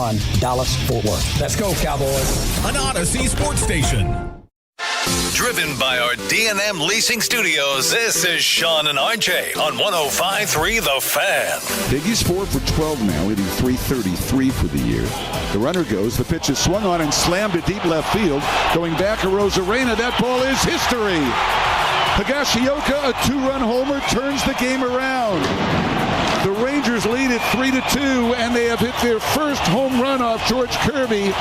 on Dallas-Fort Worth. Let's go, Cowboys. An Odyssey sports station. Driven by our D&M Leasing Studios, this is Sean and RJ on 105.3 The Fan. Biggie's 4 for 12 now, hitting .333 for the year. The runner goes. The pitch is swung on and slammed to deep left field. Going back to Rosarena. That ball is history. Higashioka, a two-run homer, turns the game around. The Rangers lead it 3-2, and they have hit their first home run off George Kirby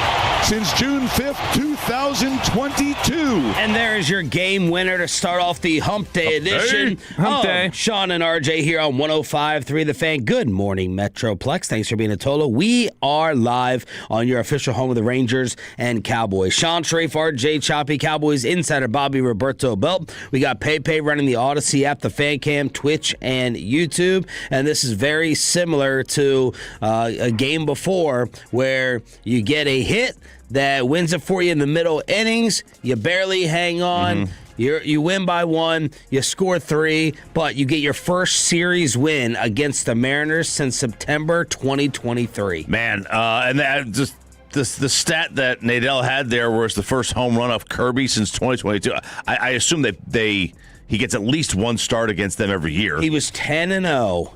since June 5th, 2022. And there is your game winner to start off the Hump Day edition. Hump Day. Sean and RJ here on 105.3 The Fan. Good morning, Metroplex. Thanks for being a Tolo. We are live on your official home of the Rangers and Cowboys. Sean Sharif, RJ Choppy, Cowboys insider Bobby Roberto Belt. We got PayPay running the Odyssey app, the Fan Cam, Twitch, and YouTube. And this is very similar to a game before where you get a hit that wins it for you in the middle innings. You barely hang on. You win by 1. You score 3, but you get your first series win against the Mariners since September 2023. Man, and that just the stat that Nadell had there was the first home run off Kirby since 2022. I assume he gets at least one start against them every year. He was 10-0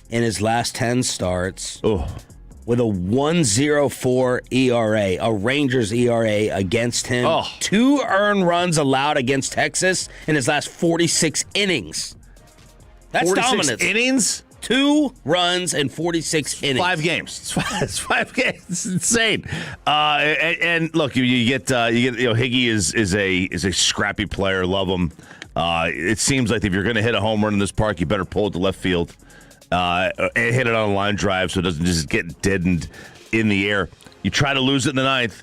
in his last 10 starts. With a 1.04 ERA, a Rangers ERA against him. 2 earned runs allowed against Texas in his last 46 innings. That's 46 dominance. innings? 2 runs in 46 innings. 5 games. It's 5 games. It's insane. And look, you get Higgy is a scrappy player. Love him. It seems like if you're going to hit a home run in this park, you better pull it to left field. And hit it on a line drive so it doesn't just get deadened in the air. You try to lose it in the 9th.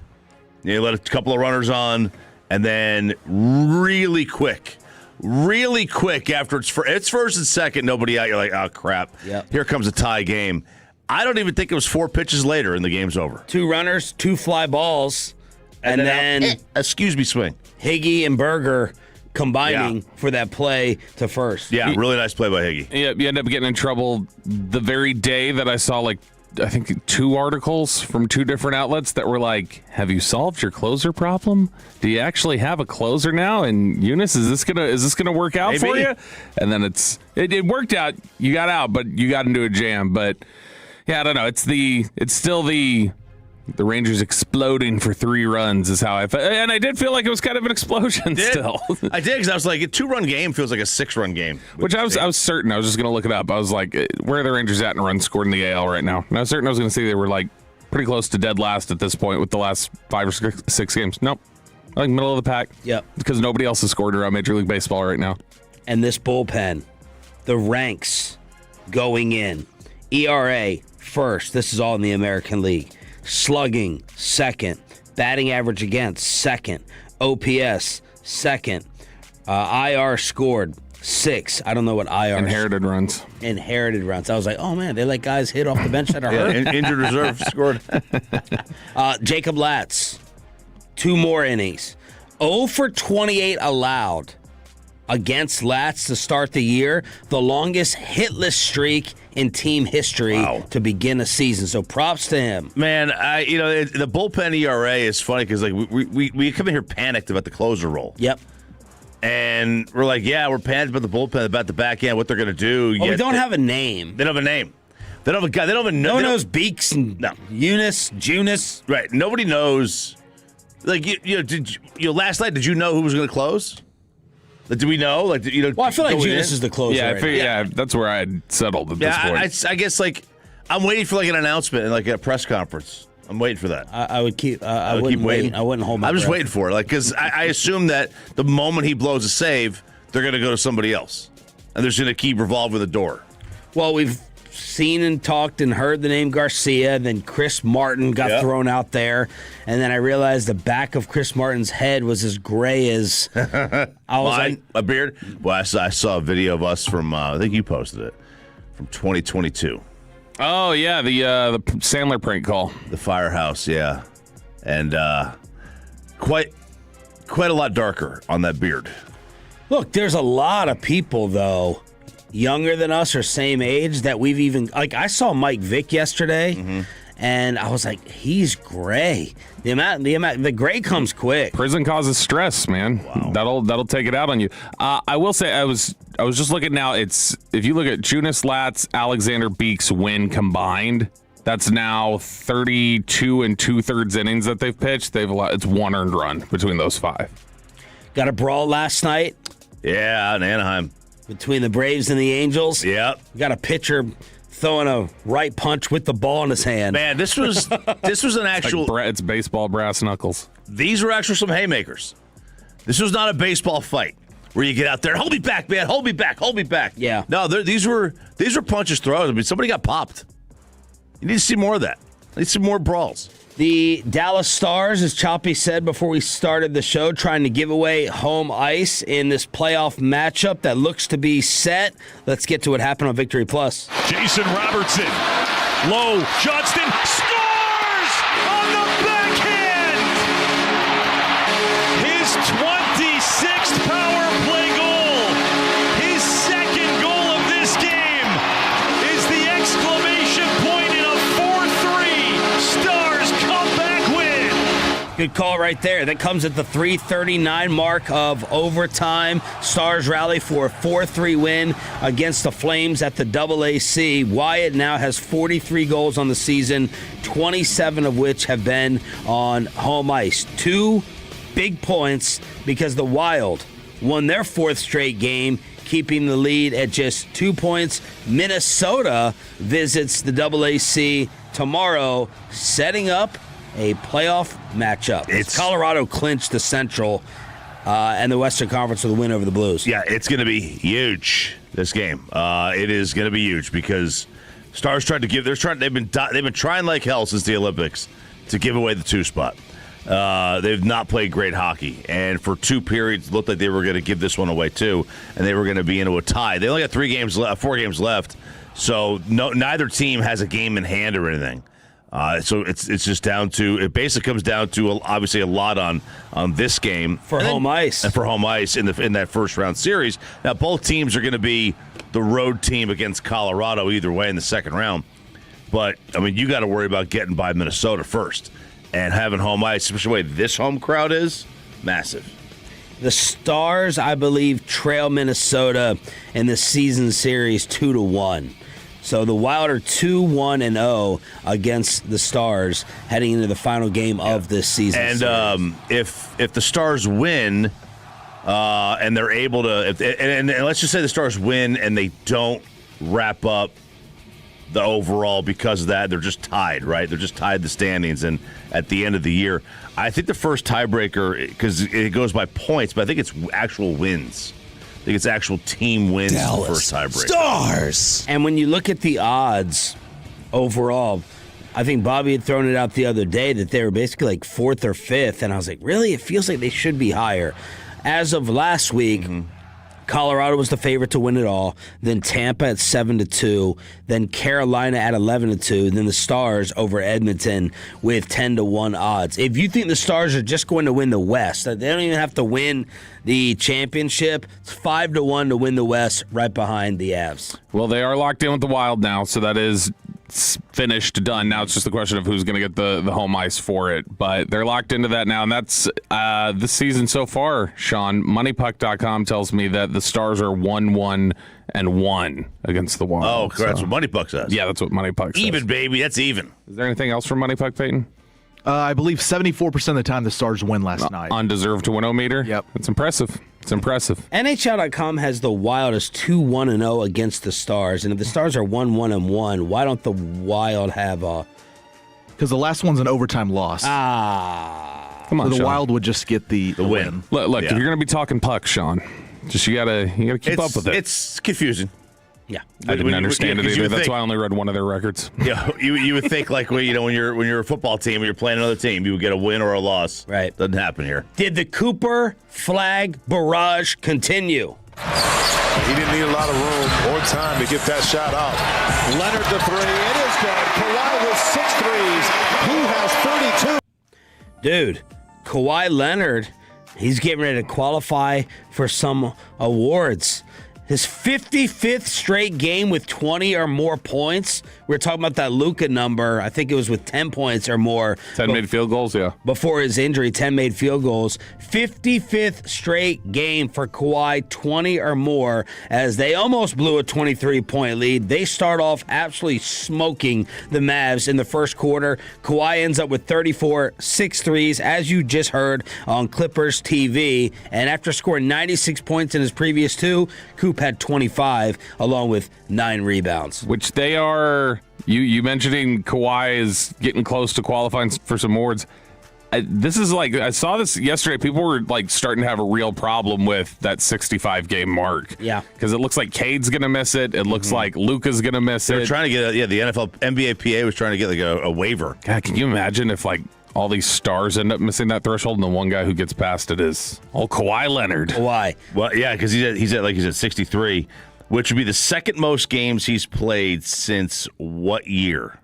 You let a couple of runners on, and then really quick after it's first and second, nobody out. You're like, oh, crap. Yep. Here comes a tie game. I don't even think it was 4 pitches later and the game's over. 2 runners, 2 fly balls, and then excuse me, swing. Higgy and Berger combining for that play to first. Yeah, really nice play by Higgy. Yeah, you end up getting in trouble the very day that I saw, I think 2 articles from 2 different outlets that were like, have you solved your closer problem? Do you actually have a closer now? And Eunice, is this gonna work out for you? And then it worked out. You got out, but you got into a jam. But yeah, I don't know. It's still the Rangers exploding for 3 runs is how I felt. And I did feel like it was kind of an explosion still. I did, because I was like, a 2-run game feels like a 6-run game. Which I was certain. I was just going to look it up. I was like, where are the Rangers at in runs scored in the AL right now? And I was certain I was going to say they were pretty close to dead last at this point with the last 5 or 6 games. Nope. Middle of the pack. Yep. Because nobody else has scored around Major League Baseball right now. And this bullpen, the ranks going in. ERA, first. This is all in the American League. Slugging, second. Batting average against, second. OPS, second. IR scored, 6. I don't know what IR Inherited runs. Inherited runs. I was like, oh, man, they let guys hit off the bench that are hurt. Injured reserve scored. Jacob Latz, 2 more innings. 0 for 28 allowed against Latz to start the year. The longest hitless streak in team history to begin a season. So props to him. Man, the bullpen ERA is funny because we come in here panicked about the closer role. Yep. And we're like, we're panicked about the bullpen, about the back end, what they're going to do. We don't have a name. They don't have a name. They don't have a guy. They don't even know. No one knows Beeks and Eunice, Junis. Right. Nobody knows. Like, last night, did you know who was going to close? Did we know? Well, I feel like Junis is the closer. Yeah, that's where I had settled at this point. I guess I'm waiting for an announcement and a press conference. I'm waiting for that. I would keep. I wouldn't keep waiting. I wouldn't hold my breath. I'm just waiting for it, because I assume that the moment he blows a save, they're going to go to somebody else, and they're just going to keep revolving the door. Well, we've seen and talked and heard the name Garcia. Then Chris Martin got thrown out there, and then I realized the back of Chris Martin's head was as gray as a beard. Well, I saw a video of us from I think you posted it from 2022. Oh yeah, the Sandler prank call, the firehouse, and quite a lot darker on that beard. Look, there's a lot of people though, younger than us or same age, that we've even I saw Mike Vick yesterday, and I was like, he's gray. The gray comes quick. Prison causes stress, man. Wow. That'll take it out on you. I will say I was just looking now. It's if you look at Jonas Latz, Alexander Beek's win combined, that's now 32 and 2/3 innings that they've pitched. It's 1 earned run between those 5. Got a brawl last night. Yeah, in Anaheim. Between the Braves and the Angels. Yep. Got a pitcher throwing a right punch with the ball in his hand. Man, this was an actual. It's baseball brass knuckles. These were actually some haymakers. This was not a baseball fight where you get out there, hold me back, man, hold me back. Yeah. No, these were punches thrown. I mean, somebody got popped. You need to see more of that. You need to see more brawls. The Dallas Stars, as Choppy said before we started the show, trying to give away home ice in this playoff matchup that looks to be set. Let's get to what happened on Victory Plus. Jason Robertson. Low. Johnston scores on the backhand. His 26th power play goal. His second goal of this game is the exclamation point in a 4-3 Stars comeback win. Good call right there. That comes at the 3:39 mark of overtime. Stars rally for a 4-3 win against the Flames at the AAC. Wyatt now has 43 goals on the season, 27 of which have been on home ice. 2 big points because the Wild won their 4th straight game, keeping the lead at just 2 points. Minnesota visits the AAC tomorrow, setting up a playoff matchup. It's Colorado clinched the Central and the Western Conference with a win over the Blues. Yeah, it's going to be huge, this game. It is going to be huge because Stars tried to give. They've been trying like hell since the Olympics to give away the 2 spot. They've not played great hockey, and for 2 periods, it looked like they were going to give this one away too, and they were going to be into a tie. They only got 4 games left, so neither team has a game in hand or anything. So it's just down to, it basically comes down to obviously a lot on this game for home ice in that first round series. Now both teams are going to be the road team against Colorado either way in the second round, but I mean you got to worry about getting by Minnesota first, and having home ice, especially the way this home crowd is, massive. The Stars, I believe, trail Minnesota in the season series 2-1. So the Wild are 2-1-0 against the Stars heading into the final game of this season. And if the Stars win, and they're able to, and let's just say the Stars win and they don't wrap up the overall because of that, they're just tied, right? They're just tied the standings, and at the end of the year, I think the first tiebreaker, because it goes by points, but I think it's actual wins. I think it's actual team wins the first tiebreaker. Stars! And when you look at the odds overall, I think Bobby had thrown it out the other day that they were basically like 4th or 5th, and I was like, really? It feels like they should be higher. As of last week, Colorado was the favorite to win it all, then Tampa at 7-2, then Carolina at 11-2, then the Stars over Edmonton with 10-1 odds. If you think the Stars are just going to win the West, they don't even have to win the championship, it's 5-1 to win the West, right behind the Avs. Well, they are locked in with the Wild now, so that is finished, done. Now it's just a question of who's going to get the home ice for it. But they're locked into that now, and that's this season so far, Sean. MoneyPuck.com tells me that the Stars are 1-1-1 against the Wild. Oh, correct. That's what MoneyPuck says. Yeah, that's what MoneyPuck says. Even, baby. That's even. Is there anything else from MoneyPuck, Peyton? I believe 74% of the time the Stars win last night. Undeserved to win meter? Yep. It's impressive. It's impressive. NHL.com has the Wild as 2-1-0 against the Stars. And if the Stars are 1-1-1, why don't the Wild have a... Because the last one's an overtime loss. Come on, so the Sean. Wild would just get the win. Look, if you're going to be talking pucks, Sean, just you gotta keep up with it. It's confusing. Yeah, I didn't understand it either. That's why I only read one of their records. Yeah, you would think like when you're a football team and you're playing another team, you would get a win or a loss. Right, doesn't happen here. Did the Cooper Flag barrage continue? He didn't need a lot of room or time to get that shot off. Leonard the 3, it is good. Kawhi with 6 threes. He has 32. Dude, Kawhi Leonard, he's getting ready to qualify for some awards. His 55th straight game with 20 or more points. We were talking about that Luka number. I think it was with 10 points or more. 10 made field goals, yeah. Before his injury, 10 made field goals. 55th straight game for Kawhi, 20 or more, as they almost blew a 23-point lead. They start off absolutely smoking the Mavs in the first quarter. Kawhi ends up with 34, 6 threes, as you just heard on Clippers TV. And after scoring 96 points in his previous two, Coop had 25, along with 9 rebounds. Which they are, you mentioning Kawhi is getting close to qualifying for some awards. This is like, I saw this yesterday. People were like starting to have a real problem with that 65-game mark. Yeah. Because it looks like Cade's going to miss it. It looks like Luka's going to miss it. They're trying to get, the NFL, NBA PA was trying to get like a waiver. God, can you imagine if like all these stars end up missing that threshold and the one guy who gets past it is Kawhi Leonard? Kawhi. Well, yeah, because he's at 63, which would be the second most games he's played since what year?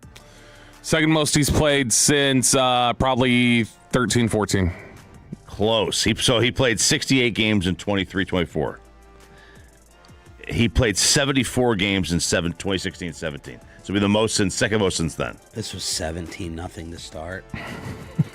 Second most he's played since probably 13, 14. Close. So he played 68 games in 23-24. He played 74 games in 2016-17. So it'll be the second most since then. This was 17-0 to start.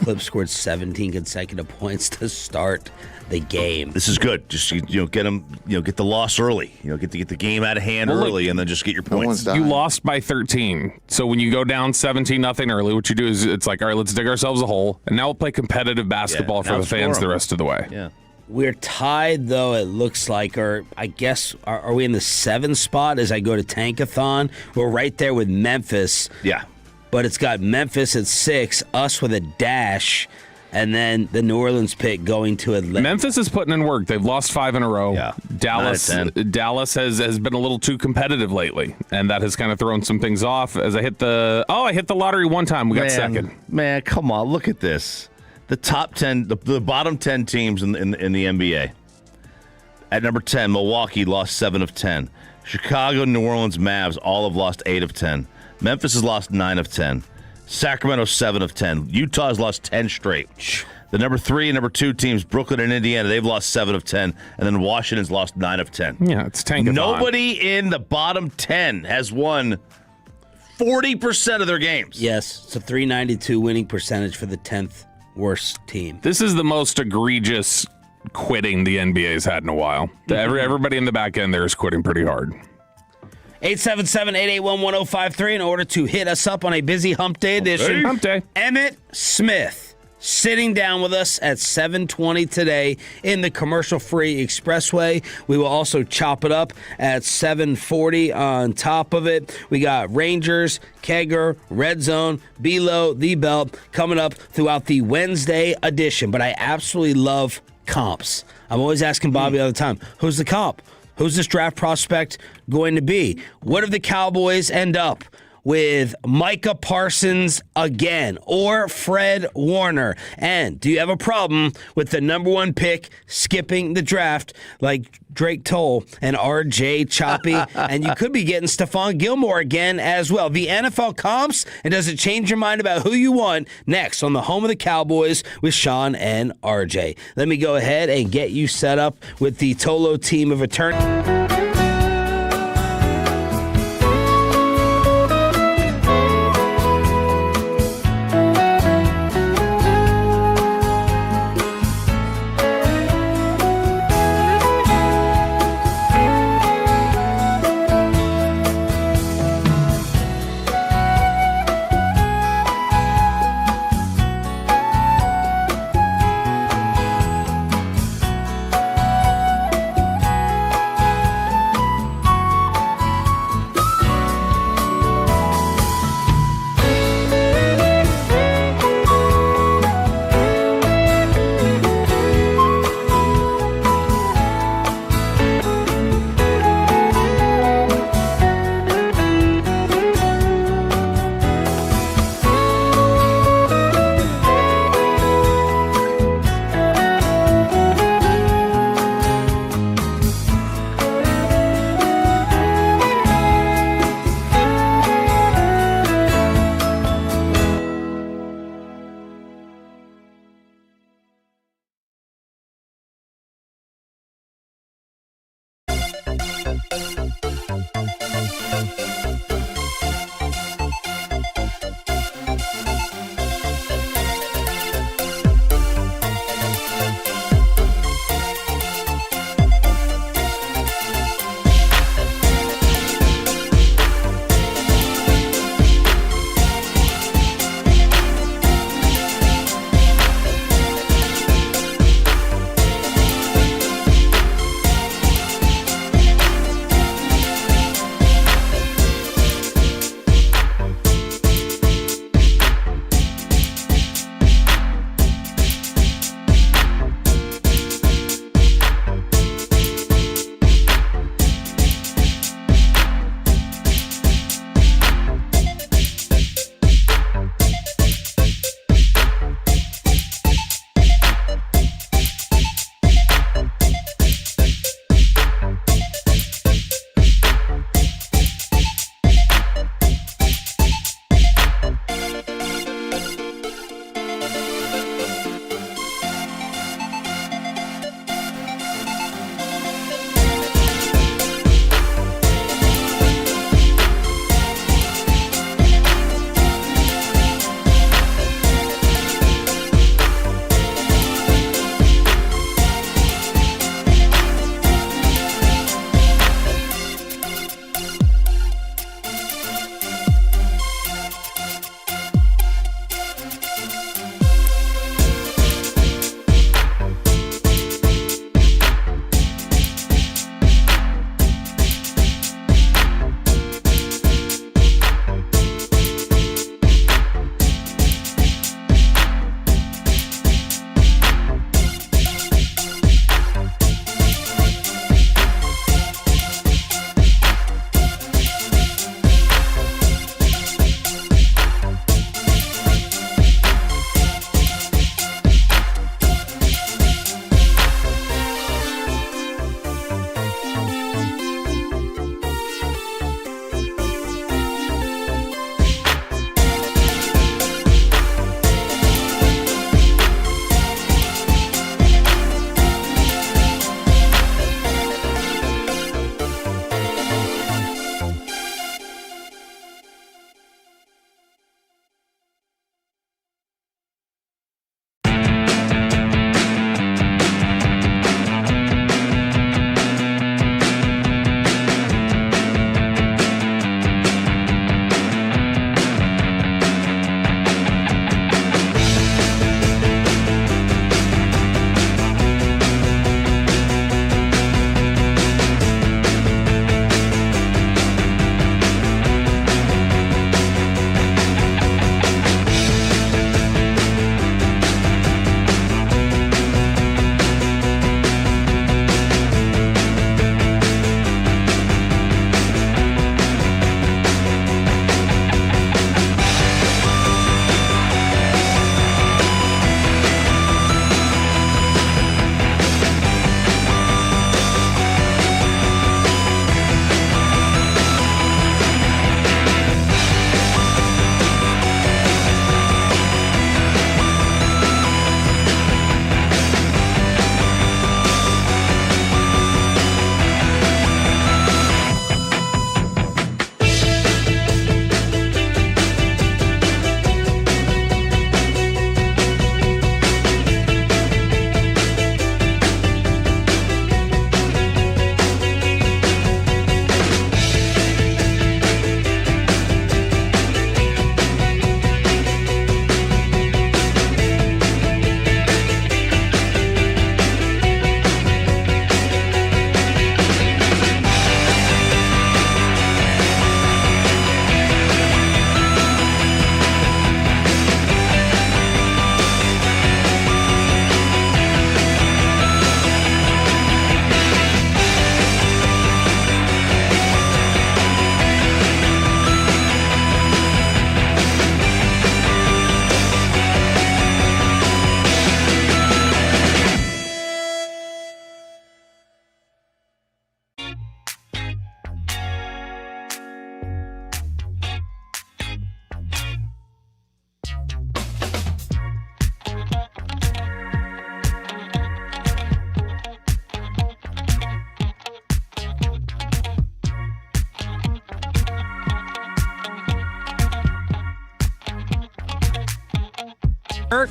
Clips scored 17 consecutive points to start the game. This is good. Just get them, get the loss early. Get the game out of hand early, and then just get your points. You lost by 13. So when you go down 17-0 early, what you do is it's like, all right, let's dig ourselves a hole, and now we'll play competitive basketball for the fans the rest of the way. Yeah. We're tied, though, it looks like, or I guess, are we in the 7 spot as I go to Tankathon? We're right there with Memphis. Yeah. But it's got Memphis at 6, us with a dash, and then the New Orleans pick going to Atlanta. Memphis is putting in work. They've lost 5 in a row. Yeah. Dallas has been a little too competitive lately, and that has kind of thrown some things off. As I hit the lottery one time, we got second. Man, come on, look at this. The top 10, the bottom 10 teams in the NBA. At number 10, Milwaukee lost 7 of 10. Chicago, New Orleans, Mavs all have lost 8 of 10. Memphis has lost 9 of 10. Sacramento, 7 of 10. Utah has lost 10 straight. The number 3 and number 2 teams, Brooklyn and Indiana, they've lost 7 of 10. And then Washington's lost 9 of 10. Yeah, it's tankathon. Nobody in the bottom 10 has won 40% of their games. Yes, it's a .392 winning percentage for the 10th worst team. This is the most egregious quitting the NBA's had in a while. Everybody in the back end there is quitting pretty hard. 877-881-1053 in order to hit us up on a busy hump day edition. Hump day. Emmitt Smith sitting down with us at 7:20 today in the commercial-free expressway. We will also chop it up at 7:40 on top of it. We got Rangers, Kegger, Red Zone, Below, The Belt coming up throughout the Wednesday edition. But I absolutely love comps. I'm always asking Bobby all the time, who's the comp? Who's this draft prospect going to be? What if the Cowboys end up with Micah Parsons again or Fred Warner? And do you have a problem with the number 1 pick skipping the draft like Drake Toll and RJ Choppy? And you could be getting Stephon Gilmore again as well. The NFL comps, and does it change your mind about who you want? Next on the home of the Cowboys with Sean and RJ. Let me go ahead and get you set up with the Tolo team of attorneys.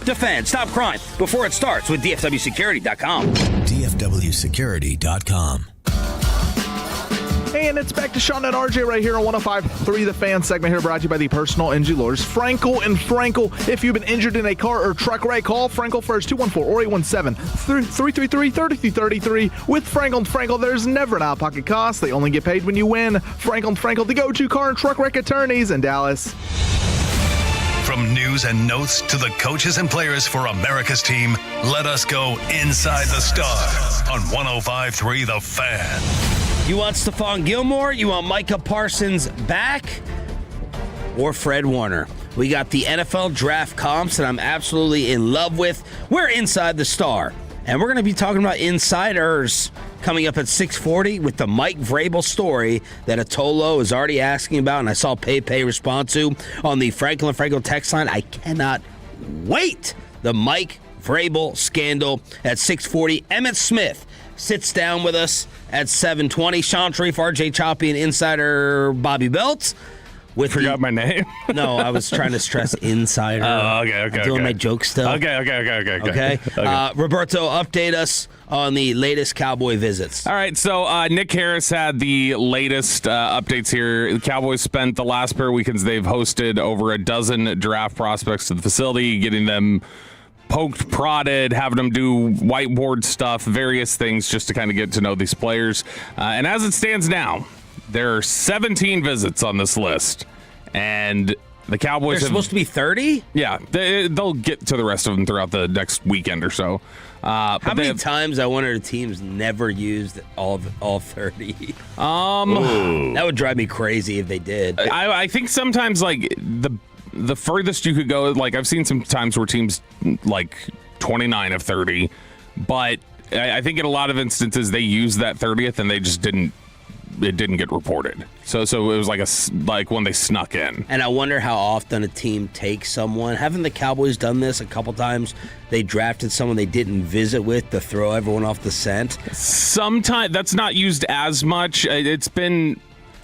Defend. Stop crime before it starts with DFWsecurity.com. DFWsecurity.com. And it's back to Sean and RJ right here on 105.3 The Fan segment here, brought to you by the personal injury lawyers Frankel and Frankel. If you've been injured in a car or truck wreck, call Frankel first, 214 or 817-333-3333. With Frankel and Frankel, there's never an out-of-pocket cost. They only get paid when you win. Frankel and Frankel, the go-to car and truck wreck attorneys in Dallas. From news and notes to the coaches and players for America's team, let us go inside the Star on 105.3 The Fan. You want Stephon Gilmore? You want Micah Parsons back? Or Fred Warner? We got the NFL draft comps that I'm absolutely in love with. We're inside the Star. And we're going to be talking about insiders coming up at 6:40 with the Mike Vrabel story that Atolo is already asking about, and I saw Pepe respond to on the Frankel and Frankel text line. I cannot wait. The Mike Vrabel scandal at 6:40. Emmitt Smith sits down with us at 7:20. Sean Sharif, RJ Choppy, and insider Bobby Belt. Forgot my name. No, I was trying to stress insider. Oh, okay. I'm doing my joke still. Okay. Roberto, update us on the latest Cowboy visits. All right, so Nick Harris had the latest updates here. The Cowboys spent the last pair of weekends they've hosted over a dozen draft prospects to the facility, getting them poked, prodded, having them do whiteboard stuff, various things just to kind of get to know these players. And as it stands now, there are 17 visits on this list, and the Cowboys There's supposed to be 30? Yeah, they'll get to the rest of them throughout the next weekend or so. How many times I wonder if teams never used all 30? That would drive me crazy if they did. I think sometimes like the furthest you could go, like I've seen some times where teams like 29 of 30, but I think in a lot of instances they used that 30th and they just didn't get reported. So it was like when they snuck in. And I wonder how often a team takes someone. Haven't the Cowboys done this a couple times? They drafted someone they didn't visit with to throw everyone off the scent. Sometimes that's not used as much. It's been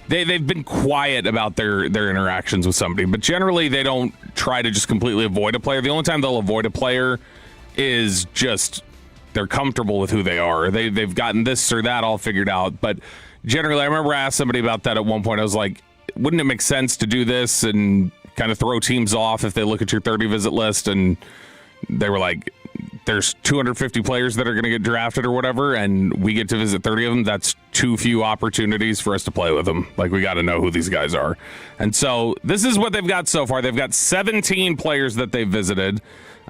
they've been quiet about their interactions with somebody, but generally they don't try to just completely avoid a player. The only time they'll avoid a player is just they're comfortable with who they are. They've gotten this or that all figured out, but generally, I remember I asked somebody about that at one point. I was like, wouldn't it make sense to do this and kind of throw teams off if they look at your 30 visit list? And they were like, there's 250 players that are going to get drafted or whatever, and we get to visit 30 of them. That's too few opportunities for us to play with them. Like, we got to know who these guys are. And so this is what they've got so far. They've got 17 players that they've visited.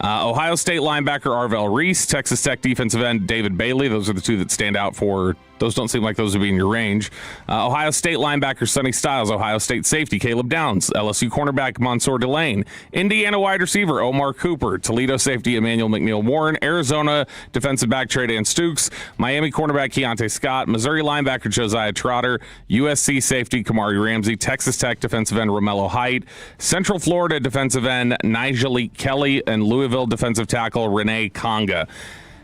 Ohio State linebacker Arvell Reese, Texas Tech defensive end David Bailey. Those are the two that stand out for. Those don't seem like those would be in your range. Ohio State linebacker Sonny Styles, Ohio State safety Caleb Downs, LSU cornerback Mansour Delane, Indiana wide receiver Omar Cooper, Toledo safety Emmanuel McNeil Warren, Arizona defensive back Trey Dan Stukes, Miami cornerback Keontae Scott, Missouri linebacker Josiah Trotter, USC safety Kamari Ramsey, Texas Tech defensive end Romello Height, Central Florida defensive end Nigel Kelly, and Louisville defensive tackle Renee Conga.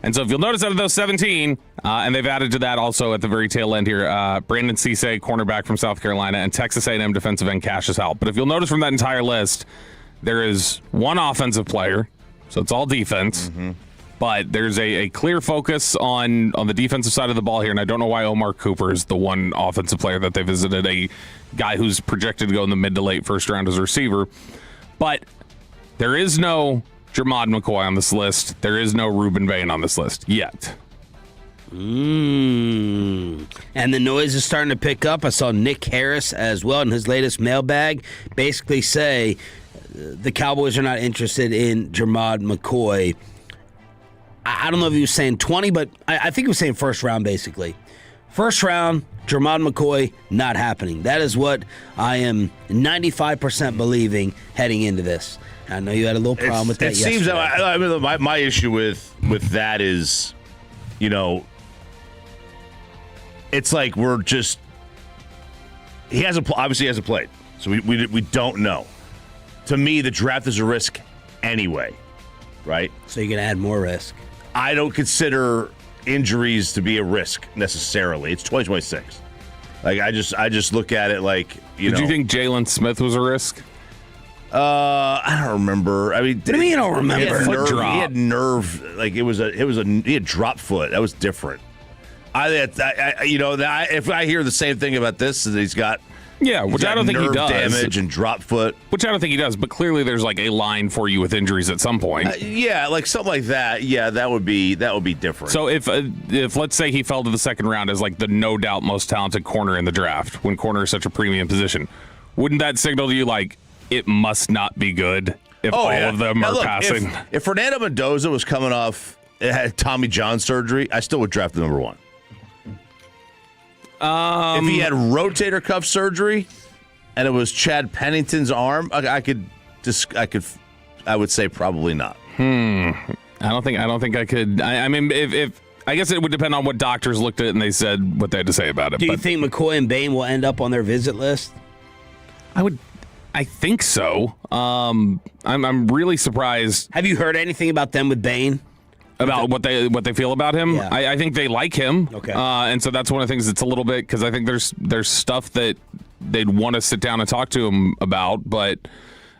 And so if you'll notice out of those 17, and they've added to that also at the very tail end here, Brandon Cisse, cornerback from South Carolina, and Texas A&M defensive end Cassius Halp. But if you'll notice from that entire list, there is one offensive player, so it's all defense. Mm-hmm. But there's a clear focus on the defensive side of the ball here, and I don't know why Omar Cooper is the one offensive player that they visited, a guy who's projected to go in the mid to late first round as a receiver. But there is no Jermod McCoy on this list. There is no Reuben Bain on this list yet. And the noise is starting to pick up. I saw Nick Harris as well in his latest mailbag basically say the Cowboys are not interested in Jermod McCoy. I don't know if he was saying 20, but I think he was saying first round basically. First round, Jermod McCoy, not happening. That is what I am 95% believing heading into this. I know you had a little problem with that yesterday. It seems that my issue with that is, you know, it's like we're just obviously hasn't played, so we don't know. To me, the draft is a risk anyway, right? So you're gonna add more risk. I don't consider injuries to be a risk necessarily. It's 2026. Like I just look at it like Did you think Jalen Smith was a risk? I don't remember. I mean, what do you mean you don't remember? He had nerve. Like he had drop foot. That was different. If I hear the same thing about this, that he's got. Yeah, which I don't think he does. Damage and drop foot. Which I don't think he does, but clearly there's like a line for you with injuries at some point. Like something like that. Yeah, that would be different. So if let's say he fell to the second round as like the no doubt most talented corner in the draft, when corner is such a premium position, wouldn't that signal to you like it must not be good if of them are passing? If Fernando Mendoza was coming off, had Tommy John surgery, I still would draft the number 1. If he had rotator cuff surgery and it was Chad Pennington's arm, I would say probably not. I don't think I could. I mean, if I guess it would depend on what doctors looked at and they said what they had to say about it. Do you think McCoy and Bain will end up on their visit list? I think so. I'm really surprised. Have you heard anything about them with Bain? About what they feel about him? Yeah. I think they like him. Okay. And so that's one of the things that's a little bit, because I think there's stuff that they'd want to sit down and talk to him about, but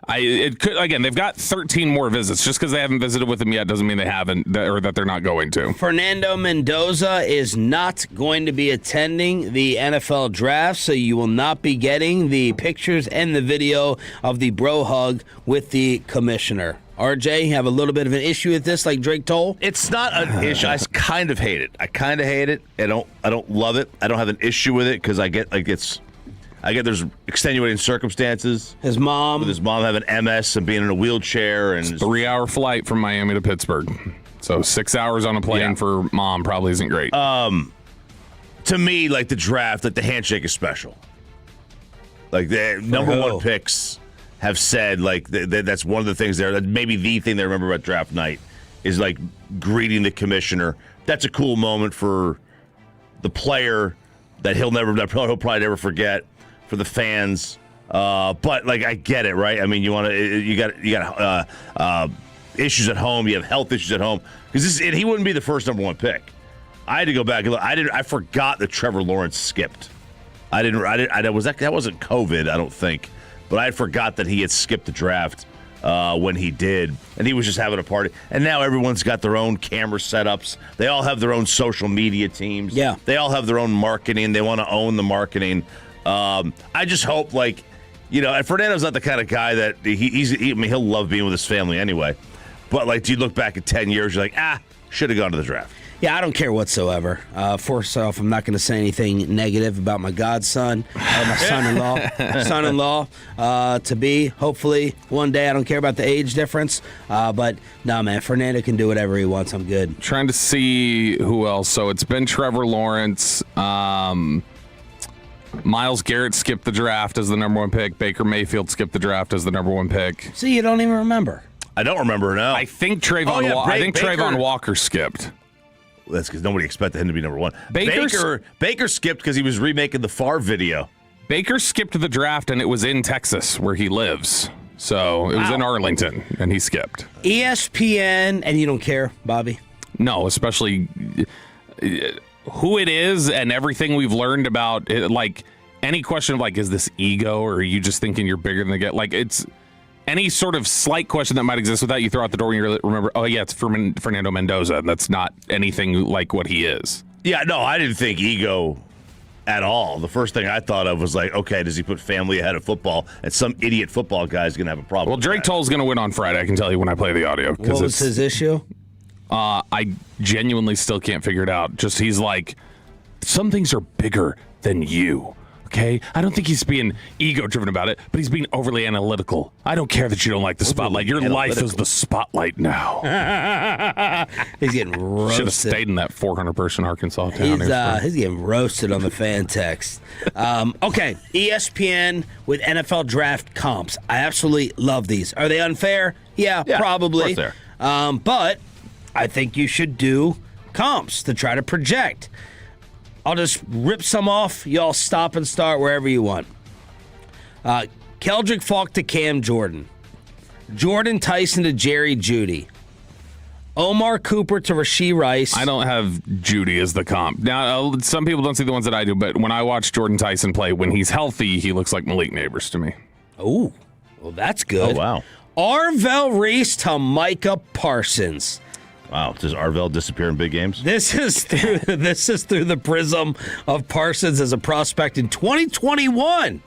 they've got 13 more visits. Just because they haven't visited with him yet doesn't mean they haven't, or that they're not going to. Fernando Mendoza is not going to be attending the NFL draft, so you will not be getting the pictures and the video of the bro hug with the commissioner. RJ, you have a little bit of an issue with this, like Drake Toll? It's not an issue. I kind of hate it. I don't love it. I don't have an issue with it because I get there's extenuating circumstances. With his mom having MS and being in a wheelchair, and it's a 3-hour flight from Miami to Pittsburgh. So 6 hours on a plane for mom probably isn't great. To me, like the draft, like the handshake is special. Like the number 1 picks have said, like that's one of the things there. That maybe the thing they remember about draft night is like greeting the commissioner. That's a cool moment for the player that he'll probably never forget. For the fans, but like I get it, right? I mean, you got issues at home. You have health issues at home because he wouldn't be the first number 1 pick. I had to go back and look. I forgot that Trevor Lawrence skipped. That wasn't COVID, I don't think. But I forgot that he had skipped the draft when he did, and he was just having a party. And now everyone's got their own camera setups. They all have their own social media teams. Yeah. They all have their own marketing. They want to own the marketing. I just hope, and Fernando's not the kind of guy that he'll love being with his family anyway. But, do you look back at 10 years, you're like, should have gone to the draft. Yeah, I don't care whatsoever. First off, I'm not going to say anything negative about my godson or my son-in-law to be. Hopefully, one day. I don't care about the age difference. But, no, man, Fernando can do whatever he wants. I'm good. Trying to see who else. So it's been Trevor Lawrence. Myles Garrett skipped the draft as the number 1 pick. Baker Mayfield skipped the draft as the number 1 pick. See, you don't even remember. I don't remember now. I think Trayvon Walker skipped. That's because nobody expected him to be number 1. Baker skipped because he was remaking the Favre video. Baker skipped the draft, and it was in Texas, where he lives. So it was in Arlington, and he skipped. ESPN, and you don't care, Bobby? No, especially who it is and everything we've learned about it. Like, any question of, is this ego, or are you just thinking you're bigger than the guy? Like, it's any sort of slight question that might exist with that, you throw out the door and you remember, oh, yeah, it's Fernando Mendoza, and that's not anything like what he is. Yeah, no, I didn't think ego at all. The first thing I thought of was okay, does he put family ahead of football? And some idiot football guy is going to have a problem. Well, Drake Toll's going to win on Friday, I can tell you when I play the audio. What was his issue? I genuinely still can't figure it out. Just he's like, some things are bigger than you. Okay, I don't think he's being ego-driven about it, but he's being overly analytical. I don't care that you don't like the spotlight. Your life is the spotlight now. He's getting roasted. Should have stayed in that 400-person Arkansas town. He's getting roasted on the fan text. Okay, ESPN with NFL draft comps. I absolutely love these. Are they unfair? Yeah, probably. Of course they are. But I think you should do comps to try to project. I'll just rip some off. Y'all stop and start wherever you want. Keldrick Falk to Cam Jordan. Jordan Tyson to Jerry Jeudy. Omar Cooper to Rashee Rice. I don't have Jeudy as the comp. Now, some people don't see the ones that I do, but when I watch Jordan Tyson play, when he's healthy, he looks like Malik Neighbors to me. Ooh. Well, that's good. Oh, wow. Arvell Reese to Micah Parsons. Wow. Does Arvell disappear in big games? This is through the prism of Parsons as a prospect in 2021.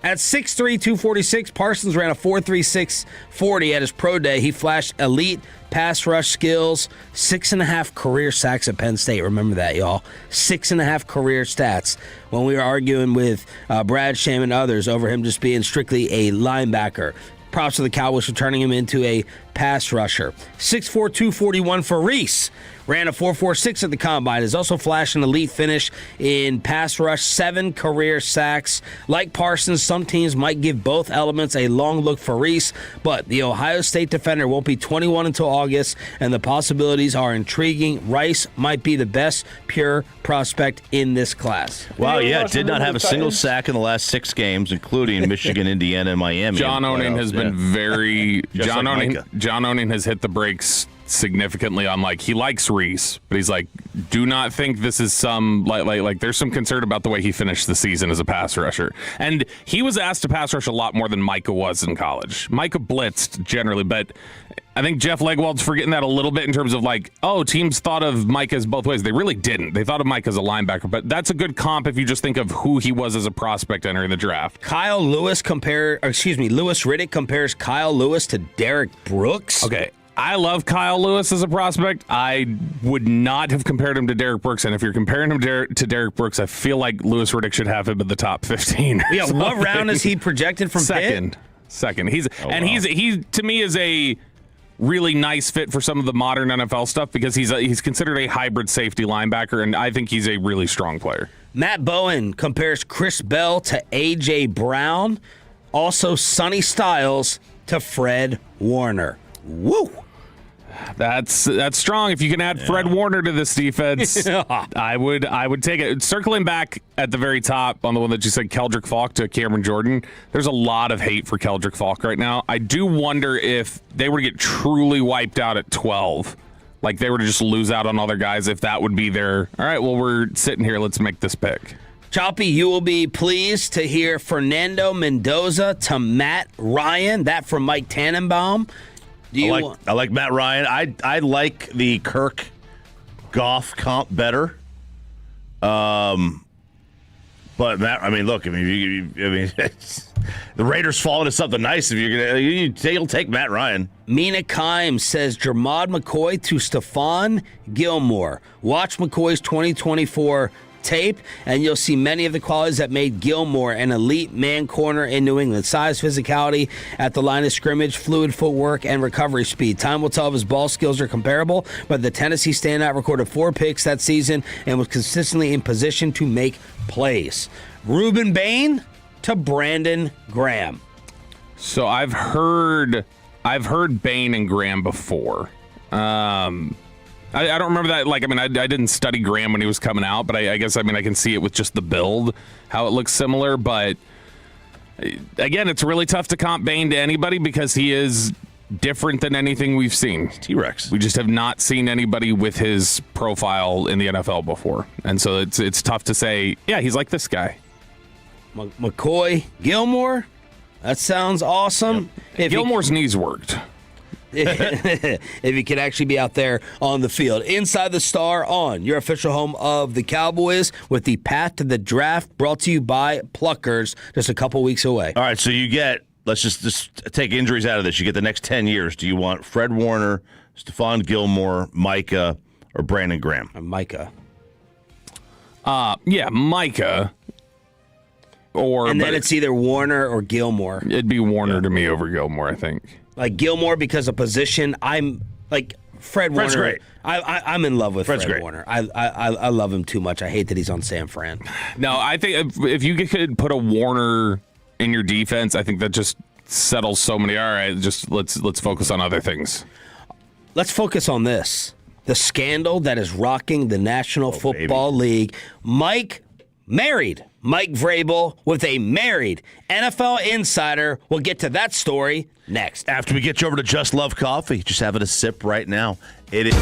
At 6'3", 246, Parsons ran a 4.36 40 at his pro day. He flashed elite pass rush skills, 6.5 career sacks at Penn State. Remember that, y'all. 6.5 career stats when we were arguing with Brad Sham and others over him just being strictly a linebacker. Props to the Cowboys for turning him into a pass rusher. 6'4", 241 for Reese. Ran a 4.46 at the Combine. Has also flashed an elite finish in pass rush, 7 career sacks. Like Parsons, some teams might give both elements a long look for Reese, but the Ohio State defender won't be 21 until August, and the possibilities are intriguing. Rice might be the best pure prospect in this class. Wow, yeah, did not have a single sack in the last 6 games, including Michigan, Indiana, and Miami. John Oning has been very John Oning has hit the brakes significantly on, like, he likes Reese, but he's like, do not think this is some like there's some concern about the way he finished the season as a pass rusher. And he was asked to pass rush a lot more than Micah was in college. Micah blitzed generally, but I think Jeff Legwold's forgetting that a little bit in terms of, like, oh, teams thought of Micah as both ways. They really didn't. They thought of Micah as a linebacker, but that's a good comp if you just think of who he was as a prospect entering the draft. Lewis Riddick compares Kyle Lewis to Derek Brooks. Okay. I love Kyle Lewis as a prospect. I would not have compared him to Derek Brooks, and if you're comparing him to Derek Brooks, I feel like Lewis Riddick should have him in the top 15. Yeah, what round is he projected from Pitt? Second. He to me is a really nice fit for some of the modern NFL stuff because he's considered a hybrid safety linebacker, and I think he's a really strong player. Matt Bowen compares Chris Bell to A.J. Brown, also Sonny Styles to Fred Warner. Woo! That's strong. If you can add Fred Warner to this defense, I would take it. Circling back at the very top on the one that you said, Keldrick Falk to Cameron Jordan, there's a lot of hate for Keldrick Falk right now. I do wonder if they were to get truly wiped out at 12, like they were to just lose out on other guys, if that would be their, all right, well, we're sitting here, let's make this pick. Choppy, you will be pleased to hear Fernando Mendoza to Matt Ryan, that from Mike Tannenbaum. I like Matt Ryan. I like the Kirk Goff comp better. But Matt, the Raiders fall into something nice if you'll take Matt Ryan. Mina Kimes says Jermod McCoy to Stephon Gilmore. Watch McCoy's 2024 tape, and you'll see many of the qualities that made Gilmore an elite man corner in New England. Size, physicality at the line of scrimmage, fluid footwork, and recovery speed. Time will tell if his ball skills are comparable, but the Tennessee standout recorded 4 picks that season and was consistently in position to make plays. Ruben Bain to Brandon Graham. So I've heard Bain and Graham before. I don't remember that. I didn't study Graham when he was coming out, but I guess I can see it with just the build, how it looks similar. But again, it's really tough to comp Bain to anybody because he is different than anything we've seen. T-Rex. We just have not seen anybody with his profile in the NFL before. And so it's tough to say, yeah, he's like this guy. McCoy, Gilmore, that sounds awesome. Yep. Gilmore's knees worked. If he could actually be out there on the field. Inside the Star on your official home of the Cowboys with the Path to the Draft brought to you by Pluckers just a couple weeks away. All right, so you get, let's just take injuries out of this. You get the next 10 years. Do you want Fred Warner, Stephon Gilmore, Micah, or Brandon Graham? Micah. Yeah, Micah. And then it's either Warner or Gilmore. It'd be Warner to me over Gilmore, I think. Like Gilmore because of position. I'm like Fred Warner. Fred's great. I'm in love with Fred's Fred great. Warner. I love him too much. I hate that he's on San Fran. No, I think if you could put a Warner in your defense, I think that just settles so many. All right, just let's focus on other things. Let's focus on this. The scandal that is rocking the National Football League. Mike Vrabel with a married NFL insider. We'll get to that story next. After we get you over to Just Love Coffee, just having a sip right now. It is.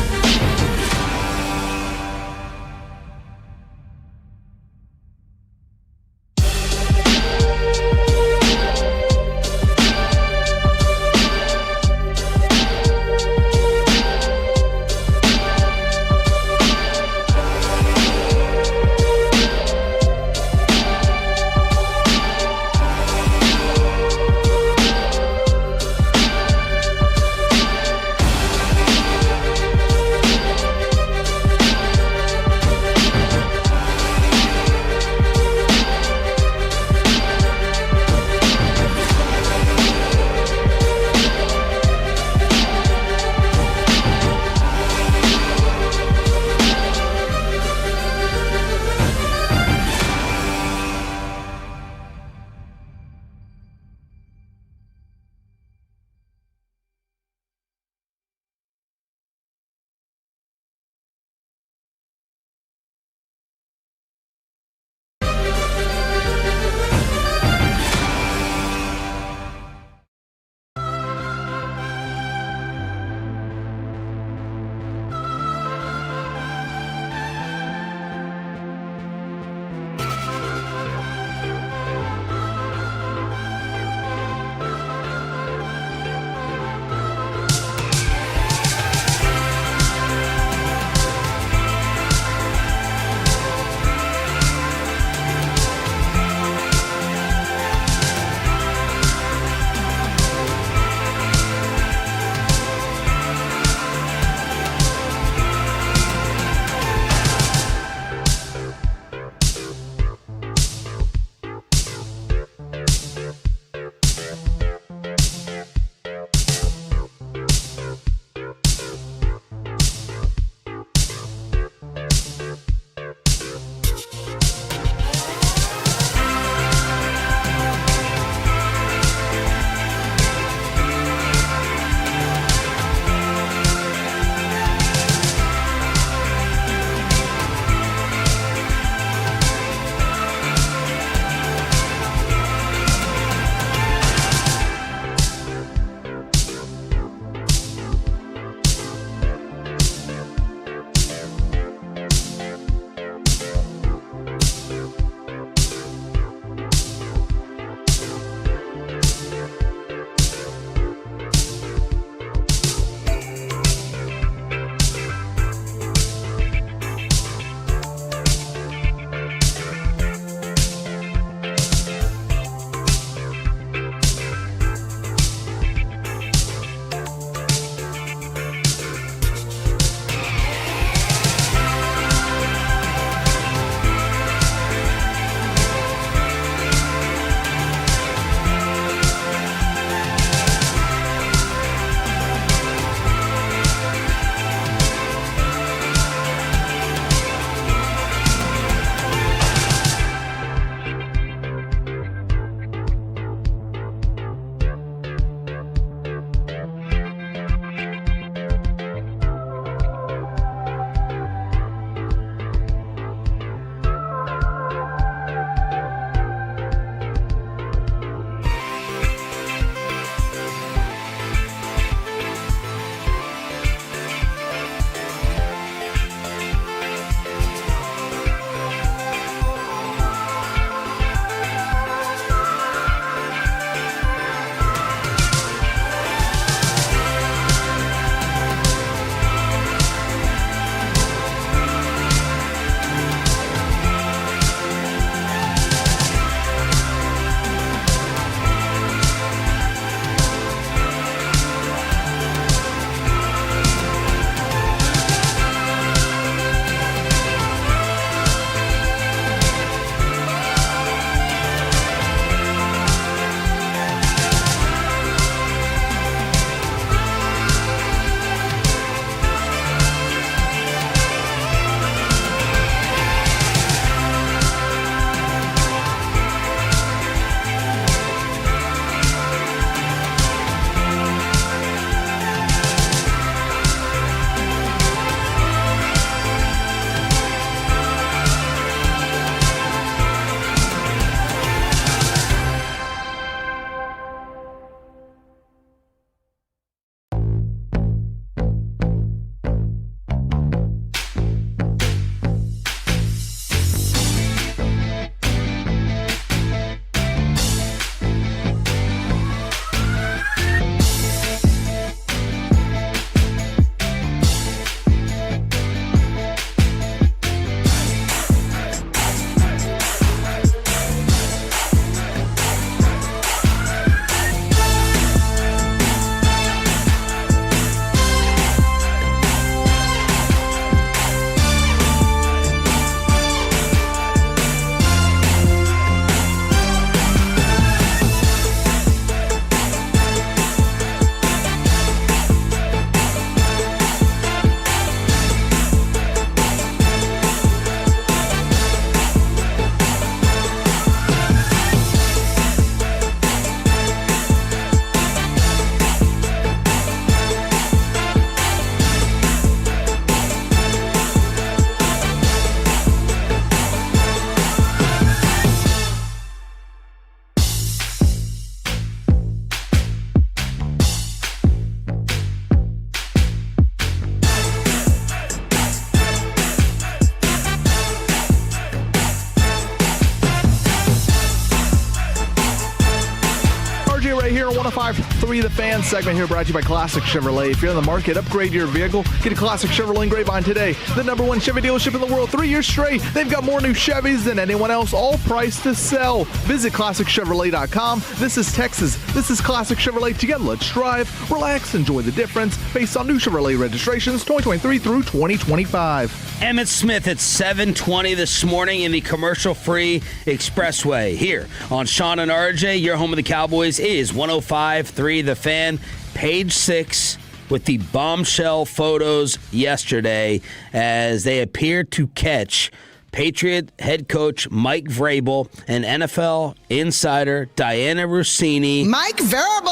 105.3 The Fan segment here brought to you by Classic Chevrolet. If you're in the market, upgrade your vehicle. Get a Classic Chevrolet in Grapevine today. The #1 Chevy dealership in the world 3 years straight. They've got more new Chevys than anyone else, all priced to sell. Visit ClassicChevrolet.com. This is Texas. This is Classic Chevrolet. Together, let's drive, relax, enjoy the difference based on new Chevrolet registrations 2023 through 2025. Emmitt Smith at 7:20 this morning in the commercial-free Expressway. Here on Sean and RJ, your home of the Cowboys is 105.3 The Fan, page 6, with the bombshell photos yesterday as they appeared to catch Patriot head coach Mike Vrabel and NFL insider Diana Rossini. Mike Vrabel!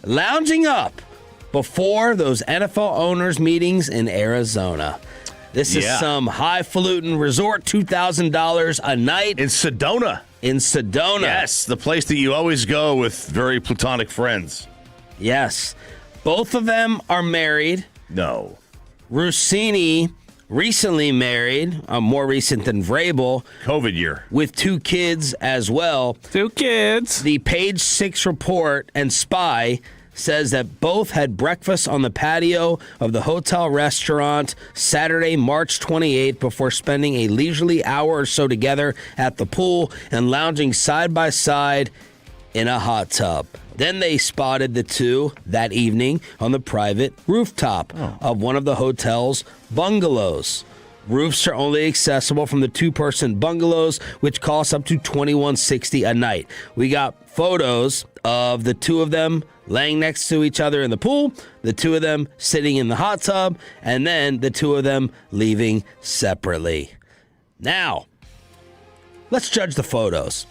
Lounging up before those NFL owners' meetings in Arizona. This is some highfalutin resort, $2,000 a night. In Sedona. In Sedona. Yes, the place that you always go with very platonic friends. Yes. Both of them are married. No. Rossini recently married, more recent than Vrabel. COVID year. With 2 kids as well. 2 kids. The page 6 report and Spy says that both had breakfast on the patio of the hotel restaurant Saturday, March 28th, before spending a leisurely hour or so together at the pool and lounging side by side in a hot tub. Then they spotted the two that evening on the private rooftop of one of the hotel's bungalows. Roofs are only accessible from the 2-person bungalows, which cost up to $2,160 a night. We got photos of the 2 of them laying next to each other in the pool, the 2 of them sitting in the hot tub, and then the 2 of them leaving separately. Now, let's judge the photos.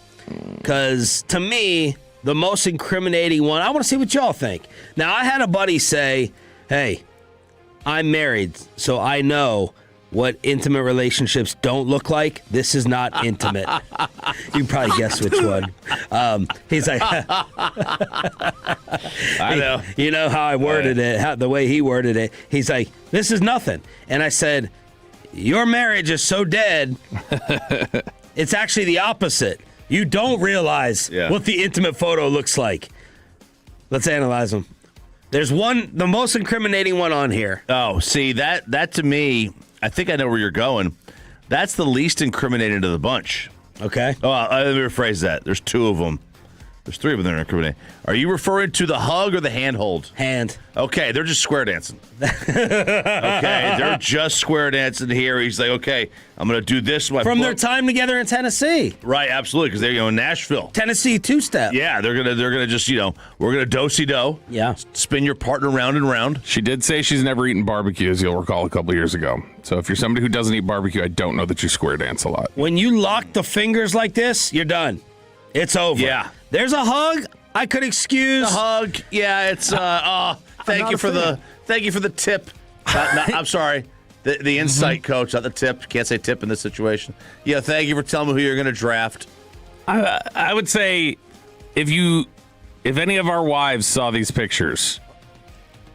Because to me, the most incriminating one, I want to see what y'all think. Now, I had a buddy say, hey, I'm married, so I know what intimate relationships don't look like. This is not intimate. You can probably guess which one. He's like, I know. You know how I worded it, the way he worded it. He's like, this is nothing. And I said, your marriage is so dead, it's actually the opposite. You don't realize what the intimate photo looks like. Let's analyze them. There's one, the most incriminating one on here. Oh, see, that to me, I think I know where you're going. That's the least incriminating of the bunch. Okay. Oh, let me rephrase that. There's 2 of them. There's 3 of them that are incriminating. Are you referring to the hug or the handhold? Hand. Okay, they're just square dancing. Okay, they're just square dancing here. He's like, okay, I'm going to do this. From their time together in Tennessee. Right, absolutely, because they're in Nashville. Tennessee 2-step. Yeah, they're gonna just, we're gonna do-si-do. Yeah. Spin your partner round and round. She did say she's never eaten barbecue, as you'll recall a couple years ago. So if you're somebody who doesn't eat barbecue, I don't know that you square dance a lot. When you lock the fingers like this, you're done. It's over. Yeah. There's a hug. I could excuse the hug. Yeah, it's thank you for the tip. I'm sorry. The insight coach, not the tip. Can't say tip in this situation. Yeah, thank you for telling me who you're going to draft. I would say if any of our wives saw these pictures,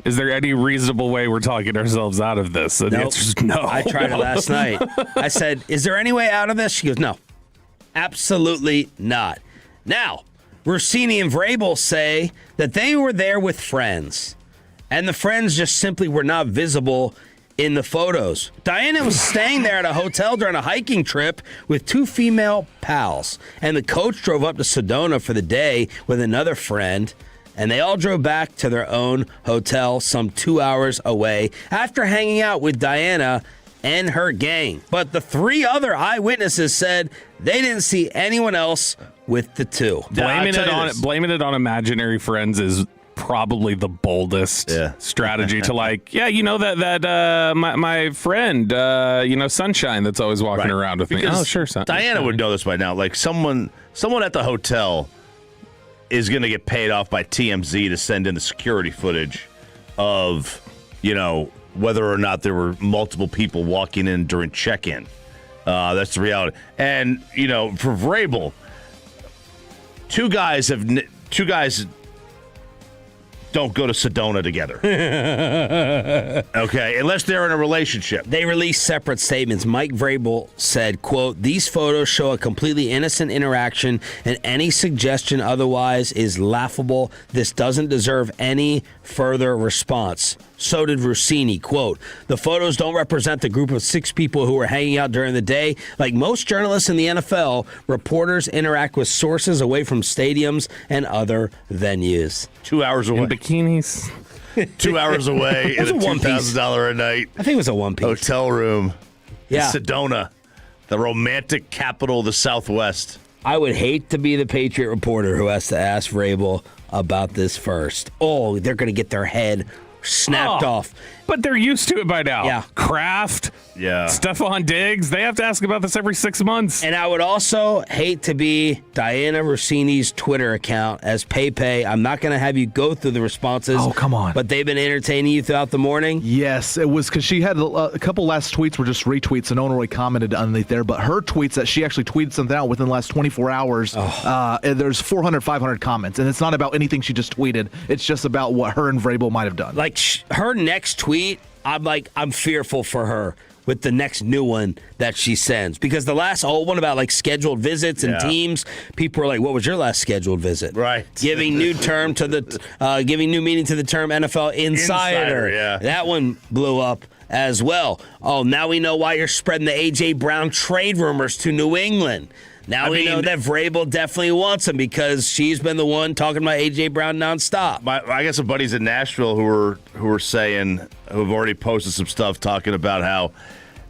is there any reasonable way we're talking ourselves out of this? And the answer is no. I tried it last night. I said, is there any way out of this? She goes, no. Absolutely not. Now, Rossini and Vrabel say that they were there with friends, and the friends just simply were not visible in the photos. Diana was staying there at a hotel during a hiking trip with 2 female pals, and the coach drove up to Sedona for the day with another friend, and they all drove back to their own hotel some 2 hours away after hanging out with Diana and her gang. But the 3 other eyewitnesses said they didn't see anyone else with the 2. Blaming it on imaginary friends is probably the boldest strategy to my friend Sunshine that's always walking around with me. Oh, sure, Diana would know this by now. Like someone at the hotel is going to get paid off by TMZ to send in the security footage of whether or not there were multiple people walking in during check-in. That's the reality. And for Vrabel, two guys don't go to Sedona together. Okay, unless they're in a relationship. They released separate statements. Mike Vrabel said, quote, "These photos show a completely innocent interaction, and any suggestion otherwise is laughable. This doesn't deserve any further response." So did Rini, quote, "The photos don't represent the group of 6 people who were hanging out during the day. Like most journalists in the NFL, reporters interact with sources away from stadiums and other venues." 2 hours away. In bikinis. 2 hours away in a $2,000 a night I think it was a one-piece. hotel room Yeah. in Sedona, the romantic capital of the Southwest. I would hate to be the Patriot reporter who has to ask Vrabel about this first. Oh, they're going to get their head snapped off. But they're used to it by now. Yeah. Kraft, Yeah. Stephon Diggs, they have to ask about this every 6 months. And I would also hate to be Diana Rossini's Twitter account as Pepe. I'm not going to have you go through the responses. Oh, come on. But they've been entertaining you throughout the morning. Yes, it was because she had a couple last tweets were just retweets, and no one really commented underneath there. But her tweets that she actually tweeted something out within the last 24 hours, and there's 400, 500 comments. And it's not about anything she just tweeted. It's just about what her and Vrabel might have done. Like her next tweet, I'm fearful for her with the next new one that she sends, because the last old one about like scheduled visits and teams, people were like, "What was your last scheduled visit?" Right. Giving new term to the giving new meaning to the term NFL Insider. Yeah. That one blew up as well. Oh, now we know why you're spreading the A.J. Brown trade rumors to New England. Now we know that Vrabel definitely wants him because she's been the one talking about A.J. Brown nonstop. I got some buddies in Nashville who are saying, who have already posted some stuff talking about how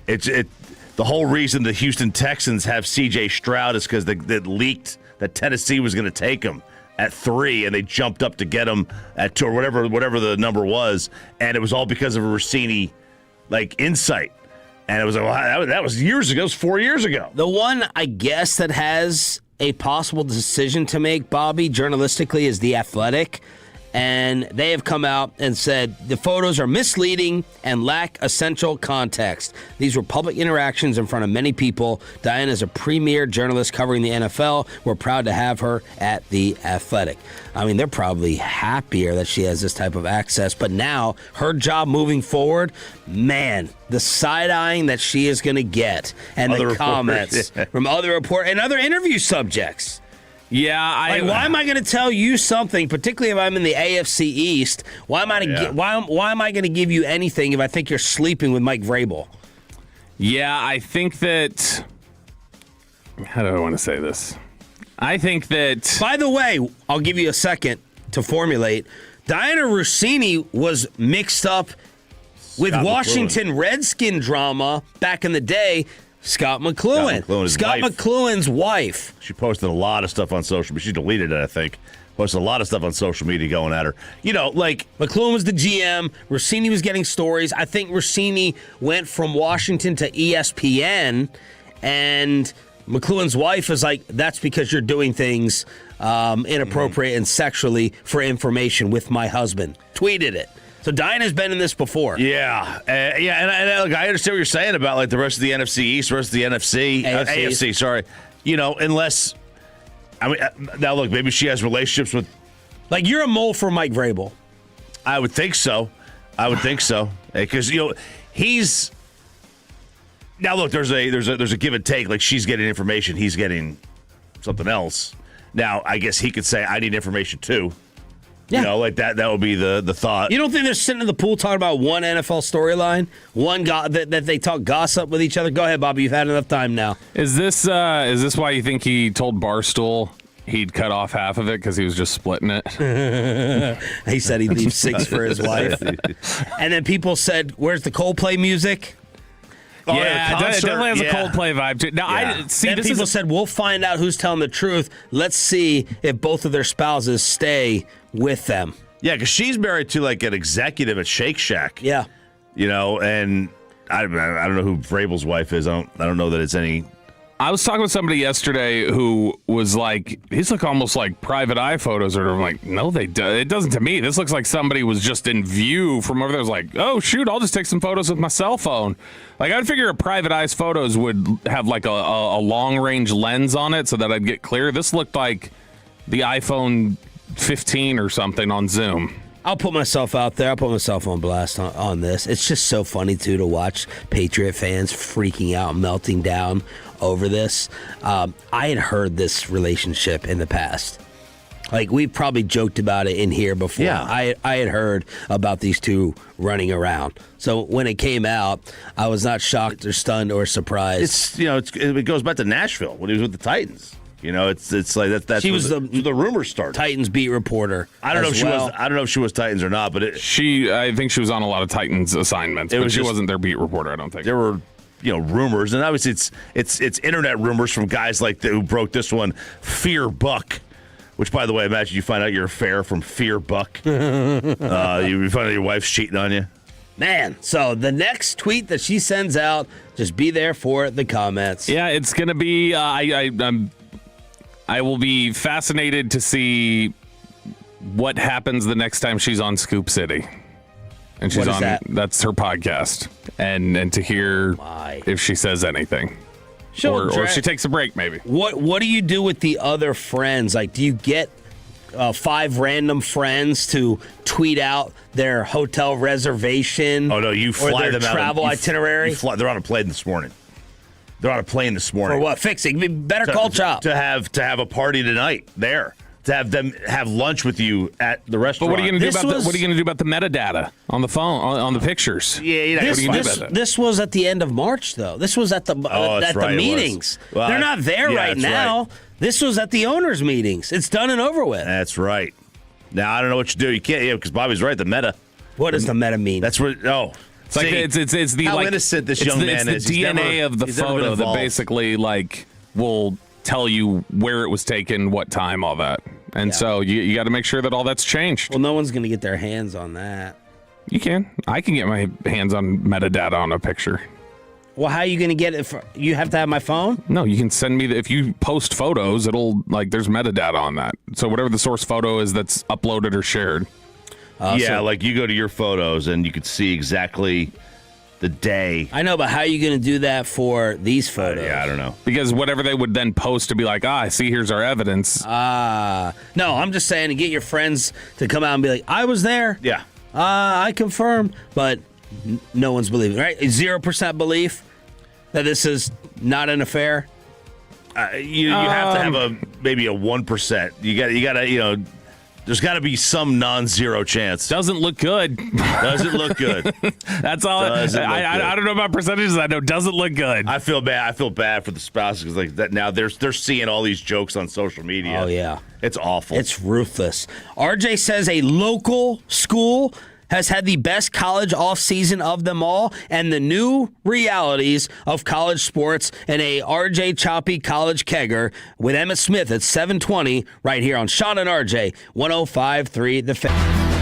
the whole reason the Houston Texans have C.J. Stroud is because they leaked that Tennessee was going to take him at 3, and they jumped up to get him at 2 or whatever the number was, and it was all because of a Rossini insight. And it was that was years ago. It was 4 years ago. The one, I guess, that has a possible decision to make, Bobby, journalistically, is The Athletic. And they have come out and said the photos are misleading and lack essential context. These were public interactions in front of many people. Diana is a premier journalist covering the NFL. We're proud to have her at The Athletic. I mean, they're probably happier that she has this type of access. But now, her job moving forward, man, the side-eyeing that she is going to get and the comments from other reporters and other interview subjects. Yeah, why am I going to tell you something, particularly if I'm in the AFC East? Why am I going to give you anything if I think you're sleeping with Mike Vrabel? Yeah, I think that. How do I want to say this? I think that. By the way, I'll give you a second to formulate. Diana Rossini was mixed up with Washington Redskin drama back in the day. Scott McCloughan's wife. She posted a lot of stuff on social media. She deleted it, I think. Posted a lot of stuff on social media going at her. McCloughan was the GM. Rossini was getting stories. I think Rossini went from Washington to ESPN, and McCloughan's wife is like, that's because you're doing things inappropriate and sexually for information with my husband. Tweeted it. So Diana's been in this before. Yeah. And look, I understand what you're saying about the rest of the NFC East, rest of the AFC, sorry. Unless, now look, maybe she has relationships with. You're a mole for Mike Vrabel. I would think so. Because, he's. Now look, there's a give and take. Like, she's getting information, he's getting something else. Now, I guess he could say, I need information too. Yeah. That would be the thought. You don't think they're sitting in the pool talking about one NFL storyline? One guy that they talk gossip with each other? Go ahead, Bobby. You've had enough time now. Is this why you think he told Barstool he'd cut off half of it because he was just splitting it? He said he'd leave 6 for his wife. And then people said, where's the Coldplay music? Yeah, it definitely has a Coldplay vibe to it. Now, people said, we'll find out who's telling the truth. Let's see if both of their spouses stay with them. Yeah, because she's married to an executive at Shake Shack. Yeah. And I don't know who Vrabel's wife is. I don't know that it's any. I was talking with somebody yesterday who was like, these look almost like private eye photos. Or I'm like, no, it doesn't to me. This looks like somebody was just in view from over there. I was like, oh, shoot, I'll just take some photos with my cell phone. I'd figure a private eye's photos would have a long-range lens on it so that I'd get clear. This looked like the iPhone 15 or something on Zoom. I'll put myself out there. I'll put myself on blast on this. It's just so funny, too, to watch Patriot fans freaking out, melting down over this. I had heard this relationship in the past. Like, we've probably joked about it in here before. Yeah. I had heard about these two running around. So when it came out, I was not shocked or stunned or surprised. It goes back to Nashville when he was with the Titans. It's like that's she was the rumors started. Titans beat reporter. I don't know if she was Titans or not, but I think she was on a lot of Titans assignments, but she wasn't their beat reporter. I don't think there were rumors, and obviously it's internet rumors from guys like who broke this one. Fear Buck, which by the way, imagine you find out your affair from Fear Buck. You find out your wife's cheating on you. Man, so the next tweet that she sends out, just be there for the comments. Yeah, it's gonna be. I will be fascinated to see what happens the next time she's on Scoop City. And she's on that's her podcast. And to hear if she says anything. Or if she takes a break, maybe. What do you do with the other friends? Like, do you get 5 random friends to tweet out their hotel reservation? Oh no, you fly or their them out. Travel itinerary? They're on a plane this morning. They're on a plane this morning. For what? Fixing? Better call Chop. To have a party tonight there. To have them have lunch with you at the restaurant. But what are you going to do about the metadata on the phone, on the pictures? Yeah, this was at the end of March, though. This was at the meetings. Well, they're not there right now. Right. This was at the owners' meetings. It's done and over with. That's right. Now I don't know what you do. You can't, because Bobby's right. The meta. What does the meta mean? That's what. Oh. It's like it's the how innocent this young man is. It's the DNA of the photo that basically will tell you where it was taken, what time, all that. And so you got to make sure that all that's changed. Well, no one's going to get their hands on that. You can. I can get my hands on metadata on a picture. Well, how are you going to get it? You have to have my phone? No, you can send me if you post photos, it'll there's metadata on that. So whatever the source photo is that's uploaded or shared. Like you go to your photos and you could see exactly the day. I know, but how are you going to do that for these photos? I don't know. Because whatever they would then post to be like, see, here's our evidence. No, I'm just saying to get your friends to come out and be like, I was there. Yeah. I confirm, but no one's believing, right? 0% belief that this is not an affair. You have to have maybe a 1%. You got to there's got to be some non-zero chance. Doesn't look good. Doesn't look good. That's all. I don't know about percentages. I know doesn't look good. I feel bad. I feel bad for the spouses because that now they're seeing all these jokes on social media. Oh yeah, it's awful. It's ruthless. RJ says a local school has had the best college offseason of them all and the new realities of college sports in a RJ Choppy College Kegger with Emmitt Smith at 7:20 right here on Sean and RJ 105.3 The Fan.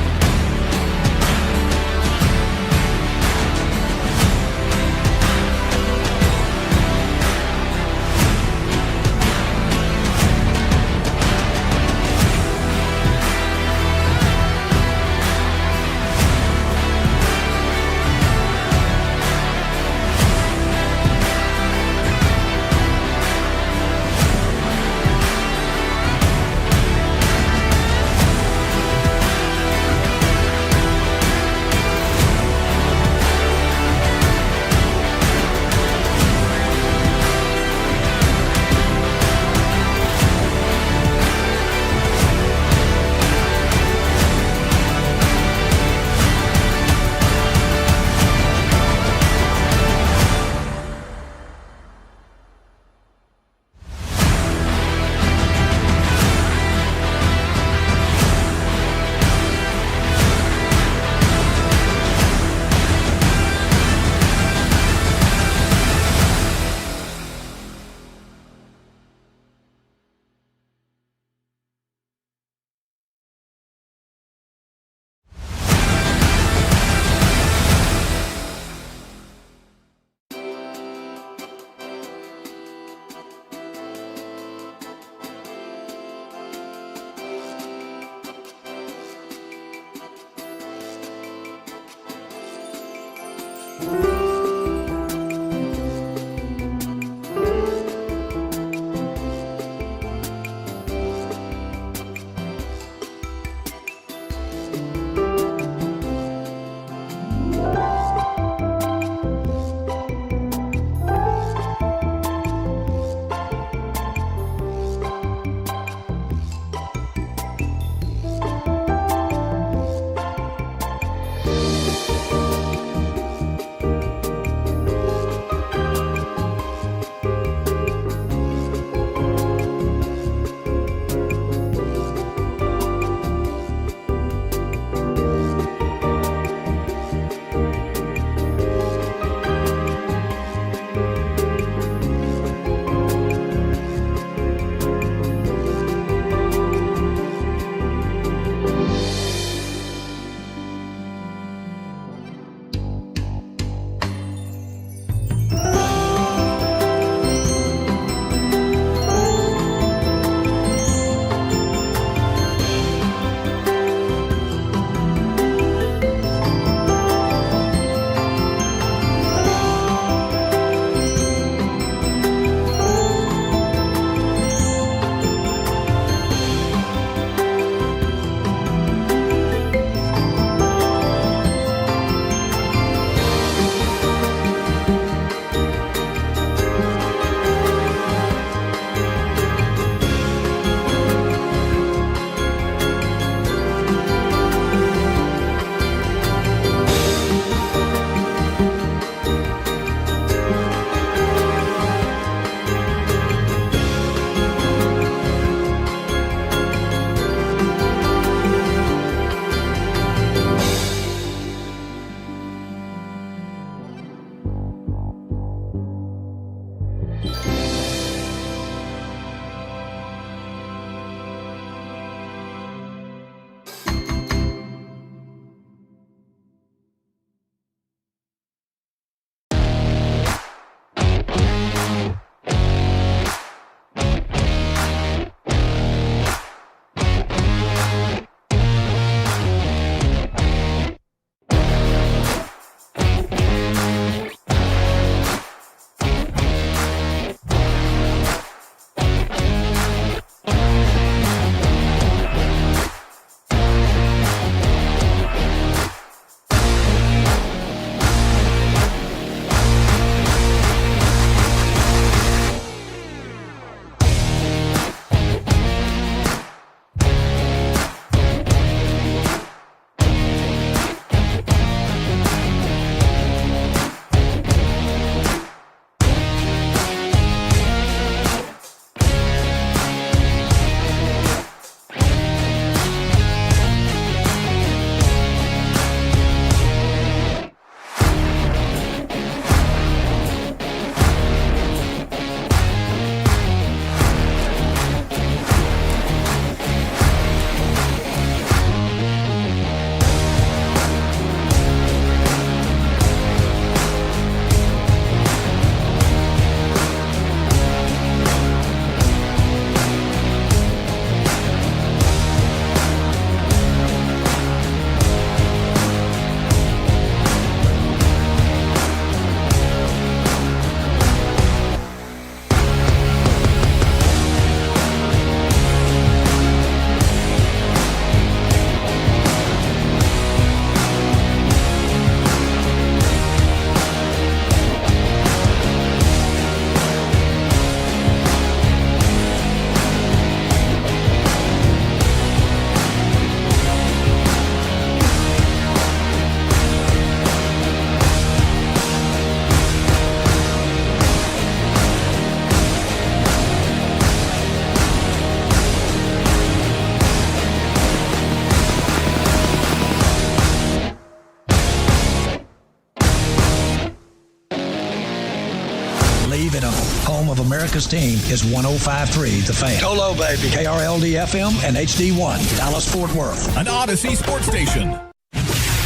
Even home of America's team is 105.3 The Fan. Hello, baby. KRLD-FM and HD1, Dallas-Fort Worth. An Odyssey sports station.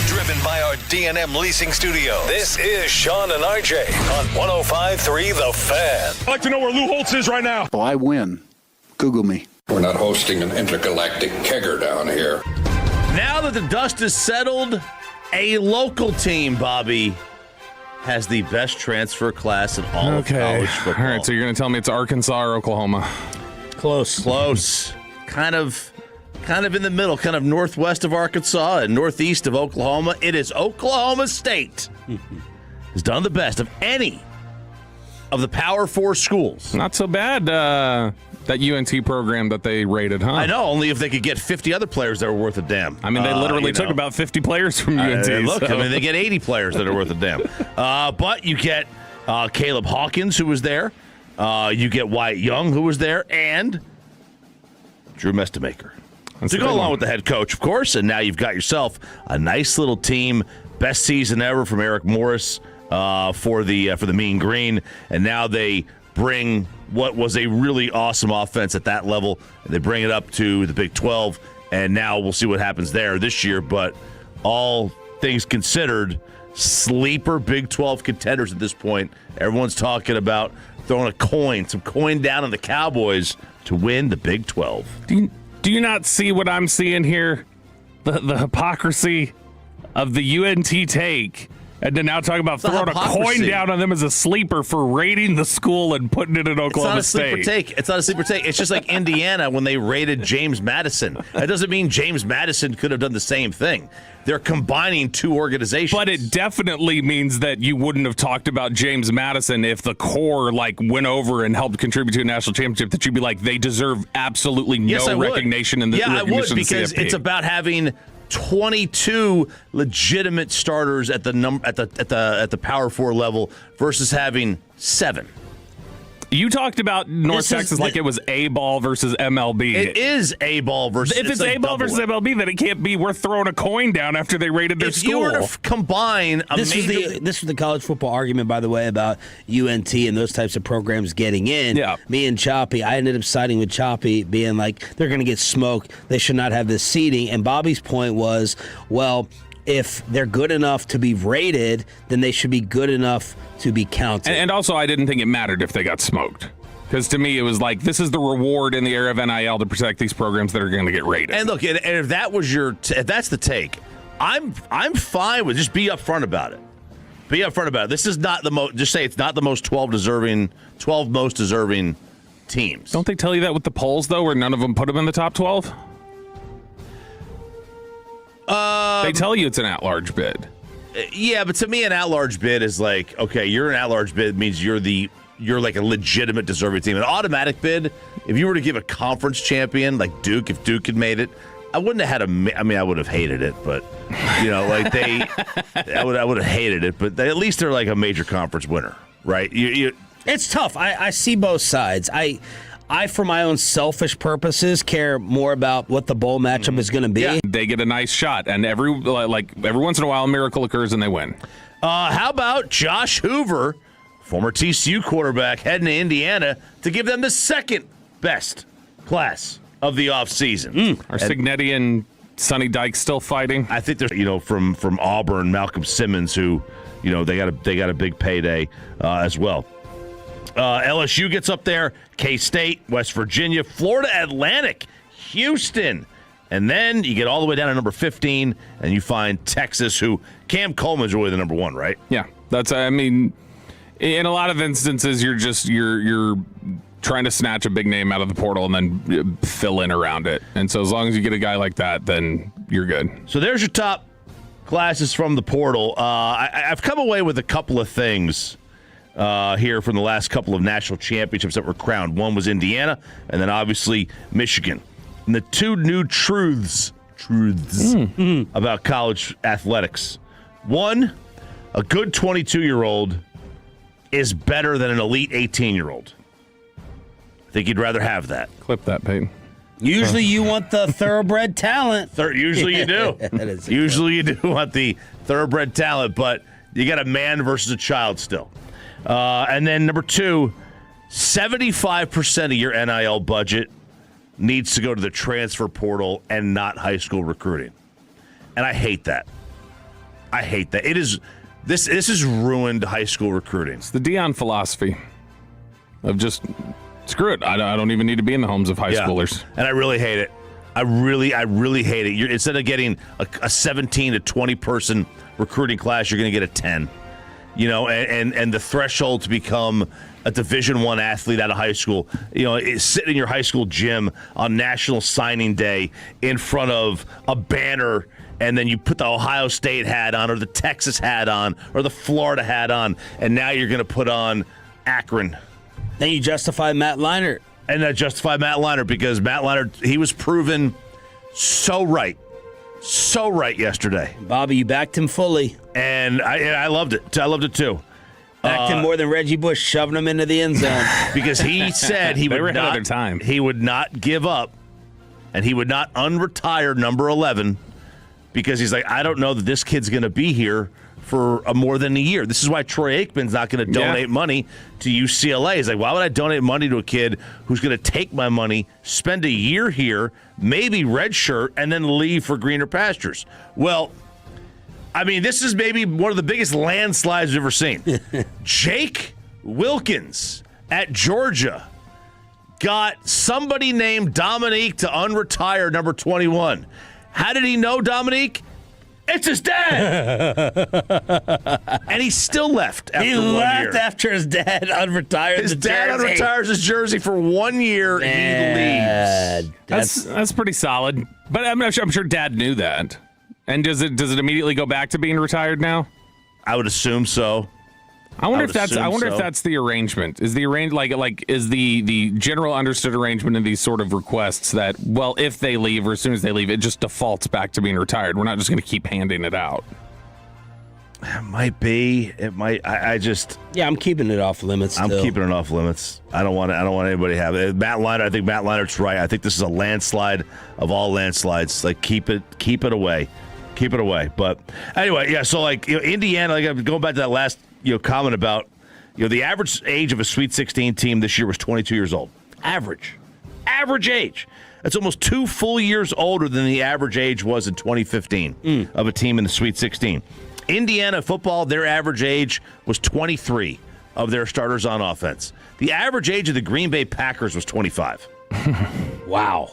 Driven by our D&M Leasing Studio. This is Sean and RJ on 105.3 The Fan. I'd like to know where Lou Holtz is right now. Oh, I win. Google me. We're not hosting an intergalactic kegger down here. Now that the dust is settled, a local team, Bobby, has the best transfer class in all of college football. All right, so you're going to tell me it's Arkansas or Oklahoma? Close. Kind of in the middle, kind of northwest of Arkansas and northeast of Oklahoma. It is Oklahoma State. Has done the best of any of the Power 4 schools. Not so bad, that UNT program that they rated, huh? I know, only if they could get 50 other players that were worth a damn. I mean, they literally took about 50 players from UNT. They get 80 players that are worth a damn. But you get Caleb Hawkins, who was there. You get Wyatt Young, who was there, and Drew Mestamaker. To go along with the head coach, of course, and now you've got yourself a nice little team. Best season ever from Eric Morris for the Mean Green, and now they bring what was a really awesome offense at that level, and they bring it up to the Big 12, and now we'll see what happens there this year. But all things considered, sleeper Big 12 contenders at this point. Everyone's talking about throwing some coin down on the Cowboys to win the Big 12. Do you not see what I'm seeing here? The hypocrisy of the UNT take, and to now talk about throwing a coin down on them as a sleeper for raiding the school and putting it in Oklahoma State. It's not a sleeper take. It's just like Indiana when they raided James Madison. That doesn't mean James Madison could have done the same thing. They're combining two organizations. But it definitely means that you wouldn't have talked about James Madison if the core went over and helped contribute to a national championship. That you'd be like, they deserve absolutely no recognition in the I would, because CFP. It's about having 22 legitimate starters at the Power 4 level versus having 7. You talked about North Texas like it was A-ball versus MLB. It is A-ball versus... If it's A-ball versus MLB, then it can't be worth throwing a coin down after they raided their school. If you were to combine This was the college football argument, by the way, about UNT and those types of programs getting in. Yeah. Me and Choppy, I ended up siding with Choppy, being like, they're going to get smoked. They should not have this seeding. And Bobby's point was, well, if they're good enough to be rated, then they should be good enough to be counted. And also, I didn't think it mattered if they got smoked. Because to me, it was like, this is the reward in the era of NIL to protect these programs that are going to get rated. And look, and if that was if that's the take, I'm fine with just be upfront about it. Be upfront about it. This is not the most. Just say it's not the most 12 most deserving teams. Don't they tell you that with the polls though, where none of them put them in the top 12? They tell you it's an at-large bid. Yeah, but to me, an at-large bid is like, okay, you're an at-large bid means you're like a legitimate deserving team. An automatic bid, if you were to give a conference champion like Duke, if Duke had made it, I wouldn't have had I would have hated it, but I would have hated it, but at least they're like a major conference winner, right? It's tough. I see both sides. I, for my own selfish purposes, care more about what the bowl matchup is going to be. Yeah, they get a nice shot, and every once in a while, a miracle occurs and they win. How about Josh Hoover, former TCU quarterback, heading to Indiana to give them the second best class of the offseason? Are Signetti and Sonny Dykes still fighting? I think there's from Auburn, Malcolm Simmons, who they got a big payday as well. LSU gets up there, K-State, West Virginia, Florida Atlantic, Houston. And then you get all the way down to number 15, and you find Texas, who Cam Coleman's really the number 1, right? Yeah. In a lot of instances, you're trying to snatch a big name out of the portal and then fill in around it. And so as long as you get a guy like that, then you're good. So there's your top classes from the portal. I've come away with a couple of things here from the last couple of national championships that were crowned. One was Indiana, and then obviously Michigan. And the two new truths about college athletics. One, a good 22-year-old is better than an elite 18-year-old. I think you'd rather have that. Clip that, Peyton. Usually you want the thoroughbred talent. Usually you do. Usually you do want the thoroughbred talent, but you got a man versus a child still. And then number 2, 75% of your NIL budget needs to go to the transfer portal and not high school recruiting. And I hate that. It is this has ruined high school recruiting. It's the Dion philosophy of just screw it. I don't even need to be in the homes of high schoolers. And I really hate it. I really hate it. Instead of getting a 17 to 20 person recruiting class, you're going to get a 10. And the threshold to become a Division I athlete out of high school, is sitting in your high school gym on National Signing Day in front of a banner, and then you put the Ohio State hat on or the Texas hat on or the Florida hat on, and now you're going to put on Akron. Then you justify Matt Leinart. And that justified Matt Leinart because Matt Leinart, he was proven so right yesterday. Bobby, you backed him fully. And I loved it. I loved it too. Backed him more than Reggie Bush, shoving him into the end zone. Because he said he would not give up, and he would not unretire number 11 because he's like, I don't know that this kid's going to be here for more than a year. This is why Troy Aikman's not going to donate money to UCLA. He's like, why would I donate money to a kid who's going to take my money, spend a year here, maybe redshirt, and then leave for greener pastures? Well, I mean, this is maybe one of the biggest landslides we've ever seen. Jake Wilkins at Georgia got somebody named Dominique to unretire number 21. How did he know Dominique? It's his dad. And he still left after 1 year. He left after his dad unretired his dad unretires his jersey for 1 year, and he leaves. That's pretty solid. But I'm sure Dad knew that. And does it immediately go back to being retired now? I would assume so. I wonder if that's the arrangement. Is the general understood arrangement in these sort of requests that, well, if they leave or as soon as they leave, it just defaults back to being retired. We're not just going to keep handing it out. It might be. It might. I'm keeping it off limits. I'm keeping it off limits. I don't want anybody to have it. Matt Leinart. I think Matt Leinart's right. I think this is a landslide of all landslides. Like keep it away. Keep it away. But anyway, yeah. So Indiana. I'm going back to that last comment about the average age of a Sweet 16 team this year was 22 years old. Average age. That's almost 2 full years older than the average age was in 2015 of a team in the Sweet 16. Indiana football, their average age was 23 of their starters on offense. The average age of the Green Bay Packers was 25. Wow.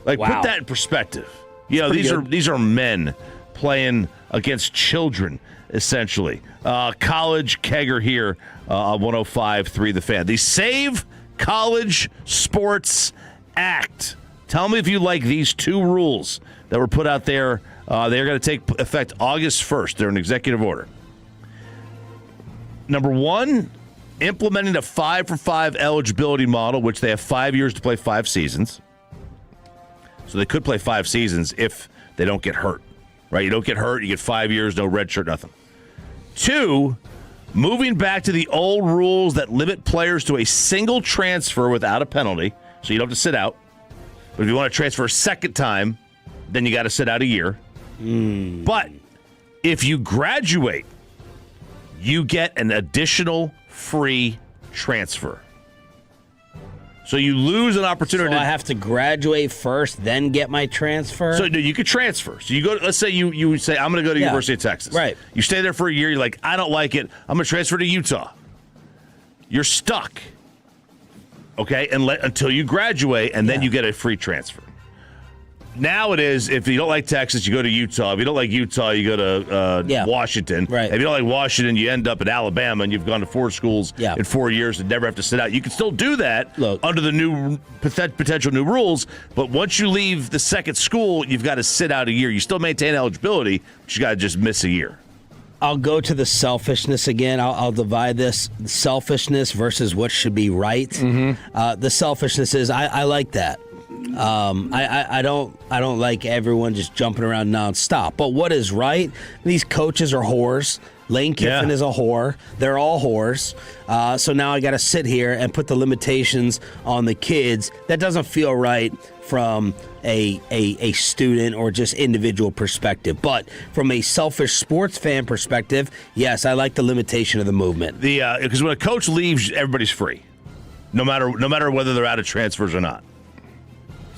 Put that in perspective. These are men playing against children, essentially. College Kegger here on 105.3 The Fan. The Save College Sports Act. Tell me if you like these 2 rules that were put out there. They're going to take effect August 1st. They're an executive order. Number 1, implementing a 5-for-5 eligibility model, which they have 5 years to play 5 seasons. So they could play 5 seasons if they don't get hurt. Right? You don't get hurt, you get 5 years, no red shirt, nothing. 2, moving back to the old rules that limit players to a single transfer without a penalty, so you don't have to sit out. But if you want to transfer a second time, then you got to sit out a year. But if you graduate, you get an additional free transfer. So you lose an opportunity. So I have to graduate first, then get my transfer? So you could transfer. So you go. Let's say you say, I'm going to go to University of Texas. Right. You stay there for a year. You're like, I don't like it. I'm going to transfer to Utah. You're stuck. Okay, until you graduate, and then you get a free transfer. Now it is, if you don't like Texas, you go to Utah. If you don't like Utah, you go to Washington. Right. If you don't like Washington, you end up at Alabama, and you've gone to 4 schools in 4 years and never have to sit out. You can still do that under the new potential new rules, but once you leave the second school, you've got to sit out a year. You still maintain eligibility, but you got to just miss a year. I'll go to the selfishness again. I'll divide this selfishness versus what should be right. The selfishness is I like that. I don't like everyone just jumping around nonstop. But what is right? These coaches are whores. Lane Kiffin is a whore. They're all whores. So now I got to sit here and put the limitations on the kids. That doesn't feel right from a student or just individual perspective. But from a selfish sports fan perspective, yes, I like the limitation of the movement. Because when a coach leaves, everybody's free, no matter whether they're out of transfers or not.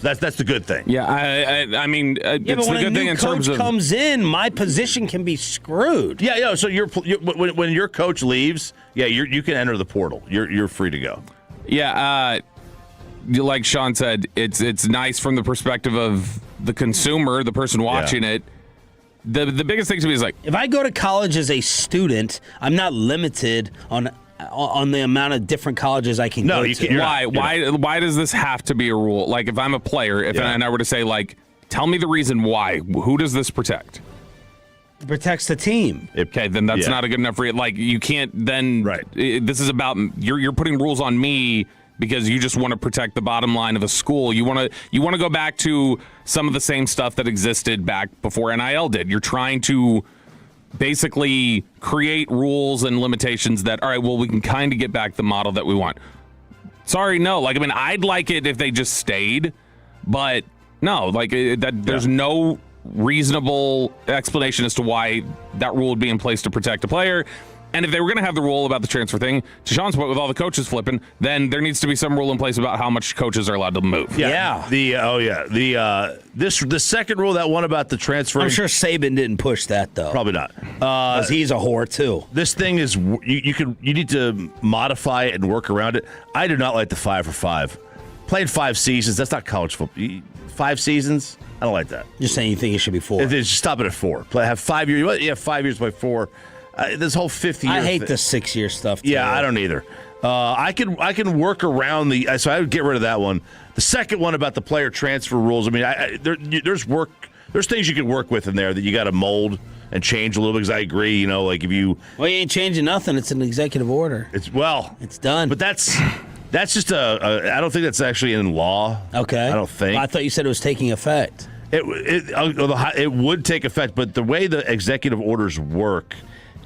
That's the good thing. Yeah, I mean, it's but when the good thing in terms of comes in, my position can be screwed. Yeah. So when your coach leaves, you can enter the portal. You're free to go. Yeah, like Sean said, it's nice from the perspective of the consumer, the person watching it. The biggest thing to me is like, if I go to college as a student, I'm not limited on the amount of different colleges I can go to. Why does this have to be a rule? Like, if I'm a player, and I were to say, like, tell me the reason why. Who does this protect? It protects the team. Okay, then that's not a good enough reason. Like, you can't then. Right. This is about you're putting rules on me because you just want to protect the bottom line of a school. You want to go back to some of the same stuff that existed back before NIL did. You're trying to basically create rules and limitations that, all right, well, we can kind of get back the model that we want. Sorry, no. Like, I mean, I'd like it if they just stayed, but no, like there's no reasonable explanation as to why that rule would be in place to protect a player. And if they were going to have the rule about the transfer thing, to Sean's point, with all the coaches flipping, then there needs to be some rule in place about how much coaches are allowed to move. Yeah. The second rule, that one about the transfer. I'm sure Saban didn't push that though. Probably not. Because he's a whore too. This thing is you need to modify it and work around it. I do not like the 5 for 5. Playing 5 seasons, that's not college football. 5 seasons, I don't like that. You're saying you think it should be 4? Just stop it at 4. Have 5 years. You have 5 years, play 4. This whole 5th year. I hate the 6-year stuff. Yeah, I don't either. I can work around so I would get rid of that one. The second one about the player transfer rules. I mean, there's things you can work with in there that you got to mold and change a little bit. Because I agree, like if you. Well, you ain't changing nothing. It's an executive order. It's done. But that's just I don't think that's actually in law. Okay. I don't think. Well, I thought you said it was taking effect. It would take effect, but the way the executive orders work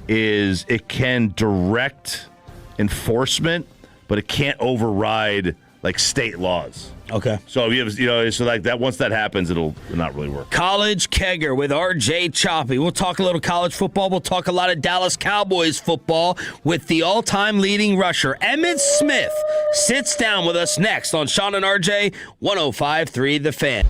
is it can direct enforcement, but it can't override like state laws. Okay. So you have, so like that. Once that happens, it'll not really work. College Kegger with RJ Choppy. We'll talk a little college football. We'll talk a lot of Dallas Cowboys football with the all-time leading rusher Emmitt Smith sits down with us next on Sean and RJ 105.3 The Fan.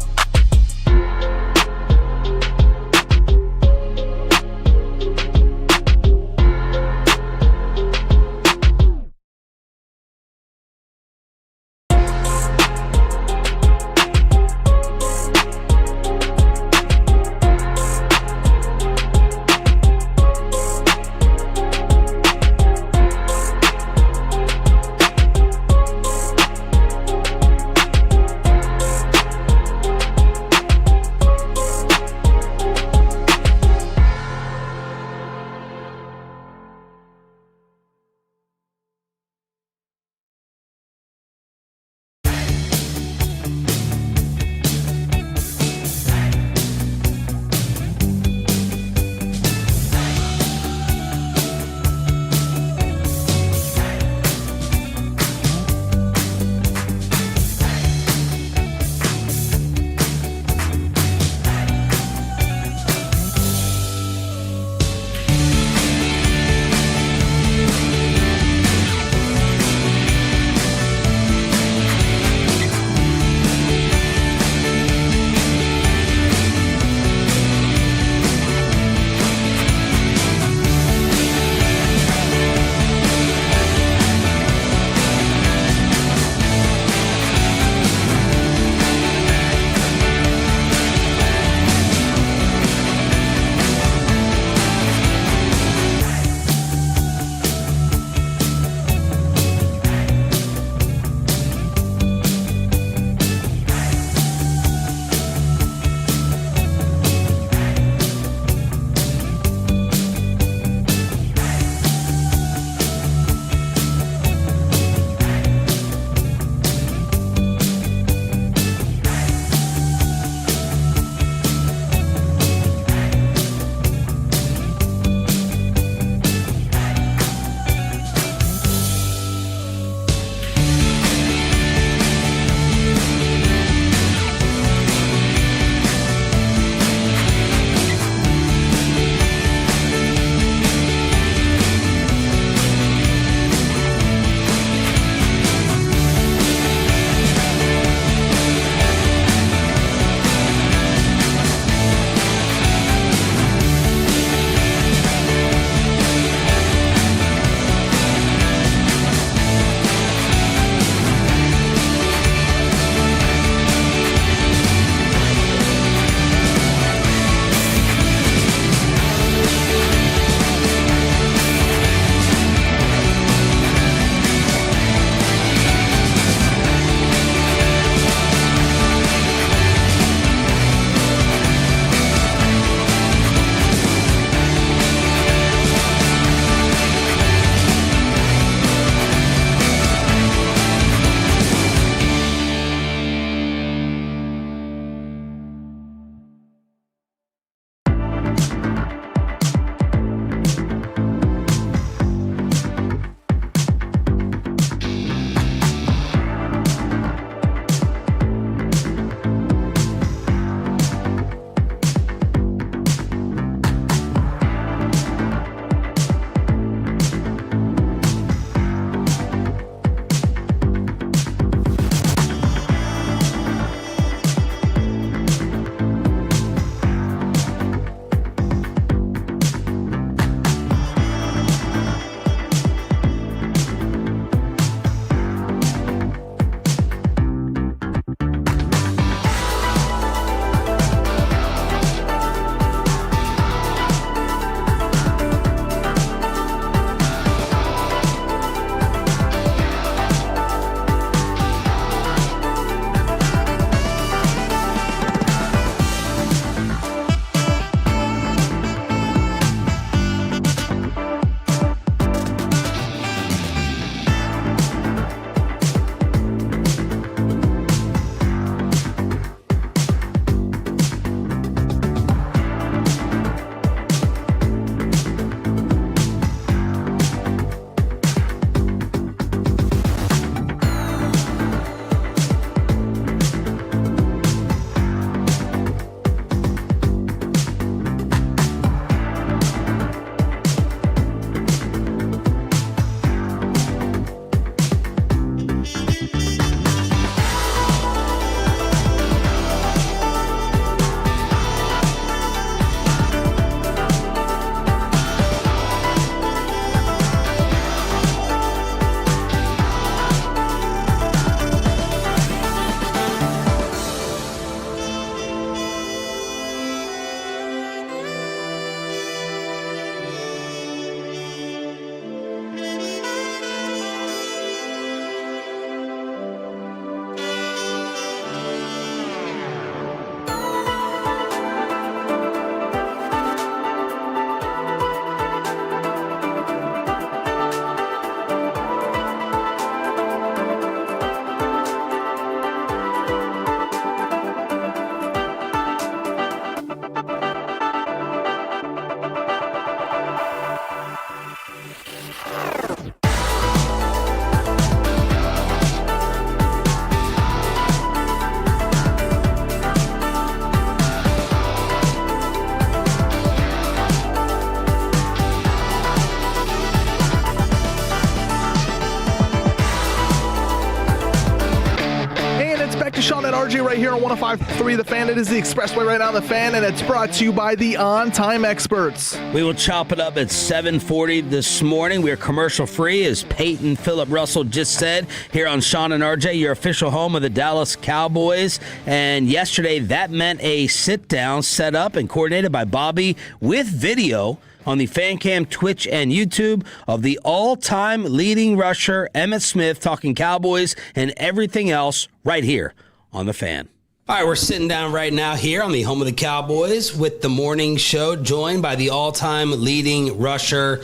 Sean and RJ right here on 105.3 The Fan. It is the Expressway right now, The Fan, and it's brought to you by the On Time Experts. We will chop it up at 7:40 this morning. We're commercial free, as Peyton Phillip Russell just said, here on Sean and RJ, your official home of the Dallas Cowboys. And yesterday, that meant a sit-down set up and coordinated by Bobby with video on the Fan Cam, Twitch, and YouTube of the all-time leading rusher, Emmitt Smith, talking Cowboys and everything else right here on The Fan. All right, we're sitting down right now here on the home of the Cowboys with the morning show, joined by the all-time leading rusher.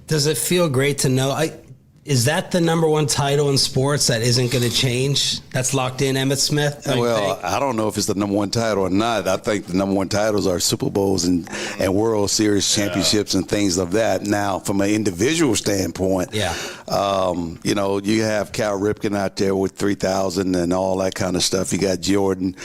Does it feel great to know? Is that the number one title in sports that isn't going to change? That's locked in, Emmitt Smith? Well, I don't know if it's the number one title or not. I think the number one titles are Super Bowls and World Series championships and things of that. Now, from an individual standpoint, you have Cal Ripken out there with 3,000 and all that kind of stuff. You got Jordan.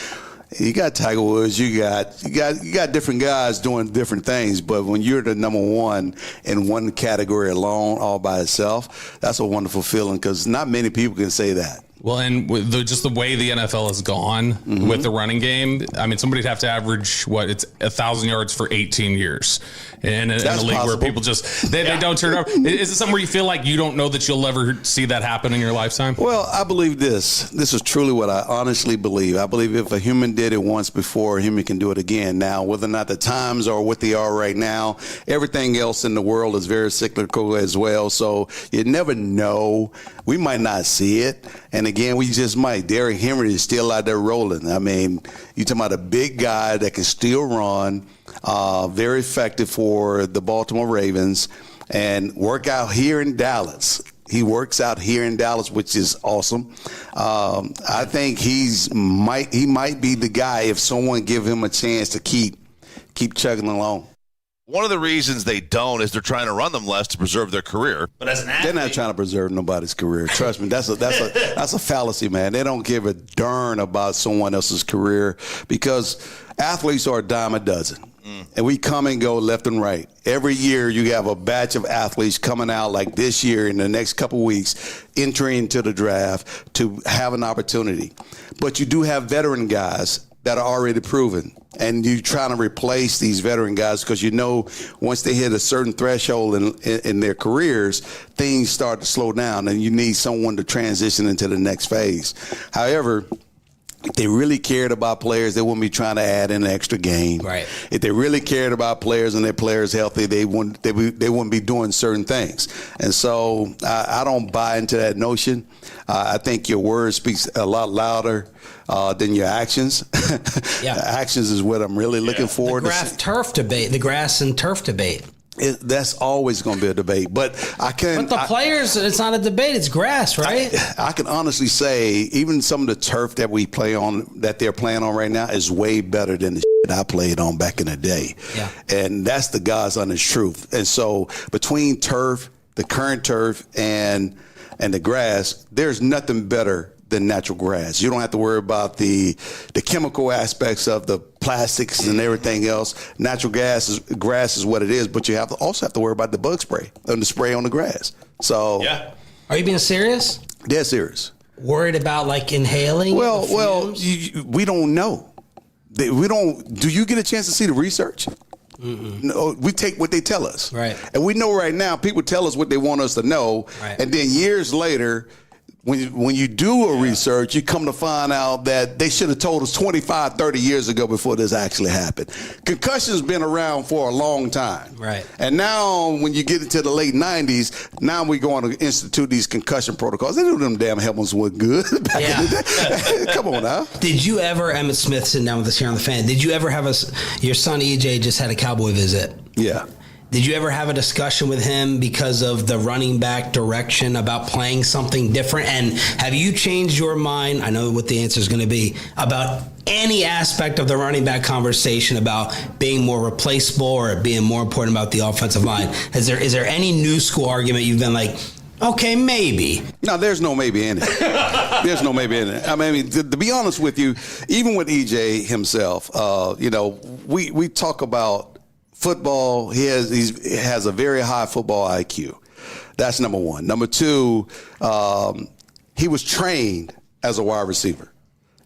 You got Tiger Woods. You got different guys doing different things. But when you're the number one in one category alone, all by itself, that's a wonderful feeling because not many people can say that. Well, and with just the way the NFL has gone with the running game, I mean, somebody'd have to average, it's 1,000 yards for 18 years in a league where people just, they don't turn over. Is it something where you feel like you don't know that you'll ever see that happen in your lifetime? Well, I believe this. This is truly what I honestly believe. I believe if a human did it once before, a human can do it again. Now, whether or not the times are what they are right now, everything else in the world is very cyclical as well. So you never know. We might not see it. And again, we just might. Derrick Henry is still out there rolling. I mean, you're talking about a big guy that can still run, very effective for the Baltimore Ravens, and work out here in Dallas. He works out here in Dallas, which is awesome. I think he might be the guy if someone give him a chance to keep chugging along. One of the reasons they don't is they're trying to run them less to preserve their career. But as an athlete, they're not trying to preserve nobody's career. Trust me, that's a fallacy, man. They don't give a darn about someone else's career because athletes are a dime a dozen. And we come and go left and right. Every year you have a batch of athletes coming out like this year in the next couple weeks, entering into the draft to have an opportunity. But you do have veteran guys that are already proven. And you're trying to replace these veteran guys because you know once they hit a certain threshold in their careers, things start to slow down and you need someone to transition into the next phase. However, if they really cared about players, they wouldn't be trying to add in an extra game. Right. If they really cared about players and their players healthy, they wouldn't be doing certain things. And so I don't buy into that notion. I think your word speaks a lot louder than your actions. Yeah. Actions is what I'm really looking for. The grass and turf debate. That's always going to be a debate, but players, it's not a debate; it's grass, right? I can honestly say, even some of the turf that we play on, that they're playing on right now, is way better than the shit I played on back in the day. Yeah, and that's the God's honest truth. And so, between turf, the current turf, and the grass, there's nothing better than natural grass. You don't have to worry about the chemical aspects of the plastics and everything else. Natural grass is what it is, but you also have to worry about the bug spray and the spray on the grass. So, yeah. Are you being serious? Dead serious. Worried about like inhaling? Well, we don't know. We don't. Do you get a chance to see the research? Mm-mm. No, we take what they tell us. Right. And we know right now people tell us what they want us to know, right. And then years later, when you do a research, you come to find out that they should have told us 25, 30 years ago before this actually happened. Concussion's been around for a long time. Right. And now when you get into the late 90s, now we're going to institute these concussion protocols. They knew them damn helmets were good back in the day. Come on now. Did you ever, Emmitt Smith sitting down with us here on The Fan, did you ever have your son EJ just had a Cowboy visit? Yeah. Did you ever have a discussion with him because of the running back direction about playing something different? And have you changed your mind? I know what the answer is going to be about any aspect of the running back conversation about being more replaceable or being more important about the offensive line. Is there any new school argument you've been like, okay, maybe? No, there's no maybe in it. There's no maybe in it. I mean, to be honest with you, even with EJ himself, we talk about football. He has a very high football IQ. That's number one. Number two, he was trained as a wide receiver.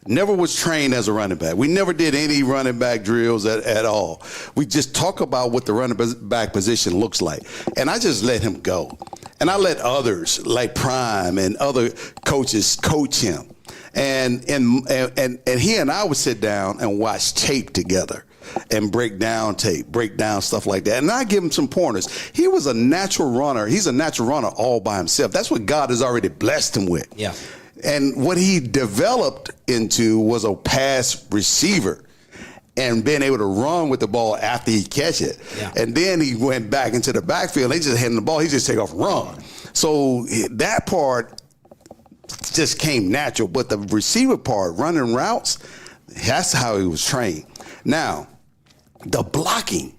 Never was trained as a running back. We never did any running back drills at all. We just talk about what the running back position looks like. And I just let him go. And I let others, like Prime and other coaches, coach him. And he and I would sit down and watch tape together and break down tape, break down stuff like that. And I give him some pointers. He was a natural runner. He's a natural runner all by himself. That's what God has already blessed him with. Yeah. And what he developed into was a pass receiver and being able to run with the ball after he catch it. Yeah. And then he went back into the backfield. They just had the ball. He just take off and run. So that part just came natural. But the receiver part, running routes, that's how he was trained. Now, the blocking,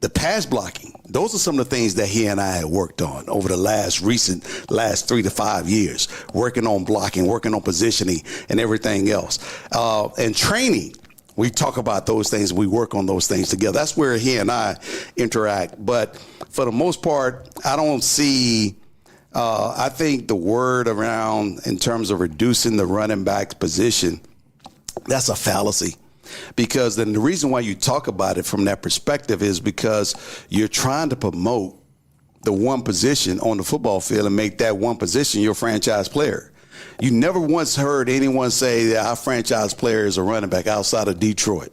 the pass blocking, those are some of the things that he and I had worked on over the last 3 to 5 years, working on blocking, working on positioning, and everything else. And training, we talk about those things. We work on those things together. That's where he and I interact. But for the most part, I don't see I think the word around in terms of reducing the running back position, that's a fallacy. Because then the reason why you talk about it from that perspective is because you're trying to promote the one position on the football field and make that one position your franchise player. You never once heard anyone say that our franchise player is a running back outside of Detroit.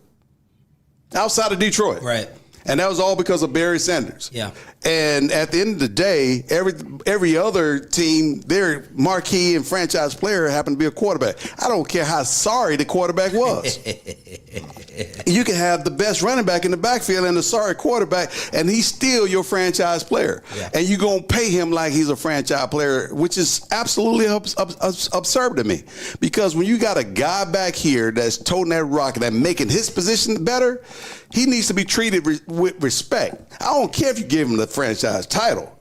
Outside of Detroit. Right. And that was all because of Barry Sanders. Yeah. And at the end of the day, every other team, their marquee and franchise player happened to be a quarterback. I don't care how sorry the quarterback was. You can have the best running back in the backfield and a sorry quarterback, and he's still your franchise player. Yeah. And you're going to pay him like he's a franchise player, which is absolutely absurd to me. Because when you got a guy back here that's toting that rock and making his position better, he needs to be treated with respect. I don't care if you give him the franchise title,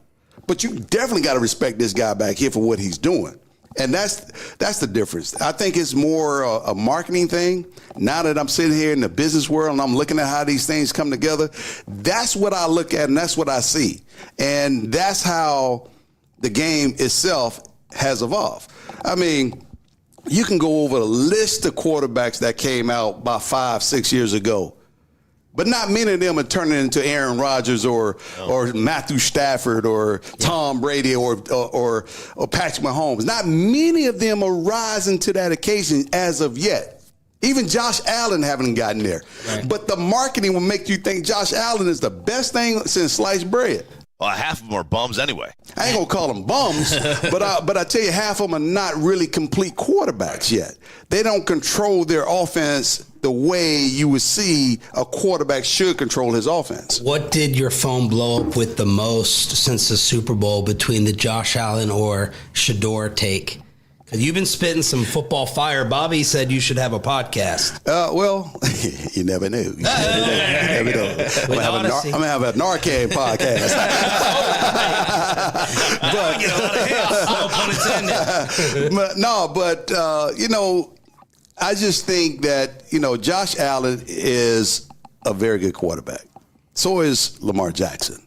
but you definitely got to respect this guy back here for what he's doing. And that's the difference. I think it's more a marketing thing. Now that I'm sitting here in the business world and I'm looking at how these things come together, that's what I look at and that's what I see. And that's how the game itself has evolved. I mean, you can go over the list of quarterbacks that came out about 5-6 years ago. But not many of them are turning into Aaron Rodgers or Matthew Stafford or Tom Brady or Patrick Mahomes. Not many of them are rising to that occasion as of yet. Even Josh Allen haven't gotten there. Right. But the marketing will make you think Josh Allen is the best thing since sliced bread. Well, half of them are bums anyway. I ain't going to call them bums, but I tell you, half of them are not really complete quarterbacks yet. They don't control their offense the way you would see a quarterback should control his offense. What did your phone blow up with the most since the Super Bowl between the Josh Allen or Shador take? Because you've been spitting some football fire. Bobby said you should have a podcast. Well, you never knew. You never know. I'm going to have a Narcan podcast. I just think that, Josh Allen is a very good quarterback. So is Lamar Jackson.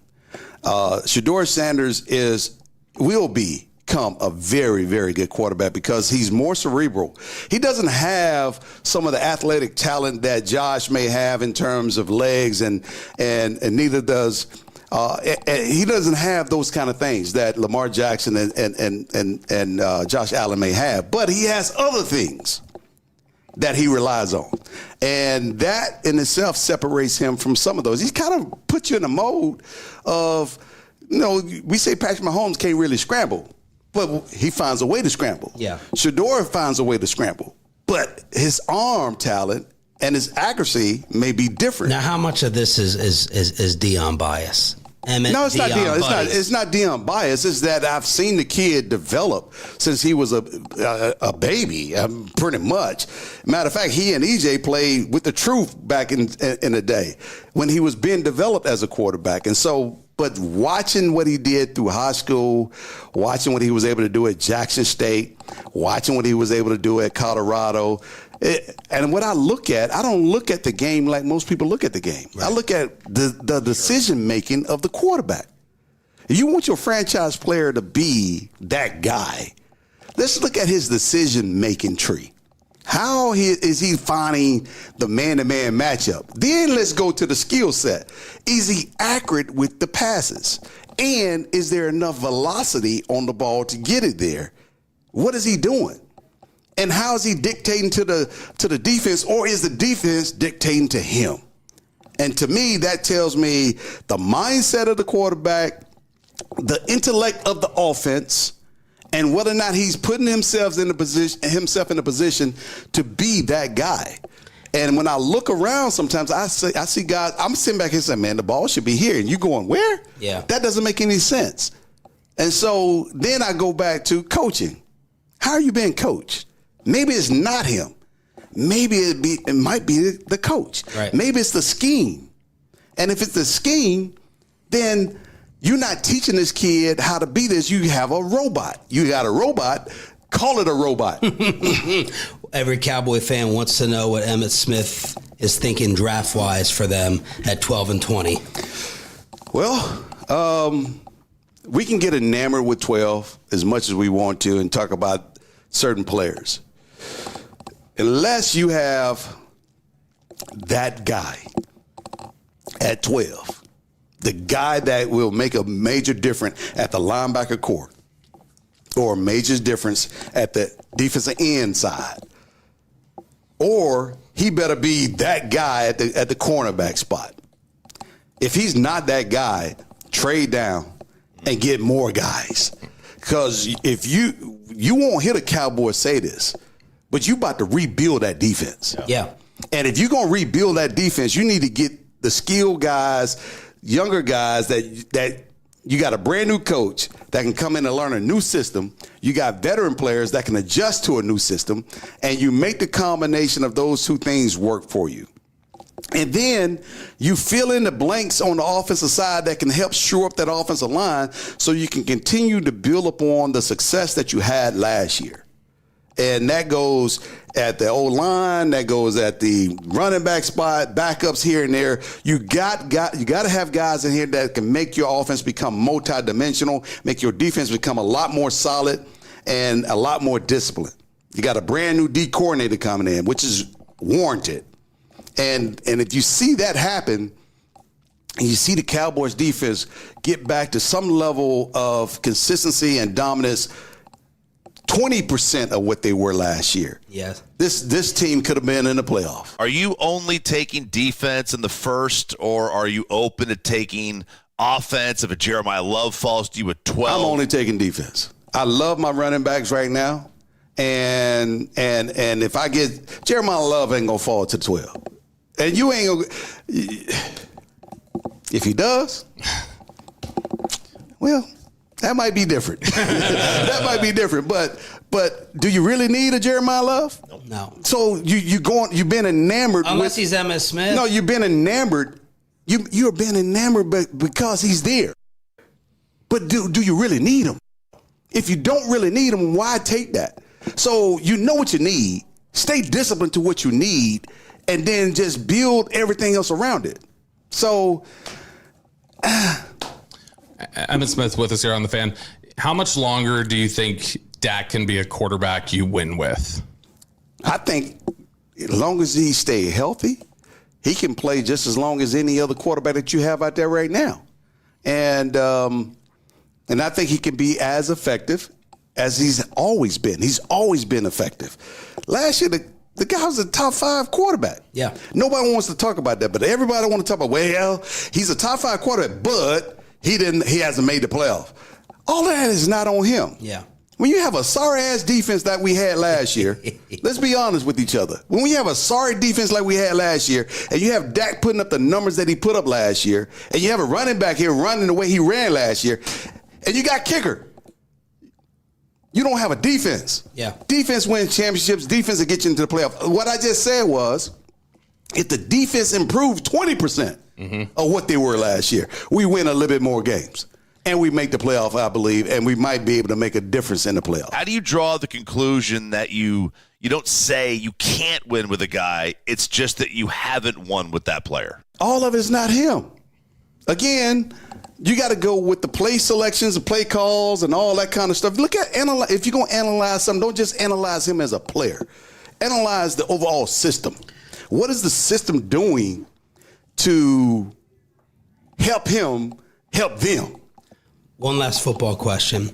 Shador Sanders will become a very, very good quarterback because he's more cerebral. He doesn't have some of the athletic talent that Josh may have in terms of legs, and neither does he doesn't have those kind of things that Lamar Jackson and Josh Allen may have. But he has other things that he relies on. And that in itself separates him from some of those. He kind of puts you in a mode of, we say Patrick Mahomes can't really scramble, but he finds a way to scramble. Yeah. Shador finds a way to scramble, but his arm talent and his accuracy may be different. Now, how much of this is Dion bias? No, it's not Dion. It's not Dion bias. It's that I've seen the kid develop since he was a baby, pretty much. Matter of fact, he and EJ played with the truth back in the day when he was being developed as a quarterback. And so, but watching what he did through high school, watching what he was able to do at Jackson State, watching what he was able to do at Colorado. And what I look at, I don't look at the game like most people look at the game. Right. I look at the decision-making of the quarterback. If you want your franchise player to be that guy, let's look at his decision-making tree. How is he finding the man-to-man matchup? Then let's go to the skill set. Is he accurate with the passes? And is there enough velocity on the ball to get it there? What is he doing? And how is he dictating to the defense, or is the defense dictating to him? And to me, that tells me the mindset of the quarterback, the intellect of the offense, and whether or not he's putting himself in a position to be that guy. And when I look around, sometimes I see guys. I'm sitting back here saying, "Man, the ball should be here," and you going where? Yeah, that doesn't make any sense. And so then I go back to coaching. How are you being coached? Maybe it's not him. Maybe it might be the coach. Right. Maybe it's the scheme. And if it's the scheme, then you're not teaching this kid how to be this. You have a robot. You got a robot. Call it a robot. Every Cowboy fan wants to know what Emmitt Smith is thinking draft-wise for them at 12 and 20. Well, we can get enamored with 12 as much as we want to and talk about certain players. Unless you have that guy at 12, the guy that will make a major difference at the linebacker court or a major difference at the defensive end side, or he better be that guy at the cornerback spot. If he's not that guy, trade down and get more guys. Because if you won't hear the Cowboys say this, but you about to rebuild that defense. Yeah. And if you're going to rebuild that defense, you need to get the skilled guys, younger guys that you got a brand new coach that can come in and learn a new system. You got veteran players that can adjust to a new system, and you make the combination of those two things work for you. And then you fill in the blanks on the offensive side that can help shore up that offensive line so you can continue to build upon the success that you had last year. And that goes at the O-line, that goes at the running back spot, backups here and there. You got to have guys in here that can make your offense become multidimensional, make your defense become a lot more solid and a lot more disciplined. You got a brand new D coordinator coming in, which is warranted. And if you see that happen, and you see the Cowboys defense get back to some level of consistency and dominance, 20% of what they were last year. Yes. This team could have been in the playoff. Are you only taking defense in the first, or are you open to taking offense if a Jeremiah Love falls to you at 12? I'm only taking defense. I love my running backs right now. And if I get Jeremiah Love ain't gonna fall to 12. And you ain't gonna, if he does, well, that might be different. That might be different. But do you really need a Jeremiah Love? No. So you've been enamored. Unless he's Emmitt Smith. No, you've been enamored. You're been enamored because he's there. But do you really need him? If you don't really need him, why take that? So you know what you need. Stay disciplined to what you need, and then just build everything else around it. So Emmitt Smith with us here on The Fan. How much longer do you think Dak can be a quarterback you win with? I think as long as he stay healthy, he can play just as long as any other quarterback that you have out there right now. And I think he can be as effective as he's always been. He's always been effective. Last year, the guy was a top 5 quarterback. Yeah. Nobody wants to talk about that, but everybody want to talk about, well, he's a top 5 quarterback, but he hasn't made the playoff. All of that is not on him. Yeah. When you have a sorry-ass defense like we had last year, let's be honest with each other. When we have a sorry defense like we had last year, and you have Dak putting up the numbers that he put up last year, and you have a running back here running the way he ran last year, and you got kicker, you don't have a defense. Yeah. Defense wins championships. Defense will get you into the playoff. What I just said was, if the defense improved 20% of what they were last year, we win a little bit more games. And we make the playoff, I believe, and we might be able to make a difference in the playoff. How do you draw the conclusion that you don't say you can't win with a guy, it's just that you haven't won with that player? All of it's not him. Again, you got to go with the play selections, the play calls, and all that kind of stuff. If you're going to analyze something, don't just analyze him as a player. Analyze the overall system. What is the system doing to help him help them? One last football question.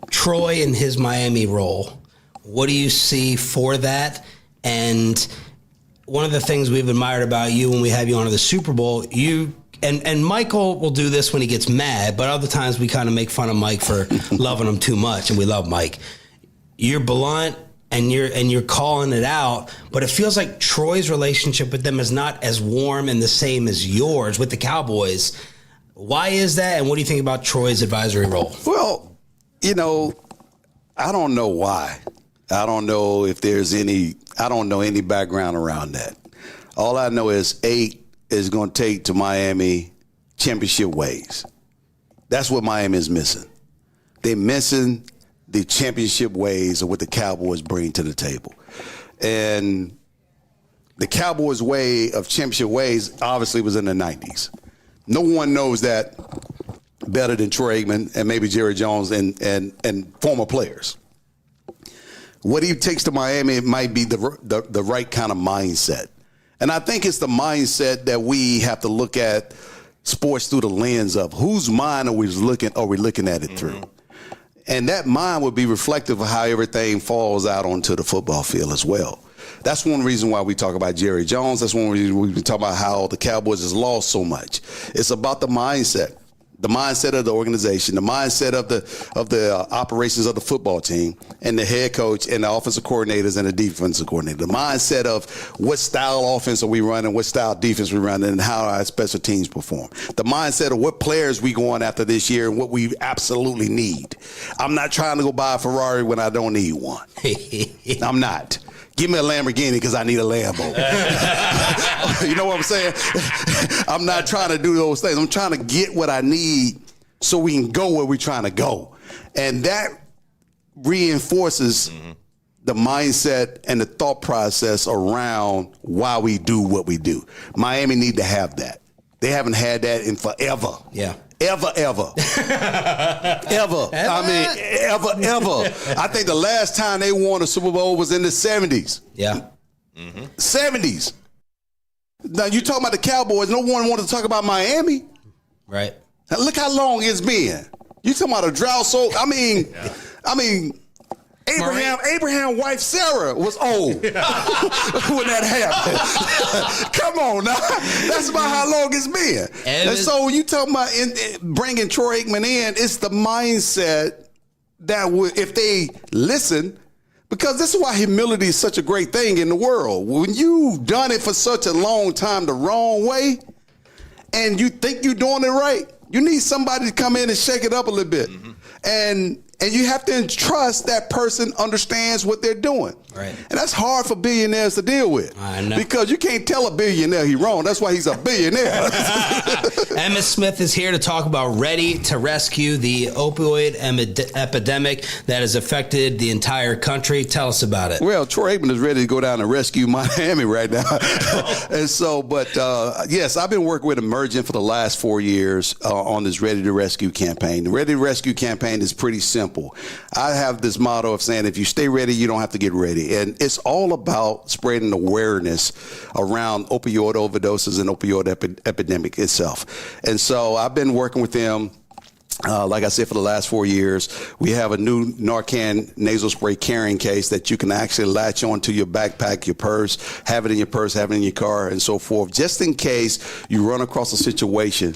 Troy in his Miami role, what do you see for that? And one of the things we've admired about you when we have you on the Super Bowl, you and Michael will do this when he gets mad, but other times we kind of make fun of Mike for loving him too much, and we love Mike. You're blunt and you're calling it out, but it feels like Troy's relationship with them is not as warm and the same as yours with the Cowboys. Why is that, and what do you think about Troy's advisory role? Well, I don't know why. I don't know if there's any background around that. All I know is 8 is going to take to Miami championship ways. That's what Miami is missing. They're missing the championship ways of what the Cowboys bring to the table. And the Cowboys' way of championship ways obviously was in the 90s. No one knows that better than Troy Aikman and maybe Jerry Jones and former players. What he takes to Miami, it might be the right kind of mindset. And I think it's the mindset that we have to look at sports through the lens of whose mind are we looking at it through. And that mind would be reflective of how everything falls out onto the football field as well. That's one reason why we talk about Jerry Jones. That's one reason we talk about how the Cowboys has lost so much. It's about the mindset of the organization, the mindset of the operations of the football team, and the head coach and the offensive coordinators and the defensive coordinator. The mindset of what style offense are we running, what style defense we running, and how our special teams perform. The mindset of what players we going after this year and what we absolutely need. I'm not trying to go buy a Ferrari when I don't need one. I'm not. Give me a Lamborghini because I need a Lambo. You know what I'm saying? I'm not trying to do those things. I'm trying to get what I need so we can go where we're trying to go. And that reinforces the mindset and the thought process around why we do what we do. Miami need to have that. They haven't had that in forever. Yeah. Ever. Ever. I mean, ever. I think the last time they won a Super Bowl was in the 70s. Yeah. 70s. Now, you talking about the Cowboys. No one wanted to talk about Miami. Right. Now, look how long it's been. You talking about a drought. So, I mean, Abraham's wife Sarah was old when that happened. Come on now. That's about how long it's been. And so you talking about bringing Troy Aikman in, it's the mindset that if they listen, because this is why humility is such a great thing in the world. When you've done it for such a long time the wrong way and you think you're doing it right, you need somebody to come in and shake it up a little bit. And you have to trust that person understands what they're doing. Right. And that's hard for billionaires to deal with. I know. Because you can't tell a billionaire he's wrong. That's why he's a billionaire. Emmitt Smith is here to talk about Ready to Rescue, the opioid epidemic that has affected the entire country. Tell us about it. Well, Troy Aikman is ready to go down and rescue Miami right now. And so, yes, I've been working with Emergent for the last 4 years on this Ready to Rescue campaign. The Ready to Rescue campaign is pretty simple. I have this motto of saying, if you stay ready, you don't have to get ready. And it's all about spreading awareness around opioid overdoses and opioid epidemic itself. And so I've been working with them, like I said, for the last 4 years. We have a new Narcan nasal spray carrying case that you can actually latch onto your backpack, your purse, have it in your purse, have it in your car, and so forth, just in case you run across a situation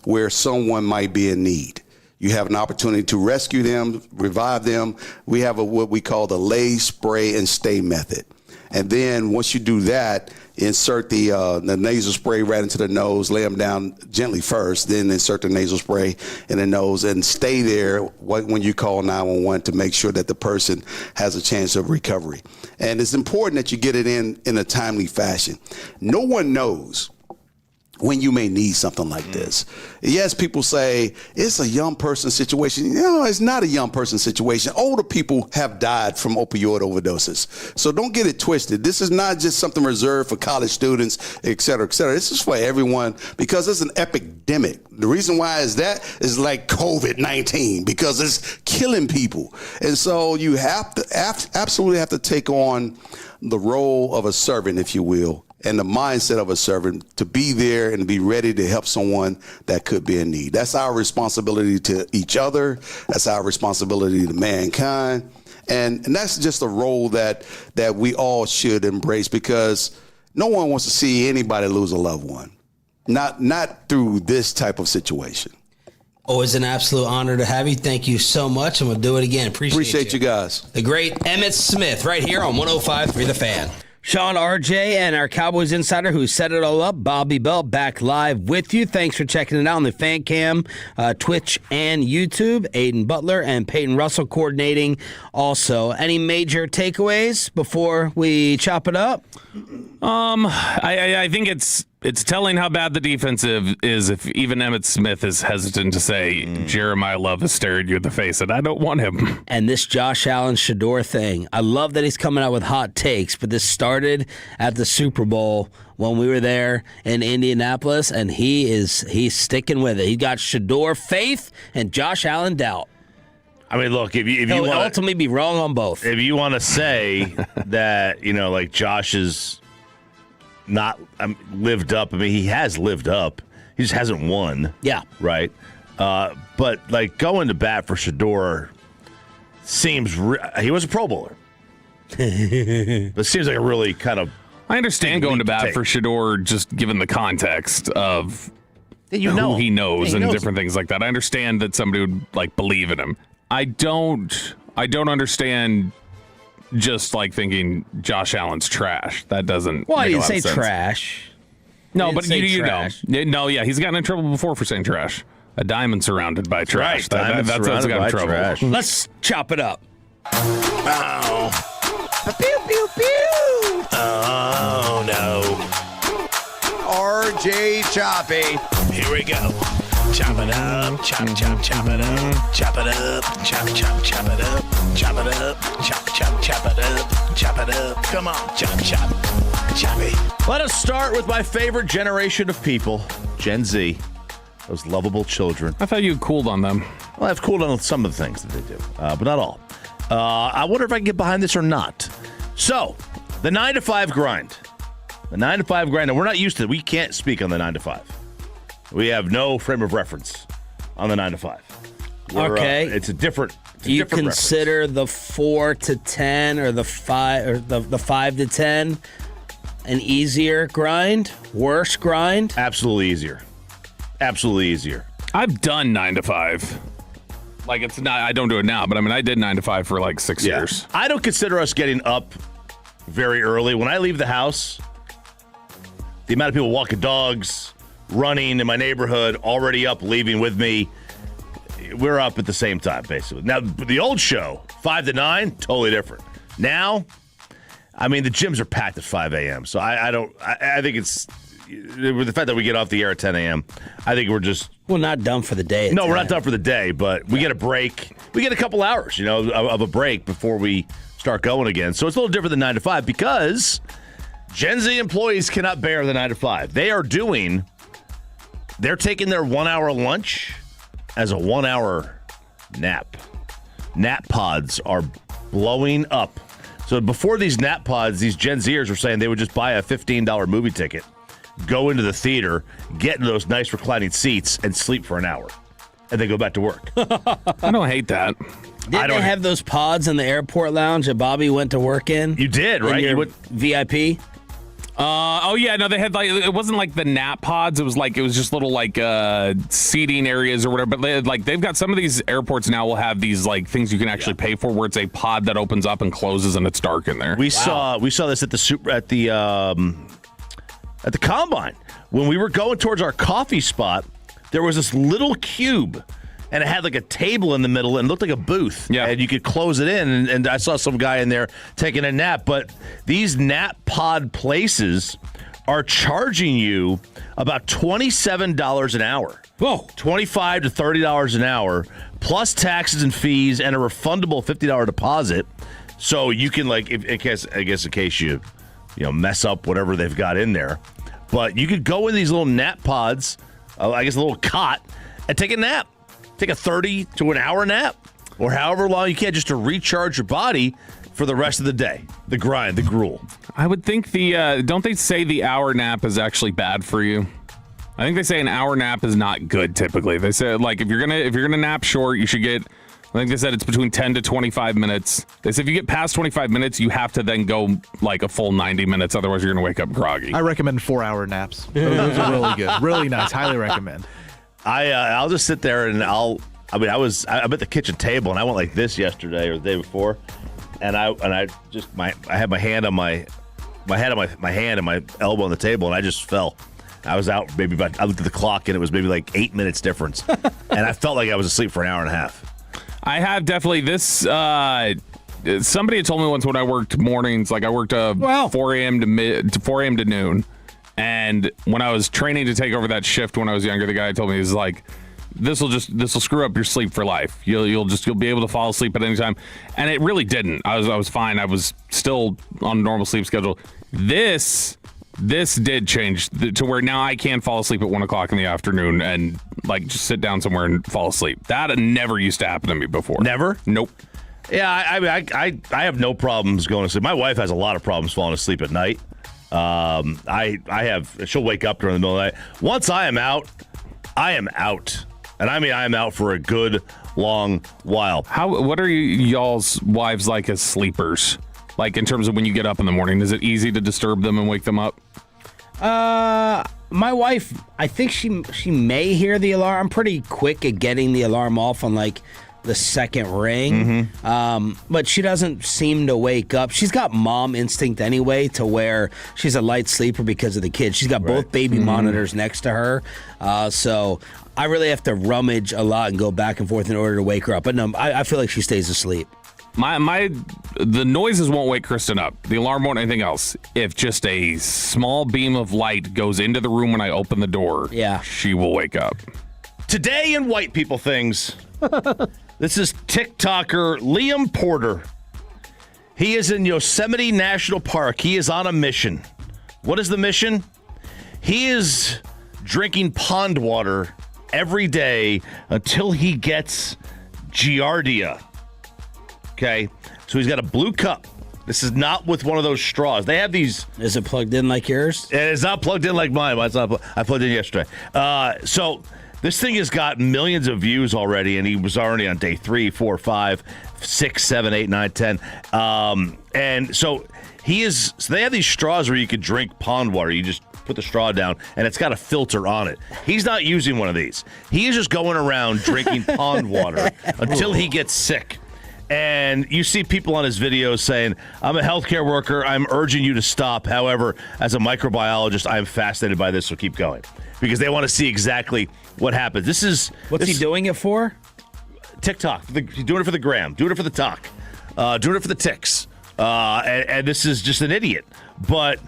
where someone might be in need. You have an opportunity to rescue them, revive them. We have what we call the lay, spray, and stay method. And then once you do that, insert the nasal spray right into the nose, lay them down gently first, then insert the nasal spray in the nose and stay there when you call 911 to make sure that the person has a chance of recovery. And it's important that you get it in a timely fashion. No one knows when you may need something like this. Yes, people say it's a young person situation. No, it's not a young person situation. Older people have died from opioid overdoses. So don't get it twisted. This is not just something reserved for college students, et cetera, et cetera. This is for everyone because it's an epidemic. The reason why is that is like COVID-19 because it's killing people. And so you have to absolutely have to take on the role of a servant, if you will, and the mindset of a servant to be there and be ready to help someone that could be in need. That's our responsibility to each other. That's our responsibility to mankind. And that's just a role that we all should embrace because no one wants to see anybody lose a loved one, not through this type of situation. Always an absolute honor to have you. Thank you so much, and we'll do it again. Appreciate you guys. The great Emmitt Smith right here on 105.3 The Fan. Sean, RJ, and our Cowboys insider who set it all up, Bobby Bell, back live with you. Thanks for checking it out on the Fan Cam, Twitch, and YouTube. Aiden Butler and Peyton Russell coordinating also. Any major takeaways before we chop it up? I think it's telling how bad the defense is if even Emmitt Smith is hesitant to say Jeremiah Love is staring you in the face, and I don't want him. And this Josh Allen Shador thing, I love that he's coming out with hot takes, but this started at the Super Bowl when we were there in Indianapolis, and he's sticking with it. He got Shador faith and Josh Allen doubt. I mean, look, if you He'll want ultimately be wrong on both. If you want to say that, like Josh is not lived up. I mean, he has lived up. He just hasn't won. Yeah. Right? But, like, going to bat for Shador seems he was a Pro Bowler. But it seems like a really kind of I understand going to bat for Shador just given the context of who he knows and different things like that. I understand that somebody would, like, believe in him. I don't understand just like thinking Josh Allen's trash. That doesn't. Well, I make a didn't lot say of sense. Trash. No, but you know. No, yeah, he's gotten in trouble before for saying trash. A diamond surrounded by trash. Right, That's got in trouble. Trash. Let's chop it up. Oh. Pew, pew, pew. Oh, no. RJ Choppy. Here we go. Chop it up, chop it up, chop it up, chop it up, chop it up, chop it up, chop it up, chop it up. Come on, choppy. Let us start with my favorite generation of people, Gen Z, those lovable children. I thought you cooled on them. Well, I've cooled on some of the things that they do, but not all. I wonder if I can get behind this or not. So, the 9-to-5 grind. The 9-to-5 grind, and we're not used to it. We can't speak on the 9-to-5. We have no frame of reference on the 9-to-5. Okay. It's a different. Do you consider the 4 to 10 or the 5 to 10 an easier grind, worse grind? Absolutely easier. I've done 9 to 5. Like it's not. I don't do it now, but I mean, I did 9 to 5 for like 6 years. I don't consider us getting up very early. When I leave the house, the amount of people walking dogs, running in my neighborhood, already up, leaving with me, we're up at the same time, basically. Now, the old show, 5 to 9, totally different. Now, I mean, the gyms are packed at 5 a.m., so I think it's, with the fact that we get off the air at 10 a.m., I think we're just... We're not done for the day. No, we're not done for the day, but we get a break. We get a couple hours, of a break before we start going again. So it's a little different than 9 to 5 because Gen Z employees cannot bear the 9 to 5. They're taking their 1 hour lunch as a 1 hour nap. Nap pods are blowing up. So before these nap pods, these Gen Zers were saying they would just buy a $15 movie ticket, go into the theater, get into those nice reclining seats, and sleep for an hour. And then go back to work. I don't hate that. Didn't they have those pods in the airport lounge that Bobby went to work in? You did, right? You went VIP? Oh yeah, no, they had like it wasn't like the nap pods. It was just little like seating areas or whatever. But they've got some of these airports now will have these like things you can actually pay for, where it's a pod that opens up and closes and it's dark in there. We saw this at the Combine when we were going towards our coffee spot. There was this little cube. And it had like a table in the middle and looked like a booth. Yeah. And you could close it in. And I saw some guy in there taking a nap. But these nap pod places are charging you about $27 an hour. Whoa. $25 to $30 an hour, plus taxes and fees and a refundable $50 deposit. So you can, like, in case you mess up whatever they've got in there. But you could go in these little nap pods, a little cot, and take a nap. Take a 30 to an hour nap, or however long you can, just to recharge your body for the rest of the day. The grind, the gruel. I would think don't they say the hour nap is actually bad for you? I think they say an hour nap is not good typically. They say, like, if you're gonna nap short, you should get, I think they said it's between 10 to 25 minutes. They said if you get past 25 minutes, you have to then go like a full 90 minutes. Otherwise, you're going to wake up groggy. I recommend 4-hour naps. Those are really good. Really nice. Highly recommend. I'll just sit there and I'm at the kitchen table and I went like this yesterday or the day before, and I had my hand on my hand and my elbow on the table, and I just fell. I was out I looked at the clock and it was maybe like 8 minutes difference, and I felt like I was asleep for an hour and a half. I have definitely this. Somebody had told me once when I worked mornings, like I worked 4 a.m. to noon, and when I was training to take over that shift when I was younger, the guy told me, he's like, this will screw up your sleep for life. You'll be able to fall asleep at any time, and it really didn't. I was fine. I was still on a normal sleep schedule. This did change to where now I can fall asleep at 1 o'clock in the afternoon and like just sit down somewhere and fall asleep. That never used to happen to me before. Never? Nope. Yeah, I have no problems going to sleep. My wife has a lot of problems falling asleep at night. She'll wake up during the middle of the night. Once I am out, I am out. And I mean, I am out for a good long while. What are y'all's wives like as sleepers? Like in terms of when you get up in the morning, is it easy to disturb them and wake them up? My wife, I think she may hear the alarm. I'm pretty quick at getting the alarm off on like the second ring. But she doesn't seem to wake up. She's got mom instinct anyway, to where she's a light sleeper because of the kids. She's got both baby monitors next to her. So I really have to rummage a lot and go back and forth in order to wake her up. But no, I feel like she stays asleep. The noises won't wake Kristen up. The alarm won't, anything else. If just a small beam of light goes into the room when I open the door, she will wake up. Today in white people things, this is TikToker Liam Porter. He is in Yosemite National Park. He is on a mission. What is the mission? He is drinking pond water every day until he gets Giardia. Okay, so he's got a blue cup. This is not with one of those straws. They have these. Is it plugged in like yours? It's not plugged in like mine. I plugged in yesterday. So this thing has got millions of views already, and he was already on day 3, 4, 5, 6, 7, 8, 9, 10. And so So they have these straws where you could drink pond water. You just put the straw down, and it's got a filter on it. He's not using one of these. He is just going around drinking pond water until he gets sick. And you see people on his videos saying, I'm a healthcare worker. I'm urging you to stop. However, as a microbiologist, I'm fascinated by this, so keep going. Because they want to see exactly what happens. What's he doing it for? TikTok. He's doing it for the gram. Doing it for the talk. Doing it for the ticks. And this is just an idiot. But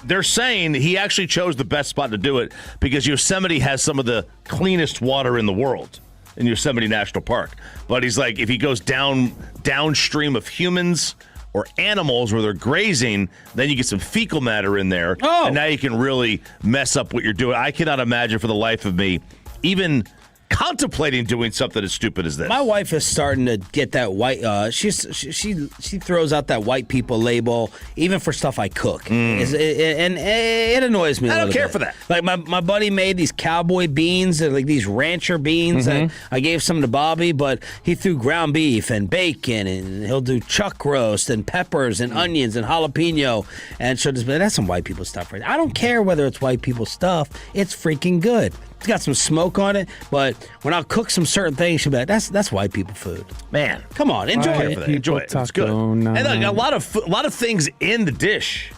they're saying he actually chose the best spot to do it because Yosemite has some of the cleanest water in the world. In Yosemite National Park. But he's like, if he goes downstream of humans or animals where they're grazing, then you get some fecal matter in there. Oh. And now you can really mess up what you're doing. I cannot imagine for the life of me even contemplating doing something as stupid as this. My wife is starting to get that white. She throws out that white people label even for stuff I cook, and it annoys me. I don't care for that. Like my buddy made these cowboy beans, like these rancher beans. That I gave some to Bobby, but he threw ground beef and bacon, and he'll do chuck roast and peppers and onions and jalapeno, and so that's some white people stuff right there. I don't care whether it's white people stuff. It's freaking good. It's got some smoke on it, but when I'll cook some certain things, she'll be like, that's white people food. Man, come on, enjoy it. Enjoy it. It's good. And a lot of things in the dish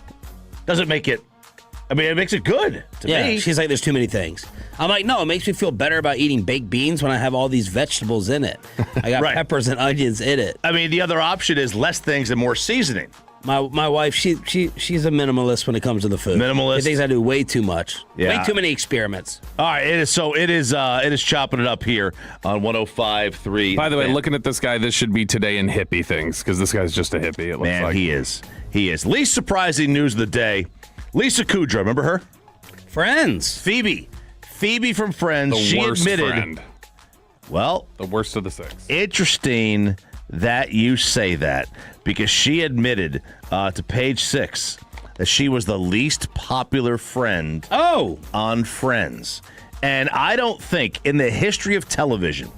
doesn't make it. I mean, it makes it good to me. She's like, there's too many things. I'm like, no, it makes me feel better about eating baked beans when I have all these vegetables in it. I got peppers and onions in it. I mean, the other option is less things and more seasoning. My wife, she's a minimalist when it comes to the food. Minimalist? She thinks I do way too much. Yeah. Way too many experiments. All right, it is chopping it up here on 105.3. By the way, looking at this guy, this should be today in hippie things because this guy's just a hippie. It looks Man, like he is. Least surprising news of the day. Lisa Kudrow, remember her? Friends. Phoebe from Friends. the She worst admitted. friend. Well, The worst of the six. interesting that you say that because she admitted to Page Six that she was the least popular friend on Friends. And I don't think in the history of television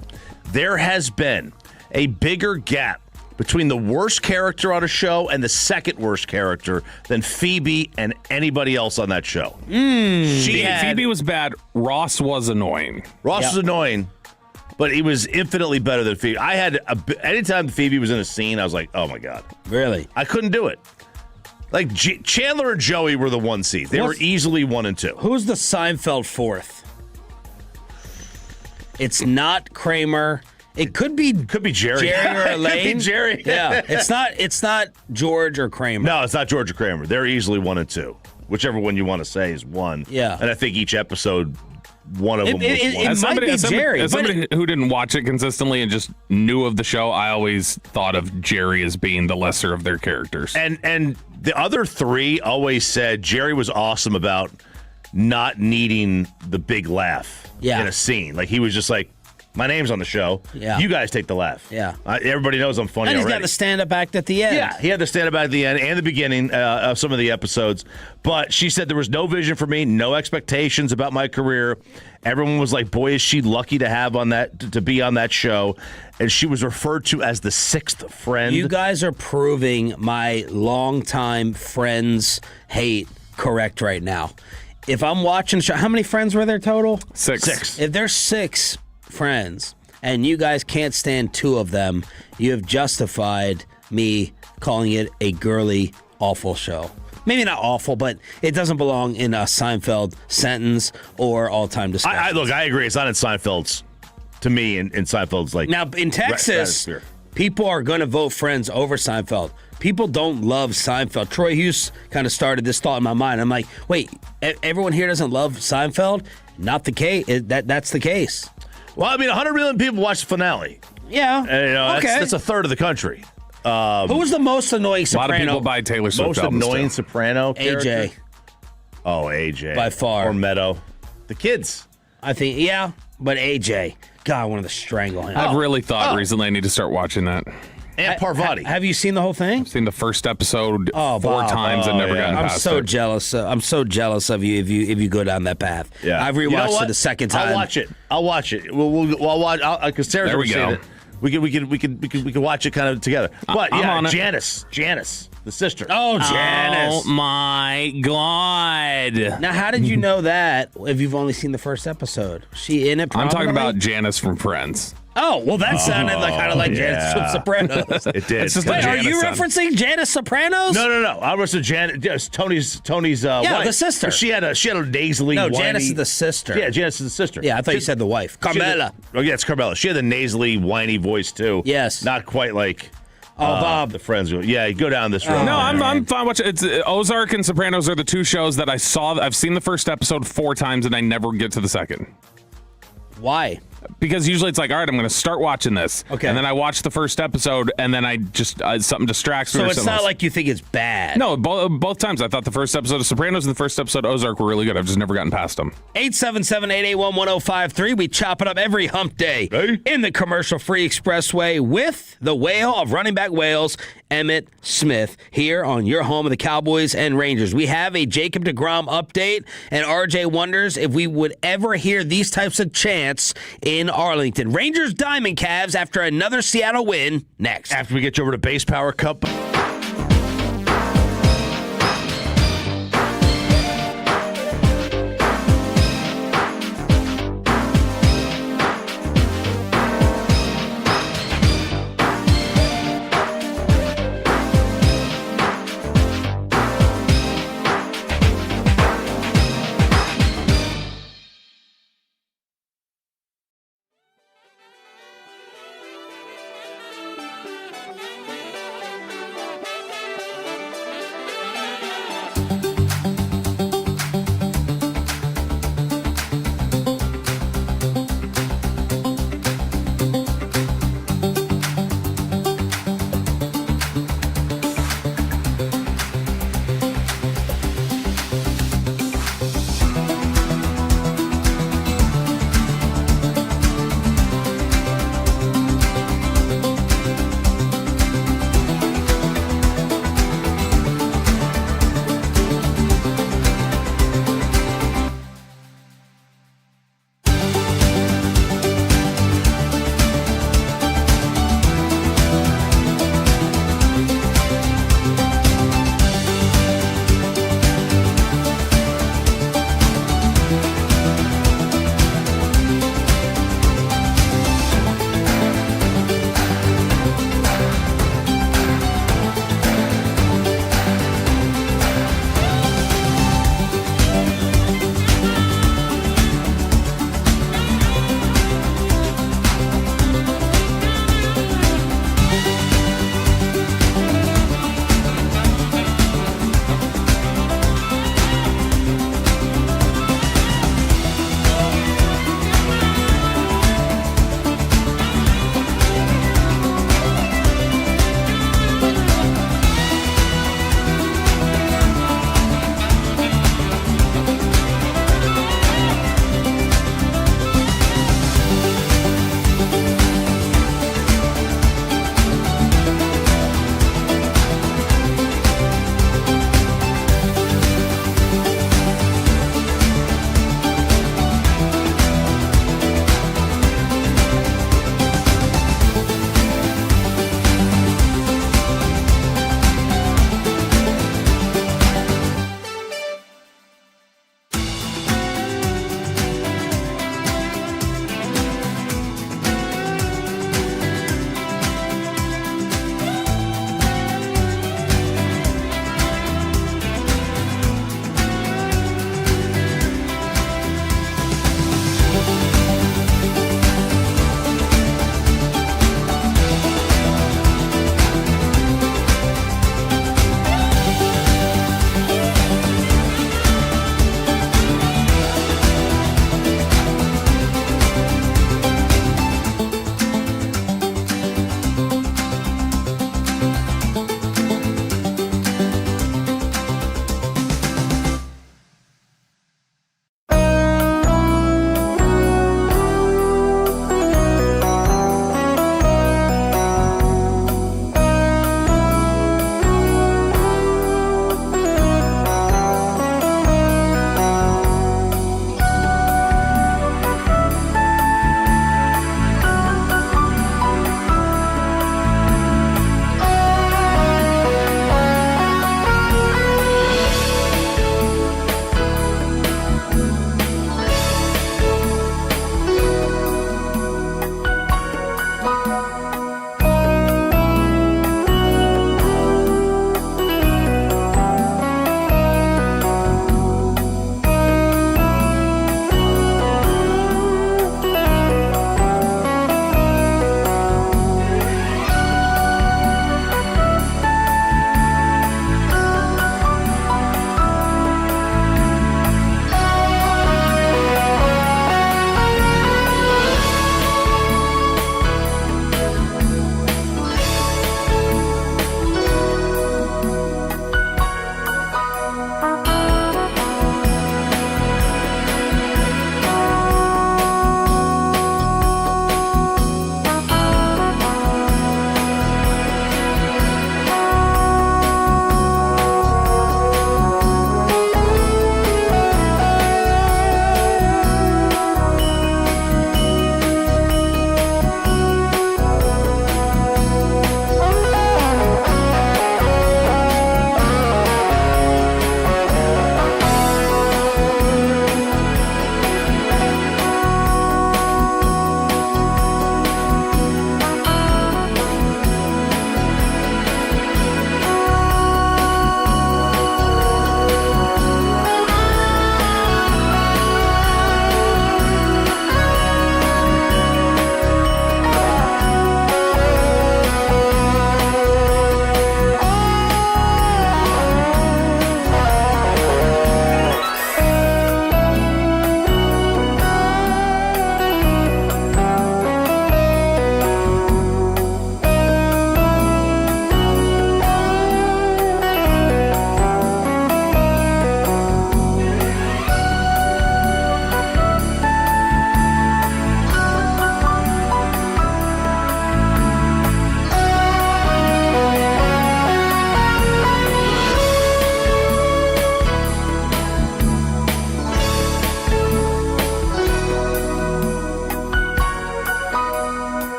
there has been a bigger gap between the worst character on a show and the second worst character than Phoebe and anybody else on that show. Phoebe was bad. Ross was annoying. Ross was annoying, but he was infinitely better than Phoebe. Anytime Phoebe was in a scene, I was like, oh my God. Really? I couldn't do it. Like Chandler and Joey were the 1 seed. They were easily 1 and 2. Who's the Seinfeld fourth? It's not Kramer. It could be Jerry. Jerry or Elaine. Could be Jerry. Yeah. It's not George or Kramer. No, it's not George or Kramer. They're easily 1 and 2. Whichever one you want to say is 1. Yeah. And I think each episode, one of them was 1. It might be Jerry. As somebody who didn't watch it consistently and just knew of the show, I always thought of Jerry as being the lesser of their characters. And the other 3 always said Jerry was awesome about not needing the big laugh in a scene. Like he was just like, my name's on the show. Yeah. You guys take the laugh. Yeah. Everybody knows I'm funny And he's already. got the stand-up act at the end. Yeah, he had the stand-up at the end and the beginning of some of the episodes. But she said there was no vision for me, no expectations about my career. Everyone was like, boy, is she lucky to have to be on that show. And she was referred to as the 6th friend. You guys are proving my longtime Friends hate correct right now. If I'm watching how many friends were there total? 6. If there's 6 friends and you guys can't stand 2 of them, you have justified me calling it a girly, awful show. Maybe not awful, but it doesn't belong in a Seinfeld sentence or all-time discussion. Look, I agree. It's not in Seinfeld's, to me, in Seinfeld's like. Now, in Texas, people are going to vote Friends over Seinfeld. People don't love Seinfeld. Troy Hughes kind of started this thought in my mind. I'm like, wait, everyone here doesn't love Seinfeld? Not the case. That's the case. Well, I mean, 100 million people watched the finale. Yeah. And, okay. That's a third of the country. Who was the most annoying Soprano? A lot of people buy Taylor Swift Most albums annoying too. Soprano character? AJ. Oh, AJ. By far. Or Meadow. The kids. I think, yeah, but AJ. God, I wanted to strangle him. I've really thought recently I need to start watching that. And Parvati. Have you seen the whole thing? I've seen the first episode 4 Bob. times and never gotten I'm past so it. jealous. I'm so jealous of you if you go down that path. Yeah. I've rewatched it the second time. I'll watch it. We'll watch. Because Sarah's There we never go. seen it. We could watch it kind of together. But I'm yeah, on it. Janice, the sister. Oh, Janice. Oh my God. Now, how did you know that if you've only seen the first episode? She in it I'm talking prominently? about Janice from Friends. Oh, well, that sounded kind of like Janice from yeah. Sopranos. It did. It's just Wait, a are you Janice referencing Janice Sopranos? No. I was Janice. Tony's wife. the sister. She had a nasally. No, whiny, Janice is the sister. Yeah, Janice is the sister. Yeah, I thought you said the wife. She had Carmela. Oh yeah, it's Carmela. She had the nasally, whiny voice too. Yes. Not quite like. Bob. The Friends. Yeah, go down this road. No, I'm fine watching. It's Ozark and Sopranos are the 2 shows that I saw. I've seen the first episode 4 times and I never get to the second. Why? Because usually it's like, all right, I'm going to start watching this. Okay. And then I watch the first episode and then I just, something distracts me. So or it's something not else. like you think it's bad. No, both times. I thought the first episode of Sopranos and the first episode of Ozark were really good. I've just never gotten past them. 877-881-1053. We chop it up every hump day in the commercial-free expressway with the whale of running back whales, Emmitt Smith, here on your home of the Cowboys and Rangers. We have a Jacob deGrom update, and RJ wonders if we would ever hear these types of chants in Arlington. Rangers Diamond Cavs after another Seattle win next. After we get you over to Base Power Cup.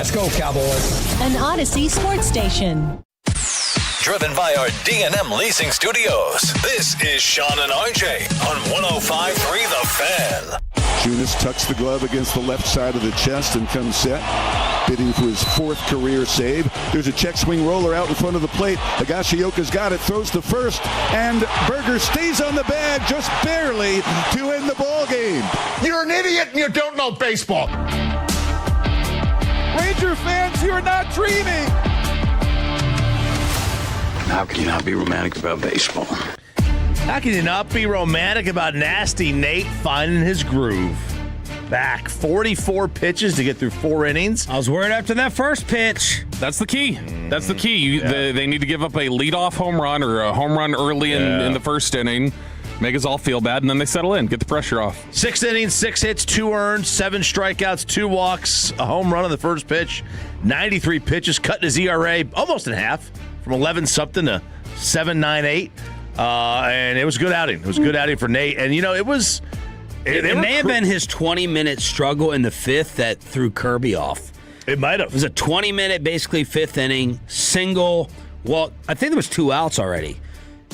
Let's go, Cowboys. An Odyssey sports station. Driven by our D&M Leasing Studios. This is Sean and RJ on 105.3 The Fan. Junis tucks the glove against the left side of the chest and comes set, bidding for his 4th career save. There's a check swing roller out in front of the plate. Higashioka's got it, throws to first, and Berger stays on the bag just barely to end the ball game. You're an idiot and you don't know baseball. Ranger fans, you're not dreaming. How can you not be romantic about baseball? How can you not be romantic about Nasty Nate finding his groove? Back 44 pitches to get through 4 innings. I was worried after that first pitch. That's the key. That's the key. They need to give up a leadoff home run or a home run early in the first inning. Make us all feel bad, and then they settle in, get the pressure off. 6 innings, 6 hits, 2 earned, 7 strikeouts, 2 walks, a home run on the first pitch, 93 pitches, cutting his ERA almost in half from 11-something to 7.98. And it was a good outing. It was a good outing for Nate. And, you know, it was... It may have been his 20-minute struggle in the 5th that threw Kirby off. It might have. It was a 20-minute, basically, 5th inning, single. Well, I think there was 2 outs already.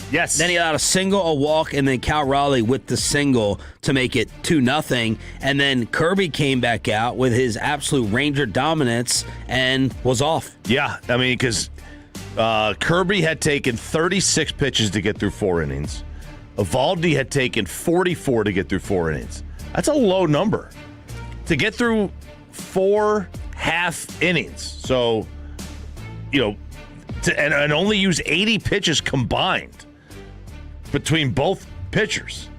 Yes. Then he allowed a single, a walk, and then Cal Raleigh with the single to make it 2-0. And then Kirby came back out with his absolute Ranger dominance and was off. Yeah, I mean, because Kirby had taken 36 pitches to get through 4 innings. Evaldi had taken 44 to get through 4 innings. That's a low number to get through 4 half innings. So, you know, and only use 80 pitches combined between both pitchers.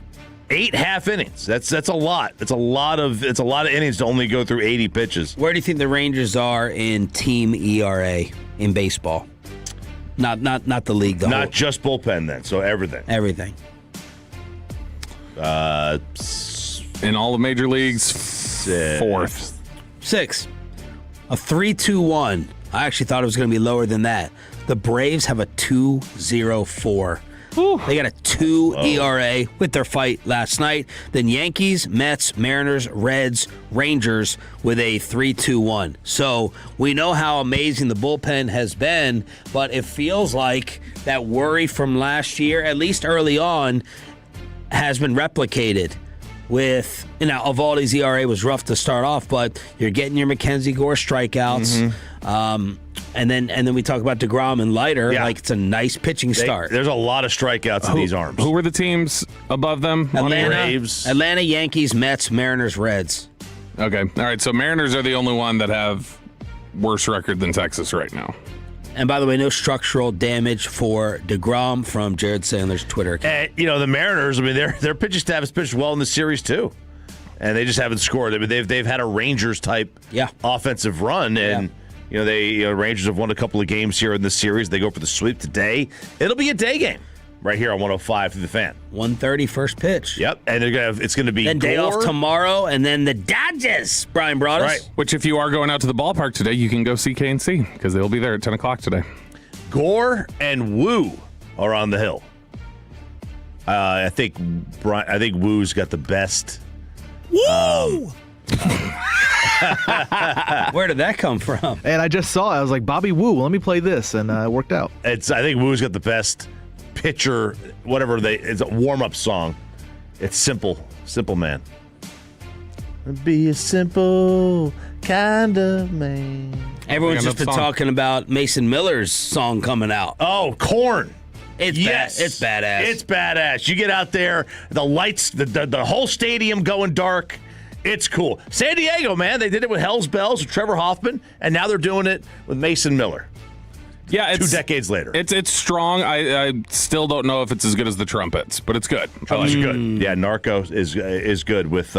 8 half innings. That's a lot. It's a lot of innings to only go through 80 pitches. Where do you think the Rangers are in team ERA in baseball? Not the league, though. Not just bullpen then. So everything. Everything. In all the major leagues, 4th. 6. A 3.21. I actually thought it was going to be lower than that. The Braves have a 2.04. They got a 2 ERA with their fight last night. Then Yankees, Mets, Mariners, Reds, Rangers with a 3.21. So we know how amazing the bullpen has been, but it feels like that worry from last year, at least early on, has been replicated. With, you know, Evaldi's ERA was rough to start off, but you're getting your Mackenzie Gore strikeouts. And then we talk about DeGrom and Leiter. Yeah. Like, it's a nice pitching start. There's a lot of strikeouts in these arms. Who were the teams above them? Atlanta, Yankees, Mets, Mariners, Reds. Okay. All right. So Mariners are the only one that have worse record than Texas right now. And by the way, no structural damage for DeGrom from Jared Sandler's Twitter account. And, you know, the Mariners, I mean, their pitching staff has pitched well in the series, too. And they just haven't scored. I mean, they've had a Rangers-type offensive run. And, you know, Rangers have won a couple of games here in this series. They go for the sweep today. It'll be a day game right here on 105 through the Fan. 1:30 first pitch. Yep. And it's going to be then day off tomorrow, and then the Dodgers, Brian brought us. Right. Which, if you are going out to the ballpark today, you can go see KNC because they'll be there at 10 o'clock today. Gore and Wu are on the hill. I think Wu's got the best. Woo! Where did that come from? And I just saw it. I was like, Bobby Wu, let me play this, and it worked out. I think Wu's got the best pitcher, it's a warm-up song. It's Simple Man. Be a simple kind of man. Everyone's just been talking about Mason Miller's song coming out. Oh, Korn. It's badass. It's badass. You get out there, the lights, the whole stadium going dark. It's cool. San Diego, man, they did it with Hell's Bells with Trevor Hoffman, and now they're doing it with Mason Miller. Yeah, 2 decades later. It's strong. I still don't know if it's as good as the Trumpets, but it's good. It's good. Yeah, Narco is good with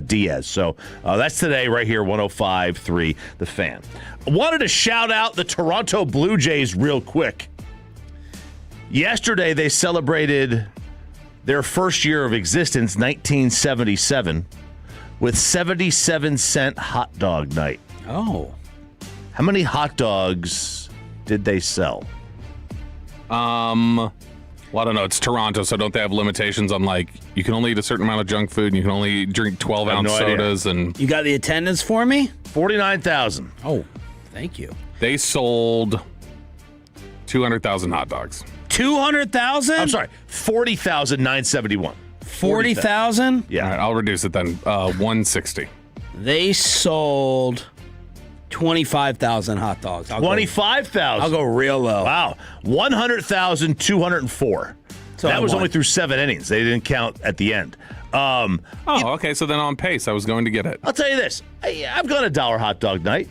Diaz. So that's today right here, 105.3 The Fan. I wanted to shout out the Toronto Blue Jays real quick. Yesterday, they celebrated their first year of existence, 1977, with 77-cent hot dog night. Oh. How many hot dogs did they sell? Well, I don't know. It's Toronto, so don't they have limitations on, like, you can only eat a certain amount of junk food and you can only drink 12-ounce sodas? And you got the attendance for me? 49,000. Oh. Thank you. They sold 200,000 hot dogs. 200,000? I'm sorry, 40,971. 40,000? Yeah. All right, I'll reduce it then. 160. They sold 25,000 hot dogs. 25,000. I'll go real low. Wow. 100,000,204. So that was won. only through 7 innings. They didn't count at the end. Okay. So then on pace, I was going to get it. I'll tell you this. I've gone a $1 hot dog night.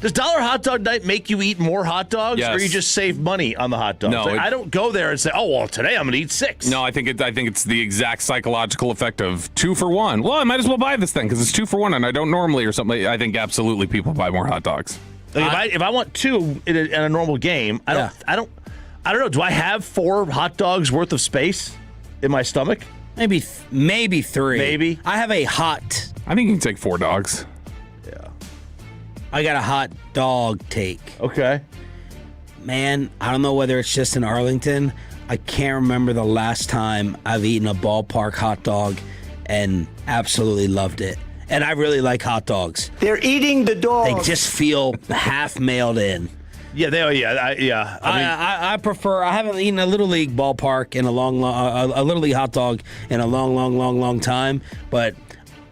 Does $1 hot dog night make you eat more hot dogs, Yes. or you just save money on the hot dogs? No, I don't go there and say, "Oh, well, today I'm going to eat 6." No, I think it's the exact psychological effect of 2 for 1. Well, I might as well buy this thing because it's 2 for 1, and I don't normally or something. I think absolutely people buy more hot dogs. Like if I want 2 in a normal game, I don't know. Do I have 4 hot dogs worth of space in my stomach? Maybe 3. Maybe. I have a hot. I think you can take 4 dogs. I got a hot dog take. Okay. Man, I don't know whether it's just in Arlington. I can't remember the last time I've eaten a ballpark hot dog and absolutely loved it. And I really like hot dogs. They're eating the dog. They just feel half mailed in. Yeah, they are. Yeah, I prefer. I haven't eaten a little league ballpark in a little league hot dog in a long time. But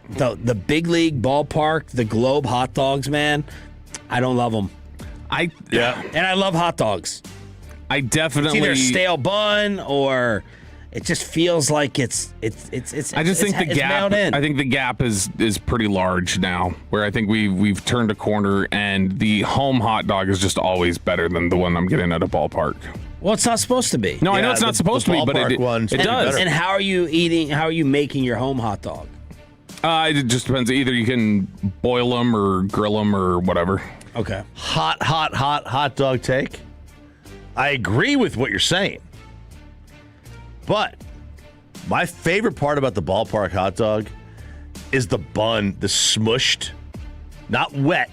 the big league ballpark, the Globe hot dogs, man, I don't love them. And I love hot dogs. I definitely It's either stale bun or it just feels like it's. I just think the gap. I think the gap is pretty large now. Where I think we've turned a corner, and the home hot dog is just always better than the one I'm getting at a ballpark. Well, it's not supposed to be. No, I know it's not supposed to be, but it does. And how are you eating? How are you making your home hot dog? It just depends. Either you can boil them or grill them or whatever. Okay. Hot dog take. I agree with what you're saying. But my favorite part about the ballpark hot dog is the bun, the smushed, not wet,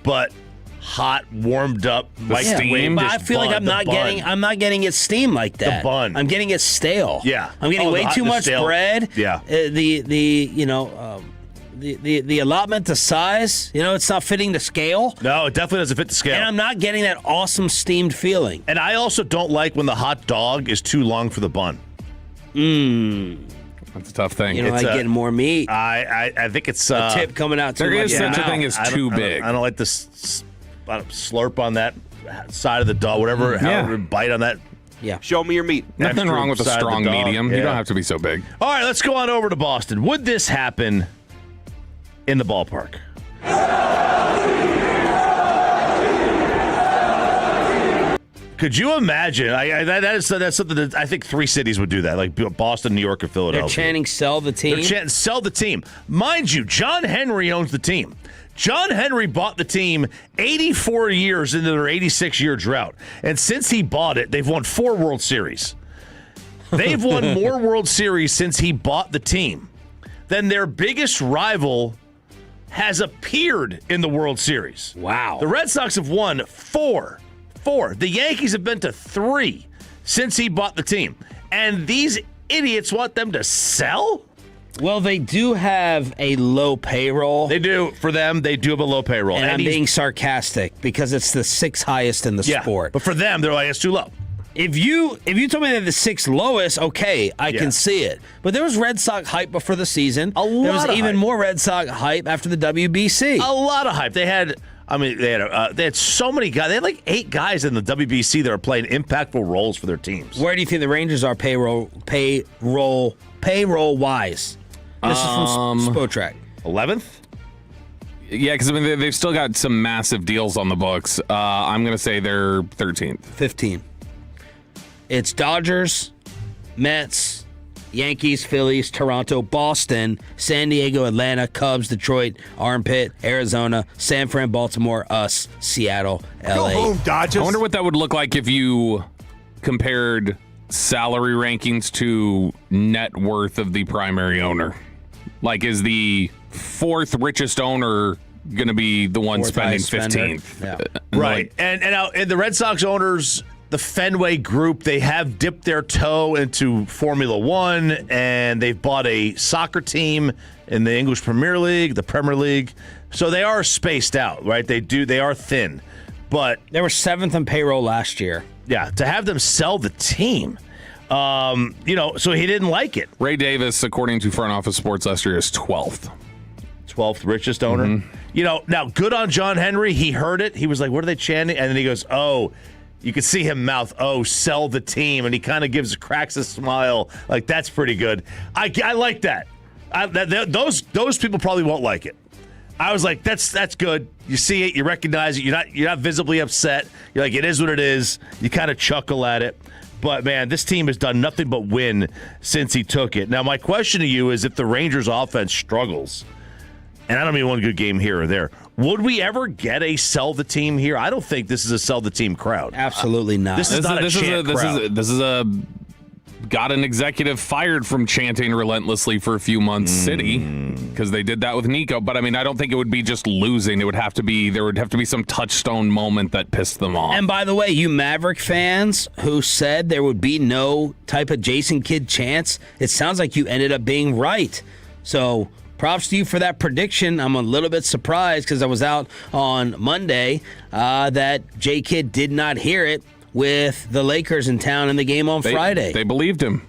but hot, warmed up, steam. But I feel like I'm not getting it steamed like that. The bun. I'm getting it stale. Yeah. I'm getting way too much bread. Yeah. The allotment, the size, it's not fitting the scale. No, it definitely doesn't fit the scale. And I'm not getting that awesome steamed feeling. And I also don't like when the hot dog is too long for the bun. That's a tough thing. You know, like getting more meat. I think it's a tip coming out too there much. There is such a thing as too big. I don't like this slurp on that side of the dog, however bite on that. Yeah. Show me your meat. Nothing wrong with a strong medium. You don't have to be so big. All right, let's go on over to Boston. Would this happen in the ballpark? Could you imagine? That's something that I think 3 cities would do that, like Boston, New York, and Philadelphia. They're chanting "Sell the team." They're chanting "Sell the team." Mind you, John Henry owns the team. John Henry bought the team 84 years into their 86-year drought, and since he bought it, they've won 4 World Series. They've won more World Series since he bought the team than their biggest rival has appeared in the World Series. Wow. The Red Sox have won 4. The Yankees have been to 3 since he bought the team. And these idiots want them to sell? Well, they do have a low payroll. They do. For them, they do have a low payroll. And I'm being sarcastic because it's the 6th highest in the sport. But for them, they're like, it's too low. If you told me they're the 6th lowest, okay, I can see it. But there was Red Sox hype before the season. There was even more Red Sox hype after the WBC. A lot of hype. They had so many guys. They had like 8 guys in the WBC that are playing impactful roles for their teams. Where do you think the Rangers are payroll wise? This is from Spotrac. 11th? Yeah, because they've still got some massive deals on the books. I'm going to say they're 13th. 15. It's Dodgers, Mets, Yankees, Phillies, Toronto, Boston, San Diego, Atlanta, Cubs, Detroit, Armpit, Arizona, San Fran, Baltimore, us, Seattle, LA. Go home, Dodgers. I wonder what that would look like if you compared salary rankings to net worth of the primary owner. Like, is the 4th richest owner going to be the one spending 15th? Yeah. Right. And the Red Sox owners the Fenway Group, they have dipped their toe into Formula One, and they've bought a soccer team in the English Premier League, the Premier League. So they are spaced out, right? They are thin. But they were 7th in payroll last year. Yeah, to have them sell the team, so he didn't like it. Ray Davis, according to Front Office Sports last year, is 12th. 12th richest owner. Mm-hmm. Now good on John Henry. He heard it. He was like, what are they chanting? And then he goes, oh, you can see him mouth, oh, sell the team. And he kind of cracks a smile. Like, that's pretty good. I like that. Those people probably won't like it. I was like, that's good. You see it, you recognize it. You're not visibly upset. You're like, it is what it is. You kind of chuckle at it. But, man, this team has done nothing but win since he took it. Now, my question to you is, if the Rangers offense struggles, and I don't mean one good game here or there, would we ever get a sell the team here? I don't think this is a sell the team crowd. Absolutely not. This is not a chant crowd. This is a got an executive fired from chanting relentlessly for a few months city, because they did that with Nico. But I mean, I don't think it would be just losing. There would have to be some touchstone moment that pissed them off. And by the way, you Maverick fans who said there would be no type of Jason Kidd chance, it sounds like you ended up being right. So props to you for that prediction. I'm a little bit surprised because I was out on Monday that J. Kidd did not hear it with the Lakers in town in the game on Friday. They believed him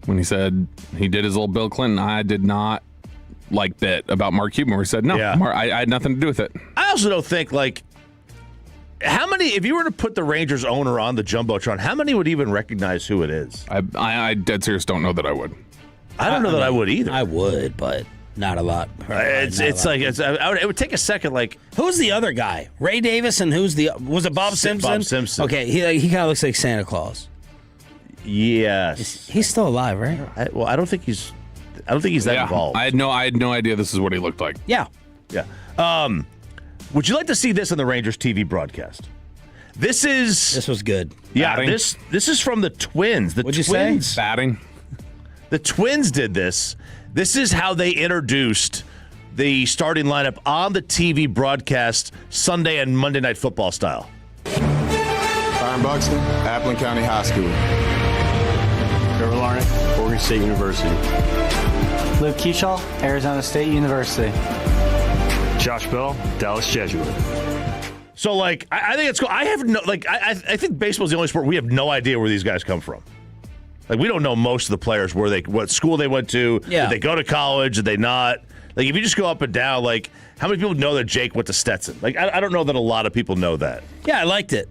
when he said he did his old Bill Clinton. I did not like bit about Mark Cuban, where he said, no, I had nothing to do with it. I also don't think, how many, if you were to put the Rangers owner on the Jumbotron, how many would even recognize who it is? I dead serious don't know that I would. I don't know that I would either. I would, but not a lot. It would take a second. Who's the other guy? Ray Davis, and was it Bob Simpson? Bob Simpson. Okay, he kind of looks like Santa Claus. Yes, he's still alive, right? I don't think he's that involved. I had no idea this is what he looked like. Yeah. Would you like to see this in the Rangers TV broadcast? This was good. Yeah, Batting. this is from the Twins. What'd you Twins, say? Batting. The Twins did this. This is how they introduced the starting lineup on the TV broadcast Sunday and Monday Night Football style. Byron Buxton, Appleton County High School. Trevor Lawrence, Oregon State University. Luke Keyshaw, Arizona State University. Josh Bell, Dallas Jesuit. So, I think it's cool. I have no, I think baseball's the only sport we have no idea where these guys come from. We don't know most of the players, what school they went to. Yeah. Did they go to college? Did they not? If you just go up and down, how many people know that Jake went to Stetson? I don't know that a lot of people know that. Yeah, I liked it.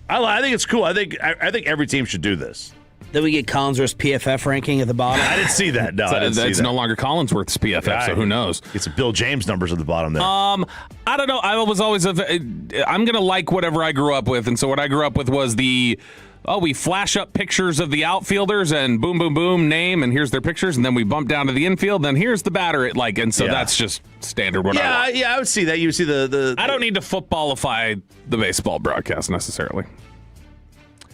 I think it's cool. I think every team should do this. Then we get Collinsworth's PFF ranking at the bottom. I didn't see that. No, It's no longer Collinsworth's PFF, so who knows? It's Bill James numbers at the bottom there. I don't know. I was always I'm going to like whatever I grew up with, and so what I grew up with was we flash up pictures of the outfielders and boom, boom, boom, name, and here's their pictures, and then we bump down to the infield, then here's the batter. And so that's just standard what I want. Yeah, I would see that. You would see the I don't need to footballify the baseball broadcast necessarily.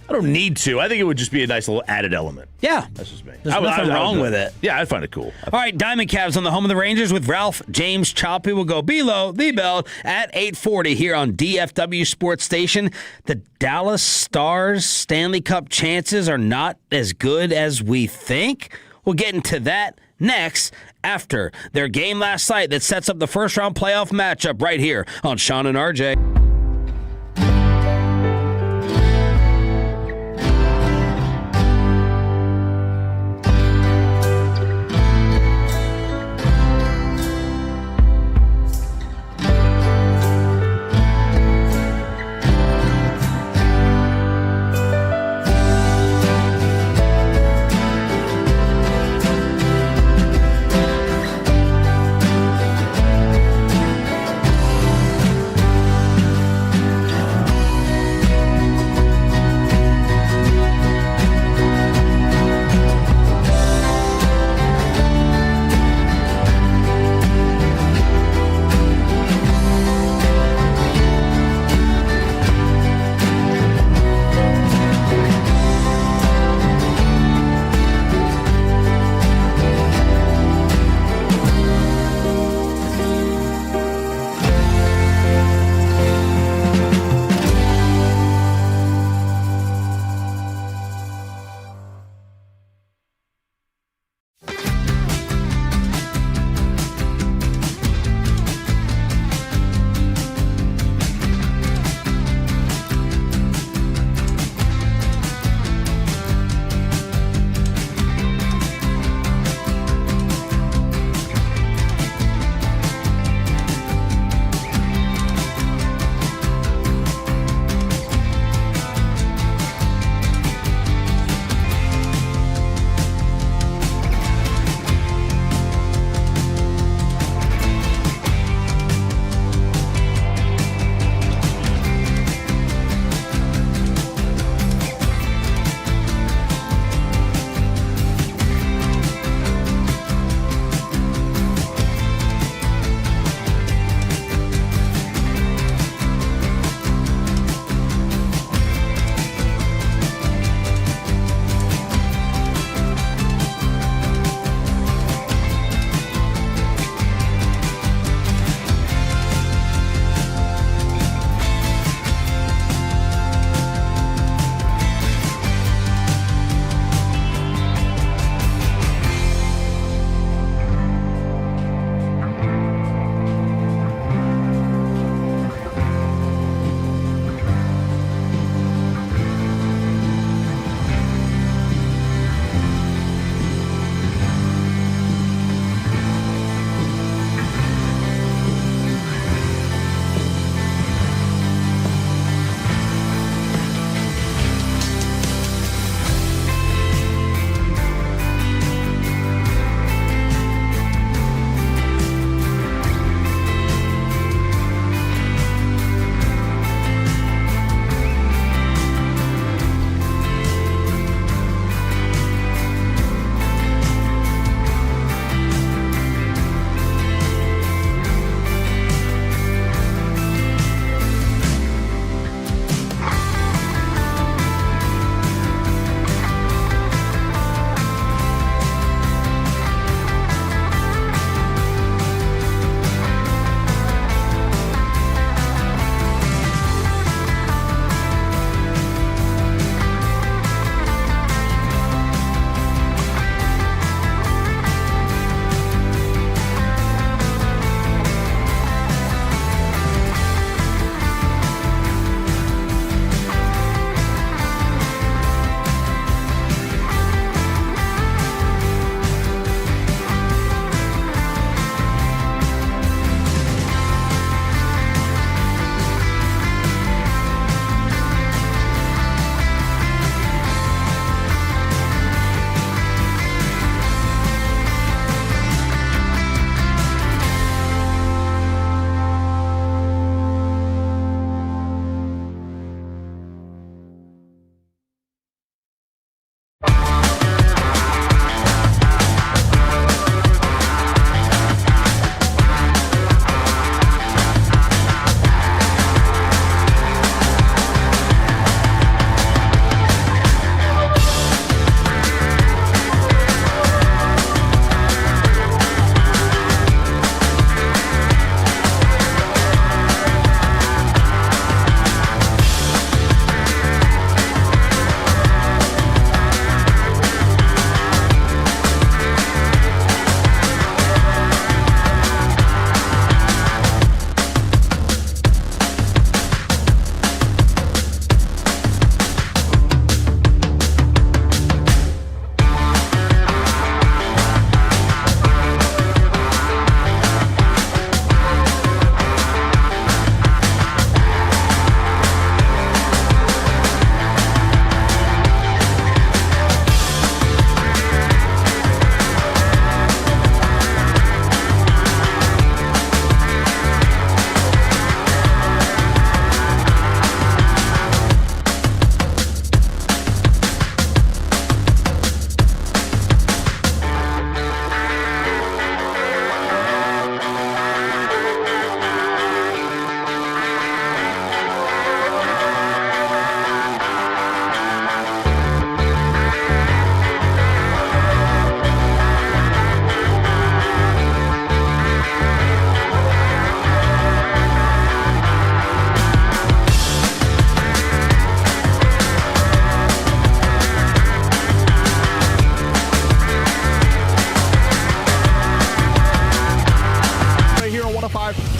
I don't need to. I think it would just be a nice little added element. Yeah. That's just me. There's nothing wrong with it. Yeah, I'd find it cool. All right, Diamond Cavs on the home of the Rangers with Ralph James Choppy. Will go below the belt at 8:40 here on DFW Sports Station. The Dallas Stars Stanley Cup chances are not as good as we think. We'll get into that next after their game last night that sets up the first-round playoff matchup right here on Sean and RJ.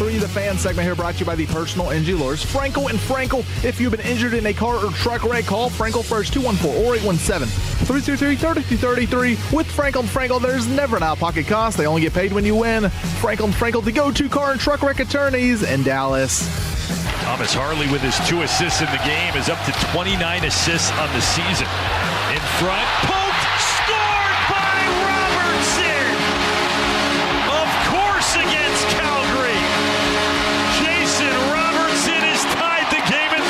105.3, the fan segment here brought to you by the personal injury lawyers, Frankel and Frankel. If you've been injured in a car or truck wreck, call Frankel first, 214-4817-333-3233. With Frankel and Frankel, there's never an out-of-pocket cost. They only get paid when you win. Frankel and Frankel, the go-to car and truck wreck attorneys in Dallas. Thomas Harley with his 2 assists in the game is up to 29 assists on the season. In front, poked, scored by Robertson! Of course against Calgary. Jason Robertson has tied the game at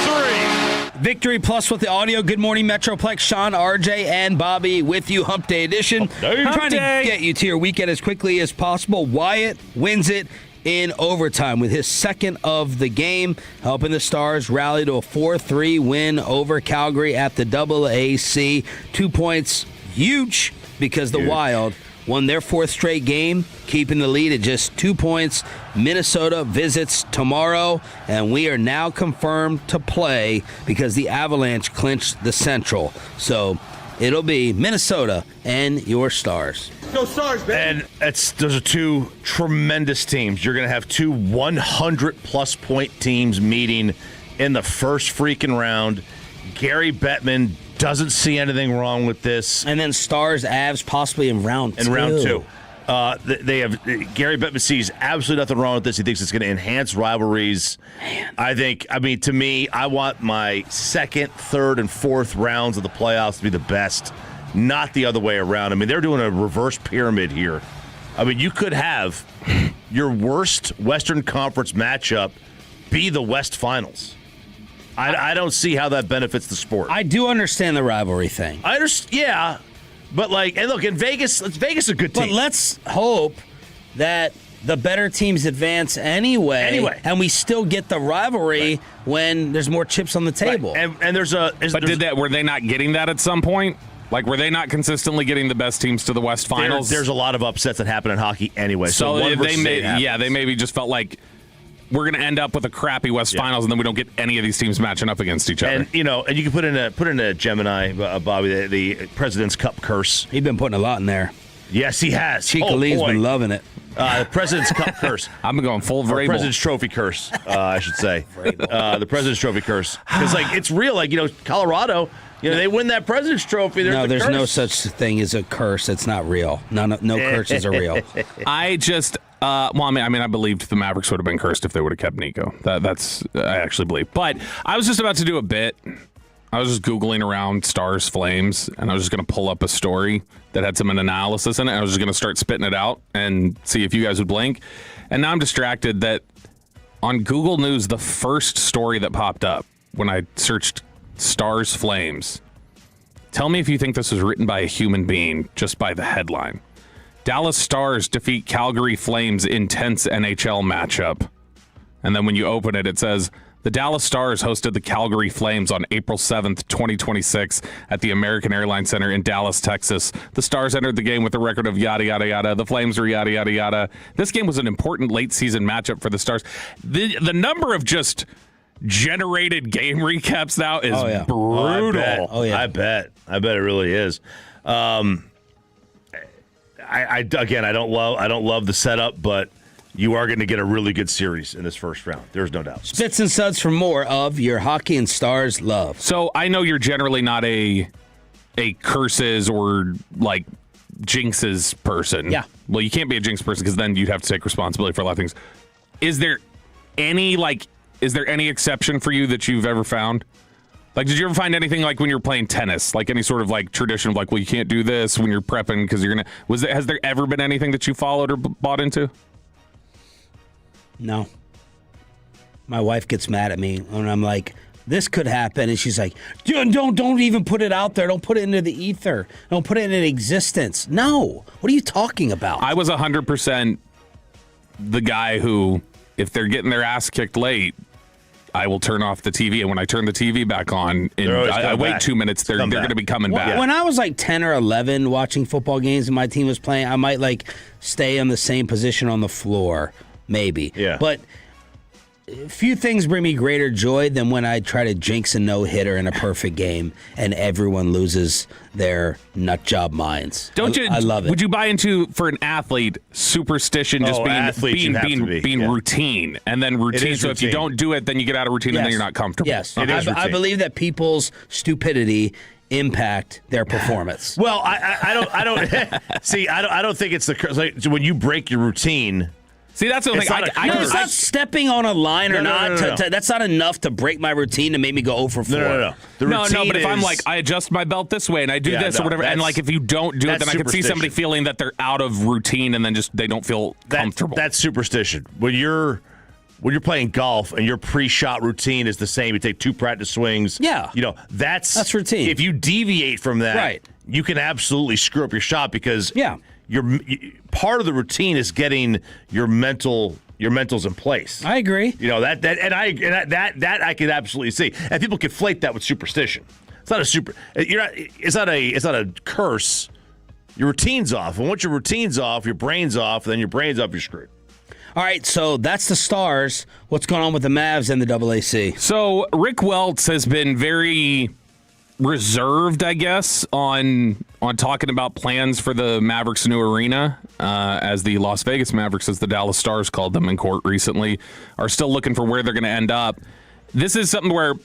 3. Victory Plus with the audio. Good morning, Metroplex. Sean, RJ, and Bobby with you. Hump Day edition. Trying to get you to your weekend as quickly as possible. Wyatt wins it in overtime with his second of the game, helping the Stars rally to a 4-3 win over Calgary at the AAC. 2 points, huge, because the Wild won their 4th straight game, keeping the lead at just 2 points. Minnesota visits tomorrow, and we are now confirmed to play because the Avalanche clinched the Central. So it'll be Minnesota and your Stars. Go Stars, baby. And those are 2 tremendous teams. You're going to have 2 100-plus point teams meeting in the first freaking round. Gary Bettman doesn't see anything wrong with this. And then Stars, Avs, possibly in round 2. In round 2. They have Gary Bettman sees absolutely nothing wrong with this. He thinks it's going to enhance rivalries. Man. To me, I want my 2nd, 3rd, and 4th rounds of the playoffs to be the best, not the other way around. I mean, they're doing a reverse pyramid here. I mean, you could have your worst Western Conference matchup be the West Finals. I don't see how that benefits the sport. I do understand the rivalry thing. I understand, yeah. But, and look, in Vegas, Vegas is a good team. But let's hope that the better teams advance anyway. And we still get the rivalry when there's more chips on the table. Right. And were they not getting that at some point? Like, were they not consistently getting the best teams to the West Finals? There's a lot of upsets that happen in hockey anyway. So they maybe just felt like we're going to end up with a crappy West Finals, and then we don't get any of these teams matching up against each other. And you can put in a Gemini, Bobby, the President's Cup curse. He's been putting a lot in there. Yes, he has. Chica Lee's been loving it. The President's Cup curse. I'm going full Vrabel. President's Trophy curse, I should say. The President's Trophy curse. Because it's real. Colorado, they win that President's Trophy. There's no such thing as a curse. It's not real. No curses are real. I believed the Mavericks would have been cursed if they would have kept Nico. That's I actually believe. But I was just about to do a bit. I was just Googling around Stars Flames, and I was just going to pull up a story that had some analysis in it. I was just going to start spitting it out and see if you guys would blink. And now I'm distracted that on Google News, the first story that popped up when I searched Stars Flames, tell me if you think this was written by a human being just by the headline. Dallas Stars defeat Calgary Flames intense NHL matchup. And then when you open it, it says, the Dallas Stars hosted the Calgary Flames on April 7th, 2026 at the American Airlines Center in Dallas, Texas. The Stars entered the game with a record of yada, yada, yada. The Flames were yada, yada, yada. This game was an important late-season matchup for the Stars. The number of just generated game recaps now is brutal. I bet it really is. I don't love the setup, but you are going to get a really good series in this first round. There's no doubt. Spits and suds for more of your Hockey and Stars love. So I know you're generally not a curses or jinxes person. Yeah. Well, you can't be a jinx person because then you'd have to take responsibility for a lot of things. Is there any exception for you that you've ever found? Did you ever find anything when you're playing tennis, any sort of tradition of you can't do this when you're prepping because you're gonna? Has there ever been anything that you followed or bought into? No. My wife gets mad at me when I'm like, this could happen, and she's like, don't even put it out there. Don't put it into the ether. Don't put it into existence. No. What are you talking about? I was 100% the guy who, if they're getting their ass kicked late, I will turn off the TV, and when I turn the TV back on, I wait 2 minutes, they're going to be coming back. When I was 10 or 11 watching football games and my team was playing, I might stay on the same position on the floor, maybe. Yeah. But few things bring me greater joy than when I try to jinx a no-hitter in a perfect game and everyone loses their nut job minds. I love it. Would you buy into, for an athlete, superstition just being routine, and then routine? So if you don't do it, then you get out of routine, and then you're not comfortable. Yes, I believe that people's stupidity impact their performance. Well, I don't see. I don't think it's like when you break your routine. See, that's the thing. It's not stepping on a line or not. That's not enough to break my routine and make me go 0 for 4. No. But if I'm like, I adjust my belt this way and I do this or whatever, and like if you don't do it, then I can see somebody feeling that they're out of routine and then just they don't feel comfortable. That's superstition. When you're playing golf and your pre-shot routine is the same, you take 2 practice swings. Yeah, that's routine. If you deviate from that, you can absolutely screw up your shot because part of the routine is getting your mentals in place. I agree. That I could absolutely see. And people conflate that with superstition. It's not it's not a curse. Your routine's off. And once your routine's off, your brain's off, then your brain's off, you're screwed. All right, so that's the Stars. What's going on with the Mavs and the AAC? So Rick Welts has been very reserved, I guess, on talking about plans for the Mavericks' new arena, as the Las Vegas Mavericks, as the Dallas Stars called them in court recently, are still looking for where they're going to end up. This is something where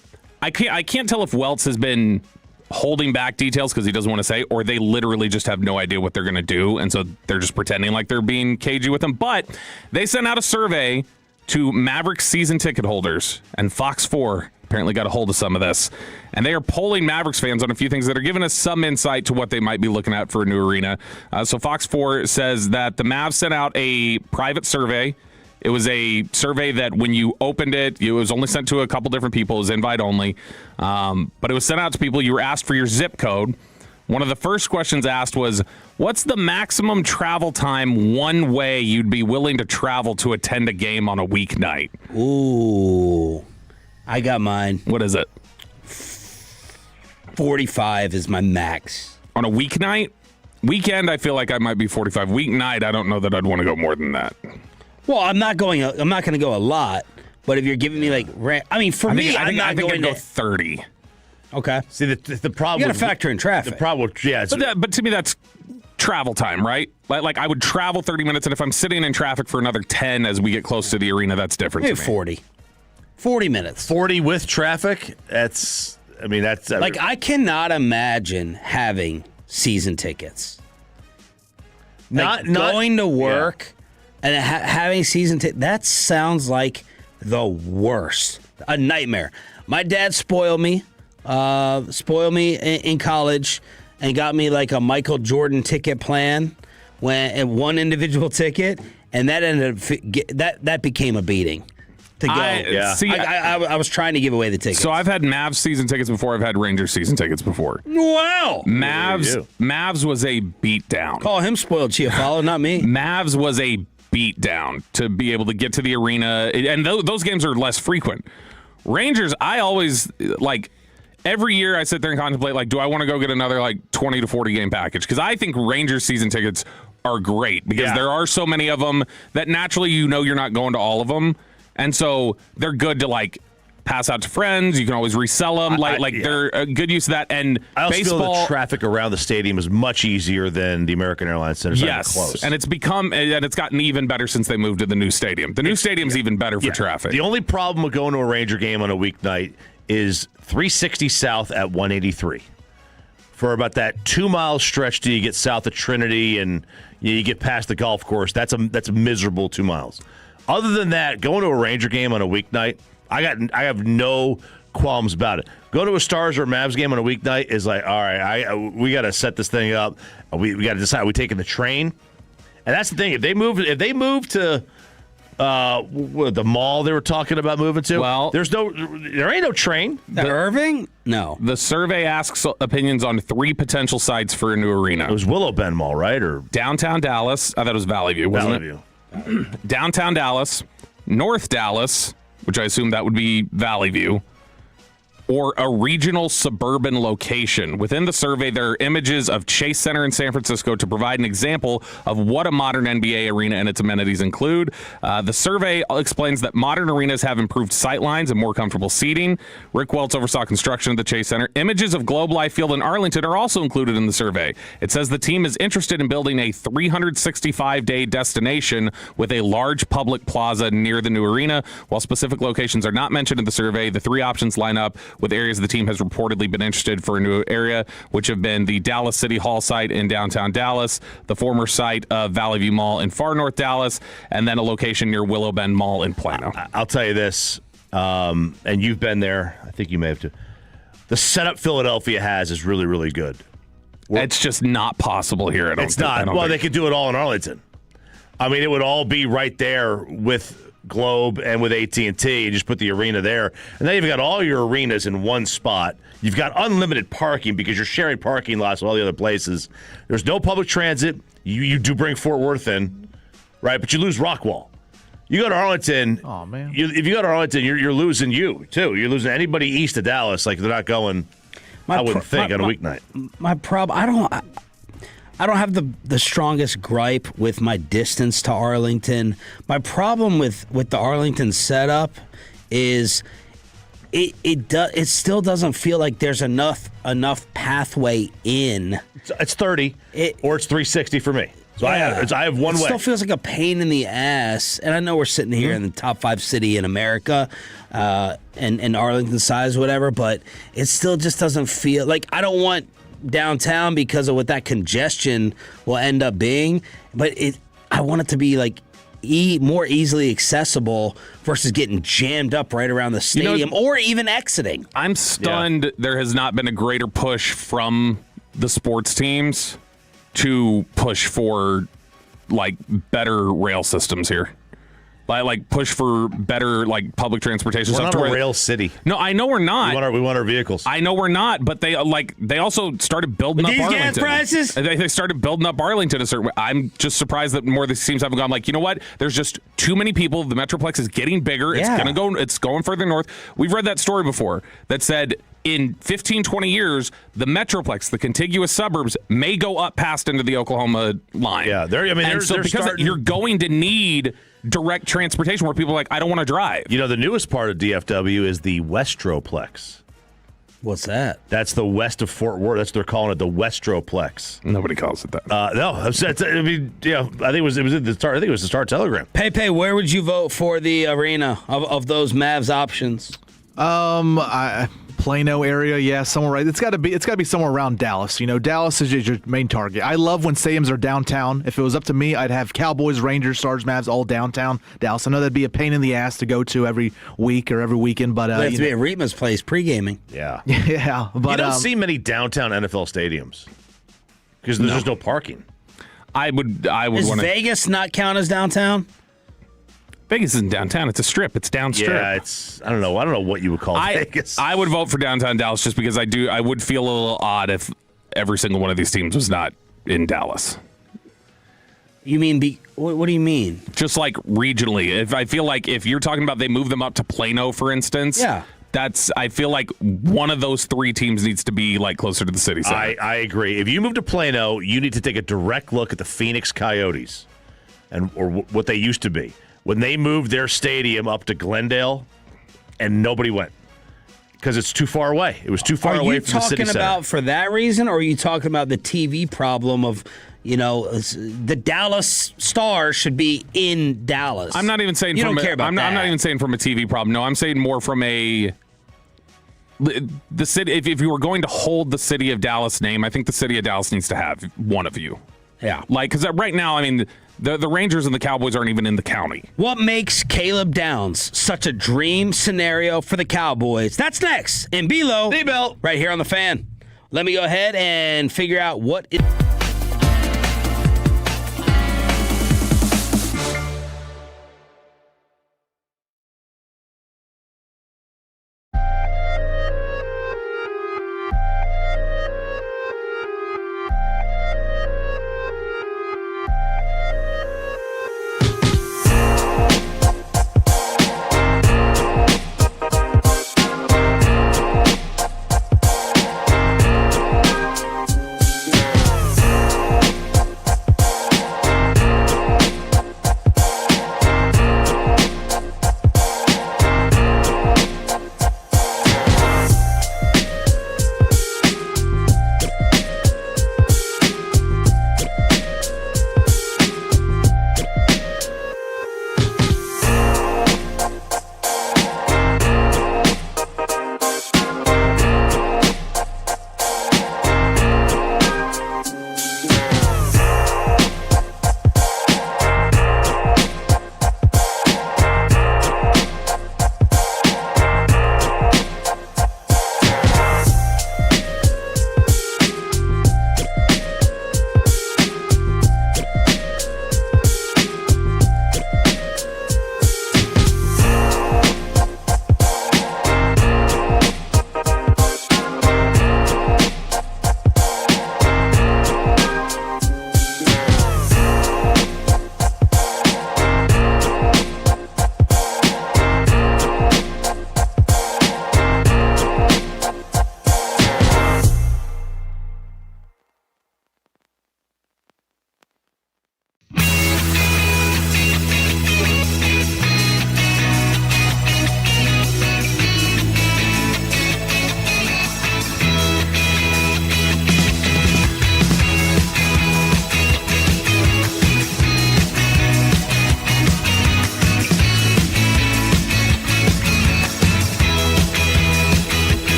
I can't tell if Welts has been holding back details because he doesn't want to say, or they literally just have no idea what they're going to do, and so they're just pretending like they're being cagey with them. But they sent out a survey to Mavericks season ticket holders, and Fox 4 apparently got a hold of some of this. And they are polling Mavericks fans on a few things that are giving us some insight to what they might be looking at for a new arena. So Fox 4 says that the Mavs sent out a private survey. It was a survey that when you opened it, it was only sent to a couple different people. It was invite only. But it was sent out to people. You were asked for your zip code. One of the first questions asked was, what's the maximum travel time one way you'd be willing to travel to attend a game on a weeknight? Ooh, I got mine. What is it? 45 is my max. On a weeknight? Weekend, I feel like I might be 45. Weeknight, I don't know that I'd want to go more than that. Well, I'm not going to go a lot, but if you're giving me like, I mean, for me, I think I'd go 30. Okay. See, the problem. You got to factor in traffic. The problem, but to me, that's travel time, right? Like I would travel 30 minutes, and if I'm sitting in traffic for another 10 as we get close to the arena, that's different. Maybe 40. 40 minutes. 40 with traffic. That's. Like I cannot imagine having season tickets. Not going to work. Yeah. And having season tickets, that sounds like the worst. A nightmare. My dad spoiled me in college and got me like a Michael Jordan ticket plan, one individual ticket, and that ended up that became a beating. To go. I was trying to give away the tickets. So I've had Mavs season tickets before. I've had Rangers season tickets before. Wow. Mavs was a beatdown. Call him spoiled Chiafalo, not me. Mavs was a beatdown to be able to get to the arena, and those games are less frequent. Rangers, I always every year I sit there and contemplate do I want to go get another 20 to 40 game package, because I think Rangers season tickets are great because there are so many of them that naturally you're not going to all of them, and so they're good to pass out to friends. You can always resell them. They're a good use of that. And I also baseball, feel the traffic around the stadium is much easier than the American Airlines Center. Yes, close. And it's gotten even better since they moved to the new stadium. The new stadium's even better for traffic. The only problem with going to a Ranger game on a weeknight is 360 South at 183. For about that 2 mile stretch till you get south of Trinity and you get past the golf course, that's a miserable 2 miles. Other than that, going to a Ranger game on a weeknight, I have no qualms about it. Go to a Stars or a Mavs game on a weeknight is all right. We got to set this thing up. We got to decide. Are we taking the train? And that's the thing. If they move to the mall they were talking about moving to, well, there ain't no train. Irving? No. The survey asks opinions on 3 potential sites for a new arena. It was Willow Bend Mall, right? Or downtown Dallas. I thought it was Valley View, wasn't it? Downtown Dallas, North Dallas, which I assume that would be Valley View, or a regional suburban location. Within the survey, there are images of Chase Center in San Francisco to provide an example of what a modern NBA arena and its amenities include. The survey explains that modern arenas have improved sightlines and more comfortable seating. Rick Welts oversaw construction of the Chase Center. Images of Globe Life Field in Arlington are also included in the survey. It says the team is interested in building a 365-day destination with a large public plaza near the new arena. While specific locations are not mentioned in the survey, the three options line up with areas the team has reportedly been interested for a new area, which have been the Dallas City Hall site in downtown Dallas, the former site of Valley View Mall in far north Dallas, and then a location near Willow Bend Mall in Plano. I'll tell you this, and you've been there. I think you may have too. The setup Philadelphia has is really, really good. It's just not possible here. It's not. Well, they could do it all in Arlington. I mean, it would all be right there with Globe and with AT&T. You just put the arena there. And then you've got all your arenas in one spot. You've got unlimited parking because you're sharing parking lots with all the other places. There's no public transit. You do bring Fort Worth in, right? But you lose Rockwall. You go to Arlington. Oh, man. If you go to Arlington, you're losing you, too. You're losing anybody east of Dallas. Like, they're not going, I wouldn't think, on a weeknight. My problem, I don't have the strongest gripe with my distance to Arlington. My problem with the Arlington setup is it still doesn't feel like there's enough pathway in. It's 30 or it's 360 for me. So yeah. I have one way. It still feels like a pain in the ass. And I know we're sitting here in the top 5 city in America, and Arlington size, whatever, but it still just doesn't feel like I don't want downtown because of what that congestion will end up being, but I want it to be like more easily accessible versus getting jammed up right around the stadium or even exiting. I'm stunned there has not been a greater push from the sports teams to push for like better rail systems here. Like push for better like public transportation. We're not a rail city. No, I know we're not. We want our vehicles. I know we're not, but they also started building up Arlington. Gas prices? They started building up Arlington a certain way. I'm just surprised that more of these teams haven't gone like, you know what? There's just too many people. The Metroplex is getting bigger. Yeah. It's going further north. We've read that story before that said in 15, 20 years, the Metroplex, the contiguous suburbs, may go up past into the Oklahoma line. Yeah, you're going to need direct transportation where people are like, I don't want to drive. You know, the newest part of DFW is the Westroplex. What's that? That's the west of Fort Worth. That's what they're calling it, the Westroplex. Nobody calls it that. No, I mean, I think it was in the Star. I think it was the Star Telegram. Pepe, where would you vote for the arena of those Mavs options? Plano area, yeah, somewhere right. It's got to be somewhere around Dallas. You know, Dallas is your main target. I love when stadiums are downtown. If it was up to me, I'd have Cowboys, Rangers, Stars, Mavs all downtown Dallas. I know that'd be a pain in the ass to go to every week or every weekend, but it has to be at Reitman's place pre-gaming. Yeah, yeah. But you don't see many downtown NFL stadiums because there's just no parking. I would. Does Vegas not count as downtown? Vegas isn't downtown. It's a strip. It's downstrip. Yeah, I don't know what you would call Vegas. I would vote for downtown Dallas just because I would feel a little odd if every single one of these teams was not in Dallas. You mean what do you mean? Just like regionally. If I feel like if you're talking about they move them up to Plano, for instance. Yeah. I feel like one of those 3 teams needs to be like closer to the city center. I agree. If you move to Plano, you need to take a direct look at the Phoenix Coyotes or what they used to be. When they moved their stadium up to Glendale, and nobody went because it's too far away. It was too far away from the city center. Are you talking about for that reason, or are you talking about the TV problem of, the Dallas Stars should be in Dallas? I'm not even saying I'm not even saying from a TV problem. No, I'm saying more from the city. If you were going to hold the city of Dallas name, I think the city of Dallas needs to have one of you. Yeah, because right now, I mean. The Rangers and the Cowboys aren't even in the county. What makes Caleb Downs such a dream scenario for the Cowboys? That's next in B-Lo, right here on The Fan. Let me go ahead and figure out what it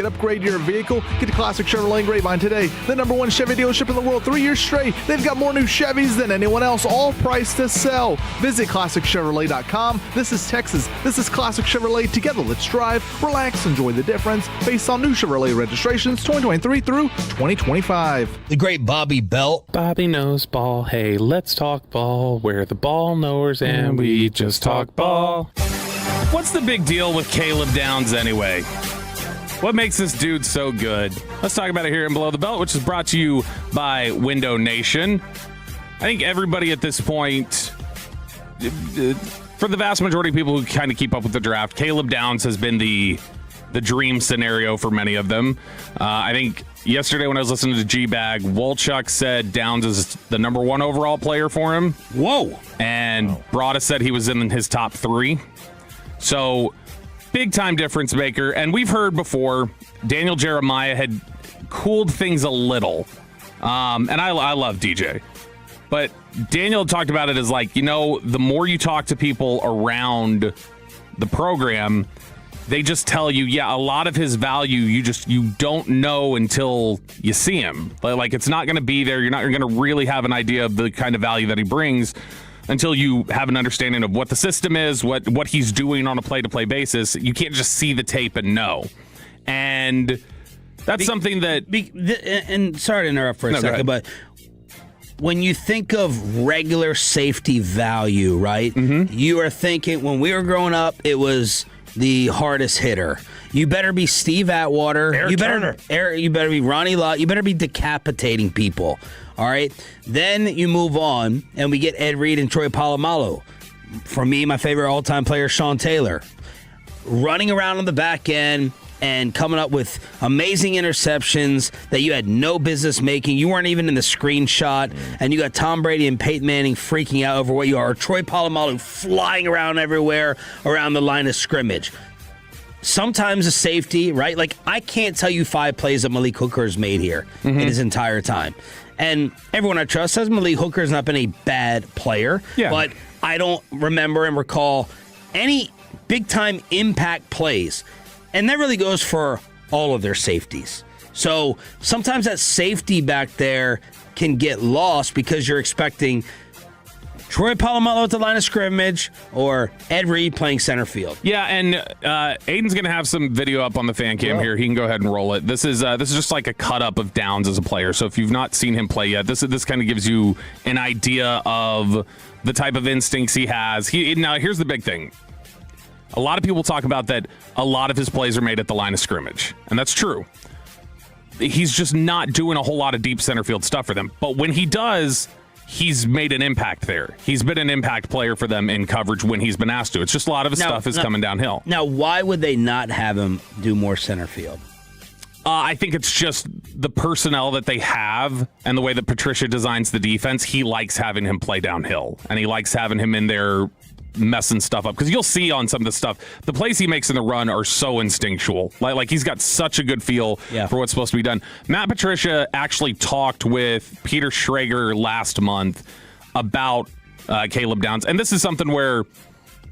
market, upgrade your vehicle. Get to Classic Chevrolet Grapevine today. The #1 Chevy dealership in the world 3 years straight. They've got more new Chevys than anyone else, all priced to sell. Visit ClassicChevrolet.com. This is Texas. This is Classic Chevrolet. Together, let's drive, relax, enjoy the difference based on new Chevrolet registrations 2023 through 2025. The great Bobby Belt. Bobby knows ball. Hey, let's talk ball. We're the ball knowers and we just talk ball. What's the big deal with Caleb Downs anyway? What makes this dude so good? Let's talk about it here in Below the Belt, which is brought to you by Window Nation. I think everybody at this point, for the vast majority of people who kind of keep up with the draft, Caleb Downs has been the dream scenario for many of them. I think yesterday when I was listening to G-Bag, Wolchuk said Downs is the #1 overall player for him. Whoa. And Broadus said he was in his top 3. So, big-time difference maker. And we've heard before, Daniel Jeremiah had cooled things a little. And I love DJ. But Daniel talked about it as like, the more you talk to people around the program, they just tell you, a lot of his value, you don't know until you see him. Like, it's not going to be there. You're not going to really have an idea of the kind of value that he brings until you have an understanding of what the system is, what he's doing on a play-to-play basis. You can't just see the tape and know. And that's something that... and sorry to interrupt for a second, but when you think of regular safety value, right, you are thinking, when we were growing up, it was the hardest hitter. You better be Steve Atwater. You better be Ronnie Lott. You better be decapitating people. All right? Then you move on, and we get Ed Reed and Troy Polamalu. For me, my favorite all-time player, Sean Taylor. Running around on the back end and coming up with amazing interceptions that you had no business making. You weren't even in the screenshot. And you got Tom Brady and Peyton Manning freaking out over what you are. Troy Polamalu flying around everywhere around the line of scrimmage. Sometimes a safety, right? Like, I can't tell you 5 plays that Malik Hooker has made here in his entire time. And everyone I trust says Malik Hooker has not been a bad player. Yeah. But I don't remember and recall any big-time impact plays. And that really goes for all of their safeties. So sometimes that safety back there can get lost because you're expecting Troy Polamalu at the line of scrimmage or Ed Reed playing center field. Yeah, and Aiden's going to have some video up on the fan cam here. He can go ahead and roll it. This is just like a cut-up of Downs as a player. So if you've not seen him play yet, this kind of gives you an idea of the type of instincts he has. Now, here's the big thing. A lot of people talk about that a lot of his plays are made at the line of scrimmage, and that's true. He's just not doing a whole lot of deep center field stuff for them. But when he does, he's made an impact there. He's been an impact player for them in coverage when he's been asked to. It's just a lot of his stuff is coming downhill. Now, why would they not have him do more center field? I think it's just the personnel that they have and the way that Patricia designs the defense. He likes having him play downhill, and he likes having him in there messing stuff up, because you'll see on some of the stuff, the plays he makes in the run are so instinctual. Like he's got such a good feel for what's supposed to be done. Matt Patricia actually talked with Peter Schrager last month about Caleb Downs, and this is something where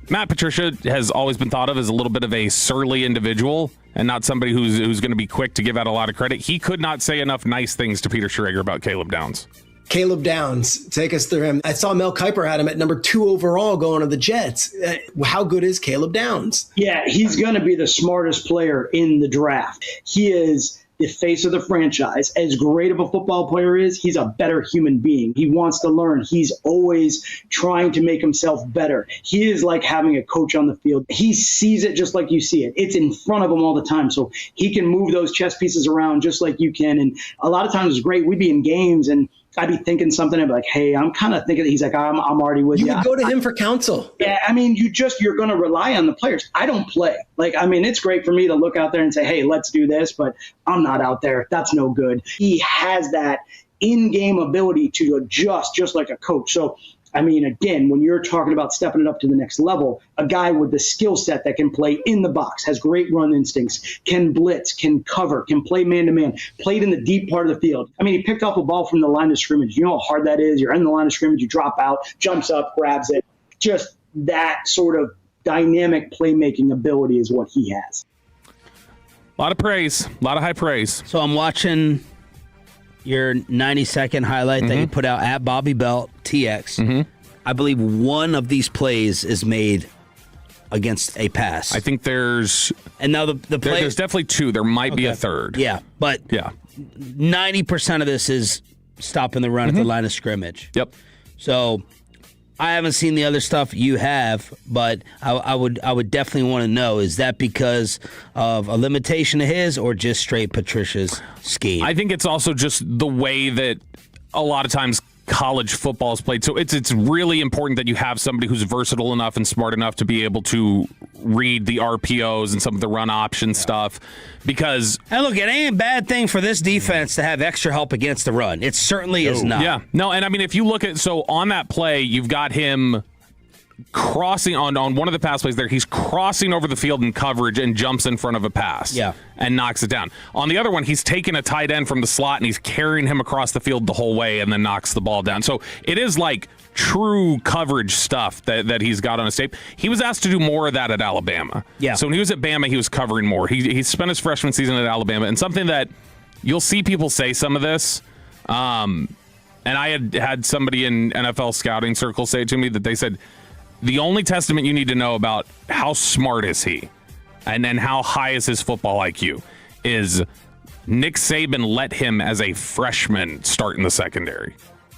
Matt Patricia has always been thought of as a little bit of a surly individual and not somebody who's going to be quick to give out a lot of credit. He could not say enough nice things to Peter Schrager about Caleb Downs. Caleb Downs, take us through him. I saw Mel Kiper had him at number 2 overall going to the Jets. How good is Caleb Downs? Yeah, he's going to be the smartest player in the draft. He is the face of the franchise. As great of a football player is, he's a better human being. He wants to learn. He's always trying to make himself better. He is like having a coach on the field. He sees it just like you see it. It's in front of him all the time. So he can move those chess pieces around just like you can. And a lot of times it's great. We'd be in games and I'd be thinking something. I'd be like, hey, I'm kind of thinking. He's like, I'm already with you. You would go to him for counsel. Yeah, I mean, you're going to rely on the players. I don't play. It's great for me to look out there and say, hey, let's do this, but I'm not out there. That's no good. He has that in-game ability to adjust just like a coach. So, again, when you're talking about stepping it up to the next level, a guy with the skill set that can play in the box, has great run instincts, can blitz, can cover, can play man-to-man, played in the deep part of the field. He picked up a ball from the line of scrimmage. You know how hard that is? You're in the line of scrimmage, you drop out, jumps up, grabs it. Just that sort of dynamic playmaking ability is what he has. A lot of praise. A lot of high praise. So I'm watching your 90-second highlight that you put out at Bobby Belt TX. I believe one of these plays is made against a pass. I think there's... And now the play... There's definitely two. There might be a third. Yeah, but 90% of this is stopping the run at the line of scrimmage. Yep. So I haven't seen the other stuff you have, but I would definitely want to know, is that because of a limitation of his or just straight Patricia's scheme? I think it's also just the way that a lot of times college football is played. So it's really important that you have somebody who's versatile enough and smart enough to be able to read the RPOs and some of the run option stuff. Because and look, it ain't a bad thing for this defense to have extra help against the run. It certainly is not. Yeah. No, and I mean, if you look at, so on that play, you've got him crossing on one of the pass plays there. He's crossing over the field in coverage and jumps in front of a pass. Yeah. And knocks it down. On the other one, he's taking a tight end from the slot and he's carrying him across the field the whole way and then knocks the ball down. So it is like true coverage stuff that he's got on his tape. He was asked to do more of that at Alabama. Yeah. So when he was at Bama, he was covering more. He spent his freshman season at Alabama, and something that you'll see people say some of this, and I had somebody in NFL scouting circles say to me that they said, the only testament you need to know about how smart is he and then how high is his football IQ is Nick Saban let him as a freshman start in the secondary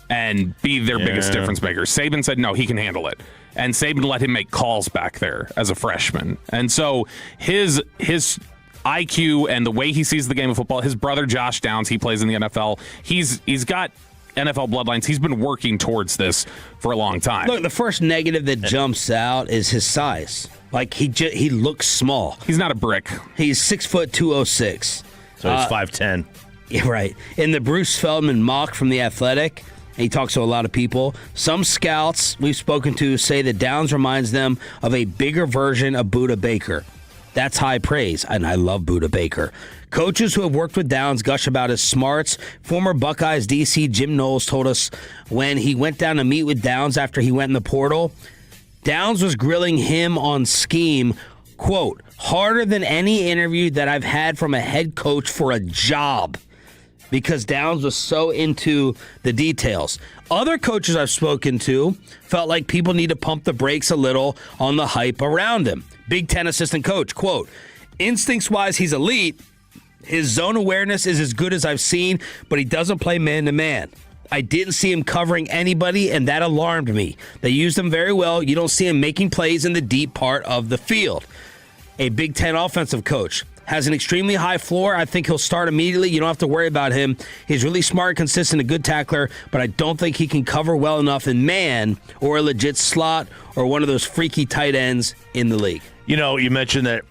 and be their biggest difference maker. Saban said, no, he can handle it. And Saban let him make calls back there as a freshman. And so his IQ and the way he sees the game of football, his brother Josh Downs, he plays in the NFL. He's got NFL bloodlines. He's been working towards this for a long time. Look, the first negative that jumps out is his size. Like, he looks small. He's not a brick. He's 6'2", 206. So he's 5'10". Yeah, right. In the Bruce Feldman mock from The Athletic, he talks to a lot of people. Some scouts we've spoken to say that Downs reminds them of a bigger version of Budda Baker. That's high praise, and I love Budda Baker. Coaches who have worked with Downs gush about his smarts. Former Buckeyes DC Jim Knowles told us when he went down to meet with Downs after he went in the portal, Downs was grilling him on scheme, quote, harder than any interview that I've had from a head coach for a job, because Downs was so into the details. Other coaches I've spoken to felt like people need to pump the brakes a little on the hype around him. Big Ten assistant coach, quote, instincts-wise, he's elite. His zone awareness is as good as I've seen, but he doesn't play man-to-man. I didn't see him covering anybody, and that alarmed me. They used him very well. You don't see him making plays in the deep part of the field. A Big Ten offensive coach. Has an extremely high floor. I think he'll start immediately. You don't have to worry about him. He's really smart, consistent, a good tackler, but I don't think he can cover well enough in man or a legit slot or one of those freaky tight ends in the league. You know, you mentioned that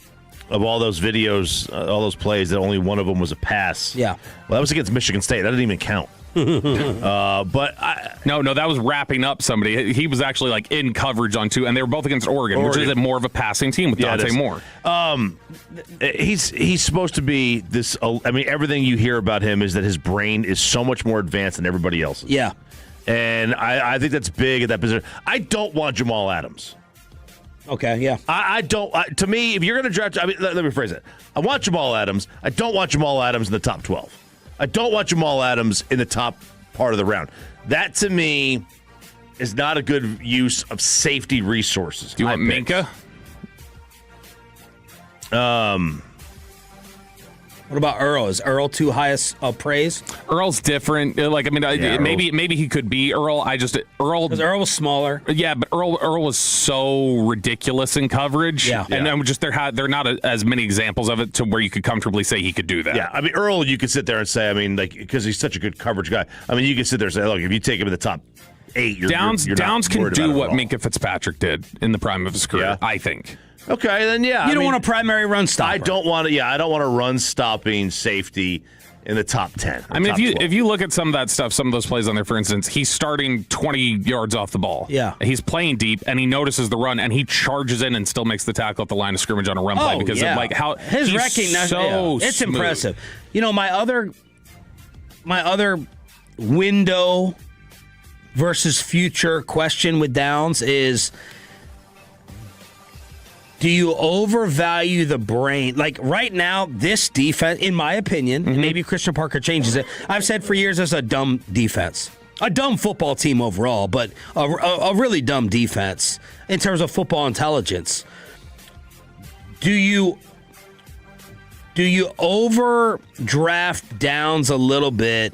of all those videos, all those plays, that only one of them was a pass. Yeah. Well, that was against Michigan State. That didn't even count. But no, that was wrapping up somebody. He was actually like in coverage on two, and they were both against Oregon. Which is more of a passing team with Dante Moore. He's supposed to be this. I mean, everything you hear about him is that his brain is so much more advanced than everybody else's. Yeah, and I think that's big at that position. I don't want Jamal Adams. Okay, yeah. I don't. To me, if you're going to draft, I mean, let me rephrase it. I want Jamal Adams. I don't want Jamal Adams in the top 12. I don't want Jamal Adams in the top part of the round. That, to me, is not a good use of safety resources. Do you want Minka? What about Earl? Is Earl too highest praise? Earl's different. Like, I mean, maybe he could be Earl. Because Earl was smaller. Yeah, but Earl was so ridiculous in coverage. Yeah, and I'm just there are not as many examples of it to where you could comfortably say he could do that. Yeah, I mean, Earl, you could sit there and say, I mean, like, because he's such a good coverage guy. I mean, you could sit there and say, look, if you take him in the top 8, you're Downs not can do what Minka Minka Fitzpatrick did in the prime of his career. I think. Okay, then You don't want a primary run stopper. I don't want a run stopping safety in the top 10. I mean, if you look at some of that stuff, some of those plays on there, for instance, he's starting 20 yards off the ball. Yeah. He's playing deep, and he notices the run, and he charges in and still makes the tackle at the line of scrimmage on a run play because of like how his recognition. It's smooth. impressive. You know, my other window versus future question with Downs is, Do you overvalue the brain? Like right now, this defense, in my opinion, and maybe Christian Parker changes it, I've said for years it's a dumb defense. A dumb football team overall, but a really dumb defense in terms of football intelligence. Do you overdraft Downs a little bit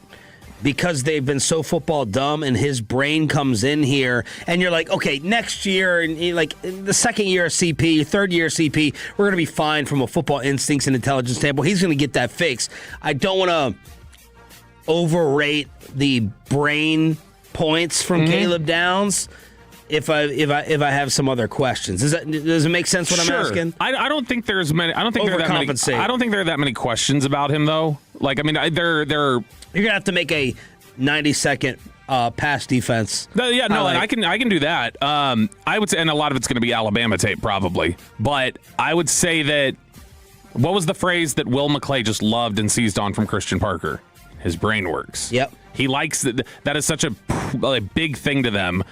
because they've been so football dumb and his brain comes in here and you're like, okay, next year, and like the second year of CP, third year of CP, we're going to be fine from a football instincts and intelligence standpoint. He's going to get that fixed. I don't want to overrate the brain points from Caleb Downs if I have some other questions. Does it make sense what I'm asking? I don't think there's many. I don't think there are that many questions about him though. Like I mean, you're gonna have to make a 90-second pass defense. And I can do that. I would say, and a lot of it's going to be Alabama tape probably, but I would say that what was the phrase that Will McClay just loved and seized on from Christian Parker? His brain works. Yep. He likes that. That is such a big thing to them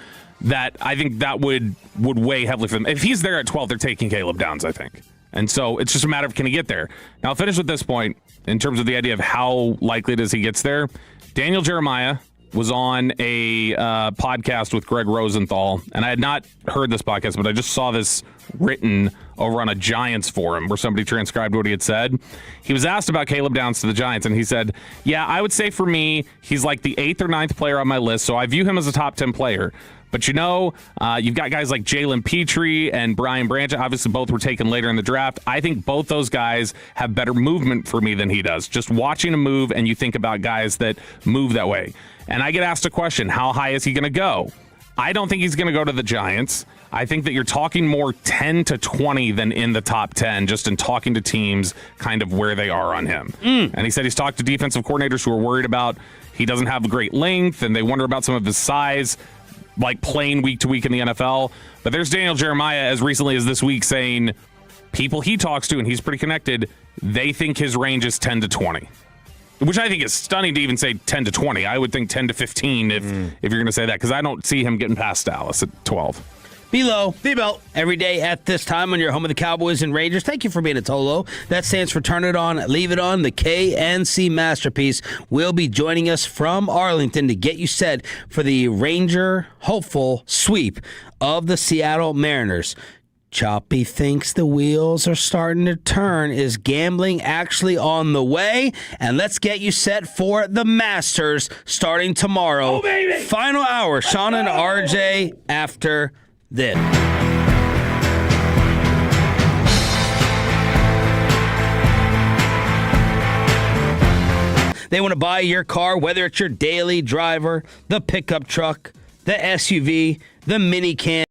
that I think that would weigh heavily for them. If he's there at 12, they're taking Caleb Downs, I think. And so it's just a matter of can he get there. Now, I'll finish with this point in terms of the idea of how likely it is he gets there. Daniel Jeremiah was on a podcast with Greg Rosenthal, and I had not heard this podcast, but I just saw this written over on a Giants forum where somebody transcribed what he had said. He was asked about Caleb Downs to the Giants, and he said, yeah, I would say for me, he's like the 8th or 9th player on my list, so I view him as a top 10 player. But you've got guys like Jalen Petrie and Brian Branch. Obviously, both were taken later in the draft. I think both those guys have better movement for me than he does. Just watching him move, and you think about guys that move that way. And I get asked a question, how high is he going to go? I don't think he's going to go to the Giants. I think that you're talking more 10 to 20 than in the top 10, just in talking to teams kind of where they are on him. And he said he's talked to defensive coordinators who are worried about he doesn't have great length, and they wonder about some of his size, like playing week to week in the NFL. But there's Daniel Jeremiah as recently as this week saying people he talks to, and he's pretty connected, they think his range is 10 to 20. Which I think is stunning to even say 10 to 20. I would think 10 to 15 if you're going to say that, because I don't see him getting past Dallas at 12. Below, B-Belt, every day at this time on your home of the Cowboys and Rangers. Thank you for being a Tolo. That stands for Turn It On, Leave It On. The KNC Masterpiece will be joining us from Arlington to get you set for the Ranger hopeful sweep of the Seattle Mariners. Choppy thinks the wheels are starting to turn. Is gambling actually on the way? And let's get you set for the Masters starting tomorrow. Oh, baby! Final hour, Sean and RJ after this. They want to buy your car, whether it's your daily driver, the pickup truck, the SUV, the mini can.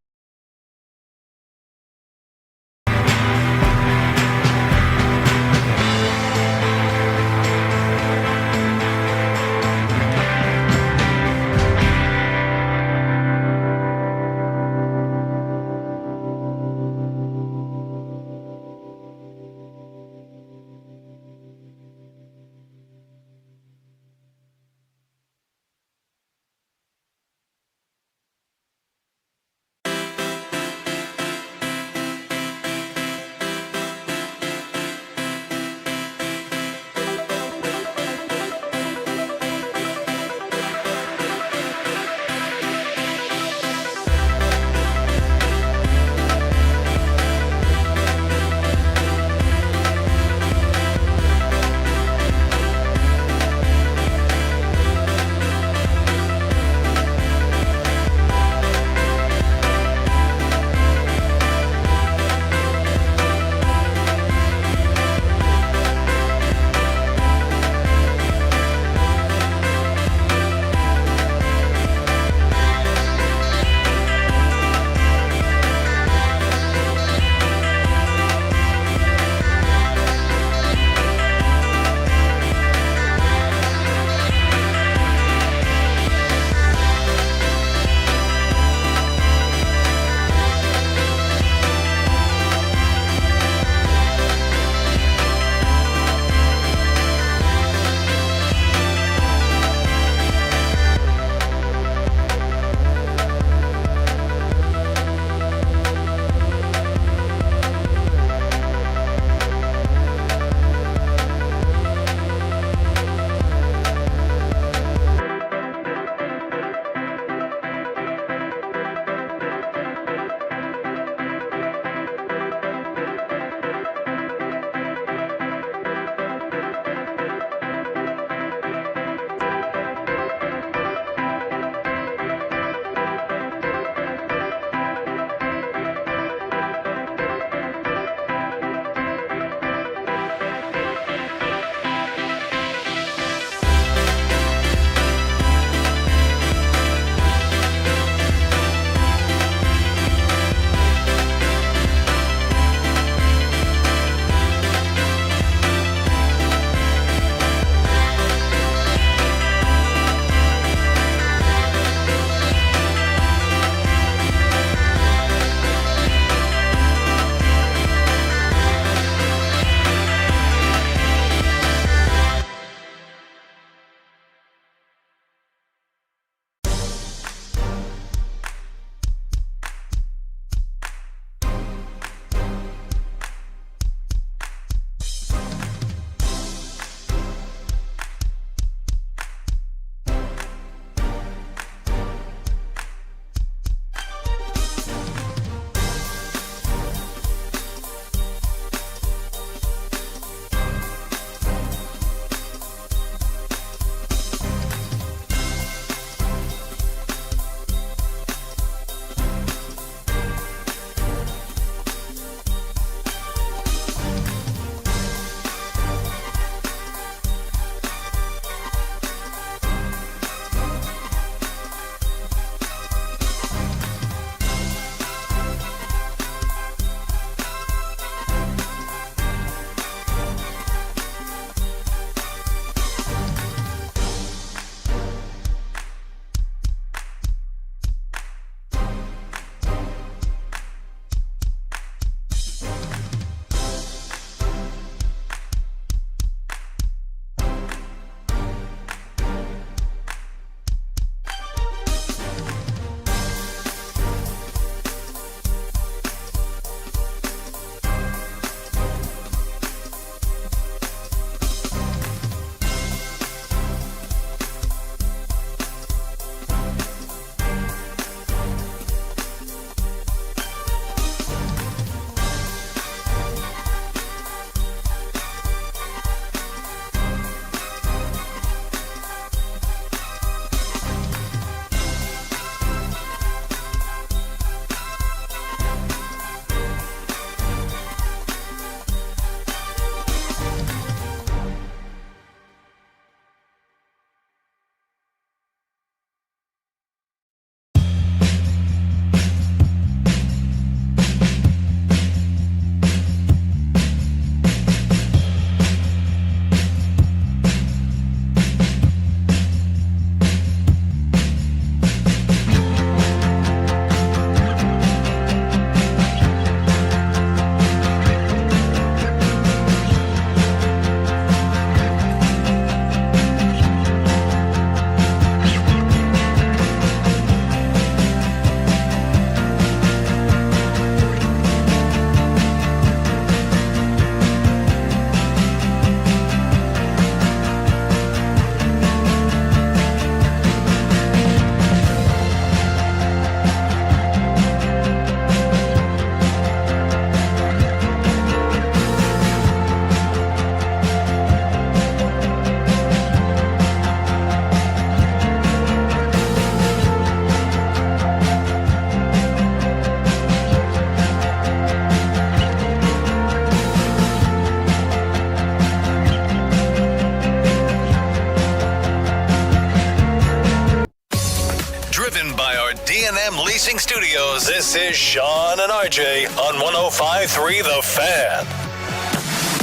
A&M Leasing Studios, this is Sean and RJ on 105.3 The Fan.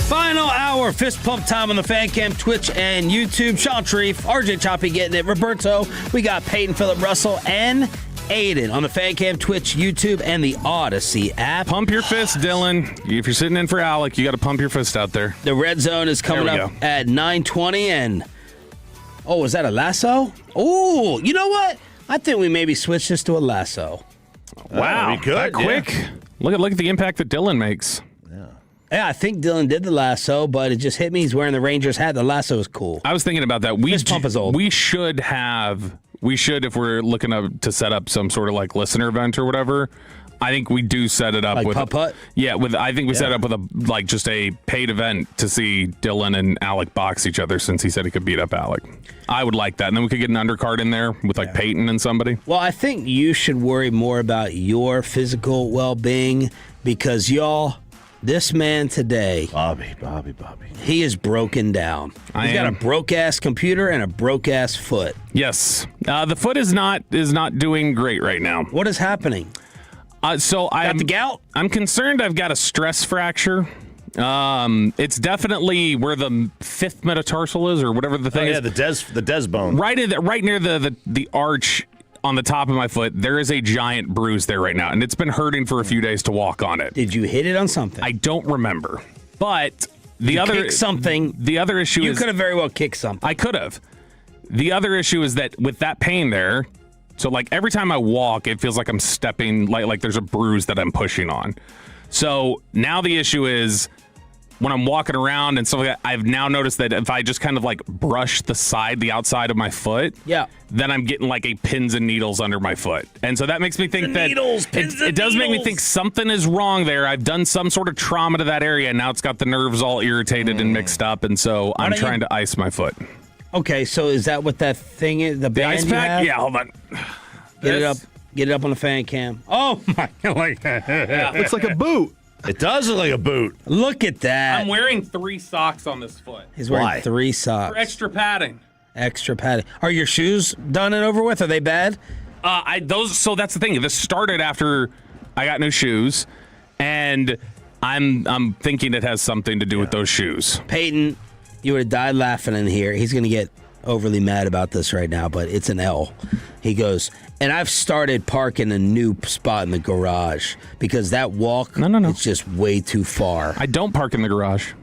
Final hour, fist pump time on the Fan Cam, Twitch, and YouTube. Sean Sharif, RJ Choppy getting it. Roberto, we got Peyton, Phillip Russell, and Aiden on the Fan Cam, Twitch, YouTube, and the Odyssey app. Pump your fist, Dylan. If you're sitting in for Alec, you got to pump your fist out there. The red zone is coming up at 9:20, and is that a lasso? Oh, you know what? I think we maybe switch this to a lasso. Wow, we could. That quick. Yeah. Look at the impact that Dylan makes. Yeah, I think Dylan did the lasso, but it just hit me. He's wearing the Rangers hat. The lasso is cool. I was thinking about that. Fist pump is old. We should, if we're looking to set up some sort of like listener event or whatever, I think we do set it up like with putt-putt? Yeah, I think we set up with just a paid event to see Dylan and Alec box each other since he said he could beat up Alec. I would like that. And then we could get an undercard in there with like Peyton and somebody. Well, I think you should worry more about your physical well-being because this man today, Bobby. he is broken down. He's got a broke-ass computer and a broke-ass foot. Yes. The foot is not doing great right now. What is happening? Got the gout? I'm concerned I've got a stress fracture. It's definitely where the fifth metatarsal is or whatever the thing is. Yeah, the Des bone. Right near the arch on the top of my foot, there is a giant bruise there right now, and it's been hurting for a few days to walk on it. Did you hit it on something? I don't remember. But kicked something. The other issue is you could have very well kicked something. I could have. The other issue is that with that pain there, so like every time I walk, it feels like I'm stepping like there's a bruise that I'm pushing on. So now the issue is when I'm walking around and stuff like that, I've now noticed that if I just kind of like brush the outside of my foot, then I'm getting like a pins and needles under my foot. And so that makes me think it does make me think something is wrong there. I've done some sort of trauma to that area, and now it's got the nerves all irritated and mixed up, and so I'm trying to ice my foot. Okay, so is that what that thing is? The band ice you pack? have? Yeah, hold on. Get it up on the Fan Cam. Oh my God. Looks like a boot. It does look like a boot. Look at that. I'm wearing 3 socks on this foot. He's wearing 3 socks. For extra padding. Extra padding. Are your shoes done and over with? Are they bad? So that's the thing. This started after I got new shoes, and I'm thinking it has something to do with those shoes. Peyton, you would have died laughing in here. He's going to get overly mad about this right now, but it's an L. He goes, and I've started parking a new spot in the garage because that walk, it's just way too far. I don't park in the garage.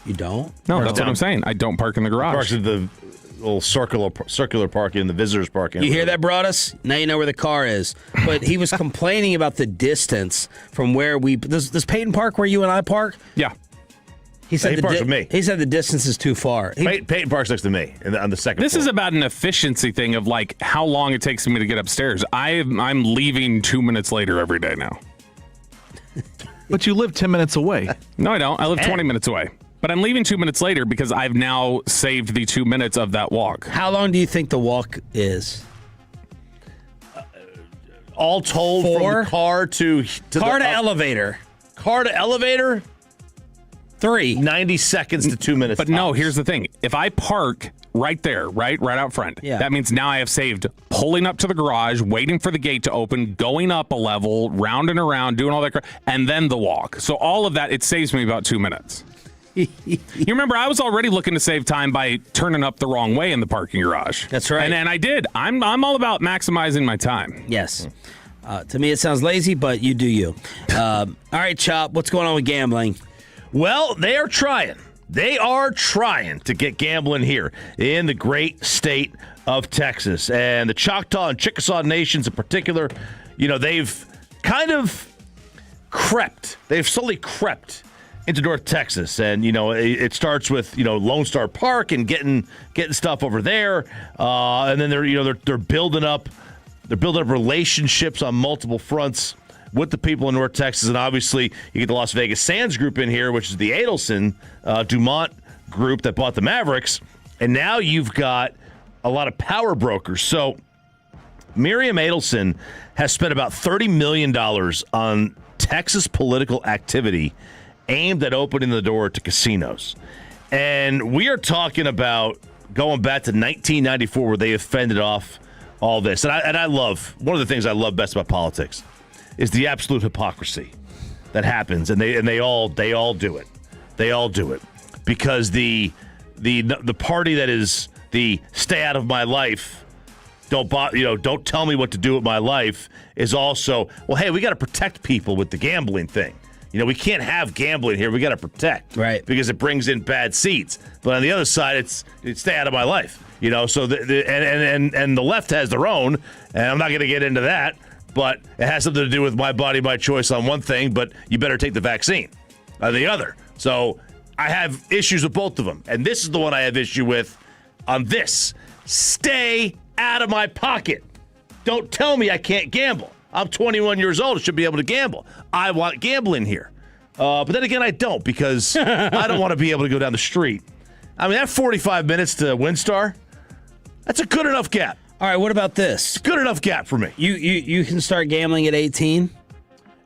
You don't? No, that's what I'm saying. I don't park in the garage. Parks at the little circular parking, the visitors parking. You hear that, Broadus? Now you know where the car is. But he was complaining about the distance from where does Peyton park where you and I park? Yeah. He said he parks with me. He said the distance is too far. Peyton parks next to me on the second This floor. is about an efficiency thing of like how long it takes me to get upstairs. I'm leaving 2 minutes later every day now. But you live 10 minutes away. No, I don't. I live 20 minutes away. But I'm leaving 2 minutes later because I've now saved the 2 minutes of that walk. How long do you think the walk is? All told, 4? from the car to elevator. Car to elevator? 3. 90 seconds to 2 minutes. But no, here's the thing. If I park right there, right out front, that means now I have saved pulling up to the garage, waiting for the gate to open, going up a level, round and around, doing all that crap, and then the walk. So all of that, it saves me about 2 minutes. You remember, I was already looking to save time by turning up the wrong way in the parking garage. That's right. And I did. I'm all about maximizing my time. Yes. To me, it sounds lazy, but you do you. All right, Chop, what's going on with gambling? Well, they are trying. They are trying to get gambling here in the great state of Texas. And the Choctaw and Chickasaw nations in particular, they've kind of crept. They've slowly crept into North Texas. And, it starts with, Lone Star Park and getting stuff over there. And then they're building up relationships on multiple fronts with the people in North Texas. And obviously you get the Las Vegas Sands group in here, which is the Adelson Dumont group that bought the Mavericks. And now you've got a lot of power brokers. So Miriam Adelson has spent about $30 million on Texas political activity aimed at opening the door to casinos. And we are talking about going back to 1994 where they have fended off all this. And I love, one of the things I love best about politics is the absolute hypocrisy that happens, and they all do it. They all do it because the party that is the stay out of my life, don't tell me what to do with my life, is also, well, hey, we got to protect people with the gambling thing. We can't have gambling here. We got to protect, right? Because it brings in bad seats. But on the other side, it's stay out of my life. So and the left has their own, and I'm not going to get into that. But it has something to do with my body, my choice on one thing. But you better take the vaccine on the other. So I have issues with both of them, and this is the one I have issue with. On this, stay out of my pocket. Don't tell me I can't gamble. I'm 21 years old. I should be able to gamble. I want gambling here. But then again, I don't, because I don't want to be able to go down the street. I mean, that 45 minutes to WinStar, that's a good enough gap. All right, what about this? Good enough gap for me. You can start gambling at 18?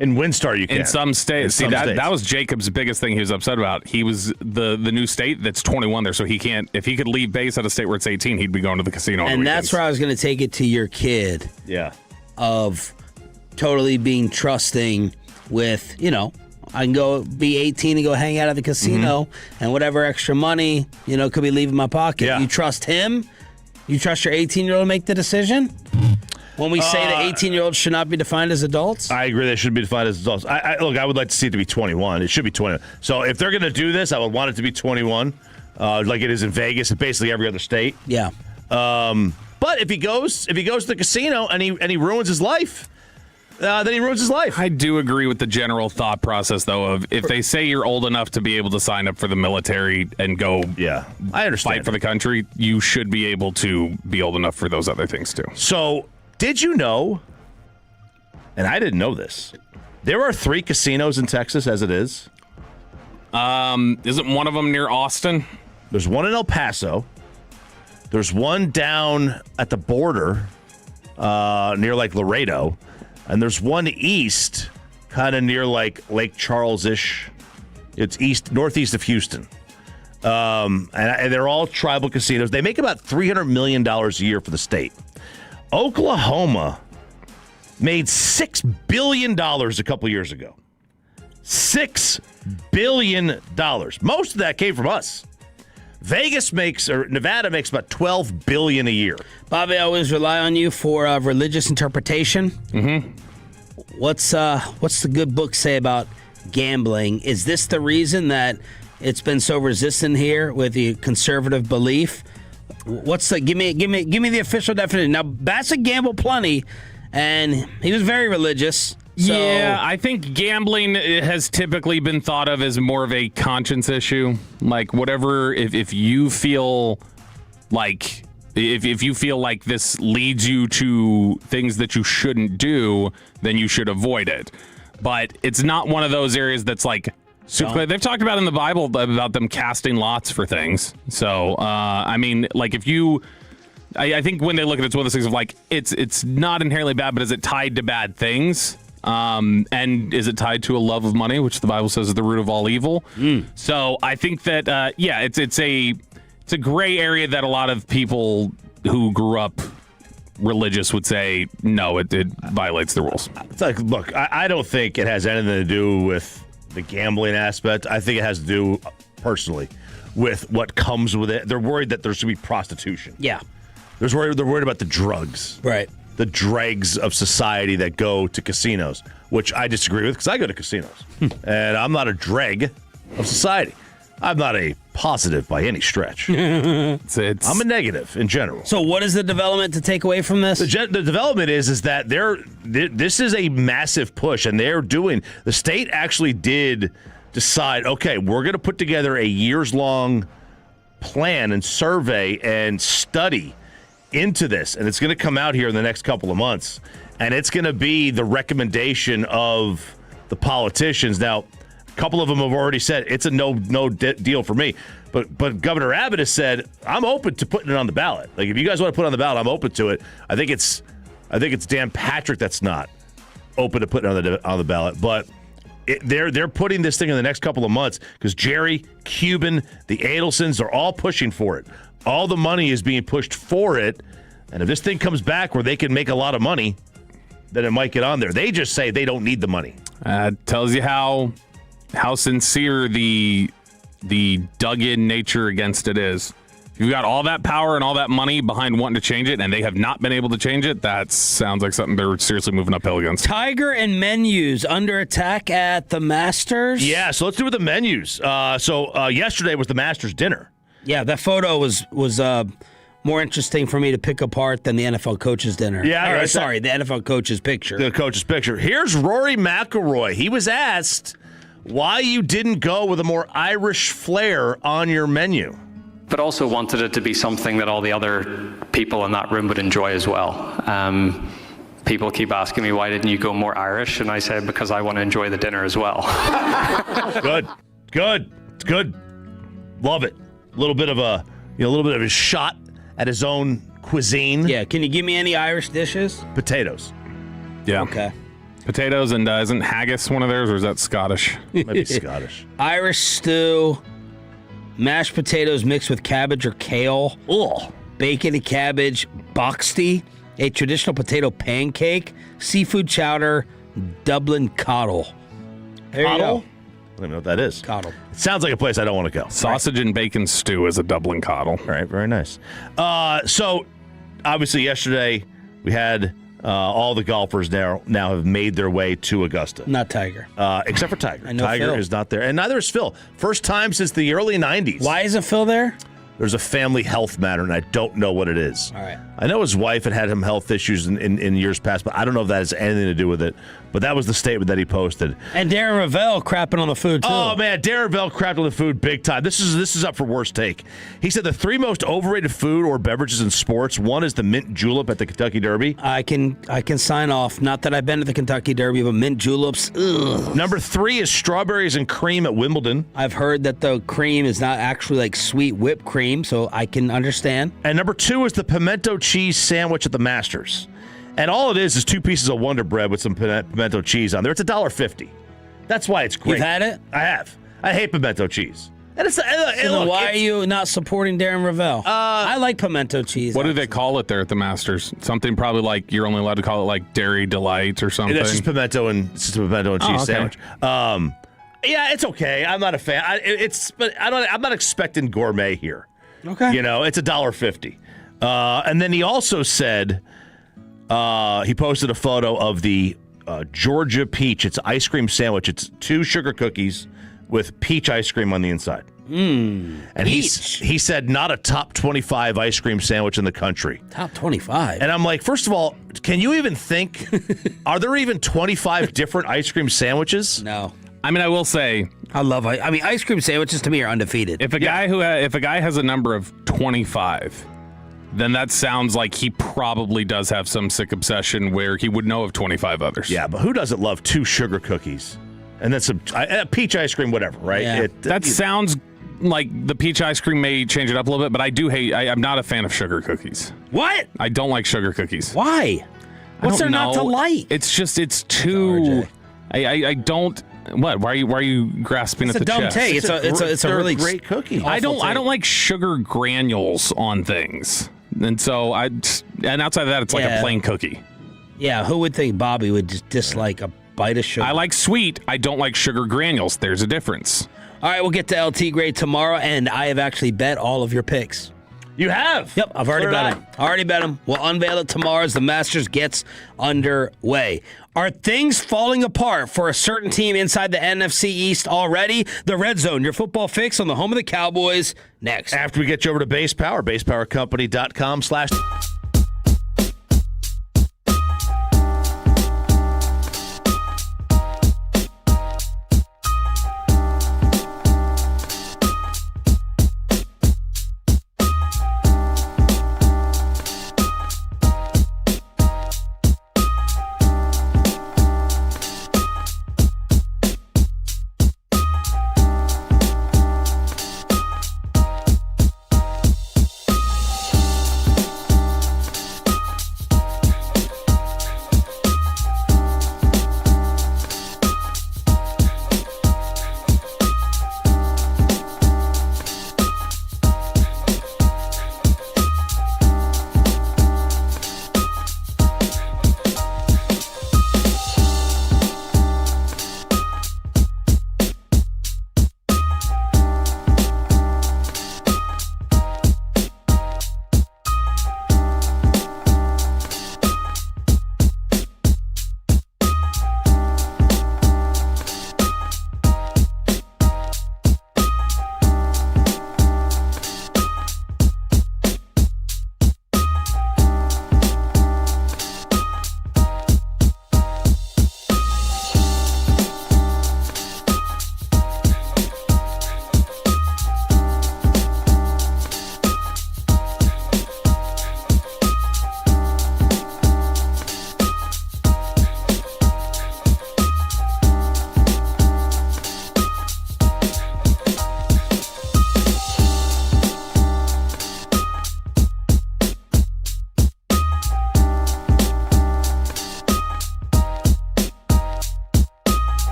In WinStar, you can. In some states. That was Jacob's biggest thing he was upset about. He was the new state that's 21 there, so he can't. If he could leave base at a state where it's 18, he'd be going to the casino. And that's where I was going to take it to your kid. Yeah. Of totally being trusting with, I can go be 18 and go hang out at the casino, and whatever extra money, could be leaving my pocket. Yeah. You trust him? You trust your 18-year-old to make the decision? When we say that 18-year-olds should not be defined as adults? I agree they should be defined as adults. Look, I would like to see it to be 21. It should be 21. So if they're going to do this, I would want it to be 21, like it is in Vegas and basically every other state. Yeah. But if he goes to the casino and he ruins his life, then he ruins his life. I do agree with the general thought process, though, of if they say you're old enough to be able to sign up for the military and go I understand. fight for the country, you should be able to be old enough for those other things, too. So, did you know, and I didn't know this, there are 3 casinos in Texas as it is? Isn't one of them near Austin? There's one in El Paso. There's one down at the border near like Laredo. And there's one east, kind of near like Lake Charles-ish. It's northeast of Houston. And they're all tribal casinos. They make about $300 million a year for the state. Oklahoma made $6 billion a couple years ago. $6 billion. Most of that came from us. Nevada makes about $12 billion a year. Bobby, I always rely on you for religious interpretation. Mm-hmm. What's the good book say about gambling? Is this the reason that it's been so resistant here with the conservative belief? Give me the official definition. Now, Bassett gambled plenty, and he was very religious. So. Yeah, I think gambling has typically been thought of as more of a conscience issue. Like whatever, if you feel like if you feel like this leads you to things that you shouldn't do, then you should avoid it. But it's not one of those areas that's like super. They've talked about in the Bible about them casting lots for things. So I mean, like if you. I think when they look at it, it's one of those things of like it's not inherently bad, but is it tied to bad things? And is it tied to a love of money, which the Bible says is the root of all evil? So I think that it's a gray area that a lot of people who grew up religious would say no, it violates the rules. It's like, look, I don't think it has anything to do with the gambling aspect. I think it has to do personally with what comes with it. They're worried that there's going to be prostitution. Yeah. They're worried about the drugs. Right. The dregs of society that go to casinos, which I disagree with because I go to casinos. And I'm not a dreg of society. I'm not a positive by any stretch. I'm a negative in general. So what is the development to take away from this? The development is that this is a massive push, and the state actually did decide, okay, we're going to put together a years-long plan and survey and study into this, and it's going to come out here in the next couple of months, and it's going to be the recommendation of the politicians. Now, a couple of them have already said it's a no deal for me, but Governor Abbott has said I'm open to putting it on the ballot. Like if you guys want to put it on the ballot, I'm open to it. I think it's Dan Patrick that's not open to putting it on the ballot, but they're putting this thing in the next couple of months because Jerry, Cuban, the Adelsons are all pushing for it. All the money is being pushed for it. And if this thing comes back where they can make a lot of money, then it might get on there. They just say they don't need the money. Tells you how sincere the dug-in nature against it is. If you've got all that power and all that money behind wanting to change it, and they have not been able to change it, that sounds like something they're seriously moving uphill against. Tiger and menus under attack at the Masters. Yeah, so let's do with the menus. So yesterday was the Masters dinner. Yeah, that photo was more interesting for me to pick apart than the NFL coach's dinner. Yeah, the right, NFL coach's picture. The coach's picture. Here's Rory McIlroy. He was asked why you didn't go with a more Irish flair on your menu. But also wanted it to be something that all the other people in that room would enjoy as well. People keep asking me, why didn't you go more Irish? And I say, because I want to enjoy the dinner as well. Good. It's good. Love it. A little bit of a shot at his own cuisine. Yeah, can you give me any Irish dishes? Potatoes. Yeah. Okay. Potatoes, and isn't haggis one of theirs, or is that Scottish? Might be Scottish. Irish stew, mashed potatoes mixed with cabbage or kale. Ugh. Bacon and cabbage, boxty, a traditional potato pancake, seafood chowder, Dublin coddle. There Coddle? you go. I don't even know what that is. Coddle. It sounds like a place I don't want to go. Sausage and bacon stew is a Dublin coddle. All right, very nice. So, obviously, yesterday we had all the golfers now have made their way to Augusta. Not Tiger. Except for Tiger. I know Tiger Phil is not there. And neither is Phil. First time since the early 90s. Why isn't Phil there? There's a family health matter, and I don't know what it is. All right. I know his wife had some health issues in years past, but I don't know if that has anything to do with it. But that was the statement that he posted. And Darren Ravel crapping on the food, too. Oh, man, Darren Ravel crapped on the food big time. This is up for worst take. He said the 3 most overrated food or beverages in sports, one is the mint julep at the Kentucky Derby. I can sign off. Not that I've been to the Kentucky Derby, but mint juleps, ugh. Number 3 is strawberries and cream at Wimbledon. I've heard that the cream is not actually like sweet whipped cream, so I can understand. And number 2 is the pimento cheese sandwich at the Masters. And all it is 2 pieces of Wonder Bread with some pimento cheese on there. It's $1.50. That's why it's great. You've had it? I have. I hate pimento cheese. And it's then why are you not supporting Darren Ravel? I like pimento cheese. What do they call it there at the Masters? Something probably like you're only allowed to call it like Dairy Delight or something. It's just pimento and cheese sandwich. Yeah, it's okay. I'm not a fan. I'm not expecting gourmet here. Okay. It's $1.50. And then he also said he posted a photo of the Georgia peach. It's an ice cream sandwich. It's 2 sugar cookies with peach ice cream on the inside. And he said not a top 25 ice cream sandwich in the country. Top 25? And I'm like, first of all, can you even think? Are there even 25 different ice cream sandwiches? No. I mean, I will say, ice cream sandwiches to me are undefeated. If a guy has a number of 25, then that sounds like he probably does have some sick obsession where he would know of 25 others. Yeah, but who doesn't love 2 sugar cookies and then some peach ice cream, whatever, right? Yeah. That sounds like the peach ice cream may change it up a little bit, but I'm not a fan of sugar cookies. What? I don't like sugar cookies. Why? What's there not to like? It's too. I don't. What? Why are you grasping at the chest? It's a dumb take. It's a really great cookie. I don't like sugar granules on things, and so outside of that, it's like a plain cookie. Yeah, who would think Bobby would just dislike a bite of sugar? I like sweet. I don't like sugar granules. There's a difference. All right, we'll get to LT grade tomorrow, and I have actually bet all of your picks. You have? Yep, I've already bet them. We'll unveil it tomorrow as the Masters gets underway. Are things falling apart for a certain team inside the NFC East already? The Red Zone, your football fix on the home of the Cowboys, next. After we get you over to Base Power, basepowercompany.com/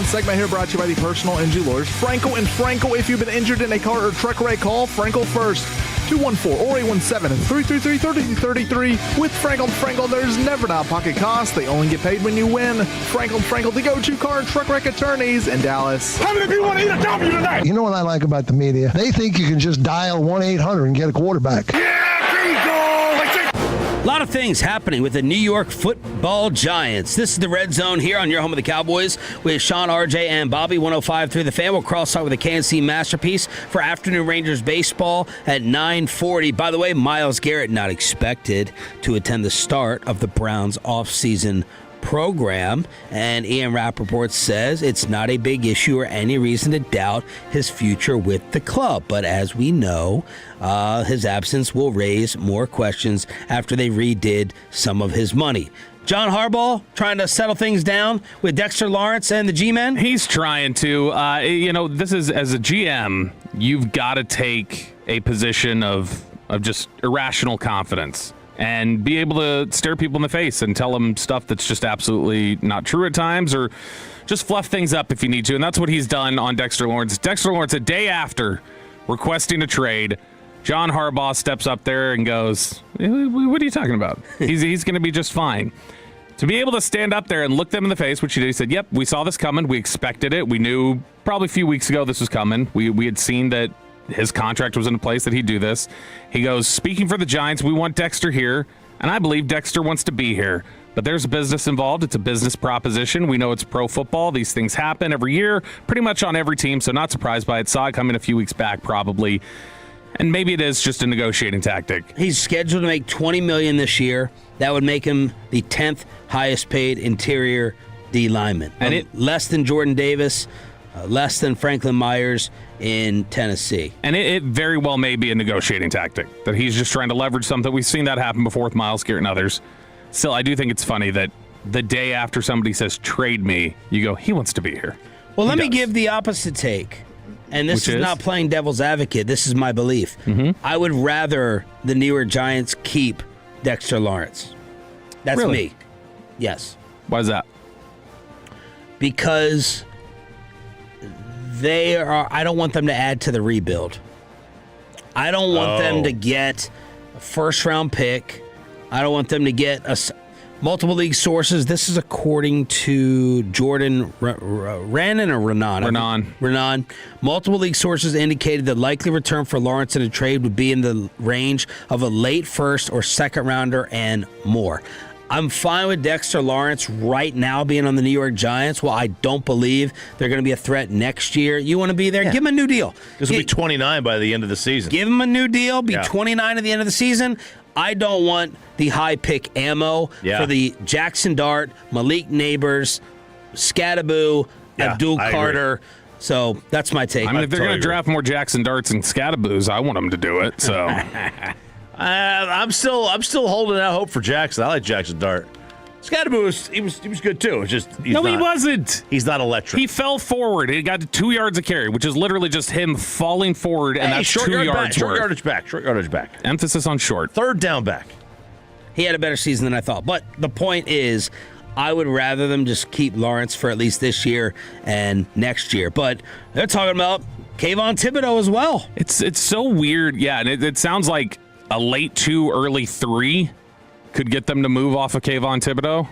segment here brought to you by the personal injury lawyers, Frankel and Frankel. If you've been injured in a car or truck wreck, call Frankel first. 214 or 817-333-3033. With Frankel and Frankel, there's never an out-of-pocket cost. They only get paid when you win. Frankel and Frankel, the go-to car and truck wreck attorneys in Dallas. How many people want to eat a W tonight? You know what I like about the media? They think you can just dial 1-800 and get a quarterback. A lot of things happening with the New York Football Giants. This is the Red Zone here on your home of the Cowboys with Sean, RJ, and Bobby. 105.3 The Fan. We'll cross out with a KNC masterpiece for afternoon Rangers baseball at 9:40. By the way, Myles Garrett not expected to attend the start of the Browns offseason program, and Ian Rappaport says it's not a big issue or any reason to doubt his future with the club. But as we know, his absence will raise more questions after they redid some of his money. John Harbaugh trying to settle things down with Dexter Lawrence and the G-Men? He's trying to. This is, as a GM, you've got to take a position of just irrational confidence and be able to stare people in the face and tell them stuff that's just absolutely not true at times, or just fluff things up if you need to. And that's what he's done on Dexter Lawrence. Dexter Lawrence, a day after requesting a trade, John Harbaugh steps up there and goes, what are you talking about? He's going to be just fine. To be able to stand up there and look them in the face, which he did, he said, yep, we saw this coming. We expected it. We knew probably a few weeks ago this was coming. We had seen that his contract was in place, that he'd do this. He goes, speaking for the Giants, we want Dexter here, and I believe Dexter wants to be here. But there's a business involved. It's a business proposition. We know it's pro football. These things happen every year, pretty much on every team, so not surprised by it. Saw it coming a few weeks back, probably. And maybe it is just a negotiating tactic. He's scheduled to make $20 million this year. That would make him the 10th highest paid interior D lineman. And less than Jordan Davis, less than Franklin Myers in Tennessee. And it very well may be a negotiating tactic, that he's just trying to leverage something. We've seen that happen before with Myles Garrett and others. Still, I do think it's funny that the day after somebody says, trade me, you go, he wants to be here. Well, let me give the opposite take. And this is not playing devil's advocate. This is my belief. Mm-hmm. I would rather the New York Giants keep Dexter Lawrence. That's me. Yes. Why is that? Because I don't want them to add to the rebuild. I don't want them to get a first-round pick. I don't want them to get multiple league sources. This is according to Jordan Renan. Multiple league sources indicated the likely return for Lawrence in a trade would be in the range of a late first or second rounder and more. I'm fine with Dexter Lawrence right now being on the New York Giants. Well, I don't believe they're going to be a threat next year. You want to be there? Yeah. Give him a new deal. Because he'll be 29 by the end of the season. Give him a new deal. Be 29 at the end of the season. I don't want the high pick ammo for the Jackson Dart, Malik Neighbors, Scadaboo, Abdul Carter. So that's my take. I mean, if they're going to draft more Jackson Darts and Scadaboos, I want them to do it. So I'm still holding out hope for Jackson. I like Jackson Dart. Scadaboo he was good too. It's just he wasn't. He's not electric. He fell forward. He got 2 yards of carry, which is literally just him falling forward, and that's short 2 yards. Short yardage back. Emphasis on short. Third down back. He had a better season than I thought. But the point is, I would rather them just keep Lawrence for at least this year and next year. But they're talking about Kayvon Thibodeau as well. It's so weird. Yeah, and it sounds like a late 2, early 3 could get them to move off of Kayvon Thibodeau.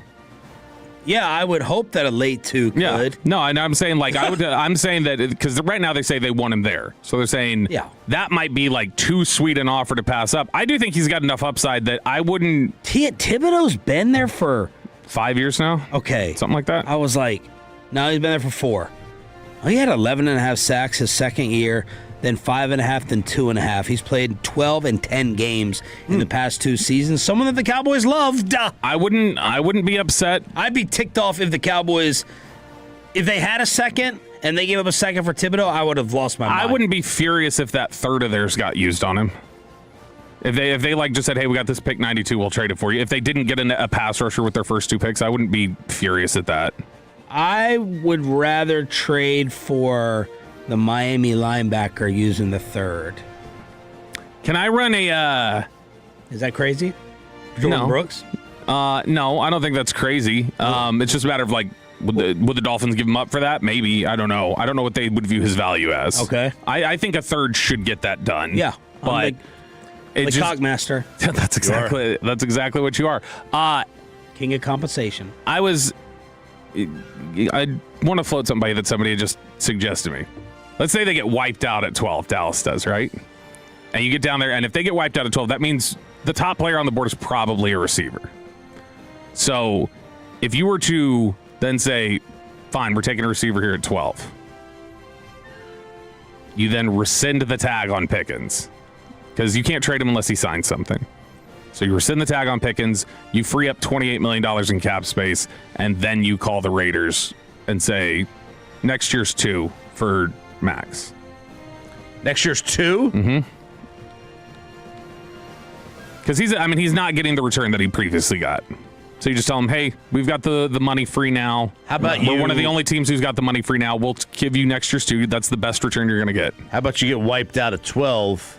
Yeah, I would hope that a late 2 could. Yeah. No, and I'm saying I'm saying that because right now they say they want him there, so they're saying that might be like too sweet an offer to pass up. I do think he's got enough upside that I wouldn't. Thibodeau's been there for 5 years now. Okay, something like that. I was like, no, he's been there for 4. Oh, he had 11.5 sacks his second year. Then 5.5, then 2.5. He's played 12 and 10 games in the past 2 seasons. Someone that the Cowboys loved. I wouldn't be upset. I'd be ticked off if the Cowboys, if they had a second and they gave up a second for Thibodeau, I would have lost my mind. I wouldn't be furious if that third of theirs got used on him. If they like just said, hey, we got this pick 92, we'll trade it for you. If they didn't get a pass rusher with their first 2 picks, I wouldn't be furious at that. I would rather trade for the Miami linebacker using the third. Can I run a... Is that crazy? Jordan Brooks? No, I don't think that's crazy. It's just a matter of, like, Would the Dolphins give him up for that? Maybe. I don't know. I don't know what they would view his value as. Okay. I think a third should get that done. Yeah. But the Cogmaster. That's exactly what you are. King of compensation. I want to float somebody that somebody just suggested to me. Let's say they get wiped out at 12. Dallas does, right? And you get down there, and if they get wiped out at 12, that means the top player on the board is probably a receiver. So if you were to then say, fine, we're taking a receiver here at 12, you then rescind the tag on Pickens because you can't trade him unless he signs something. So you rescind the tag on Pickens, you free up $28 million in cap space, and then you call the Raiders and say, next year's 2 for Max. Next year's 2? Mm-hmm. Because he's not getting the return that he previously got. So you just tell him, hey, we've got the money free now. How about We're one of the only teams who's got the money free now. We'll give you next year's 2. That's the best return you're going to get. How about you get wiped out at 12?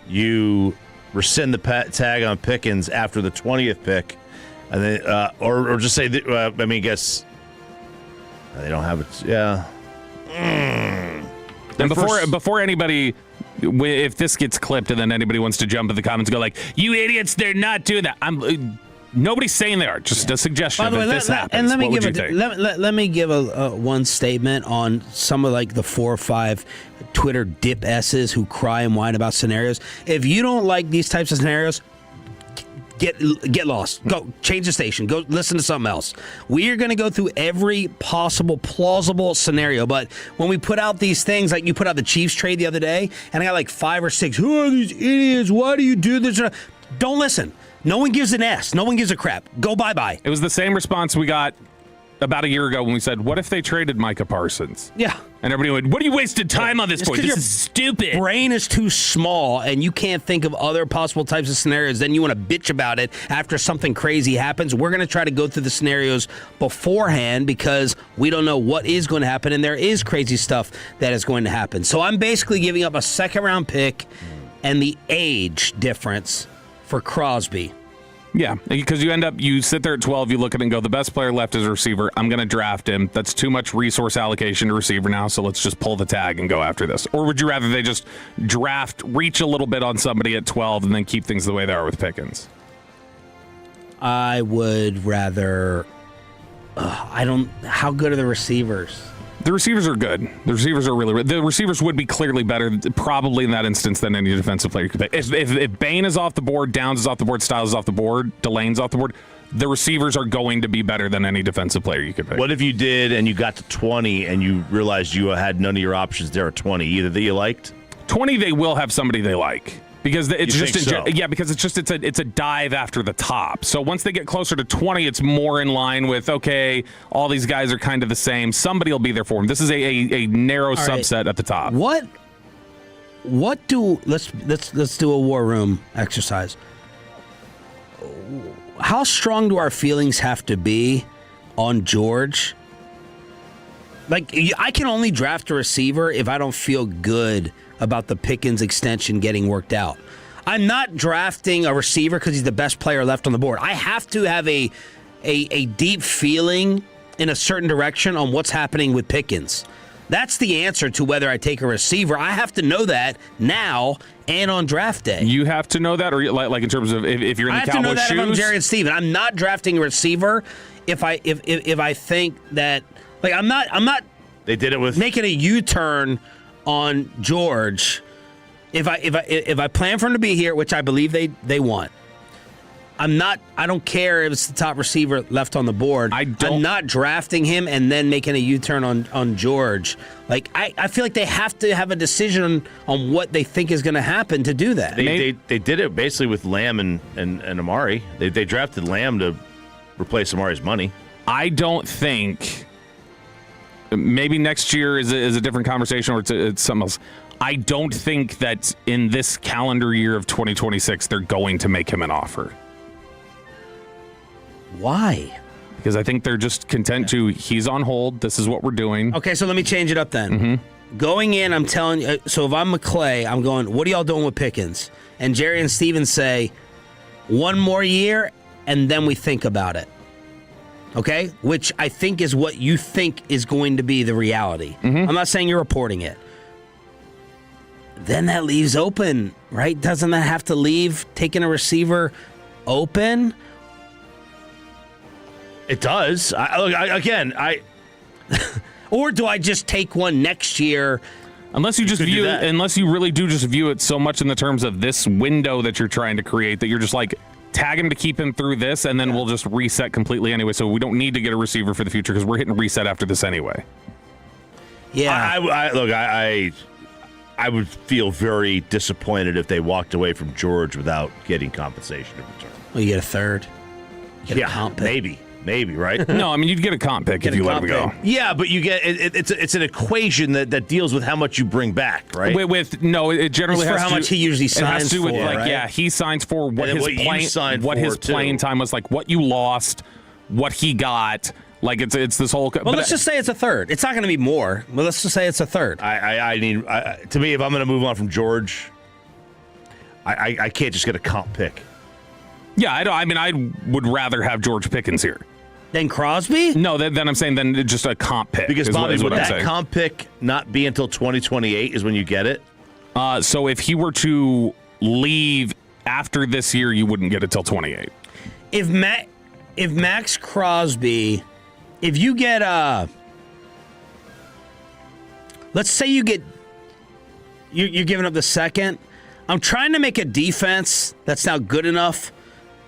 You rescind the tag on Pickens after the 20th pick, and then or just say, I guess they don't have it. Yeah. And before anybody, if this gets clipped and then anybody wants to jump in the comments and go like, you idiots, they're not doing that. Nobody's saying they are. Just a suggestion. By the way, if this happens, and let me what give would you think? let me give a one statement on some of like the 4 or 5 Twitter dip S's who cry and whine about scenarios. If you don't like these types of scenarios, get lost. Go change the station. Go listen to something else. We are going to go through every possible plausible scenario. But when we put out these things, like you put out the Chiefs trade the other day, and I got like 5 or 6. Who are these idiots? Why do you do this? Don't listen. No one gives an S. No one gives a crap. Go bye-bye. It was the same response we got about a year ago when we said, what if they traded Micah Parsons? Yeah. And everybody went, what are you wasting time on this for? This is stupid. Brain is too small, and you can't think of other possible types of scenarios. Then you want to bitch about it after something crazy happens. We're going to try to go through the scenarios beforehand because we don't know what is going to happen, and there is crazy stuff that is going to happen. So I'm basically giving up a second-round pick and the age difference for Crosby. Yeah, because you sit there at 12, you look at it and go, the best player left is a receiver. I'm going to draft him. That's too much resource allocation to receiver now, so let's just pull the tag and go after this. Or would you rather they just reach a little bit on somebody at 12 and then keep things the way they are with Pickens? I would rather... how good are the receivers? The receivers are good. The receivers are really good. The receivers would be clearly better, probably in that instance, than any defensive player you could pick. If Bain is off the board, Downs is off the board, Styles is off the board, Delane's off the board, the receivers are going to be better than any defensive player you could pick. What if you did and you got to 20 and you realized you had none of your options there at 20, either that you liked? 20, they will have somebody they like. Because it's because it's a dive after the top. So once they get closer to 20, it's more in line with, okay, all these guys are kind of the same. Somebody will be there for them. This is a narrow subset at the top. Let's do a war room exercise. How strong do our feelings have to be on George? Like, I can only draft a receiver if I don't feel good about the Pickens extension getting worked out. I'm not drafting a receiver because he's the best player left on the board. I have to have a deep feeling in a certain direction on what's happening with Pickens. That's the answer to whether I take a receiver. I have to know that now and on draft day. You have to know that, or like in terms of if you're in the Cowboys shoes? I have to know that if I'm Jerry and Steven. I'm not drafting a receiver if I think that, like, I'm not. They did it with making a U-turn on George. If I plan for him to be here, which I believe they want, I don't care if it's the top receiver left on the board. I'm not drafting him and then making a U-turn on George. Like, I feel like they have to have a decision on what they think is going to happen to do that. They did it basically with Lamb and Amari. They drafted Lamb to replace Amari's money. I don't think. Maybe next year is a different conversation, or it's something else. I don't think that in this calendar year of 2026 they're going to make him an offer. Why? Because I think they're just content to, he's on hold, this is what we're doing. Okay, so let me change it up then. Going in, I'm telling you, so if I'm McClay, I'm going, what are y'all doing with Pickens? And Jerry and Steven say, one more year, and then we think about it. okay, which I think is what you think is going to be the reality. I'm not saying you're reporting it. Then that leaves open, right? Doesn't that have to leave taking a receiver open? It does. Or do I just take one next year? Unless you really do just view it so much in the terms of this window that you're trying to create that you're just like, tag him to keep him through this, and then we'll just reset completely anyway. So we don't need to get a receiver for the future because we're hitting reset after this anyway. Yeah. I would feel very disappointed if they walked away from George without getting compensation in return. Well, you get a third. Get a comp pick. Maybe, right? No, I mean, you'd get a comp pick if you let him go. Yeah, but you get it's an equation that deals with how much you bring back, right? It generally it's has for how to, much he usually it has signs to do with for, right? he signs for what his playing time was, like what you lost, what he got. Like it's this whole. Well, let's just say it's a third. It's not going to be more. But let's just say it's a third. To me, if I'm going to move on from George, I can't just get a comp pick. Yeah, I would rather have George Pickens here. Then Crosby? No, then I'm saying then just a comp pick. Because Bobby, would that saying. Comp pick not be until 2028 is when you get it? So if he were to leave after this year, you wouldn't get it till 28. If Max Crosby, if you get let's say you're giving up the second. I'm trying to make a defense that's now good enough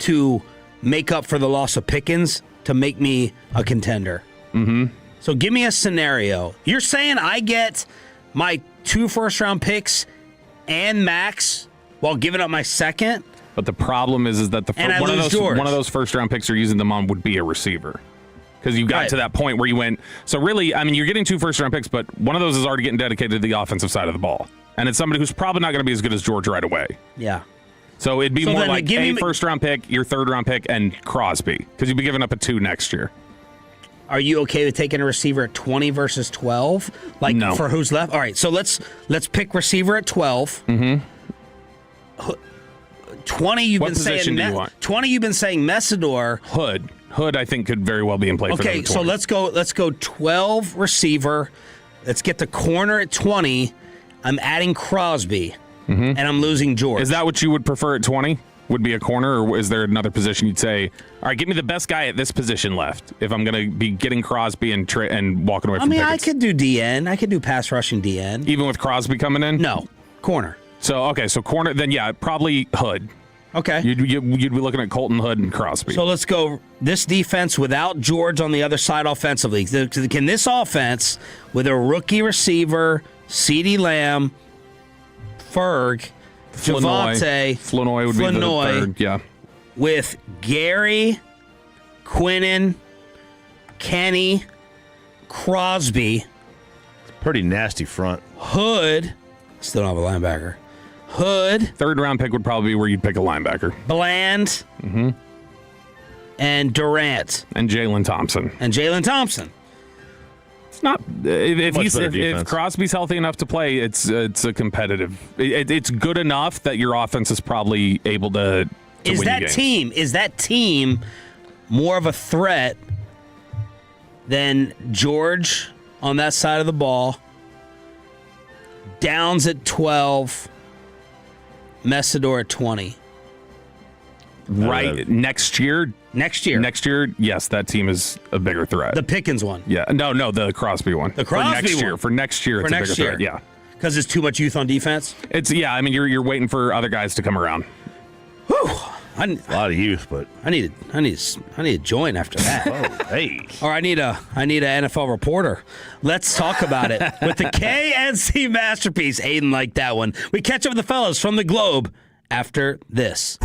to make up for the loss of Pickens to make me a contender. Mm-hmm. So give me a scenario. You're saying I get my 2 first-round picks and Max while giving up my second? But the problem is that one of those first-round picks you're using them on would be a receiver. Because you got to that point where you went. So really, I mean, you're getting 2 first-round picks, but one of those is already getting dedicated to the offensive side of the ball. And it's somebody who's probably not going to be as good as George right away. Yeah. So it'd be more like a first-round pick, your third-round pick, and Crosby. Because you'd be giving up a 2 next year. Are you okay with taking a receiver at 20 versus 12? Like, no. For who's left? All right, so let's pick receiver at 12. Mm-hmm. 20, you've been saying. Position do you want? 20, you've been saying Messidor. Hood, I think, could very well be in play for the 20. Okay, so let's go 12 receiver. Let's get the corner at 20. I'm adding Crosby, and I'm losing George. Is that what you would prefer at 20? Would be a corner, or is there another position you'd say, all right, give me the best guy at this position left if I'm going to be getting Crosby and walking away from Pickens? I could do DN. I could do pass rushing DN. Even with Crosby coming in? No, corner. So corner, then yeah, probably Hood. Okay. You'd be looking at Colton Hood and Crosby. So let's go this defense without George on the other side offensively. Can this offense, with a rookie receiver, CeeDee Lamb, Ferg, Javonte, Flournoy would be the third, yeah. With Gary, Quinnen, Kenny, Crosby. It's a pretty nasty front. Hood. Still don't have a linebacker. Hood. Third-round pick would probably be where you'd pick a linebacker. Bland. And Durant. And Jalen Thompson. It's not if Crosby's healthy enough to play, it's a competitive. It's good enough that your offense is probably able to win games. Is that team more of a threat than George on that side of the ball? Downs at 12, Messidor at 20. Right. Next year, yes, that team is a bigger threat. The Pickens one. Yeah. No, the Crosby one. The Crosby one. For next year, it's a bigger threat. Yeah. Because it's too much youth on defense? I mean, you're waiting for other guys to come around. Whew. A lot of youth, but I need to join after that. Oh, hey. Or I need an NFL reporter. Let's talk about it with the KNC masterpiece. Aiden liked that one. We catch up with the fellas from the Globe after this.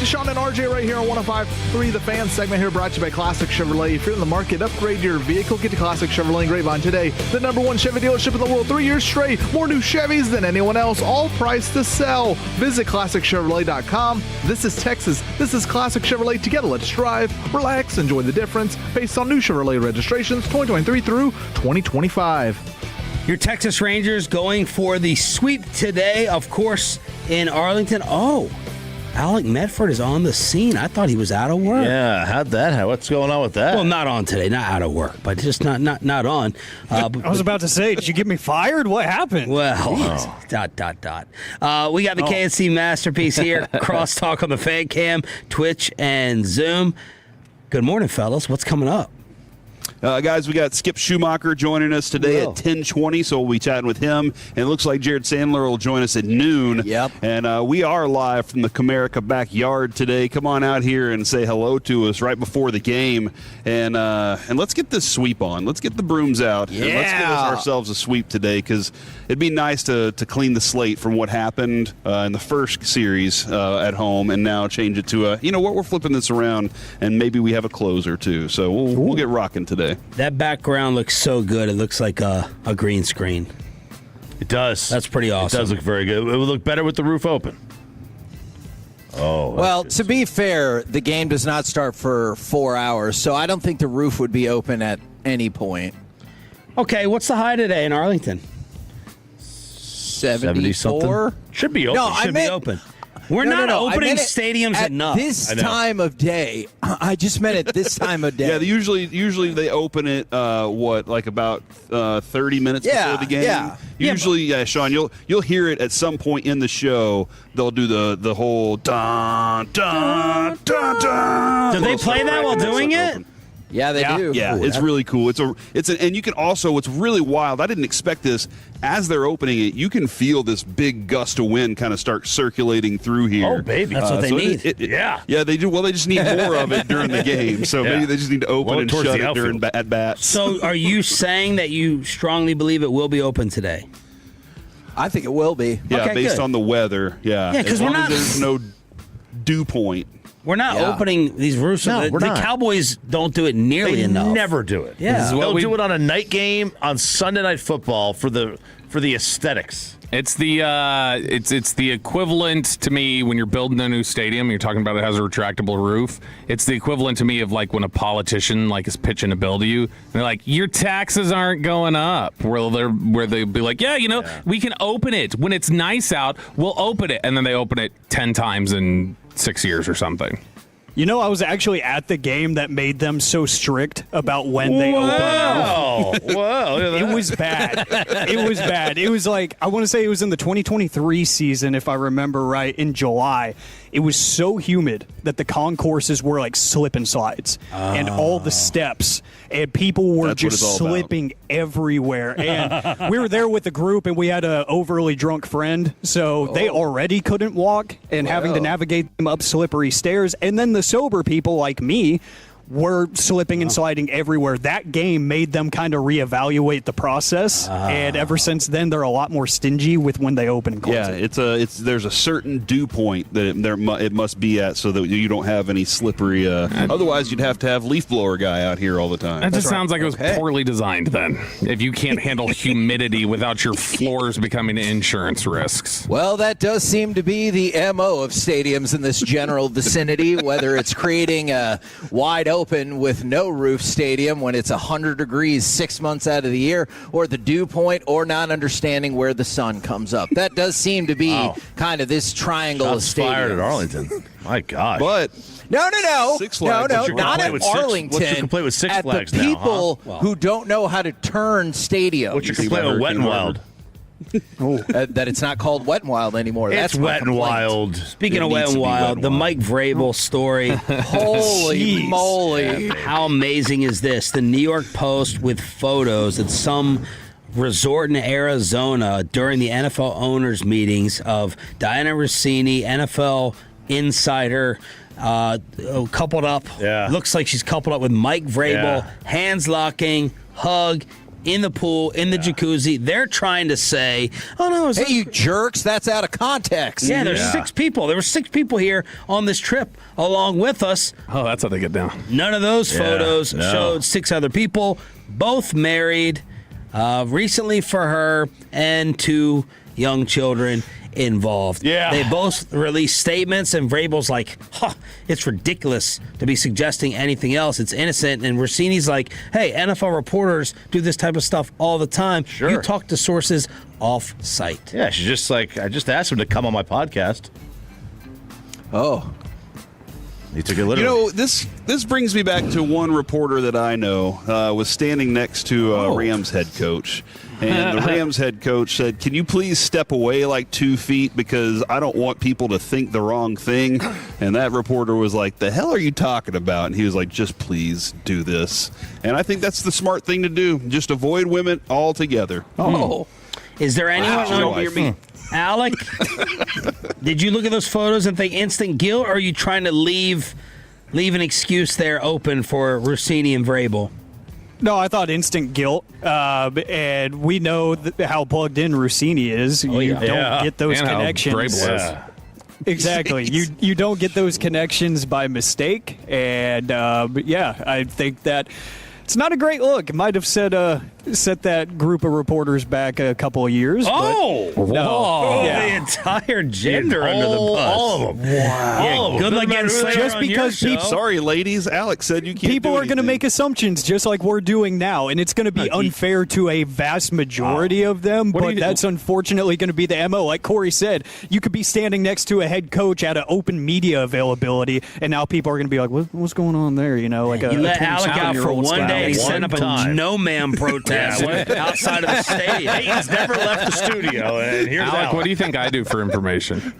Sean and RJ right here on 105.3 The Fan. Segment here brought to you by Classic Chevrolet. If you're in the market, upgrade your vehicle. Get to Classic Chevrolet in Grapevine today. The #1 Chevy dealership in the world, 3 years straight. More new Chevys than anyone else, all priced to sell. Visit ClassicChevrolet.com. This is Texas. This is Classic Chevrolet. Together, let's drive, relax, enjoy the difference based on new Chevrolet registrations 2023 through 2025. Your Texas Rangers going for the sweep today, of course, in Arlington. Oh, Alec Medford is on the scene. I thought he was out of work. Yeah, how'd that happen? What's going on with that? Well, not on today, not out of work, but just not on. I was about to say, did you get me fired? What happened? Well, we got the KNC Masterpiece here. Crosstalk on the Fan Cam, Twitch, and Zoom. Good morning, fellas. What's coming up? Guys, we got Skip Schumacher joining us today at 10:20, so we'll be chatting with him. And it looks like Jared Sandler will join us at noon. Yep. And we are live from the Comerica backyard today. Come on out here and say hello to us right before the game. And let's get this sweep on. Let's get the brooms out. Yeah. And let's give ourselves a sweep today, because it'd be nice to clean the slate from what happened in the first series at home, and now change it to you know what, we're flipping this around, and maybe we have a closer too. So we'll get rocking today. That background looks so good. It looks like a green screen. It does. That's pretty awesome. It does look very good. It would look better with the roof open. Oh. Well, to be fair, the game does not start for 4 hours, so I don't think the roof would be open at any point. Okay, what's the high today in Arlington? 74? Should be open. No, I Should meant, be open. We're not opening stadiums enough. This time of day. I just meant at this time of day. Yeah, usually they open it about 30 minutes before the game. Yeah. Usually, Sean, you'll hear it at some point in the show. They'll do the whole dun dun dun dun. Do they play that while doing it? Yeah, they do. Yeah, it's really cool. And you can also, what's really wild, I didn't expect this, as they're opening it, you can feel this big gust of wind kind of start circulating through here. Oh, baby. That's what they need. Yeah, they do. Well, they just need more of it during the game. So maybe they just need to open and shut it during at bats. So are you saying that you strongly believe it will be open today? I think it will be. Yeah, Okay, based good. on the weather. Yeah, Yeah, 'cause as we're long not- as there's no dew point. We're not opening these roofs. No, we're the not. Cowboys don't do it nearly They enough. never do it. Yeah. They'll do it on a night game on Sunday Night Football for the aesthetics. It's the it's the equivalent to me when you're building a new stadium. You're talking about it has a retractable roof. It's the equivalent to me of like when a politician is pitching a bill to you. And they're like, your taxes aren't going up. Where they'll be like, we can open it when it's nice out. We'll open it, and then they open it 10 times in 6 years or something. You know, I was actually at the game that made them so strict about when they opened. Wow. It was bad. It was bad. It was like, I want to say it was in the 2023 season, if I remember right, in July. It was so humid that the concourses were like slip and slides and all the steps, and people were just slipping everywhere. And we were there with a group, and we had an overly drunk friend, so they already couldn't walk and having to navigate them up slippery stairs. And then the sober people like me were slipping and sliding everywhere. That game made them kind of reevaluate the process, and ever since then, they're a lot more stingy with when they open and close. Yeah, there's a certain dew point that it must be at, so that you don't have any slippery. Otherwise, you'd have to have leaf blower guy out here all the time. That just sounds like it was poorly designed then. If you can't handle humidity without your floors becoming insurance risks. Well, that does seem to be the MO of stadiums in this general vicinity, whether it's creating a wide open with no roof stadium when it's 100 degrees 6 months out of the year, or the dew point, or not understanding where the sun comes up. That does seem to be kind of this triangle of Shots fired at stadiums. Arlington. My God. But No. Six Flags. No, What's your not complaint at with Six- Arlington. what's your complaint with Six at Flags the now, huh? people Well. who don't know how to turn stadiums. What's your complaint with Wet and Wild? That it's not called Wet and Wild anymore. It's That's my Wet and complaint. Wild. Speaking of Wet and Wild, the Mike Vrabel story. Holy moly. How amazing is this? The New York Post with photos at some resort in Arizona during the NFL owners meetings of Diana Rossini, NFL insider, coupled up. Yeah. Looks like she's coupled up with Mike Vrabel, hands locking, hug, in the pool, in the jacuzzi. They're trying to say, oh, no. Hey, you jerks, that's out of context. Yeah, there's 6 people. There were 6 people here on this trip along with us. Oh, that's how they get down. None of those photos showed 6 other people, both married recently for her, and 2 young children involved. Yeah. They both released statements, and Vrabel's like, it's ridiculous to be suggesting anything else. It's innocent. And Rossini's like, hey, NFL reporters do this type of stuff all the time. Sure. You talk to sources off-site. Yeah, she's just like, I just asked him to come on my podcast. Oh. He took it literally. You know, this brings me back to one reporter that I know was standing next to Rams head coach. And the Rams head coach said, can you please step away like 2 feet because I don't want people to think the wrong thing? And that reporter was like, the hell are you talking about? And he was like, just please do this. And I think that's the smart thing to do. Just avoid women altogether. Oh. Is there anyone Alec, did you look at those photos and think instant guilt, or are you trying to leave an excuse there open for Rossini and Vrabel? No, I thought instant guilt, and we know how plugged in Rossini is. You don't get those connections. How Vrabel is. Exactly. You don't get those connections by mistake, and I think that it's not a great look. It might have set that group of reporters back a couple of years. Oh, but no. The entire gender under the bus. All of them. Wow. Yeah, good luck getting Slayer just on because your people, show. Sorry, ladies. Alex said you can't. People are going to make assumptions just like we're doing now, and it's going to be unfair to a vast majority of them. But that's unfortunately going to be the MO. Like Corey said, you could be standing next to a head coach at an open media availability, and now people are going to be like, "What's going on there?" You know, like you let Alec out for one day, and he set up a no-man protest outside of the stadium. He's never left the studio, and here's Alec, what do you think I do for information?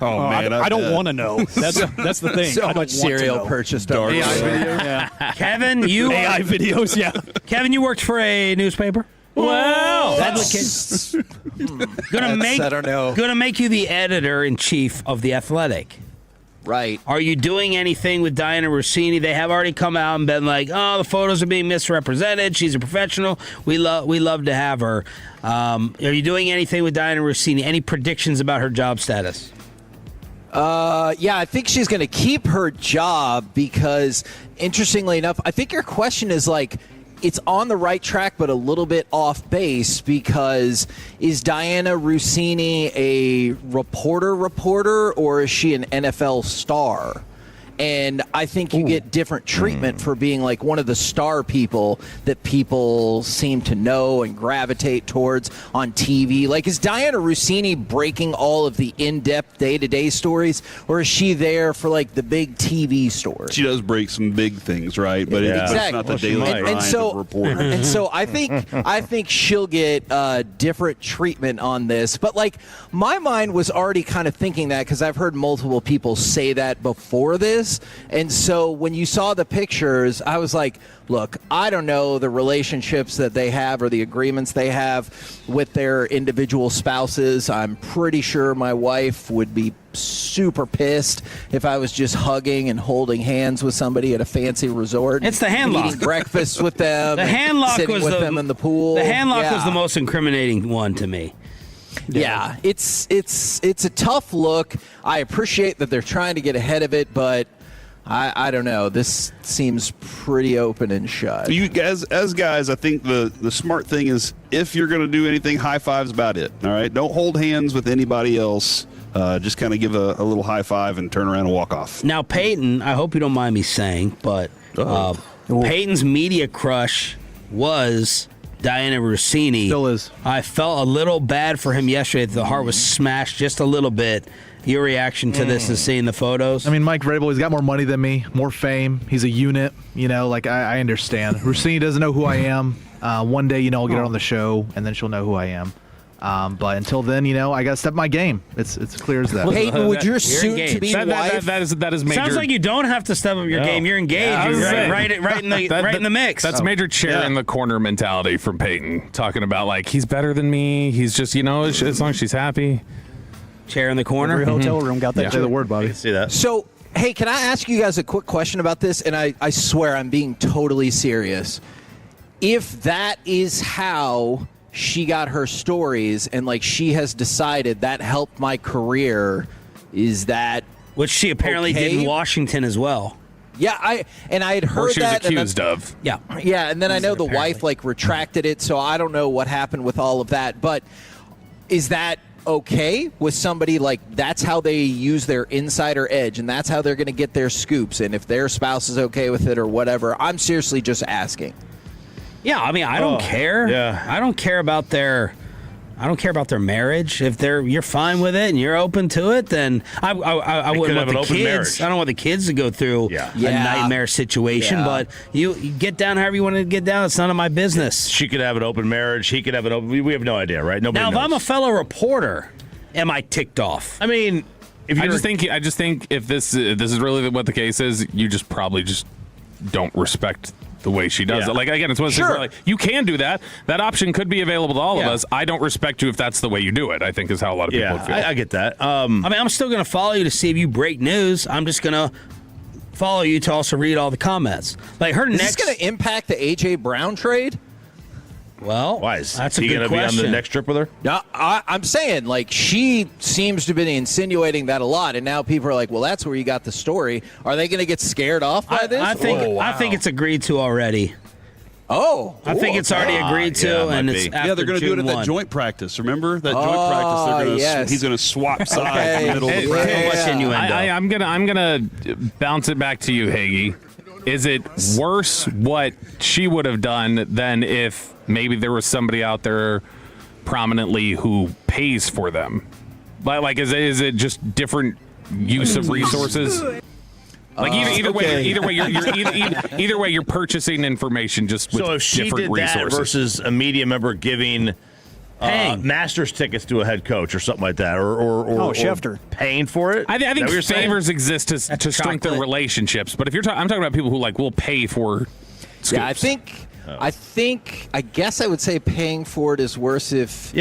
Man, I don't want to know. That's the thing. So much cereal purchased on AI videos. Yeah. Kevin, you AI videos. Yeah. Kevin, you worked for a newspaper. Wow, That's gonna I make you the editor-in-chief of The Athletic. Right. Are you doing anything with Diana Rossini? They have already come out and been like, "Oh, the photos are being misrepresented. She's a professional. We love to have her." Are you doing anything with Diana Rossini? Any predictions about her job status? Yeah, I think she's going to keep her job because, interestingly enough, I think your question is like, it's on the right track, but a little bit off base because is Diana Rossini a reporter, or is she an NFL star? And I think you get different treatment for being like one of the star people that people seem to know and gravitate towards on TV. Like, is Diana Rossini breaking all of the in-depth day-to-day stories, or is she there for like the big TV stories? She does break some big things, right? But it's not the daily grind of reporter. And so I think she'll get different treatment on this. But like, my mind was already kind of thinking that because I've heard multiple people say that before this. And so when you saw the pictures, I was like, look, I don't know the relationships that they have or the agreements they have with their individual spouses. I'm pretty sure my wife would be super pissed if I was just hugging and holding hands with somebody at a fancy resort. It's the hand lock. Eating breakfast with them. The hand lock sitting was with them in the pool. The hand lock was the most incriminating one to me. Yeah, it's a tough look. I appreciate that they're trying to get ahead of it, but I don't know. This seems pretty open and shut. You guys, as guys, I think the smart thing is if you're going to do anything, high fives about it. All right, don't hold hands with anybody else. Just kind of give a little high five and turn around and walk off. Now, Peyton, I hope you don't mind me saying, but Peyton's media crush was Diana Rossini. Still is. I felt a little bad for him yesterday. The heart was smashed just a little bit. Your reaction to this is seeing the photos? I mean, Mike Vrabel, he's got more money than me, more fame. He's a unit. Like, I understand. Rossini doesn't know who I am. One day, I'll get her on the show, and then she'll know who I am. But until then, I got to step my game. It's clear as that. Peyton, would your soon-to-be wife... That is major. Sounds like you don't have to step up your game. You're engaged. You're right in the mix. That's major chair in the corner mentality from Peyton, talking about, like, he's better than me. He's just, as long as she's happy. Chair in the corner. Every hotel room got that. Say the word, Bobby. See that. So, hey, can I ask you guys a quick question about this? And I swear I'm being totally serious. if that is how she got her stories and like she has decided that helped my career, is that which she apparently okay? did in Washington as well. Yeah, I had heard or she was that accused of. Yeah. Yeah, and then I know the wife like retracted it, so I don't know what happened with all of that. But is that okay with somebody like that's how they use their insider edge and that's how they're going to get their scoops? And if their spouse is okay with it or whatever, I'm seriously just asking. Yeah, I mean, I don't care. Yeah. I don't care about their marriage. If you're fine with it and you're open to it, then I wouldn't want the kids. Marriage. I don't want the kids to go through a nightmare situation. Yeah. But you get down however you want to get down. It's none of my business. She could have an open marriage. He could have an open. We have no idea, right? Nobody now, knows. if I'm a fellow reporter, am I ticked off? I mean, I just think if this is really what the case is, you just probably just don't respect the way she does it. Like, again, it's one of those things where, like, you can do that. That option could be available to all of us. I don't respect you if that's the way you do it, I think is how a lot of people would feel. I get that. I mean, I'm still going to follow you to see if you break news. I'm just going to follow you to also read all the comments. Like her Is next. this going to impact the A.J. Brown trade? Well, why is that's a he good going to be question. on the next trip with her? No, I'm saying, like, she seems to have been insinuating that a lot, and now people are like, well, that's where you got the story. Are they going to get scared off by this? I think it's agreed to already. Oh, I think it's already agreed to, and it's after they're going to do it at that June joint practice. Remember that joint practice? They're going to he's going to swap sides in the middle of the practice. I'm gonna bounce it back to you, Hagee. Is it worse what she would have done than if maybe there was somebody out there prominently who pays for them? Like, is it just different use of resources? Like either way, you're purchasing information just with So if she different did that resources. versus a media member giving Masters tickets to a head coach or something like that, or Schefter paying for it. I think Is that what you're saying? favors exist to strengthen relationships. But if you're I'm talking about people who like will pay for scoops. Yeah, I guess I would say paying for it is worse if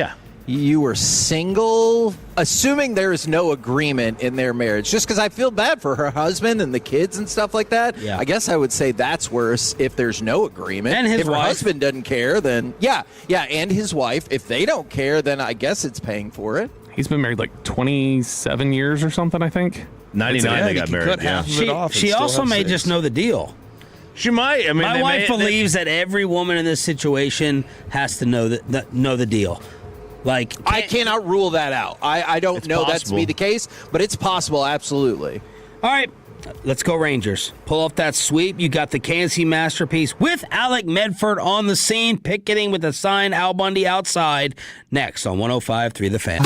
you were single, assuming there is no agreement in their marriage. Just because I feel bad for her husband and the kids and stuff like that. Yeah. I guess I would say that's worse if there's no agreement. And his if her wife. husband doesn't care, then and his wife. If they don't care, then I guess it's paying for it. He's been married like 27 years or something, I think. 99 they got married. She also may just know the deal. She might. I mean, my wife believes that every woman in this situation has to know the deal. Like, I cannot rule that out. I don't know that to be the case, but it's possible, absolutely. All right, let's go Rangers. Pull off that sweep. You got the KNC masterpiece with Alec Medford on the scene, picketing with a sign Al Bundy outside. Next on 105.3 The Fan.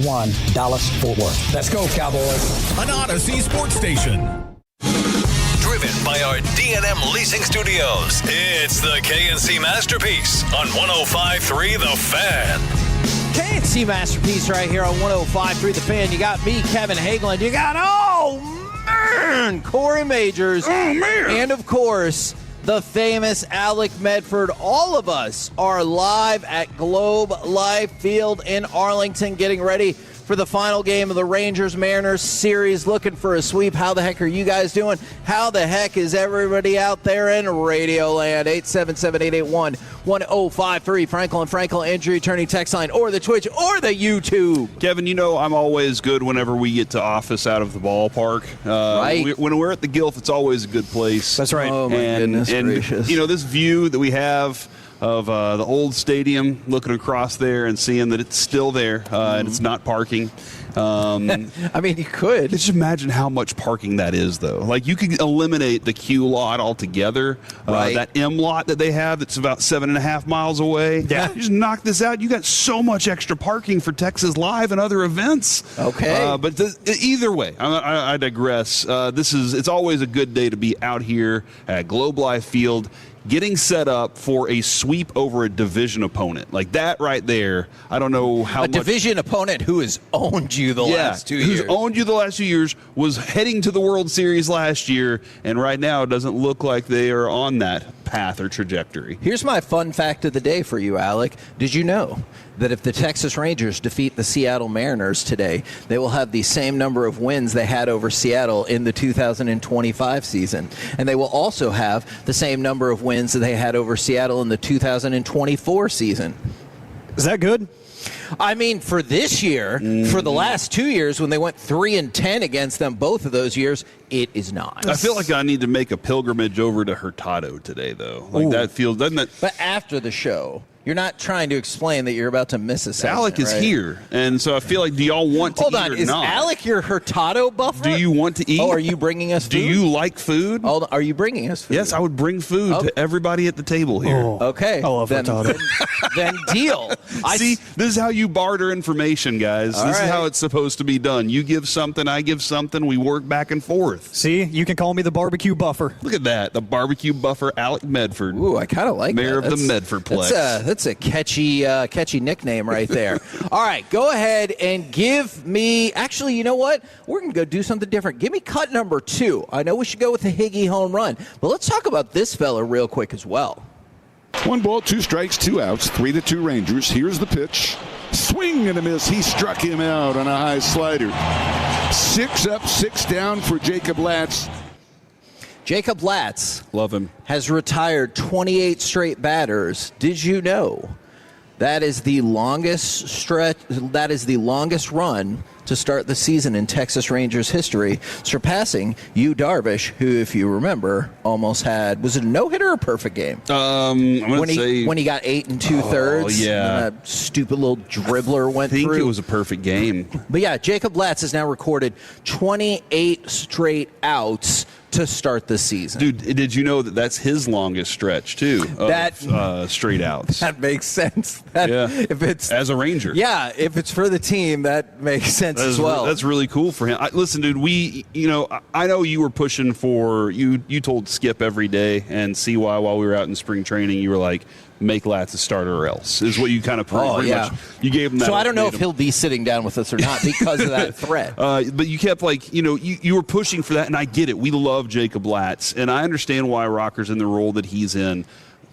1, Dallas-Fort Worth. Let's go, Cowboys. An Odyssey sports station. Driven by our D&M Leasing Studios, it's the KNC Masterpiece on 105.3 The Fan. KNC Masterpiece right here on 105.3 The Fan. You got me, Kevin Hagelin. You got, Corey Majors. Oh, man. And, of course, the famous Alec Medford. All of us are live at Globe Life Field in Arlington getting ready for the final game of the Rangers-Mariners series, looking for a sweep. How the heck are you guys doing? How the heck is everybody out there in Radio Land? 877-881-1053. Franklin Injury Attorney text line, or the Twitch, or the YouTube. Kevin, you know I'm always good whenever we get to office out of the ballpark. Right. When we're at the Gilf, it's always a good place. That's right. Oh, my goodness gracious. You know, this view that we have of the old stadium, looking across there and seeing that it's still there and it's not parking. I mean, you could. Just imagine how much parking that is, though. Like, you could eliminate the Q lot altogether. Right. That M lot that they have that's about 7.5 miles away. Yeah. You just knock this out. You got so much extra parking for Texas Live and other events. Okay. But either way, I digress. It's always a good day to be out here at Globe Life Field, getting set up for a sweep over a division opponent. Like that right there, I don't know how much. A division opponent who has owned you the last 2 years. Who's owned you the last 2 years, was heading to the World Series last year, and right now it doesn't look like they are on that path or trajectory. Here's my fun fact of the day for you, Alec. Did you know that if the Texas Rangers defeat the Seattle Mariners today, they will have the same number of wins they had over Seattle in the 2025 season? And they will also have the same number of wins that they had over Seattle in the 2024 season. Is that good? I mean, for this year, for the last 2 years, when they went 3-10 against them, both of those years, it is not. I feel like I need to make a pilgrimage over to Hurtado today, though. Like, that feels, doesn't that? But after the show, you're not trying to explain that you're about to miss a segment, Alec is right? here, and so I feel like, do y'all want to Hold eat on, or is not? Alec your Hurtado buffer? Do you want to eat? Oh, are you bringing us food? Do you like food? Hold on, are you bringing us food? Yes, I would bring food to everybody at the table here. Oh, Okay. I love Hurtado. Then deal. See, this is how you barter information, guys. All This right. is how it's supposed to be done. You give something, I give something. We work back and forth. See, you can call me the barbecue buffer. Look at that, the barbecue buffer, Alec Medford. Ooh, I kind of like Mayor that. of the Medfordplex. That's a catchy nickname right there. All right, go ahead and give me. Actually, you know what? We're gonna go do something different. Give me cut number 2. I know we should go with the Higgy home run, but let's talk about this fella real quick as well. 1 ball, 2 strikes, 2 outs, 3-2 Rangers. Here's the pitch. Swing and a miss. He struck him out on a high slider. 6 up, 6 down for Jacob Latz. Jacob Latz, love him, has retired 28 straight batters. Did you know that is the longest stretch? That is the longest run to start the season in Texas Rangers history, surpassing Yu Darvish, who, if you remember, almost had, was it a no-hitter or a perfect game? I'm going to say when he got 8 2/3. Oh, yeah. And that stupid little dribbler went through. I think it was a perfect game. But yeah, Jacob Latz has now recorded 28 straight outs to start the season. Dude, did you know that that's his longest stretch, too, of straight outs? That makes sense. If it's as a Ranger. Yeah, if it's for the team, that makes sense as well. That's really cool for him. Listen, dude, I know you were pushing for, you told Skip every day and CY while we were out in spring training, you were like, make Latz a starter or else, is what you kind of pretty much, you gave him that. So I don't know if ultimatum. he'll be sitting down with us or not because of that threat. But you kept you were pushing for that, and I get it. We love Jacob Latz, and I understand why Rocker's in the role that he's in.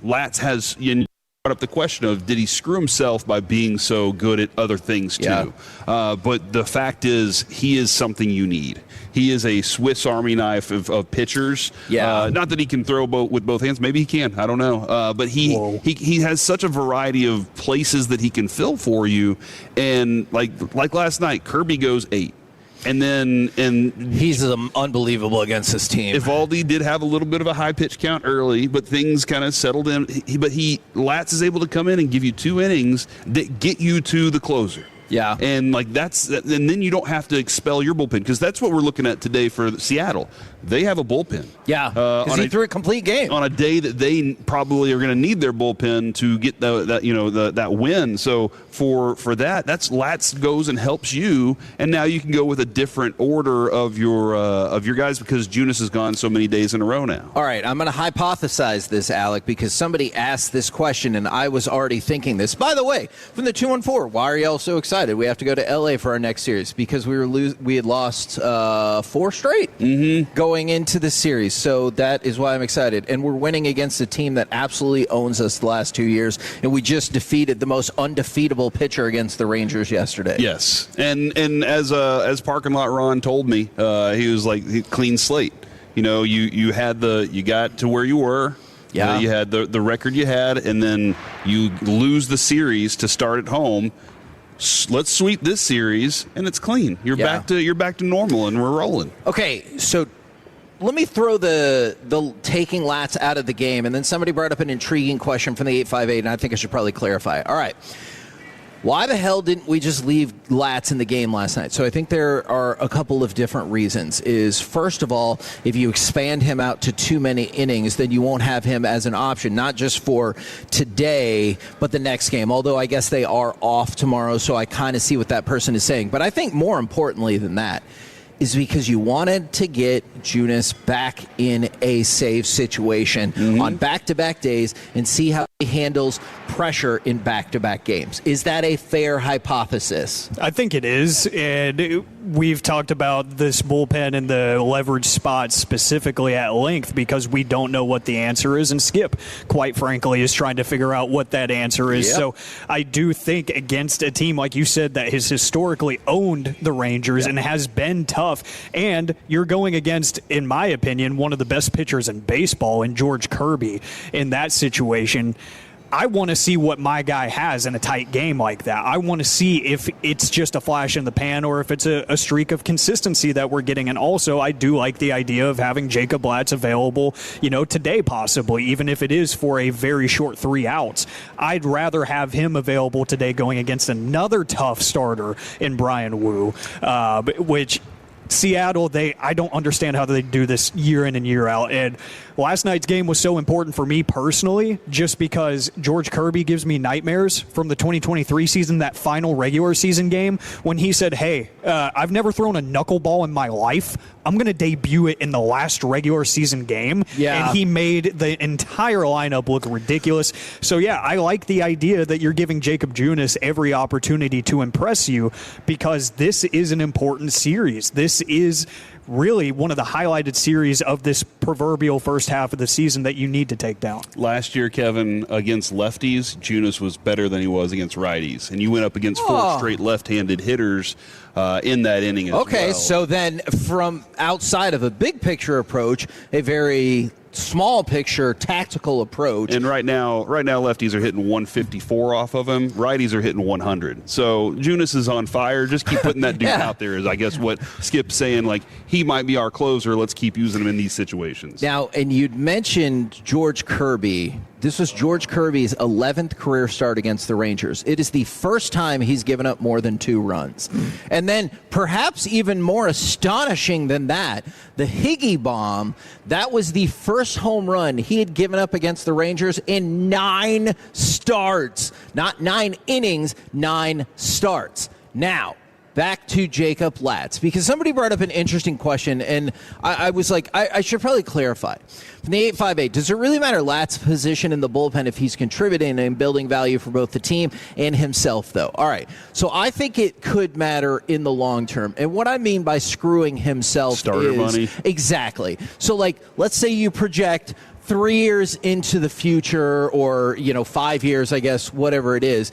Latz has brought up the question of, did he screw himself by being so good at other things too? But the fact is, he is something you need. He is a Swiss Army knife of pitchers. Not that he can throw with both hands. Maybe he can. I don't know. But he has such a variety of places that he can fill for you. And like last night, Kirby goes 8. And he's unbelievable against his team. Evaldi did have a little bit of a high pitch count early, but things kind of settled in. Latz is able to come in and give you 2 innings that get you to the closer. Yeah. And and then you don't have to expel your bullpen, because that's what we're looking at today for Seattle. They have a bullpen. Yeah, because he threw a complete game on a day that they probably are going to need their bullpen to get that win. So for that, that's Latz goes and helps you, and now you can go with a different order of your guys, because Junis has gone so many days in a row now. All right, I'm going to hypothesize this, Alec, because somebody asked this question, and I was already thinking this. By the way, from the 214, why are y'all so excited? We have to go to L.A. for our next series, because we had lost 4 straight going into the series. So that is why I'm excited. And we're winning against a team that absolutely owns us the last 2 years, and we just defeated the most undefeatable pitcher against the Rangers yesterday. Yes, and as Parking Lot Ron told me, he was like, clean slate. You got to where you were. Yeah. You had the record you had, and then you lose the series to start at home. Let's sweep this series, and it's clean. You're back to normal, and we're rolling. Okay, so let me throw the taking Latz out of the game, and then somebody brought up an intriguing question from the 858, and I think I should probably clarify. All right. Why the hell didn't we just leave Latz in the game last night? So I think there are a couple of different reasons. First of all, if you expand him out to too many innings, then you won't have him as an option, not just for today, but the next game. Although I guess they are off tomorrow, so I kind of see what that person is saying. But I think more importantly than that is because you wanted to get Junis back in a safe situation on back-to-back days and see how he handles pressure in back-to-back games. Is that a fair hypothesis? I think it is, and we've talked about this bullpen and the leverage spots specifically at length because we don't know what the answer is, and Skip, quite frankly, is trying to figure out what that answer is. Yep. So I do think against a team, like you said, that has historically owned the Rangers and has been tough, and you're going against, in my opinion, one of the best pitchers in baseball in George Kirby in that situation. I want to see what my guy has in a tight game like that. I want to see if it's just a flash in the pan or if it's a streak of consistency that we're getting. And also, I do like the idea of having Jacob Latz available, today possibly, even if it is for a very short 3 outs. I'd rather have him available today going against another tough starter in Brian Wu, which Seattle, I don't understand how they do this year in and year out. And last night's game was so important for me personally, just because George Kirby gives me nightmares from the 2023 season, that final regular season game, when he said, hey, I've never thrown a knuckleball in my life. I'm going to debut it in the last regular season game. Yeah. And he made the entire lineup look ridiculous. So, yeah, I like the idea that you're giving Jacob Junis every opportunity to impress you, because this is an important series. This is really one of the highlighted series of this proverbial first half of the season that you need to take down. Last year, Kevin, against lefties, Junis was better than he was against righties. And you went up against 4 straight left-handed hitters in that inning as well. Okay, so then from outside of a big picture approach, a very small picture tactical approach. And right now lefties are hitting 154 off of him. Righties are hitting 100. So Junis is on fire. Just keep putting that dude out there is, I guess, what Skip's saying. Like, he might be our closer. Let's keep using him in these situations. Now, and you'd mentioned George Kirby. This was George Kirby's 11th career start against the Rangers. It is the first time he's given up more than 2 runs. And then, perhaps even more astonishing than that, the Higgy bomb, that was the first home run he had given up against the Rangers in 9 starts. Not 9 innings, 9 starts. Now, back to Jacob Latz, because somebody brought up an interesting question, and I was like, I should probably clarify. From the 858, does it really matter Latz's position in the bullpen if he's contributing and building value for both the team and himself, though? All right, so I think it could matter in the long term. And what I mean by screwing himself starter is... money. Exactly. So, let's say you project 3 years into the future, or 5 years, I guess, whatever it is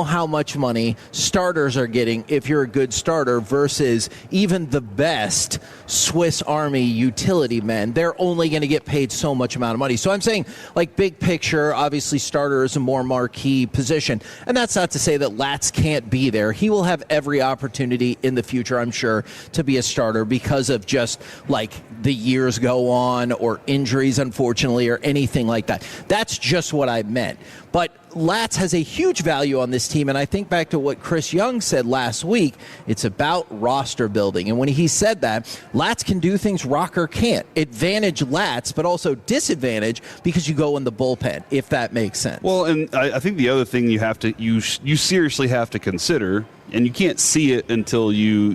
how much money starters are getting if you're a good starter versus even the best Swiss Army utility men. They're only going to get paid so much amount of money. So I'm saying, big picture, obviously starter is a more marquee position, and that's not to say that Latz can't be there. He will have every opportunity in the future, I'm sure, to be a starter because of just the years go on or injuries, unfortunately, or anything like that. That's just what I meant. But Latz has a huge value on this team, and I think back to what Chris Young said last week, it's about roster building. And when he said that, Latz can do things Rocker can't. Advantage Latz, but also disadvantage because you go in the bullpen, if that makes sense. Well, and I think the other thing you seriously have to consider, and you can't see it until you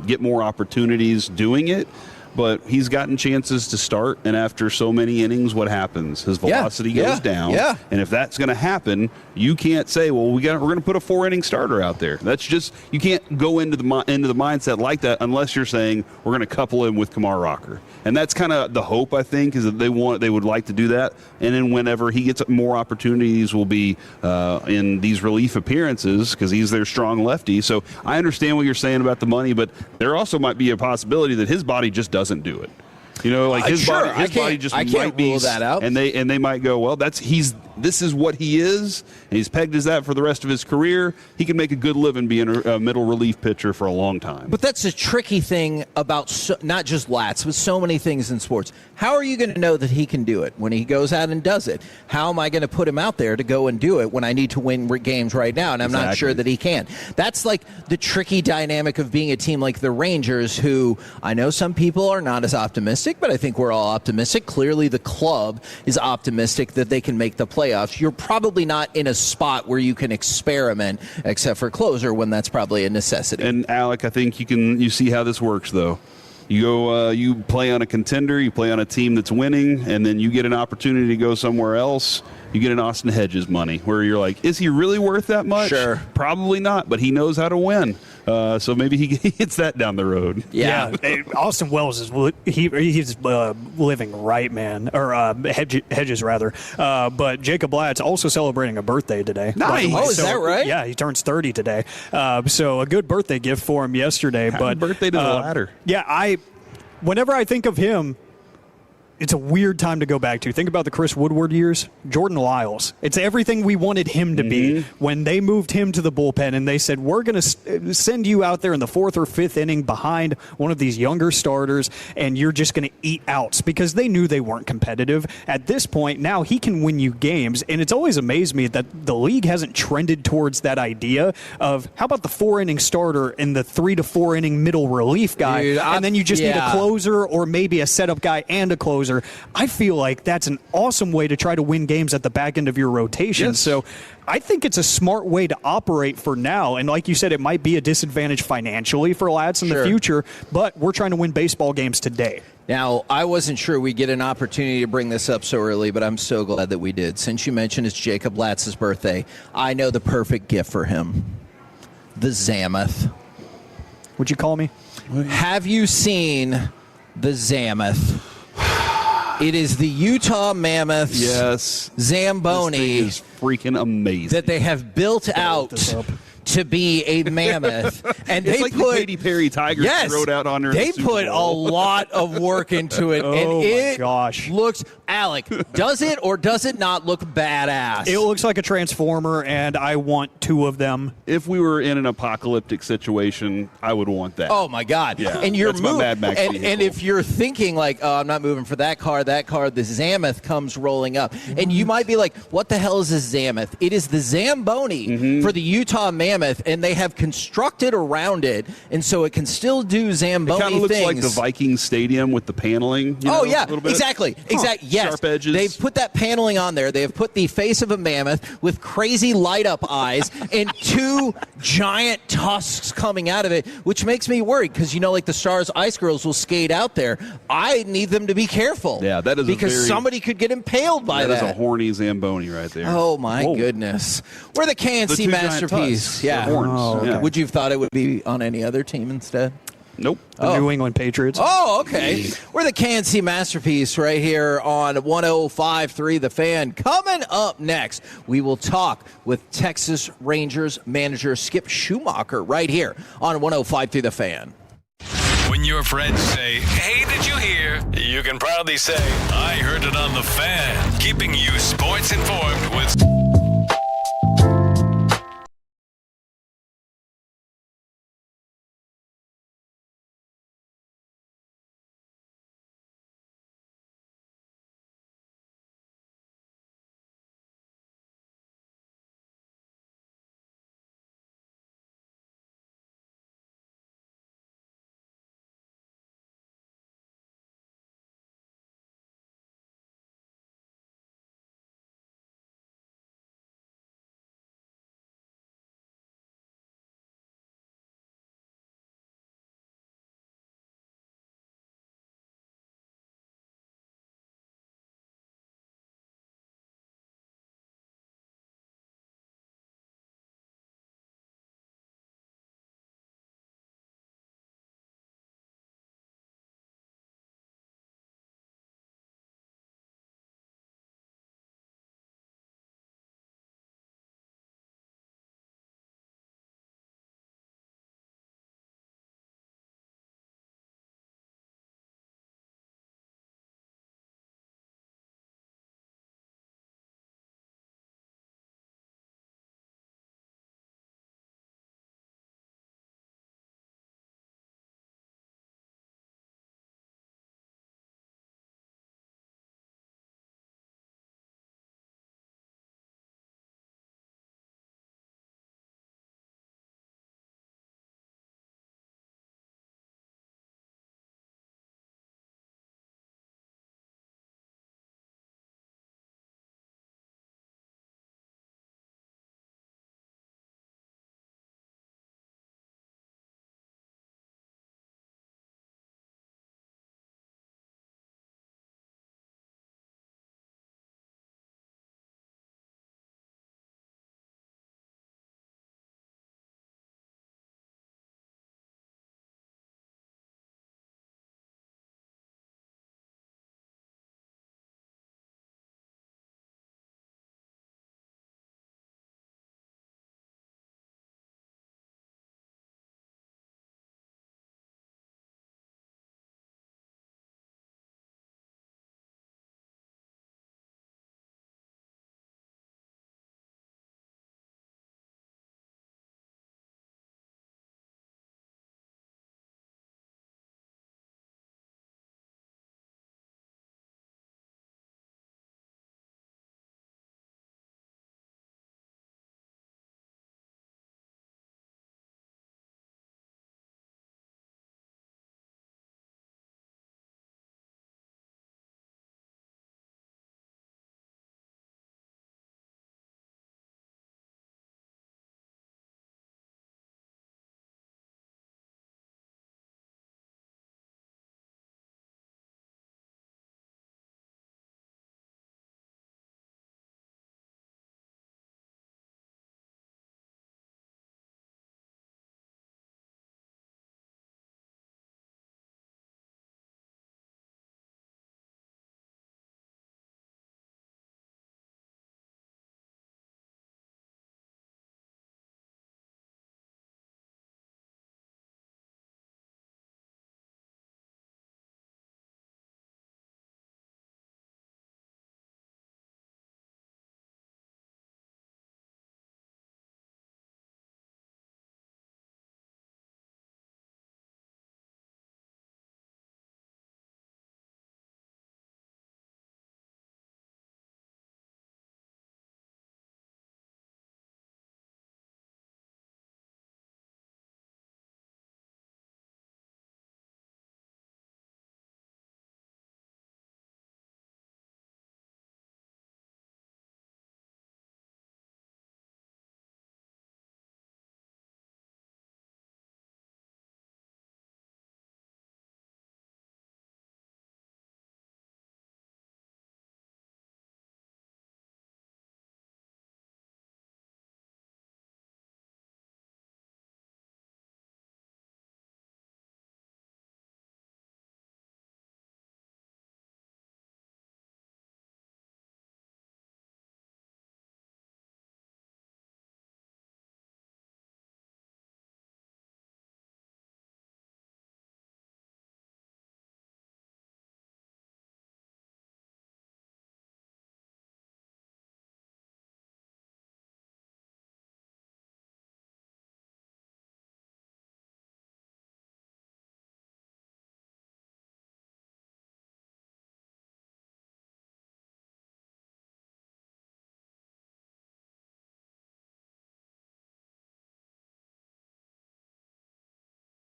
get more opportunities doing it, but he's gotten chances to start, and after so many innings, what happens? His velocity goes down. Yeah. And if that's going to happen, you can't say, well, we're going to put a 4-inning starter out there. That's just, you can't go into the mindset like that unless you're saying we're going to couple him with Kumar Rocker. And that's kind of the hope, I think, is that they would like to do that. And then whenever he gets more opportunities, will be in these relief appearances because he's their strong lefty. So I understand what you're saying about the money, but there also might be a possibility that his body just doesn't do it. His body just might be rule that out. And they might go, well, this is what he is, and he's pegged as that for the rest of his career. He can make a good living being a middle relief pitcher for a long time. But that's a tricky thing about not just Latz, but so many things in sports. How are you going to know that he can do it when he goes out and does it? How am I going to put him out there to go and do it when I need to win games right now, and I'm not sure that he can? That's like the tricky dynamic of being a team like the Rangers, who I know some people are not as optimistic, but I think we're all optimistic. Clearly the club is optimistic that they can make the playoffs. You're probably not in a spot where you can experiment, except for closer, when that's probably a necessity. And Alec, I think you see how this works, though. You go, you play on a contender, you play on a team that's winning, and then you get an opportunity to go somewhere else. You get an Austin Hedges money, where you're like, is he really worth that much? Sure. Probably not, but he knows how to win. So maybe he hits that down the road. Yeah. Austin Wells is he's living right, man, or Hedges rather. But Jacob Blatt's also celebrating a birthday today. Nice. Oh, is that right? Yeah, he turns 30 today. So a good birthday gift for him yesterday. Happy birthday to the latter. Yeah, whenever I think of him, it's a weird time to go back to. Think about the Chris Woodward years. Jordan Lyles. It's everything we wanted him to be when they moved him to the bullpen and they said, we're going to send you out there in the 4th or 5th inning behind one of these younger starters, and you're just going to eat outs, because they knew they weren't competitive. At this point, now he can win you games, and it's always amazed me that the league hasn't trended towards that idea of, how about the 4-inning starter and the 3 to 4 inning middle relief guy, and then you just need a closer or maybe a setup guy and a closer. I feel like that's an awesome way to try to win games at the back end of your rotation. Yes. So I think it's a smart way to operate for now. And like you said, it might be a disadvantage financially for Latz in the future, but we're trying to win baseball games today. Now, I wasn't sure we'd get an opportunity to bring this up so early, but I'm so glad that we did. Since you mentioned it's Jacob Latz's birthday, I know the perfect gift for him. The Zamoth. Would you call me? Have you seen the Zamoth? It is the Utah Mammoths. Yes. Zamboni. This thing is freaking amazing. That they have built out to be a mammoth. And it's they like put the Katy Perry Tigers rode out on her. They in the Super put Bowl. a lot of work into it. Oh, and it my gosh. looks, Alec, does it or does it not look badass? It looks like a transformer, and I want 2 of them. If we were in an apocalyptic situation, I would want that. Oh my God! Yeah, and you're that's my Mad Max and vehicle. if you're thinking like, "Oh, I'm not moving for that car," the Zamoth comes rolling up, and you might be like, "What the hell is a Zamoth?" It is the Zamboni for the Utah Mammoth, and they have constructed around it, and so it can still do Zamboni It kind of looks things. like the Vikings Stadium with the paneling. Oh, a little bit. exactly. Yes, Sharp edges. They've put that paneling on there. They have put the face of a mammoth with crazy light-up eyes and 2 giant tusks coming out of it, which makes me worried because, like the Stars Ice Girls will skate out there. I need them to be careful. Yeah, that is because somebody could get impaled by that. That is a horny Zamboni right there. Oh, my goodness. We're the KNC The 2 giant masterpiece. tusks. Yeah. They're horns. Okay. Yeah. Would you have thought it would be on any other team instead? Nope. The New England Patriots. Oh, okay. We're the KNC masterpiece right here on 105.3 The Fan. Coming up next, we will talk with Texas Rangers manager Skip Schumacher right here on 105.3 The Fan. When your friends say, "Hey, did you hear?" you can proudly say, "I heard it on The Fan," keeping you sports informed with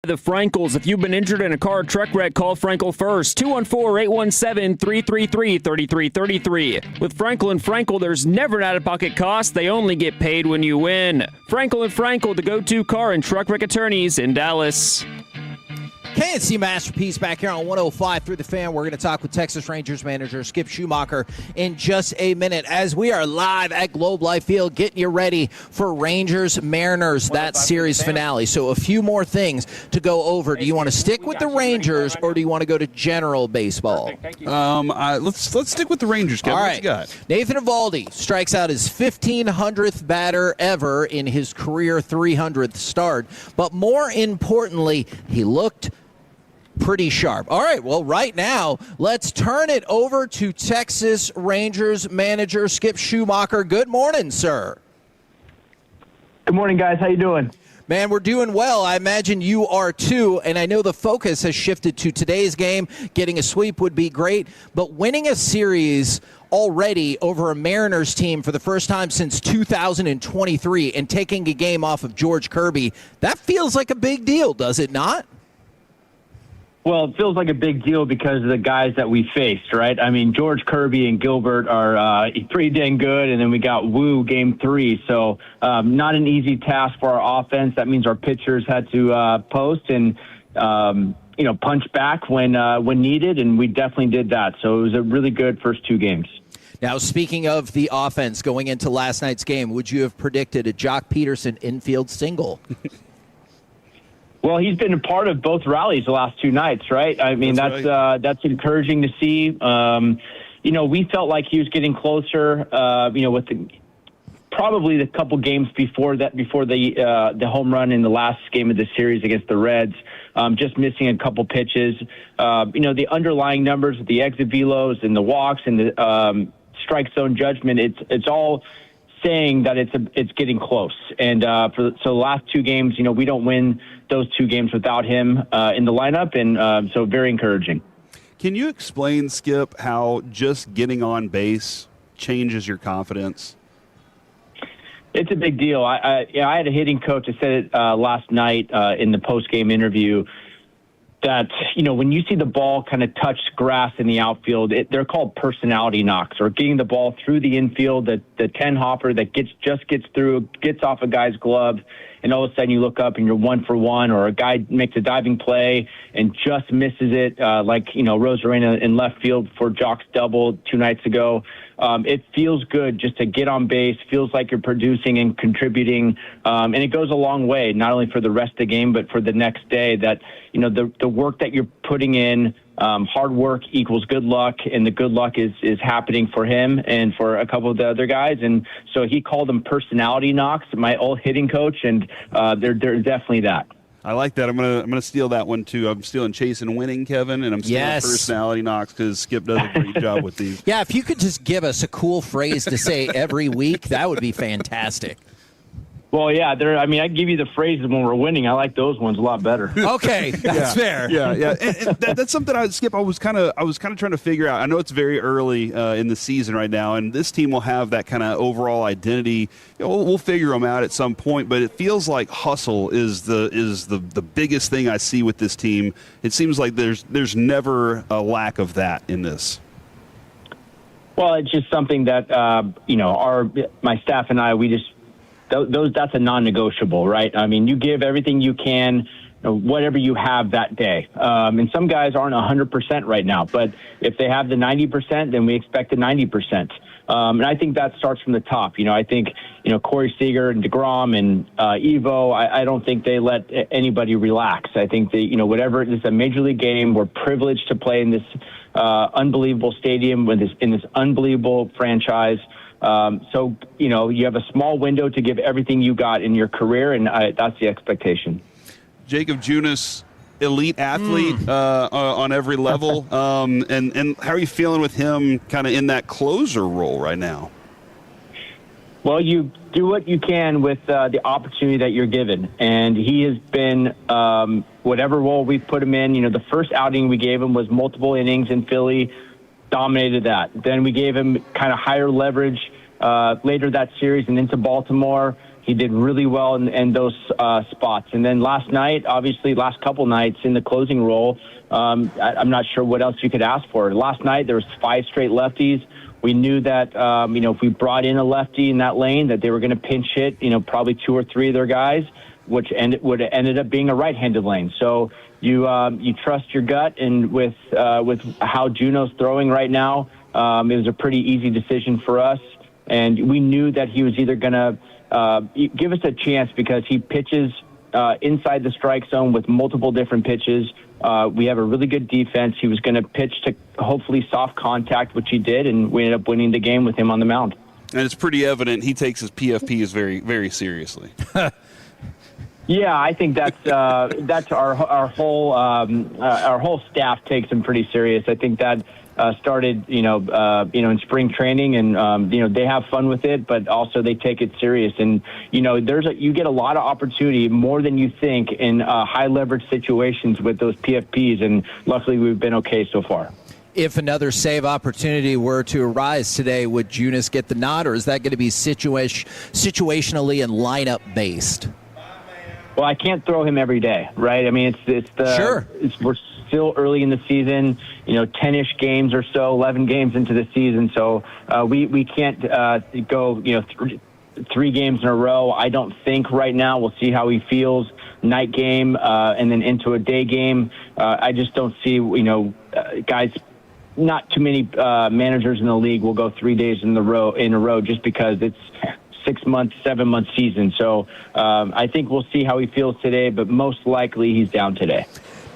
The Frankels. If you've been injured in a car or truck wreck, call Frankel first. 214-817-3333. With Frankel and Frankel, there's never an out-of-pocket cost. They only get paid when you win. Frankel and Frankel, the go-to car and truck wreck attorneys in Dallas. KNC Masterpiece back here on 105 through the fan. We're going to talk with Texas Rangers manager Skip Schumacher in just a minute as we are live at Globe Life Field getting you ready for Rangers Mariners, that series finale. So a few more things to go over. Do you want to stick with the Rangers or do you want to go to general baseball? Let's stick with the Rangers, Kevin. All What right. you got? Nathan Eovaldi strikes out his 1,500th batter ever in his career 300th start. But more importantly, he looked pretty sharp. All right, well, right now, let's turn it over to Texas Rangers manager Skip Schumacher. Good morning, sir. Good morning, guys. How you doing? Man, we're doing well. I imagine you are too, and I know the focus has shifted to today's game. Getting a sweep would be great, but winning a series already over a Mariners team for the first time since 2023 and taking a game off of George Kirby, that feels like a big deal, does it not? Well, it feels like a big deal because of the guys that we faced, right? I mean, George Kirby and Gilbert are pretty dang good, and then we got Wu game 3. So not an easy task for our offense. That means our pitchers had to post and, punch back when needed, and we definitely did that. So it was a really good first 2 games. Now, speaking of the offense going into last night's game, would you have predicted a Jock Peterson infield single? Well, he's been a part of both rallies the last 2 nights, right? I mean, that's encouraging to see. We felt like he was getting closer, with probably the couple games before the home run in the last game of the series against the Reds, just missing a couple pitches. The underlying numbers, the exit velos and the walks and the strike zone judgment, it's all saying that it's getting close. And so the last 2 games, we don't win those 2 games without him in the lineup, and so very encouraging. Can you explain, Skip, how just getting on base changes your confidence? It's a big deal. I had a hitting coach that said it last night in the post-game interview that, when you see the ball kind of touch grass in the outfield, they're called personality knocks, or getting the ball through the infield, the 10-hopper that gets through, gets off a guy's glove, and all of a sudden you look up and you're 1 for 1, or a guy makes a diving play and just misses it, Rosarena in left field for Jock's double 2 nights ago. It feels good just to get on base, feels like you're producing and contributing, and it goes a long way, not only for the rest of the game, but for the next day, that, the work that you're putting in, hard work equals good luck, and the good luck is happening for him and for a couple of the other guys. And so he called them personality knocks, my old hitting coach, and they're definitely that. I like that. I'm gonna steal that one too. I'm stealing chase and winning, Kevin, and I'm stealing personality knocks because Skip does a great job with these. Yeah, if you could just give us a cool phrase to say every week, that would be fantastic. Well, yeah, I give you the phrases when we're winning. I like those ones a lot better. Okay, that's fair. Yeah. And that's something Skip, I was kind of trying to figure out. I know it's very early in the season right now, and this team will have that kind of overall identity. We'll figure them out at some point, but it feels like hustle is the biggest thing I see with this team. It seems like there's never a lack of that in this. Well, it's just something that my staff and I, that's a non-negotiable, right? I mean, you give everything you can, whatever you have that day. And some guys aren't 100% right now, but if they have the 90%, then we expect the 90%. And I think that starts from the top. I think, Corey Seager and DeGrom and Evo, I don't think they let anybody relax. I think that, whatever, it's a major league game. We're privileged to play in this unbelievable stadium in this unbelievable franchise. So, you have a small window to give everything you got in your career, and that's the expectation. Jacob Junis, elite athlete on every level. And how are you feeling with him kind of in that closer role right now? Well, you do what you can with the opportunity that you're given. And he has been whatever role we've put him in. The first outing we gave him was multiple innings in Philly, dominated that. Then we gave him kind of higher leverage later that series and into Baltimore. He did really well in those spots. And then last night, obviously, last couple nights in the closing role, I'm not sure what else you could ask for. Last night, there was 5 straight lefties. We knew that, if we brought in a lefty in that lane, that they were going to pinch hit, probably 2 or 3 of their guys, which would have ended up being a right-handed lane. So you trust your gut, and with how Juno's throwing right now, it was a pretty easy decision for us. And we knew that he was either going to give us a chance because he pitches inside the strike zone with multiple different pitches. We have a really good defense. He was going to pitch to hopefully soft contact, which he did, and we ended up winning the game with him on the mound. And it's pretty evident he takes his PFPs very, very seriously. Yeah, I think that's our whole staff takes him pretty serious. I think that started in spring training, and they have fun with it, but also they take it serious. And you get a lot of opportunity, more than you think, in high leverage situations with those PFPs, and luckily we've been okay so far. If another save opportunity were to arise today, would Junis get the nod, or is that going to be situationally and lineup based? Well, I can't throw him every day, right? I mean, we're still early in the season, 10-ish games or so, 11 games into the season. So we can't go, 3 games in a row. I don't think right now. We'll see how he feels. Night game and then into a day game. I just don't see, guys. Not too many managers in the league will go 3 days in a row just because it's 6 months, 7 month season. So I think we'll see how he feels today, but most likely he's down today.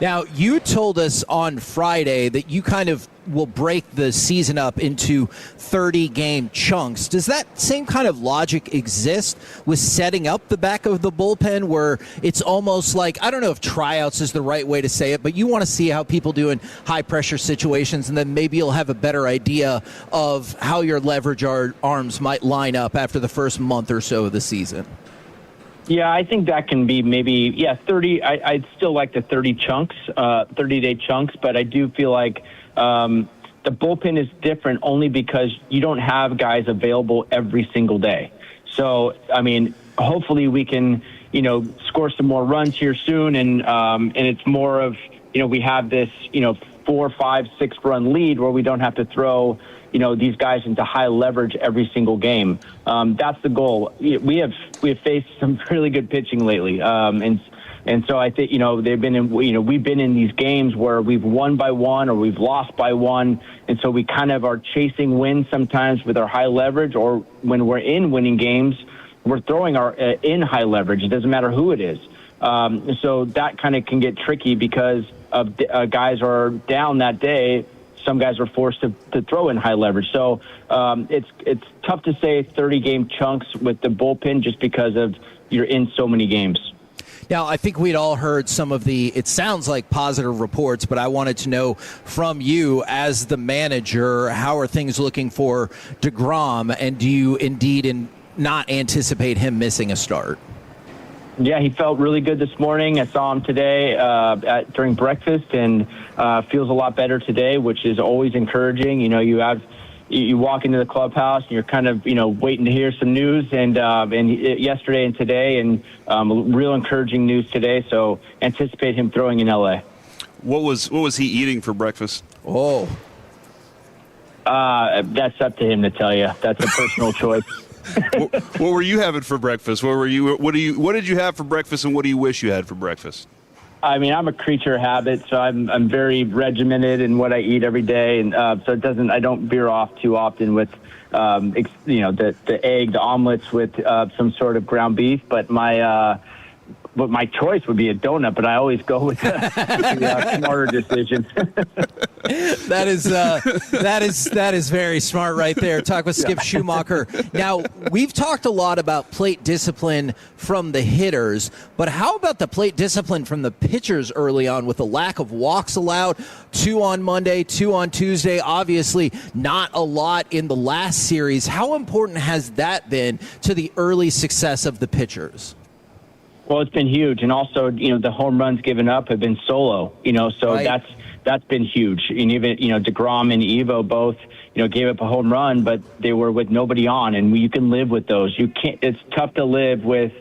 Now, you told us on Friday that you kind of will break the season up into 30-game chunks. Does that same kind of logic exist with setting up the back of the bullpen, where it's almost like, I don't know if tryouts is the right way to say it, but you want to see how people do in high-pressure situations, and then maybe you'll have a better idea of how your leverage arms might line up after the first month or so of the season? Yeah, I think that can be 30. I'd still like the 30 chunks, 30-day chunks, but I do feel like the bullpen is different only because you don't have guys available every single day. So, I mean, hopefully we can, score some more runs here soon, and it's more of, we have this, 4, 5, 6 run lead where we don't have to throw, these guys into high leverage every single game. That's the goal. We have faced some really good pitching lately. And so I think, we've been in these games where we've won by 1 or we've lost by 1. And so we kind of are chasing wins sometimes with our high leverage, or when we're in winning games, we're throwing our in high leverage. It doesn't matter who it is. So that kind of can get tricky because of guys are down that day. Some guys are forced to throw in high leverage. So it's tough to say 30-game chunks with the bullpen just because of you're in so many games. Now, I think we'd all heard some of it sounds like positive reports, but I wanted to know from you as the manager, how are things looking for DeGrom, and do you indeed not anticipate him missing a start? Yeah, he felt really good this morning. I saw him today during breakfast, and feels a lot better today, which is always encouraging. You walk into the clubhouse and you're kind of waiting to hear some news, and yesterday and today, and real encouraging news today. So anticipate him throwing in LA. What was he eating for breakfast? Oh, that's up to him to tell you. That's a personal choice. What were you having for breakfast? What did you have for breakfast, and what do you wish you had for breakfast? I mean, I'm a creature of habit, so I'm very regimented in what I eat every day, and so I don't veer off too often with the egg, the omelets with some sort of ground beef. But my choice would be a donut, but I always go with the smarter decision. That is very smart right there. Talk with Skip Schumacher. Now, we've talked a lot about plate discipline from the hitters, but how about the plate discipline from the pitchers early on with the lack of walks allowed? 2 on Monday, 2 on Tuesday. Obviously, not a lot in the last series. How important has that been to the early success of the pitchers? Well, it's been huge, and also, the home runs given up have been solo. So right. that's been huge. And even, DeGrom and Evo both, gave up a home run, but they were with nobody on, and you can live with those. It's tough to live with,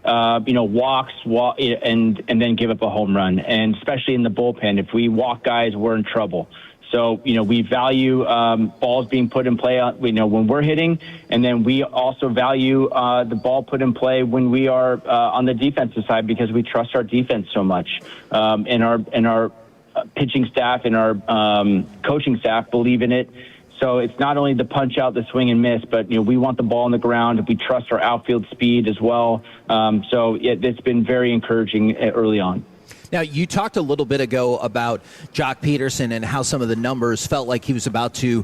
walks, and then give up a home run. And especially in the bullpen, if we walk guys, we're in trouble. So, we value balls being put in play, when we're hitting, and then we also value the ball put in play when we are on the defensive side, because we trust our defense so much. And our pitching staff and our coaching staff believe in it. So it's not only the punch out, the swing and miss, but we want the ball on the ground. We trust our outfield speed as well. It's been very encouraging early on. Now, you talked a little bit ago about Jock Peterson and how some of the numbers felt like he was about to,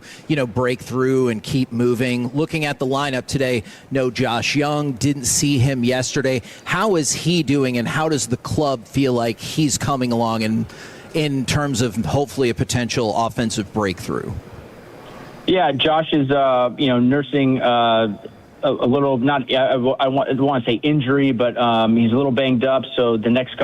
break through and keep moving. Looking at the lineup today, no Josh Young, didn't see him yesterday. How is he doing, and how does the club feel like he's coming along in terms of hopefully a potential offensive breakthrough? Yeah, Josh is, nursing a little, not, I want to say injury, but he's a little banged up. So the next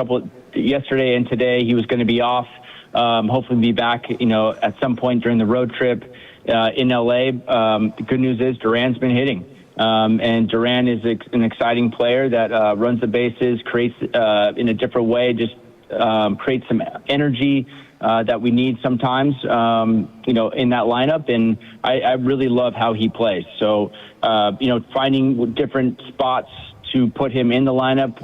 yesterday and today, he was going to be off. Hopefully be back, at some point during the road trip in LA. The good news is Duran's been hitting. And Duran is an exciting player that runs the bases, creates in a different way, just creates some energy that we need sometimes, in that lineup. And I really love how he plays. So, finding different spots to put him in the lineup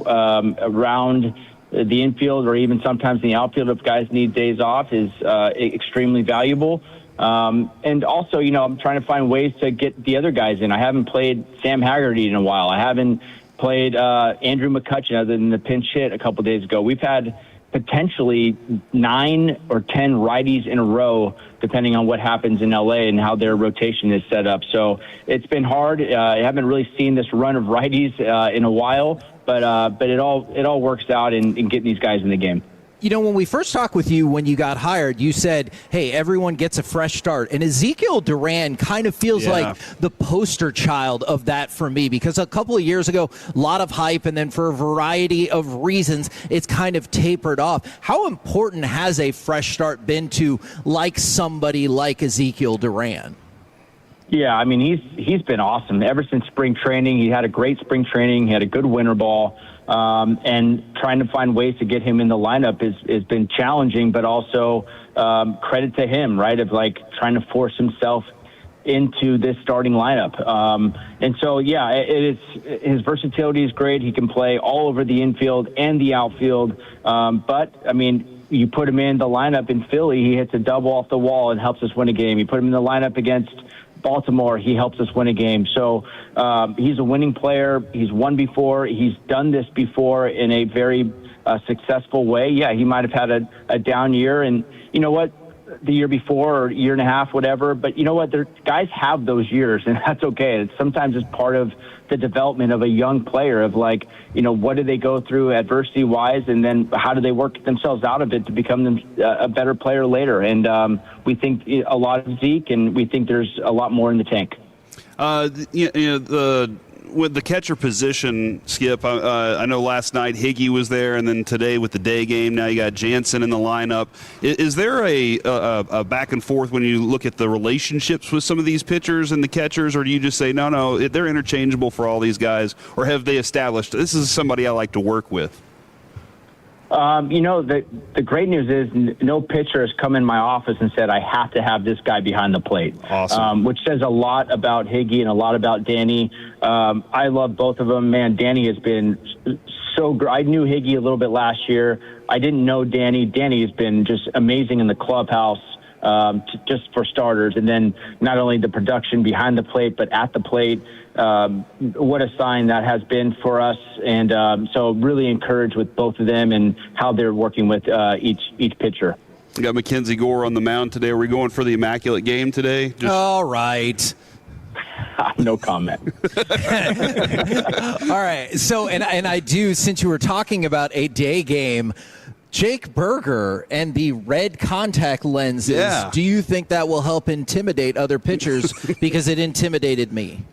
around the infield, or even sometimes in the outfield if guys need days off, is extremely valuable. And also, I'm trying to find ways to get the other guys in. I haven't played Sam Haggerty in a while. I haven't played Andrew McCutchen other than the pinch hit a couple days ago. We've had potentially 9 or 10 righties in a row, depending on what happens in LA and how their rotation is set up. So it's been hard. I haven't really seen this run of righties in a while, but it all works out in getting these guys in the game. When we first talked with you when you got hired, you said, hey, everyone gets a fresh start. And Ezekiel Duran kind of feels like the poster child of that for me, because a couple of years ago, a lot of hype, and then for a variety of reasons, it's kind of tapered off. How important has a fresh start been to somebody like Ezekiel Duran? Yeah, I mean, he's been awesome. Ever since spring training, he had a great spring training. He had a good winter ball. And trying to find ways to get him in the lineup has been challenging, but also credit to him, right, of trying to force himself into this starting lineup. And so, his versatility is great. He can play all over the infield and the outfield. But, I mean, you put him in the lineup in Philly, he hits a double off the wall and helps us win a game. You put him in the lineup against Baltimore, he helps us win a game. So he's a winning player. He's won before. He's done this before in a very successful way. Yeah, he might have had a down year, and you know what? The year before or year and a half, whatever. But you know what? Guys have those years, and that's okay. Sometimes it's part of the development of a young player of what do they go through adversity-wise, and then how do they work themselves out of it to become a better player later. And we think a lot of Zeke, and we think there's a lot more in the tank. With the catcher position, Skip, I know last night Higgy was there, and then today with the day game, now you got Jansen in the lineup. Is there a back and forth when you look at the relationships with some of these pitchers and the catchers, or do you just say, no, they're interchangeable for all these guys, or have they established, this is somebody I like to work with? The great news is no pitcher has come in my office and said, I have to have this guy behind the plate. Awesome. Which says a lot about Higgy and a lot about Danny. I love both of them. Man, Danny has been so great. I knew Higgy a little bit last year. I didn't know Danny. Danny has been just amazing in the clubhouse. Just for starters, and then not only the production behind the plate, but at the plate. What a sign that has been for us, and so really encouraged with both of them and how they're working with each pitcher. We got Mackenzie Gore on the mound today. Are we going for the immaculate game today? All right. No comment. All right. So, and I do, since you were talking about a day game, Jake Berger and the red contact lenses, do you think that will help intimidate other pitchers? Because it intimidated me.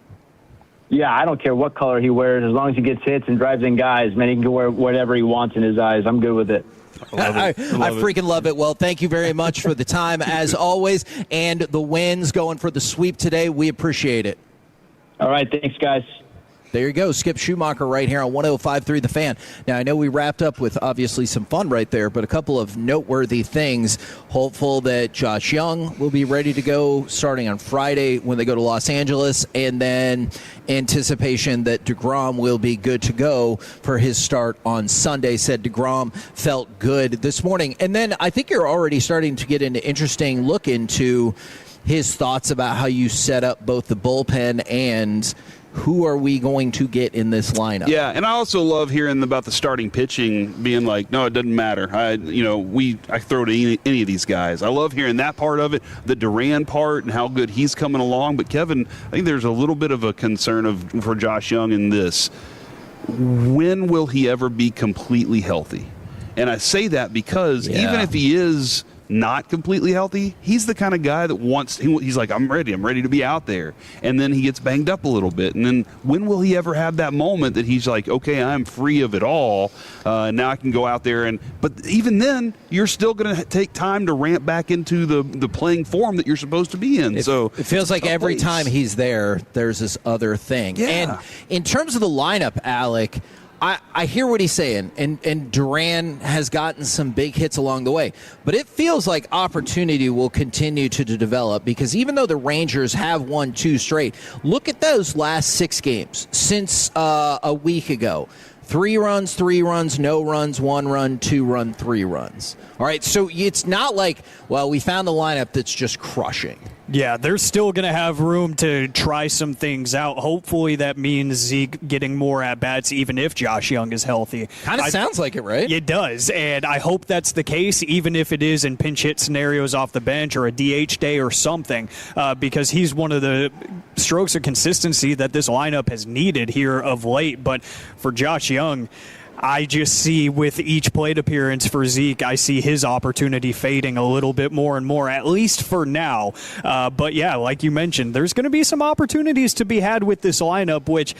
Yeah, I don't care what color he wears. As long as he gets hits and drives in guys, man, he can wear whatever he wants in his eyes. I'm good with it. I freaking love it. Well, thank you very much for the time, as always, and the wins going for the sweep today. We appreciate it. All right, thanks, guys. There you go. Skip Schumacher right here on 105.3 The Fan. Now, I know we wrapped up with obviously some fun right there, but a couple of noteworthy things. Hopeful that Josh Young will be ready to go starting on Friday when they go to Los Angeles, and then anticipation that DeGrom will be good to go for his start on Sunday. Said DeGrom felt good this morning. And then I think you're already starting to get an interesting look into his thoughts about how you set up both the bullpen and who are we going to get in this lineup? Yeah, and I also love hearing about the starting pitching being like, no, it doesn't matter. I throw to any of these guys. I love hearing that part of it, the Duran part and how good he's coming along. But Kevin, I think there's a little bit of a concern for Josh Young in this. When will he ever be completely healthy? And I say that because even if he is not completely healthy, he's the kind of guy that he's like, I'm ready to be out there. And then he gets banged up a little bit. And then when will he ever have that moment that he's like, okay, I'm free of it all. Now I can go out there. But even then, you're still going to take time to ramp back into the playing form that you're supposed to be in. It feels like every time he's there, there's this other thing. Yeah. And in terms of the lineup, Alec, I hear what he's saying, and Duran has gotten some big hits along the way. But it feels like opportunity will continue to develop because even though the Rangers have won 2 straight, look at those last 6 games since a week ago. 3 runs, no runs, 1 run, 2 run, 3 runs. All right, so it's not like, well, we found the lineup that's just crushing. Yeah, they're still going to have room to try some things out. Hopefully that means Zeke getting more at-bats even if Josh Young is healthy. Kind of sounds like it, right? It does, and I hope that's the case, even if it is in pinch hit scenarios off the bench or a DH day or something, because he's one of the strokes of consistency that this lineup has needed here of late. But for Josh Young, I just see with each plate appearance for Zeke, I see his opportunity fading a little bit more and more, at least for now. But yeah, like you mentioned, there's going to be some opportunities to be had with this lineup, which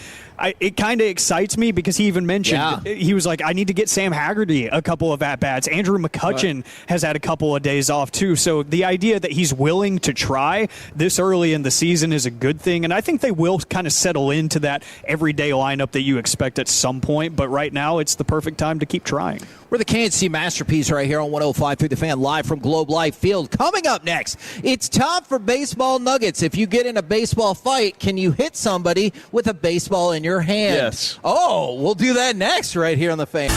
it kind of excites me because he even mentioned, he was like, I need to get Sam Haggerty a couple of at-bats. Andrew McCutchen has had a couple of days off too. So the idea that he's willing to try this early in the season is a good thing. And I think they will kind of settle into that everyday lineup that you expect at some point. But right now, it's the perfect time to keep trying. We're the KNC Masterpiece right here on 105.3 The Fan, live from Globe Life Field. Coming up next, it's time for Baseball Nuggets. If you get in a baseball fight, can you hit somebody with a baseball in your hand? Yes. Oh, we'll do that next right here on The Fan.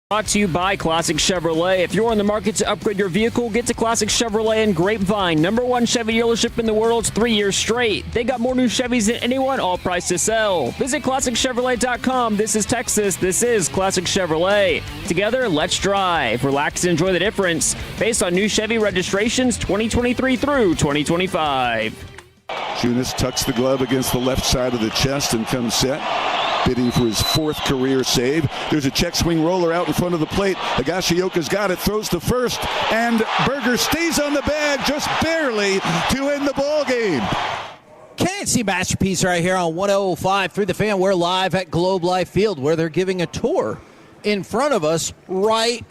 Brought to you by Classic Chevrolet. If you're in the market to upgrade your vehicle, get to Classic Chevrolet in Grapevine. #1 Chevy dealership in the world, 3 years straight. They got more new Chevys than anyone, all price to sell. Visit ClassicChevrolet.com. This is Texas. This is Classic Chevrolet. Together, let's drive. Relax and enjoy the difference. Based on new Chevy registrations 2023 through 2025. Junis tucks the glove against the left side of the chest and comes set. Bidding for his 4th career save. There's a check swing roller out in front of the plate. Higashioka's got it, throws to first, and Berger stays on the bag just barely to end the ball game. K&C Masterpiece right here on 105 through the Fan. We're live at Globe Life Field where they're giving a tour in front of us right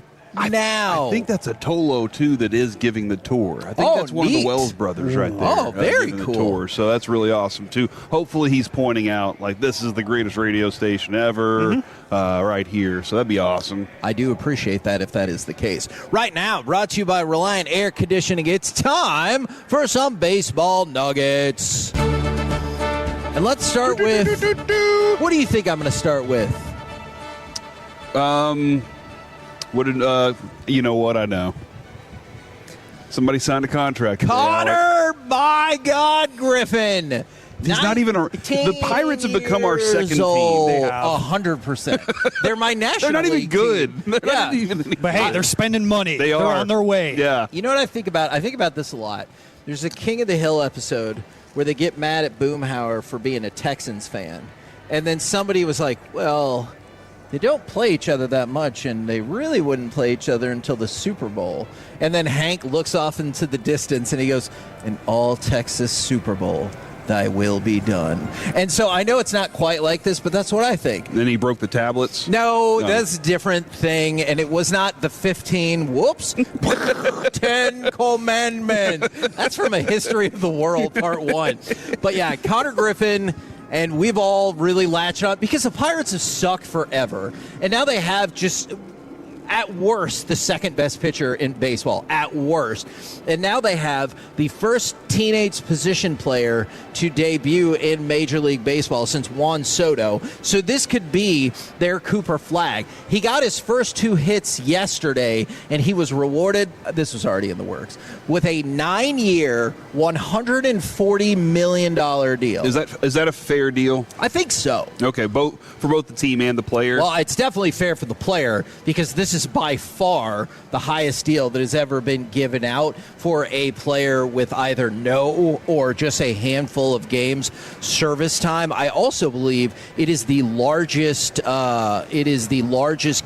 now. I think that's a Tolo, too, that is giving the tour. I think that's one of the Wells brothers right there. Oh, very giving cool. The tour. So that's really awesome, too. Hopefully he's pointing out, like, this is the greatest radio station ever right here. So that'd be awesome. I do appreciate that if that is the case. Right now, brought to you by Reliant Air Conditioning. It's time for some baseball nuggets. And let's start with, what do you think I'm going to start with? You know what? I know. Somebody signed a contract. Connor, my God, Griffin. He's not even the Pirates have become our second team. They have 100%. They're my national. They're not even league good. team. They're not even, But hey, they're spending money. They're on their way. Yeah. You know what I think about? I think about this a lot. There's a King of the Hill episode where they get mad at Boomhauer for being a Texans fan. And then somebody was like, well, they don't play each other that much, and they really wouldn't play each other until the Super Bowl. And then Hank looks off into the distance, and he goes, an all-Texas Super Bowl, thy will be done. And so I know it's not quite like this, but that's what I think. And then he broke the tablets? No, that's a different thing, and it was not the 10 commandments. That's from A History of the World, Part 1. But yeah, Connor Griffin... And we've all really latched on because the Pirates have sucked forever. And now they have just, at worst, the second best pitcher in baseball. At worst. And now they have the first teenage position player to debut in Major League Baseball since Juan Soto. So this could be their Cooper Flag. He got his first 2 hits yesterday, and he was rewarded, this was already in the works, with a 9-year, $140 million deal. Is that a fair deal? I think so. Okay, for both the team and the player? Well, it's definitely fair for the player because this is by far the highest deal that has ever been given out for a player with either no or just a handful of games service time. I also believe it is the largest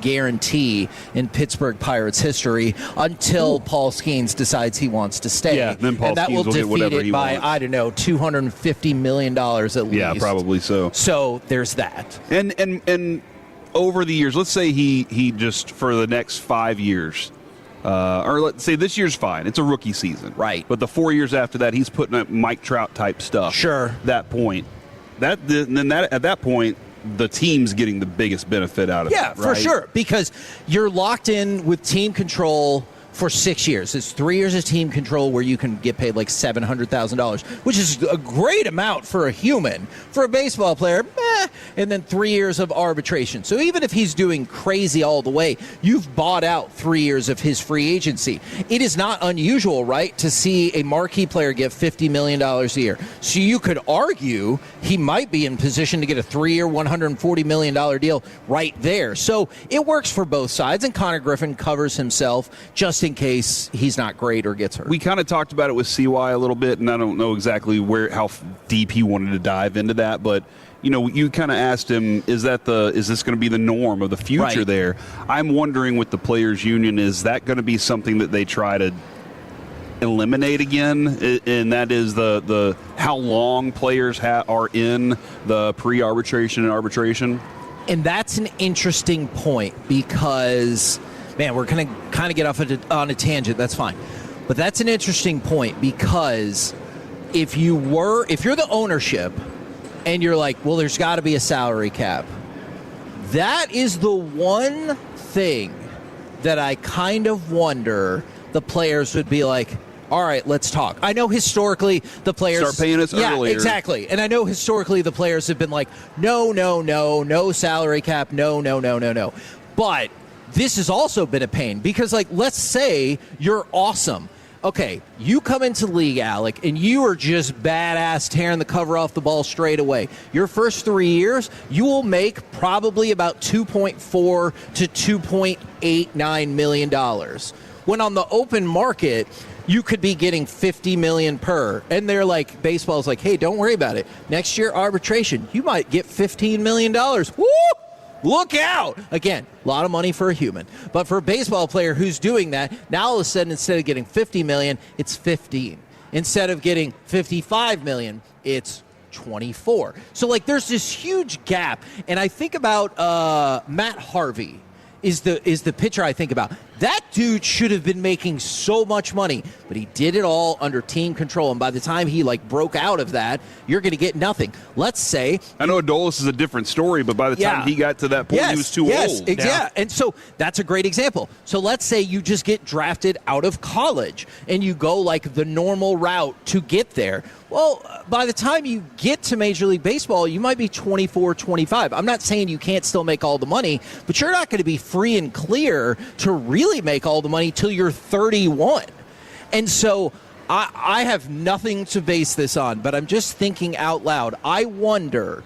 guarantee in Pittsburgh Pirates history until Paul Skeens decides he wants to stay. Yeah, then Paul and that Skeens will get defeat whatever it he by, wants. I don't know, $250 million at least. Yeah, probably so. So there's that. And over the years, let's say he just for the next 5 years, or let's say this year's fine. It's a rookie season, right? But the 4 years after that, he's putting up Mike Trout type stuff. Sure. At that point, the team's getting the biggest benefit out of it. Yeah, for sure, because you're locked in with team control for 6 years. It's 3 years of team control where you can get paid like $700,000, which is a great amount for a human. For a baseball player, and then 3 years of arbitration. So even if he's doing crazy all the way, you've bought out 3 years of his free agency. It is not unusual, right, to see a marquee player get $50 million a year. So you could argue he might be in position to get a 3-year, $140 million deal right there. So it works for both sides, and Connor Griffin covers himself just in case he's not great or gets hurt. We kind of talked about it with CY a little bit, and I don't know exactly how deep he wanted to dive into that, but you kind of asked him, is this going to be the norm of the future there? I'm wondering with the Players Union, is that going to be something that they try to eliminate again? And that is the how long players are in the pre-arbitration and arbitration? And that's an interesting point because, man, we're going to kind of get off on a tangent. That's fine. But that's an interesting point because if you're the ownership and you're like, well, there's got to be a salary cap, that is the one thing that I kind of wonder the players would be like, all right, let's talk. I know historically the players start paying us earlier. Yeah, exactly. And I know historically the players have been like, no salary cap, no. But this has also been a pain because, like, let's say you're awesome. Okay, you come into the league, Alec, and you are just badass tearing the cover off the ball straight away. Your first 3 years, you will make probably about $2.4 to $2.89 million. When on the open market, you could be getting $50 million per. And they're like, baseball's like, hey, don't worry about it. Next year, arbitration, you might get $15 million. Woo! Look out! Again, a lot of money for a human. But for a baseball player who's doing that, now all of a sudden, instead of getting $50 million, it's 15. Instead of getting $55 million, it's 24. So, like, there's this huge gap. And I think about Matt Harvey is the pitcher I think about. That dude should have been making so much money, but he did it all under team control. And by the time he broke out of that, you're going to get nothing. Let's say, I know Adolis is a different story, but by the time he got to that point, he was too old. Yeah, and so that's a great example. So let's say you just get drafted out of college and you go like the normal route to get there. Well, by the time you get to Major League Baseball, you might be 24, 25. I'm not saying you can't still make all the money, but you're not going to be free and clear to really make all the money till you're 31. And so I have nothing to base this on, but I'm just thinking out loud. I wonder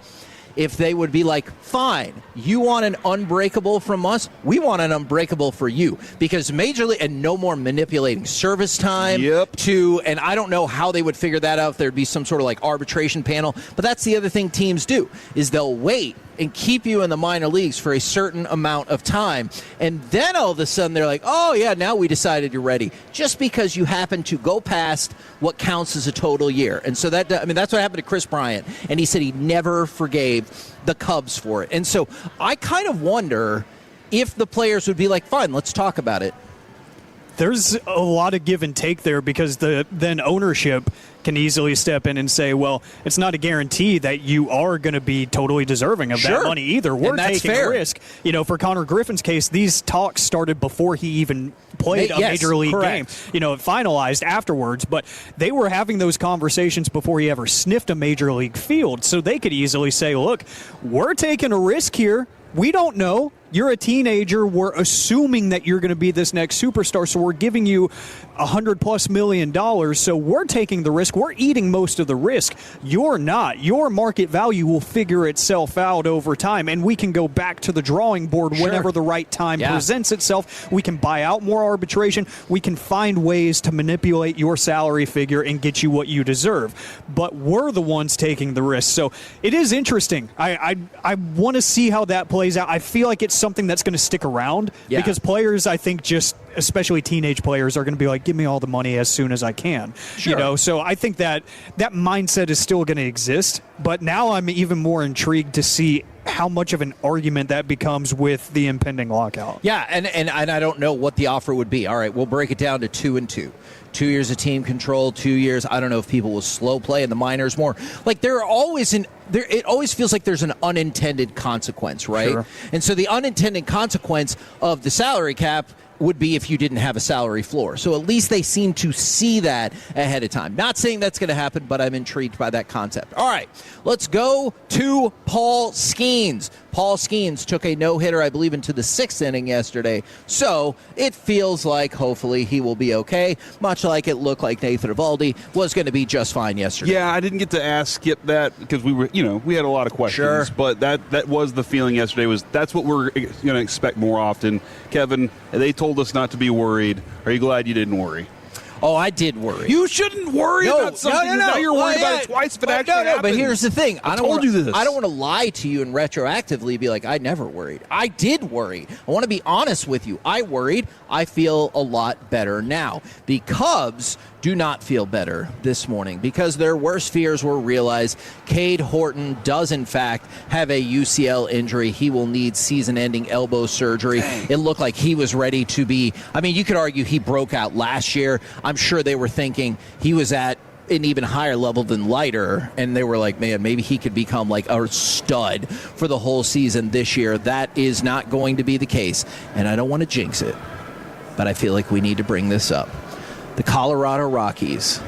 if they would be like, fine, you want an unbreakable from us? We want an unbreakable for you. Because Major League, and no more manipulating service time and I don't know how they would figure that out if there'd be some sort of like arbitration panel. But that's the other thing teams do, is they'll wait and keep you in the minor leagues for a certain amount of time. And then all of a sudden they're like, oh, yeah, now we decided you're ready. Just because you happen to go past what counts as a total year. And so that's what happened to Chris Bryant. And he said he never forgave the Cubs for it. And so I kind of wonder if the players would be like, fine, let's talk about it. There's a lot of give and take there because then ownership can easily step in and say, well, it's not a guarantee that you are going to be totally deserving of that money either. We're taking a risk. For Connor Griffin's case, these talks started before he even played a major league game. It finalized afterwards, but they were having those conversations before he ever sniffed a major league field. So they could easily say, look, we're taking a risk here. We don't know. You're a teenager. We're assuming that you're going to be this next superstar, so we're giving you $100+ million. So we're taking the risk. We're eating most of the risk. You're not. Your market value will figure itself out over time, and we can go back to the drawing board whenever the right time presents itself. We can buy out more arbitration. We can find ways to manipulate your salary figure and get you what you deserve. But we're the ones taking the risk. So it is interesting. I want to see how that plays out. I feel like it's something that's going to stick around because players, I think, just especially teenage players, are going to be like, give me all the money as soon as I can. So I think that mindset is still going to exist, but now I'm even more intrigued to see how much of an argument that becomes with the impending lockout. Yeah, and I don't know what the offer would be. All right, we'll break it down to 2 and 2. 2 years of team control, 2 years. I don't know if people will slow play in the minors more. Like it always feels like there's an unintended consequence, right? Sure. And so the unintended consequence of the salary cap would be if you didn't have a salary floor. So at least they seem to see that ahead of time. Not saying that's going to happen, but I'm intrigued by that concept. All right, let's go to Paul Skeens. Paul Skeens took a no-hitter, I believe, into the 6th inning yesterday. So it feels like hopefully he will be okay, much like it looked like Nathan Eovaldi was going to be just fine yesterday. Yeah, I didn't get to ask Skip that because we had a lot of questions. Sure. But that was the feeling yesterday. That's what we're going to expect more often. Kevin, they told us not to be worried. Are you glad you didn't worry? Oh, I did worry. You shouldn't worry about something. No. Now you're worried about it twice if it actually happens. But here's the thing. I told you this. I don't want to lie to you and retroactively be like, I never worried. I did worry. I want to be honest with you. I worried. I feel a lot better now. The Cubs do not feel better this morning because their worst fears were realized. Cade Horton does, in fact, have a UCL injury. He will need season-ending elbow surgery. Dang. It looked like he was ready to be. I mean, you could argue he broke out last year. I'm sure they were thinking he was at an even higher level than Leiter, and they were like, man, maybe he could become like a stud for the whole season this year. That is not going to be the case, and I don't want to jinx it, but I feel like we need to bring this up. The Colorado Rockies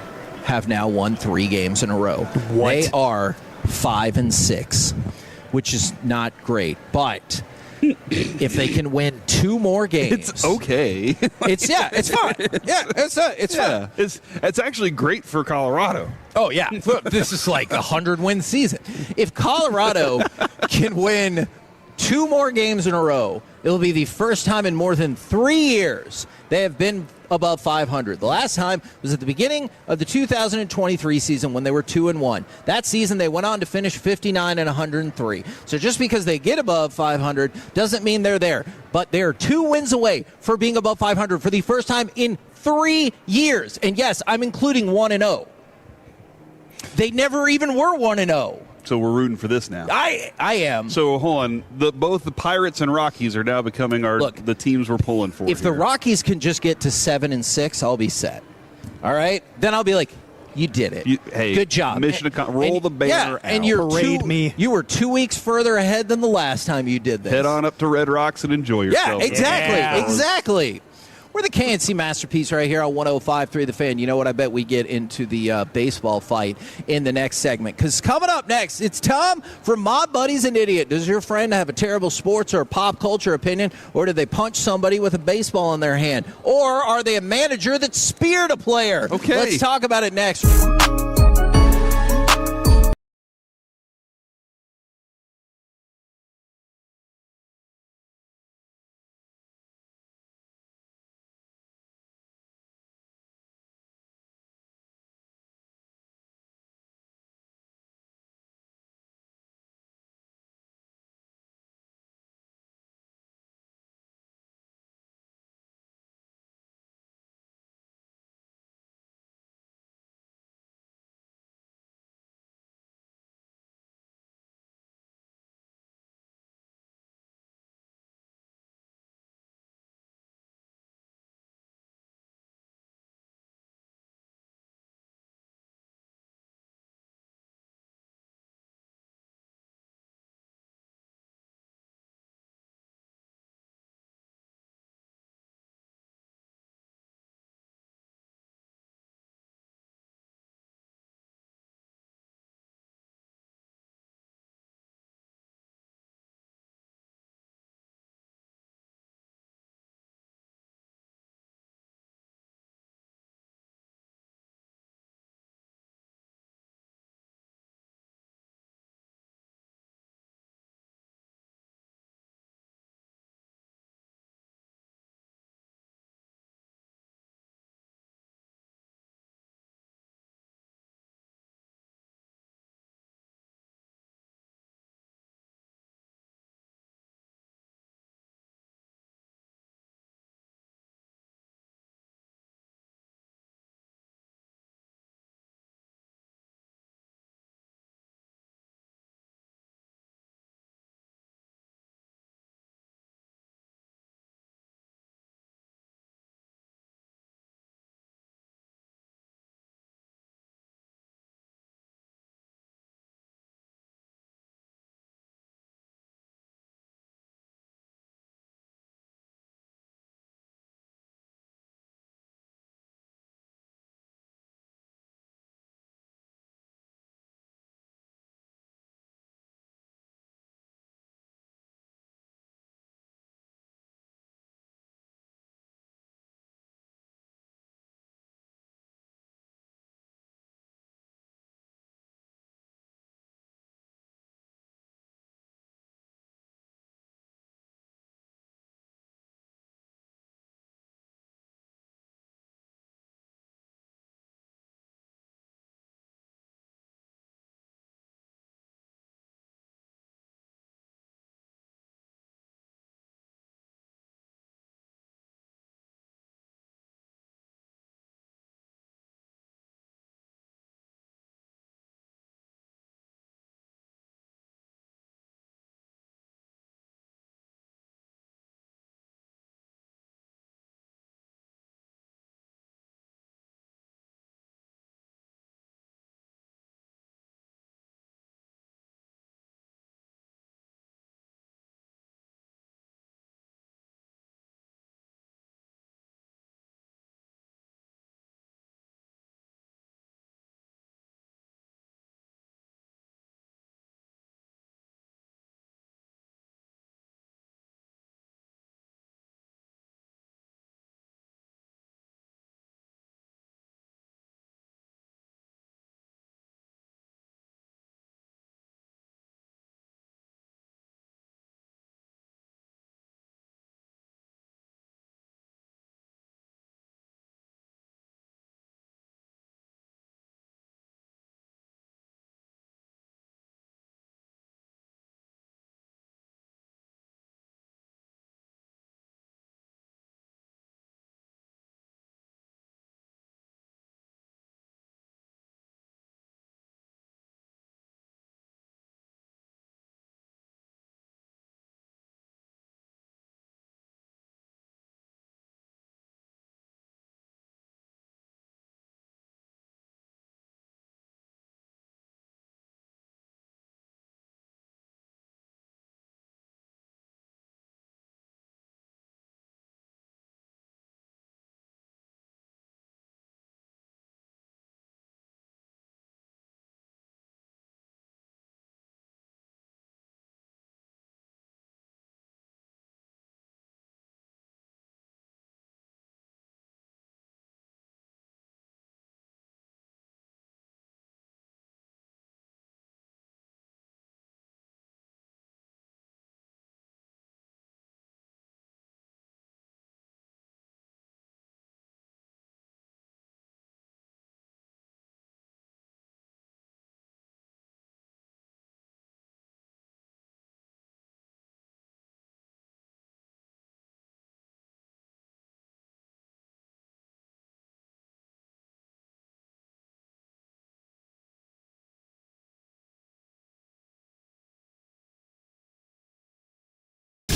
have now won 3 games in a row. What? They are 5-6, which is not great, but if they can win 2 more games. It's okay. It's fine. Yeah, it's fine. It's actually great for Colorado. Oh yeah, this is like a 100-win season. If Colorado can win 2 more games in a row, it'll be the first time in more than 3 years they have been above 500. The last time was at the beginning of the 2023 season when they were 2-1. That season they went on to finish 59-103. So just because they get above 500 doesn't mean they're there. But they're 2 wins away for being above 500 for the first time in 3 years. And yes, I'm including 1-0. They never even were 1-0. So we're rooting for this now. I am. So hold on. Both the Pirates and Rockies are now becoming the teams we're pulling for. If the Rockies can just get to 7-6, I'll be set. All right? Then I'll be like, you did it. Hey, good job. Mission accomplished. Roll the banner out. And you were 2 weeks further ahead than the last time you did this. Head on up to Red Rocks and enjoy yourself. Yeah, exactly. We're the KNC Masterpiece right here on 105.3 The Fan. You know what? I bet we get into the baseball fight in the next segment. Because coming up next, it's Tom from My Buddy's an Idiot. Does your friend have a terrible sports or pop culture opinion? Or did they punch somebody with a baseball in their hand? Or are they a manager that speared a player? Okay. Let's talk about it next.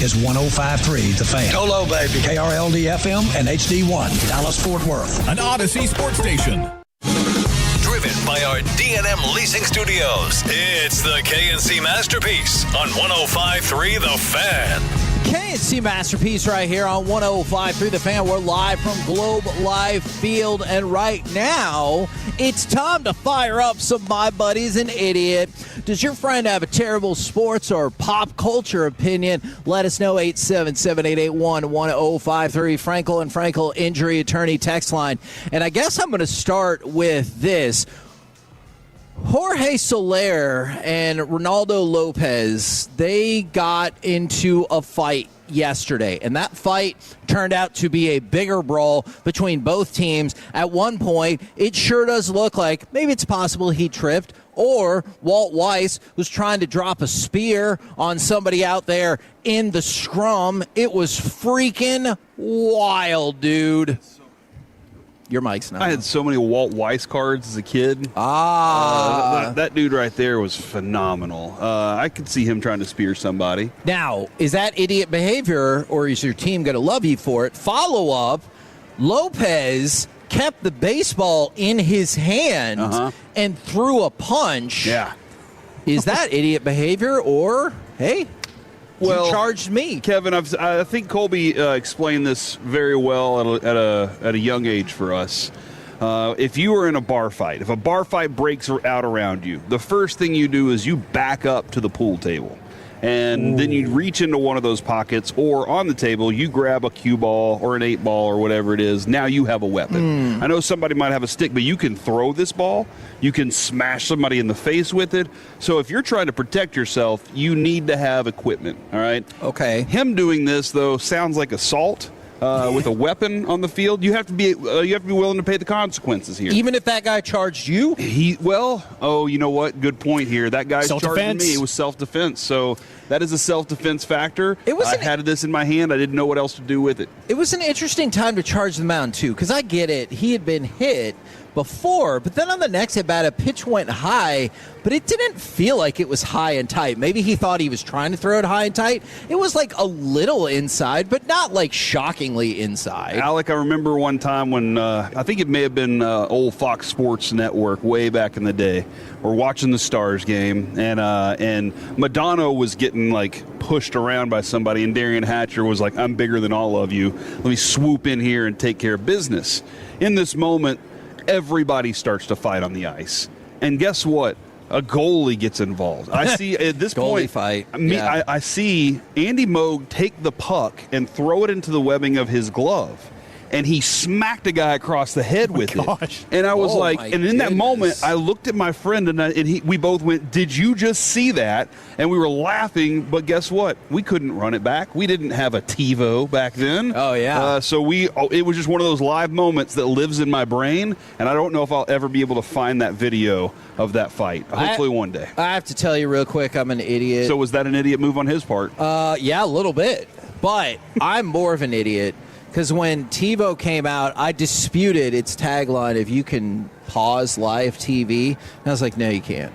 is 105.3 The Fan. Hello, baby. KRLD-FM and HD1, Dallas-Fort Worth. An Odyssey sports station. Driven by our D&M Leasing Studios, it's the KNC Masterpiece on 105.3 The Fan. KNC Masterpiece right here on 105.3 The Fan. We're live from Globe Life Field, and right now it's time to fire up some My Buddy's an Idiot. Does your friend have a terrible sports or pop culture opinion? Let us know, 877-881-1053. Frankel and Frankel Injury Attorney text line. And I guess I'm going to start with this. Jorge Soler and Ronaldo Lopez, they got into a fight yesterday, and that fight turned out to be a bigger brawl between both teams. At one point, it sure does look like maybe it's possible he tripped, or Walt Weiss was trying to drop a spear on somebody out there in the scrum. It was freaking wild, dude. Your mic's not. I had so many Walt Weiss cards as a kid. That dude right there was phenomenal. I could see him trying to spear somebody. Now, is that idiot behavior, or is your team going to love you for it? Follow up, Lopez kept the baseball in his hand and threw a punch. Yeah. Is that idiot behavior, or, hey, well, you charged me? Kevin, I think Colby explained this very well at a young age for us. If you are in a bar fight, if a bar fight breaks out around you, the first thing you do is you back up to the pool table. And then you reach into one of those pockets, or on the table, you grab a cue ball or an 8-ball or whatever it is. Now you have a weapon. I know somebody might have a stick, but you can throw this ball. You can smash somebody in the face with it. So if you're trying to protect yourself, you need to have equipment, all right? Okay. Him doing this, though, sounds like assault. With a weapon on the field, you have to be willing to pay the consequences here. Even if that guy charged you? You know what? Good point here. That guy's charging me. It was self-defense. So that is a self-defense factor. I had this in my hand. I didn't know what else to do with it. It was an interesting time to charge the mound, too, because I get it. He had been hit before, but then on the next at bat, a pitch went high, but it didn't feel like it was high and tight. Maybe he thought he was trying to throw it high and tight. It was like a little inside, but not like shockingly inside. Alec, I remember one time when I think it may have been old Fox Sports Network way back in the day. We're watching the Stars game, and Madonna was getting like pushed around by somebody, and Darian Hatcher was like, "I'm bigger than all of you. Let me swoop in here and take care of business." In this moment, everybody starts to fight on the ice. And guess what? A goalie gets involved. I see at this point, fight. I see Andy Moog take the puck and throw it into the webbing of his glove. And he smacked a guy across the head with it. And I was and in that moment, I looked at my friend and we both went, "Did you just see that?" And we were laughing, but guess what? We couldn't run it back. We didn't have a TiVo back then. Oh, yeah. It was just one of those live moments that lives in my brain, and I don't know if I'll ever be able to find that video of that fight. Hopefully one day. I have to tell you real quick, I'm an idiot. So was that an idiot move on his part? Yeah, a little bit. But I'm more of an idiot. Because when TiVo came out, I disputed its tagline, "If you can pause live TV." And I was like, no, you can't.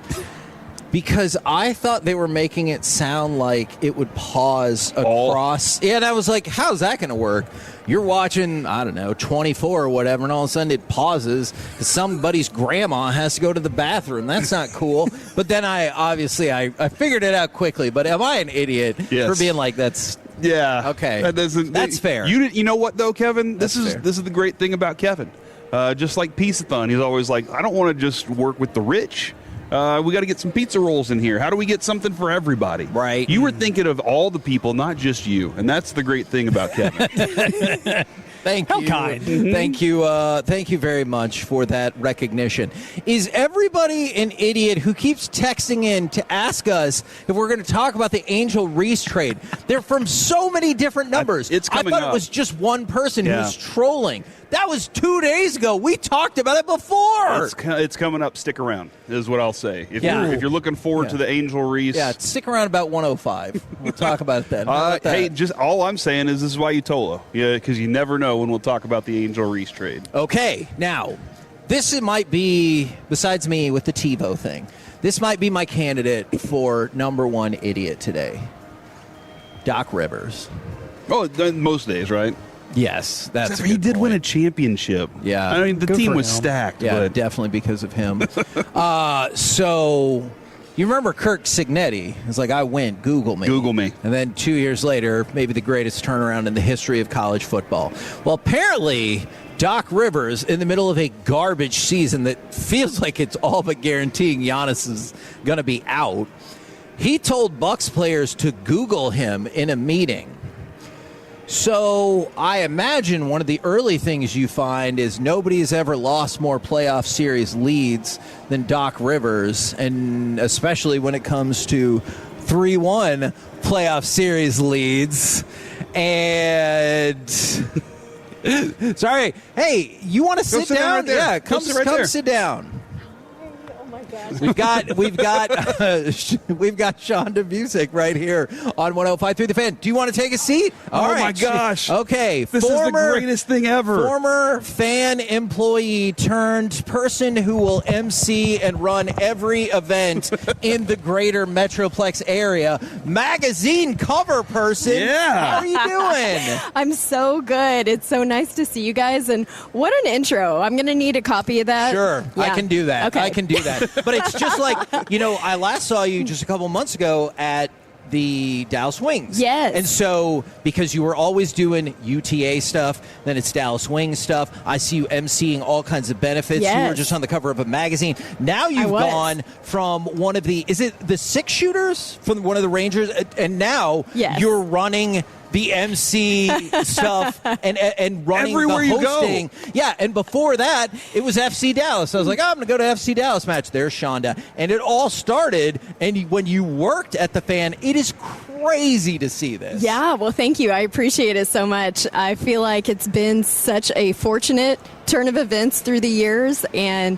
Because I thought they were making it sound like it would pause across. Yeah, and I was like, how's that going to work? You're watching, I don't know, 24 or whatever, and all of a sudden it pauses because somebody's grandma has to go to the bathroom. That's not cool. But then I figured it out quickly. But am I an idiot for being like, that's... Yeah. Okay. That's fair. You know what though, Kevin? This is the great thing about Kevin. Just like Pizza-thon, he's always like, I don't want to just work with the rich. We got to get some pizza rolls in here. How do we get something for everybody? Right. You were thinking of all the people, not just you, and that's the great thing about Kevin. Thank you. How kind. Thank you. Thank you very much for that recognition. Is everybody an idiot who keeps texting in to ask us if we're going to talk about the Angel Reese trade? They're from so many different numbers. It's coming I thought up. It was just one person who was trolling. That was 2 days ago. We talked about it before. It's coming up. Stick around, is what I'll say. If you're looking forward to the Angel Reese. Yeah, stick around about 105. We'll talk about it then. Hey, just all I'm saying is this is why you Tolo. Yeah, because you never know when we'll talk about the Angel Reese trade. Okay, now, this might be, besides me with the TiVo thing, this might be my candidate for number one idiot today. Doc Rivers. Oh, most days, right? Yes, that's he did win a championship. Yeah, I mean the Good team for was him. stacked. Yeah, but definitely because of him. So you remember Kirk Cignetti? It's like, I went, Google me. Google me. And then 2 years later, maybe the greatest turnaround in the history of college football. Well, apparently, Doc Rivers, in the middle of a garbage season that feels like it's all but guaranteeing Giannis is going to be out, he told Bucks players to Google him in a meeting. So I imagine one of the early things you find is nobody has ever lost more playoff series leads than Doc Rivers, and especially when it comes to 3-1 playoff series leads. And sorry, hey, you want to sit down? Right there. Yeah, come there. sit down. We've got Sean Dubusek right here on 105.3 The Fan. Do you want to take a seat? All right. My gosh. Okay. This is the greatest thing ever. Former fan employee turned person who will MC and run every event in the greater Metroplex area. Magazine cover person. Yeah. How are you doing? I'm so good. It's so nice to see you guys. And what an intro. I'm going to need a copy of that. Sure. Yeah. I can do that. Okay. I can do that. But it's just like, I last saw you just a couple months ago at the Dallas Wings. Yes. And so, because you were always doing UTA stuff, then it's Dallas Wings stuff. I see you emceeing all kinds of benefits. Yes. You were just on the cover of a magazine. Now you've gone from one of is it the 6-shooters from one of the Rangers? And now you're running the MC stuff and running everywhere the you hosting. go. Yeah, and before that, it was FC Dallas. I was like, I'm going to go to FC Dallas match. There's Shonda. And it all started, and when you worked at The Fan, it is crazy to see this. Yeah, well, thank you. I appreciate it so much. I feel like it's been such a fortunate turn of events through the years, and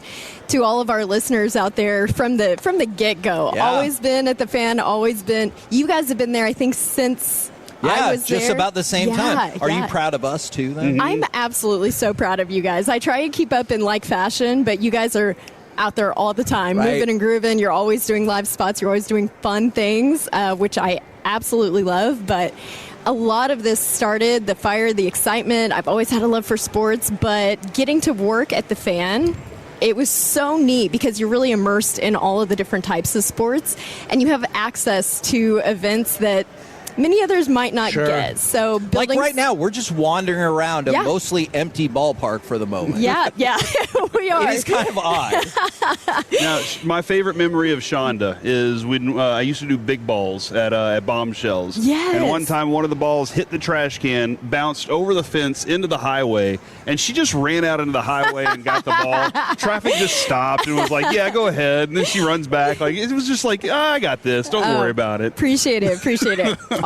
to all of our listeners out there from the get-go. Yeah. Always been at The Fan, always been. You guys have been there, I think, since I was just there. about the same time. Are Yeah. you proud of us, too, then? I'm absolutely so proud of you guys. I try and keep up in like fashion, but you guys are out there all the time, Right. moving and grooving. You're always doing live spots. You're always doing fun things, which I absolutely love. But a lot of this started, the fire, the excitement. I've always had a love for sports, but getting to work at The Fan, it was so neat because you're really immersed in all of the different types of sports, and you have access to events that many others might not get. So like right now, we're just wandering around a mostly empty ballpark for the moment. Yeah, we are. It is kind of odd. Now, my favorite memory of Shonda is when I used to do big balls at Bombshells. Yes. And one time, one of the balls hit the trash can, bounced over the fence into the highway, and she just ran out into the highway and got the ball. Traffic just stopped and was like, "Yeah, go ahead." And then she runs back. Like it was just like, I got this. Don't worry about it. Appreciate it.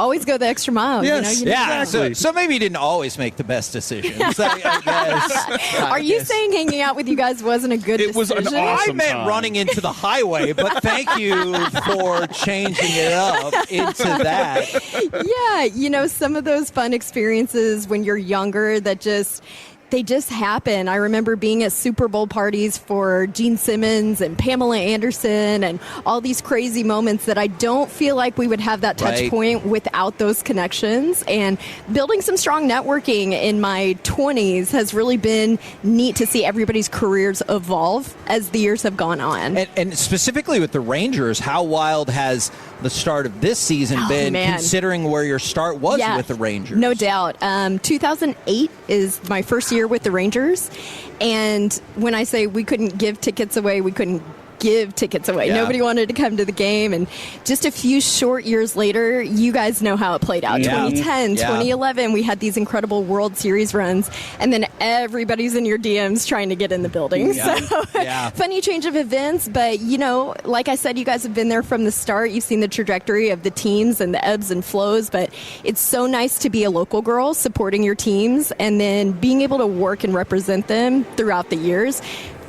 Always go the extra mile. Yes. You know, Yeah. So maybe you didn't always make the best decisions. I guess. Are you saying hanging out with you guys wasn't a good decision? Was an awesome I meant running into the highway, but thank you for changing it up into that. Yeah, some of those fun experiences when you're younger that they just happen. I remember being at Super Bowl parties for Gene Simmons and Pamela Anderson and all these crazy moments that I don't feel like we would have that touch point without those connections. And building some strong networking in my 20s has really been neat to see everybody's careers evolve as the years have gone on. And specifically with the Rangers, how wild has the start of this season been, considering where your start was with the Rangers? No doubt. 2008 is my first year with the Rangers, and when I say we couldn't give tickets away, we couldn't give tickets away. Yeah. Nobody wanted to come to the game, and just a few short years later, you guys know how it played out. Yeah. 2010, Yeah. 2011, we had these incredible World Series runs, and then everybody's in your DMs trying to get in the building. Yeah. So funny change of events, but like I said, you guys have been there from the start. You've seen the trajectory of the teams and the ebbs and flows, but it's so nice to be a local girl supporting your teams and then being able to work and represent them throughout the years.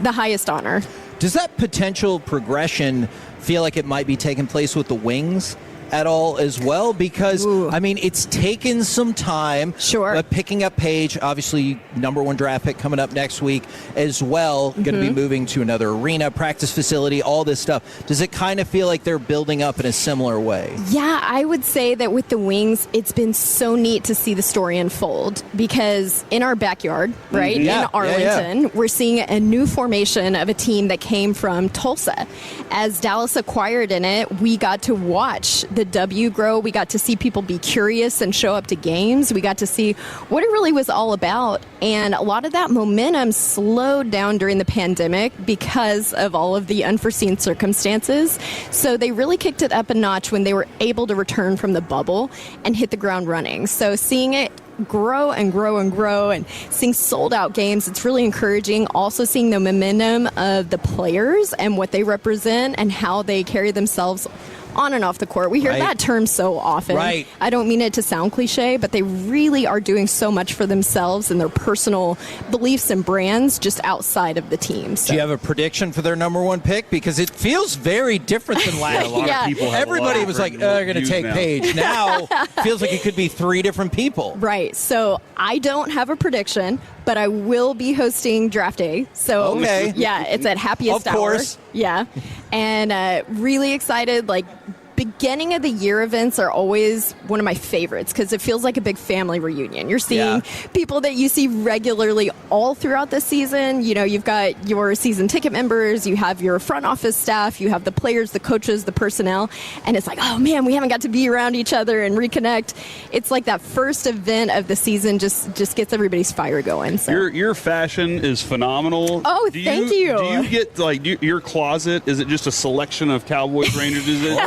The highest honor. Does that potential progression feel like it might be taking place with the Wings at all as well? Because, I mean, it's taken some time. Sure. But picking up Paige, obviously, number 1 draft pick coming up next week as well. Going to be moving to another arena, practice facility, all this stuff. Does it kind of feel like they're building up in a similar way? Yeah, I would say that with the Wings, it's been so neat to see the story unfold because in our backyard, right, in Arlington, we're seeing a new formation of a team that came from Tulsa. As Dallas acquired in it, we got to watch the W grow. We got to see people be curious and show up to games. We got to see what it really was all about. And a lot of that momentum slowed down during the pandemic because of all of the unforeseen circumstances. So they really kicked it up a notch when they were able to return from the bubble and hit the ground running. So seeing it grow and grow and grow and seeing sold out games, it's really encouraging. Also seeing the momentum of the players and what they represent and how they carry themselves on and off the court. We hear that term so often. Right. I don't mean it to sound cliche, but they really are doing so much for themselves and their personal beliefs and brands just outside of the team. So. Do you have a prediction for their number 1 pick? Because it feels very different than last year. Yeah. Everybody was like, they're going to take Paige. Now, feels like it could be 3 different people. Right. So I don't have a prediction, but I will be hosting Draft Day. So, yeah, it's at Happiest Hour. Of course. Yeah. And really excited, like, beginning of the year events are always one of my favorites because it feels like a big family reunion. You're seeing people that you see regularly all throughout the season. You know, you've got your season ticket members, you have your front office staff, you have the players, the coaches, the personnel, and it's like, oh man, we haven't got to be around each other and reconnect. It's like that first event of the season just gets everybody's fire going. So. Your fashion is phenomenal. Oh, thank you. Do you get your closet? Is it just a selection of Cowboys, Rangers? Is it?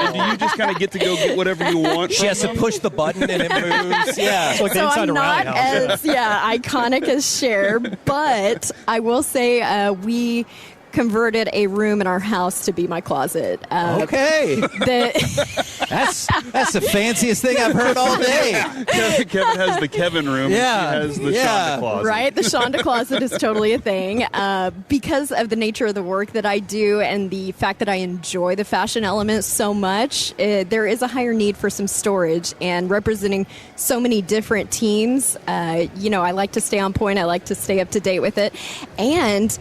And do you just kind of get to go get whatever you want? She has to push the button and it moves. Yeah. It's like the so inside I'm of not Roundhouse. as iconic as Cher, but I will say we converted a room in our house to be my closet. Okay. That's the fanciest thing I've heard all day. Kevin has the Kevin room. Yeah. She has the Shonda closet. Right? The Shonda closet is totally a thing. Because of the nature of the work that I do and the fact that I enjoy the fashion element so much, there is a higher need for some storage. And representing so many different teams, I like to stay on point. I like to stay up to date with it. And,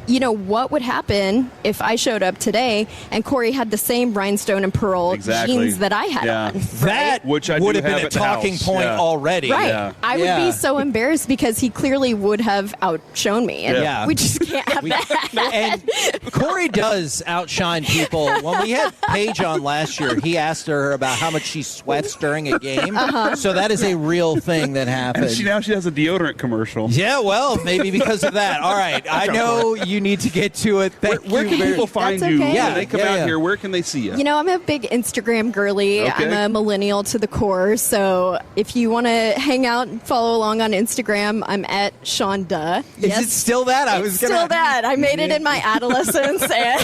what would happen if I showed up today and Corey had the same rhinestone and pearl jeans that I had on? That would have been a talking point already. Right. Yeah. I would be so embarrassed because he clearly would have outshone me. And we just can't have that. And Corey does outshine people. When we had Paige on last year, he asked her about how much she sweats during a game. So that is a real thing that happens. And now she has a deodorant commercial. Yeah, well, maybe because of that. All right. I know you need to get to it. Where can people find you when Yeah, they come out here? Where can they see you? I'm a big Instagram girly. Okay. I'm a millennial to the core. So if you want to hang out and follow along on Instagram, I'm at Shonda. Is it still that? Still that. I made it in my adolescence. And,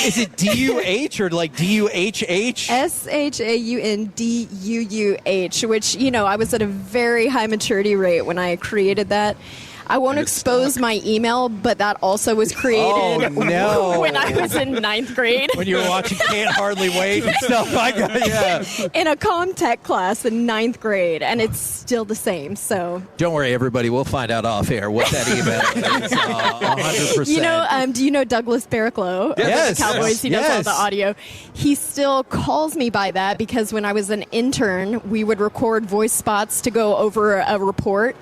Is it D-U-H or like D-U-H-H? SHAUNDUUH, which, I was at a very high maturity rate when I created that. I won't expose my email, but that also was created when I was in 9th grade. When you were watching Can't Hardly Wait and stuff. In a comm tech class in 9th grade, and it's still the same. So don't worry, everybody. We'll find out off air what that email is. 100%. Do you know Douglas Barraclough? Yes. The Cowboys. He does all the audio. He still calls me by that because when I was an intern, we would record voice spots to go over a report.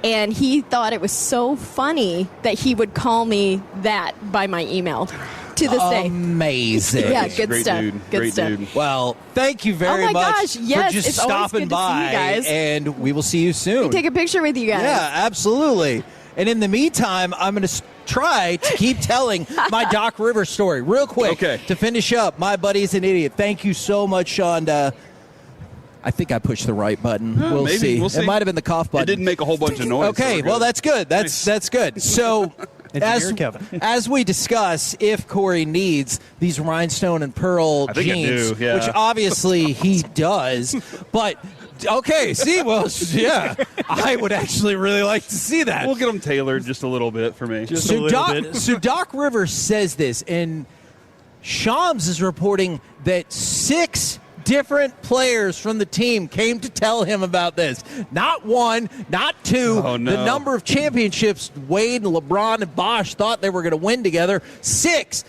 And he thought it was so funny that he would call me that by my email to this day. Amazing. Yeah, good stuff. Good stuff. Dude. Well, thank you very much gosh, yes, for just it's always stopping good to see by. you guys. And we will see you soon. Take a picture with you guys. Yeah, absolutely. And in the meantime, I'm going to try to keep telling my Doc Rivers story real quick to finish up. My buddy's an idiot. Thank you so much, Shonda. I think I pushed the right button. We'll see. It might have been the cough button. It didn't make a whole bunch of noise. Okay, well, that's good. That's good. So, as we discuss, if Corey needs these rhinestone and pearl jeans, which obviously he does, but okay, I would actually really like to see that. We'll get them tailored just a little bit for me. So Doc Rivers says this, and Shams is reporting that 6 different players from the team came to tell him about this. Not 1, not 2. Oh, no. The number of championships Wade and LeBron and Bosh thought they were going to win together. 6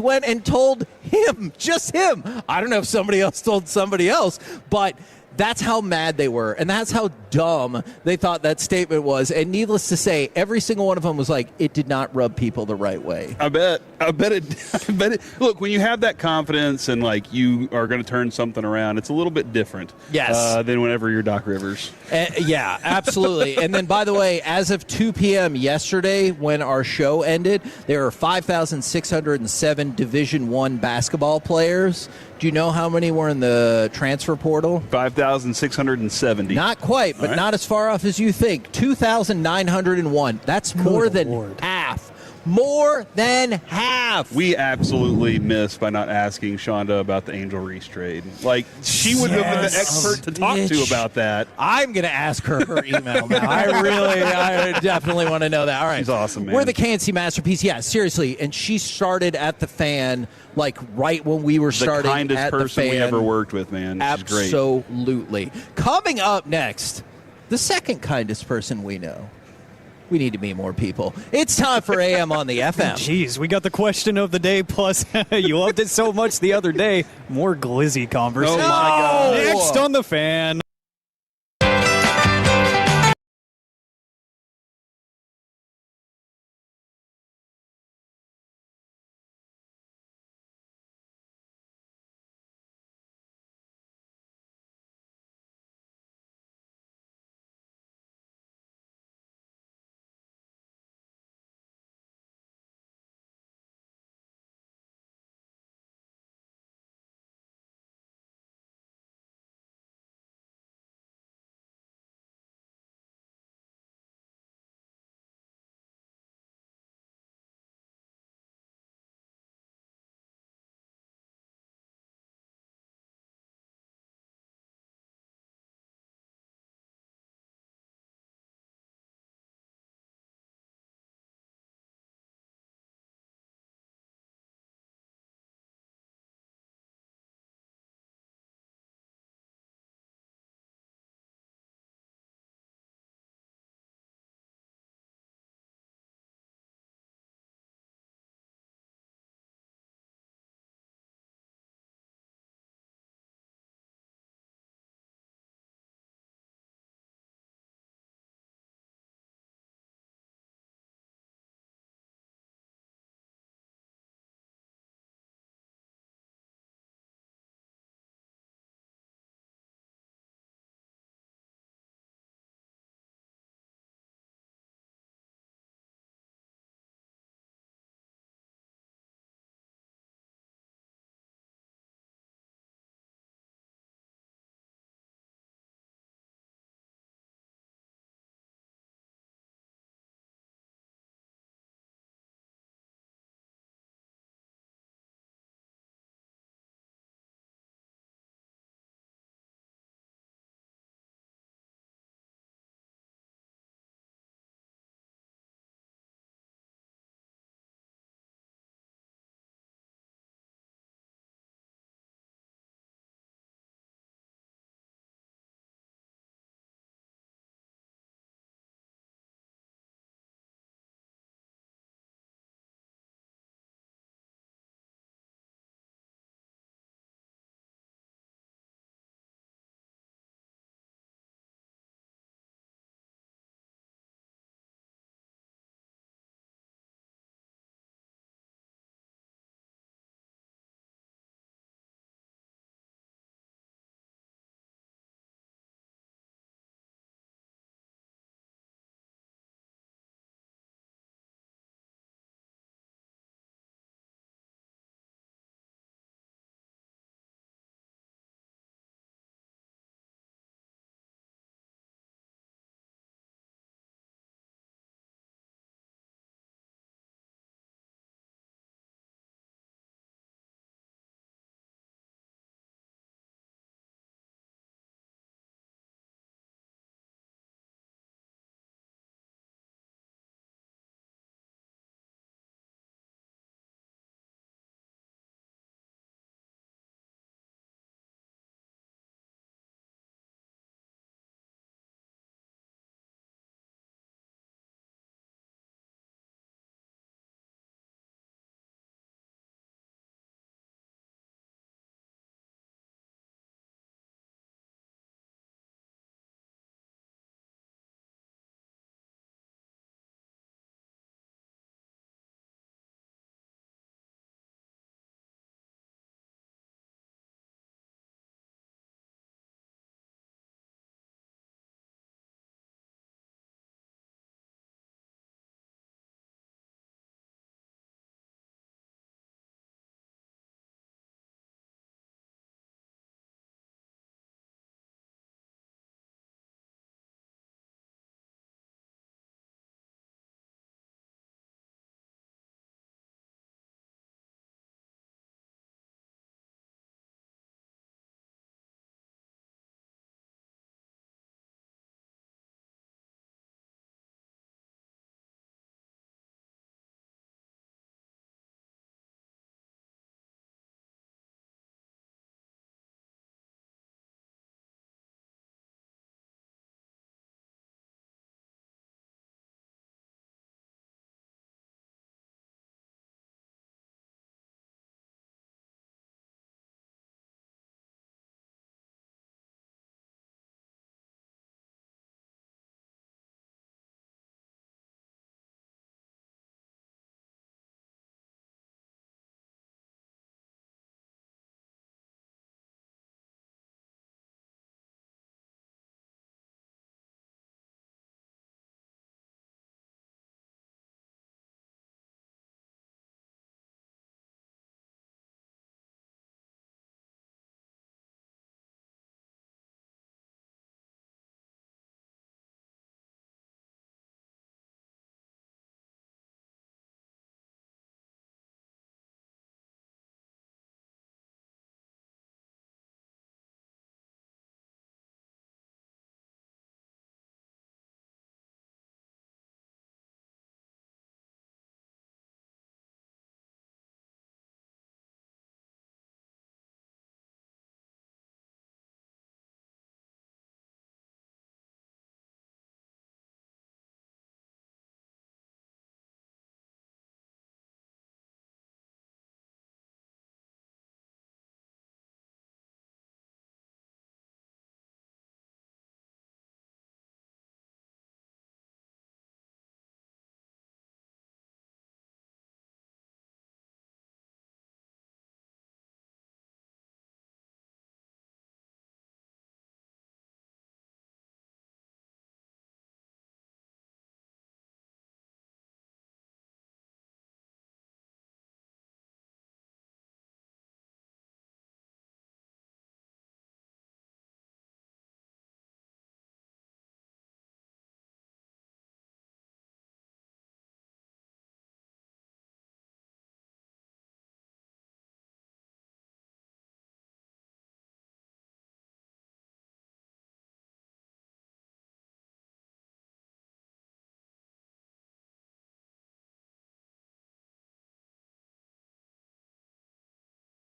went and told him, just him. I don't know if somebody else told somebody else, but that's how mad they were, and that's how dumb they thought that statement was. And needless to say, every single one of them was like, it did not rub people the right way. I bet it. Look, when you have that confidence and like you are going to turn something around, it's a little bit different. Yes. Than whenever you're Doc Rivers. Yeah, absolutely. And then, by the way, as of 2 p.m. yesterday, when our show ended, there are 5,607 Division I basketball players. Do you know how many were in the transfer portal? 5,670. Not quite, but not as far off as you think. 2,901. That's more than half. More than half. We absolutely missed by not asking Shonda about the Angel Reese trade. Like, she would have been the expert to talk to about that. I'm going to ask her email now. I definitely want to know that. All right. She's awesome, man. We're the KNC Masterpiece. Yeah, seriously. And she started at the Fan, like, right when we were starting the kindest at person the Fan. we ever worked with, man. She's great. Absolutely. Coming up next, the second kindest person we know. We need to meet more people. It's time for AM on the FM. Jeez, we got the question of the day, plus you loved it so much the other day. More glizzy conversation. Oh, my God. Next on the Fan.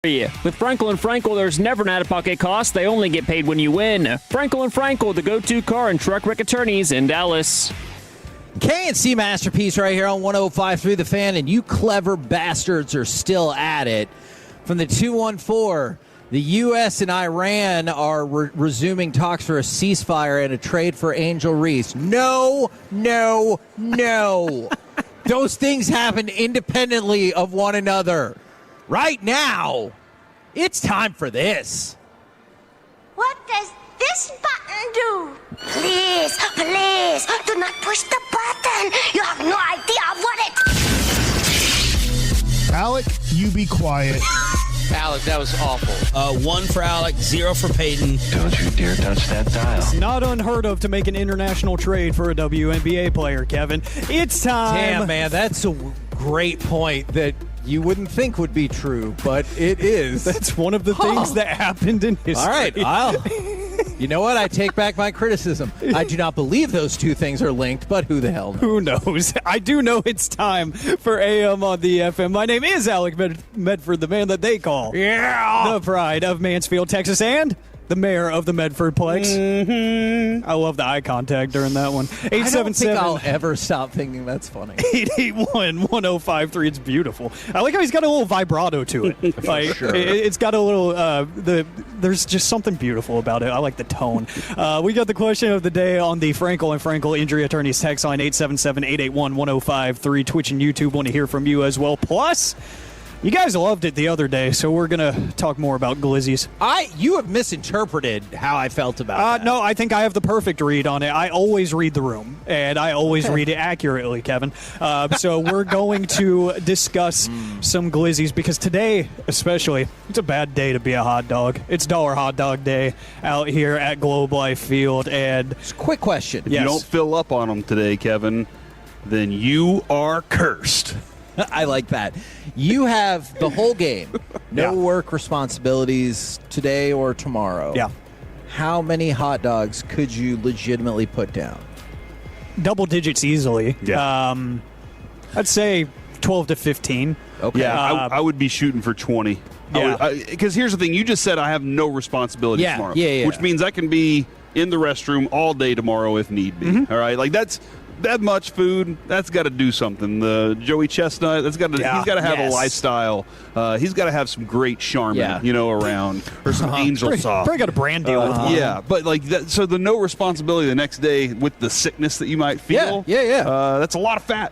With Frankel & Frankel, there's never an out-of-pocket cost. They only get paid when you win. Frankel & Frankel, the go-to car and truck wreck attorneys in Dallas. K&C Masterpiece right here on 105.3 The Fan, and you clever bastards are still at it. From the 214, the U.S. and Iran are resuming talks for a ceasefire and a trade for Angel Reese. No. Those things happen independently of one another. Right now, it's time for this. What does this button do? Please, do not push the button. You have no idea what it... Alec, you be quiet. Alec, that was awful. 1 for Alec, 0 for Peyton. Don't you dare touch that dial. It's not unheard of to make an international trade for a WNBA player, Kevin. It's time. Damn, man, that's a great point that you wouldn't think would be true, but it is. That's one of the things that happened in history. All right, you know what? I take back my criticism. I do not believe those two things are linked, but who the hell knows? Who knows? I do know it's time for AM on the FM. My name is Alec Medford, the man that they call the pride of Mansfield, Texas, and the mayor of the Medfordplex. Mm-hmm. I love the eye contact during that one. 877. I don't think I'll ever stop thinking that's funny. 881-1053. It's beautiful. I like how he's got a little vibrato to it. Like, sure. It's got a little. There's just something beautiful about it. I like the tone. We got the question of the day on the Frankel and Frankel Injury Attorneys text line 877-881-1053. Twitch and YouTube want to hear from you as well. Plus, you guys loved it the other day, so we're going to talk more about glizzies. You have misinterpreted how I felt about that. No, I think I have the perfect read on it. I always read the room, and I always read it accurately, Kevin. So we're going to discuss some glizzies, because today, especially, it's a bad day to be a hot dog. It's Dollar Hot Dog Day out here at Globe Life Field. And quick question. If you don't fill up on them today, Kevin, then you are cursed. I like that. You have the whole game. No work responsibilities today or tomorrow. Yeah. How many hot dogs could you legitimately put down? Double digits easily. Yeah. I'd say 12 to 15. Okay. Yeah, I would be shooting for 20. Yeah. Because here's the thing. You just said I have no responsibilities tomorrow. Yeah. Which means I can be in the restroom all day tomorrow if need be. Mm-hmm. All right? Like, that's that much food, that's got to do something. The Joey Chestnut, he's got to have a lifestyle. He's got to have some great Charmin, around, or some Angel Soft. Probably got a brand deal with one. Yeah, but like that, so the no responsibility the next day with the sickness that you might feel. That's a lot of fat.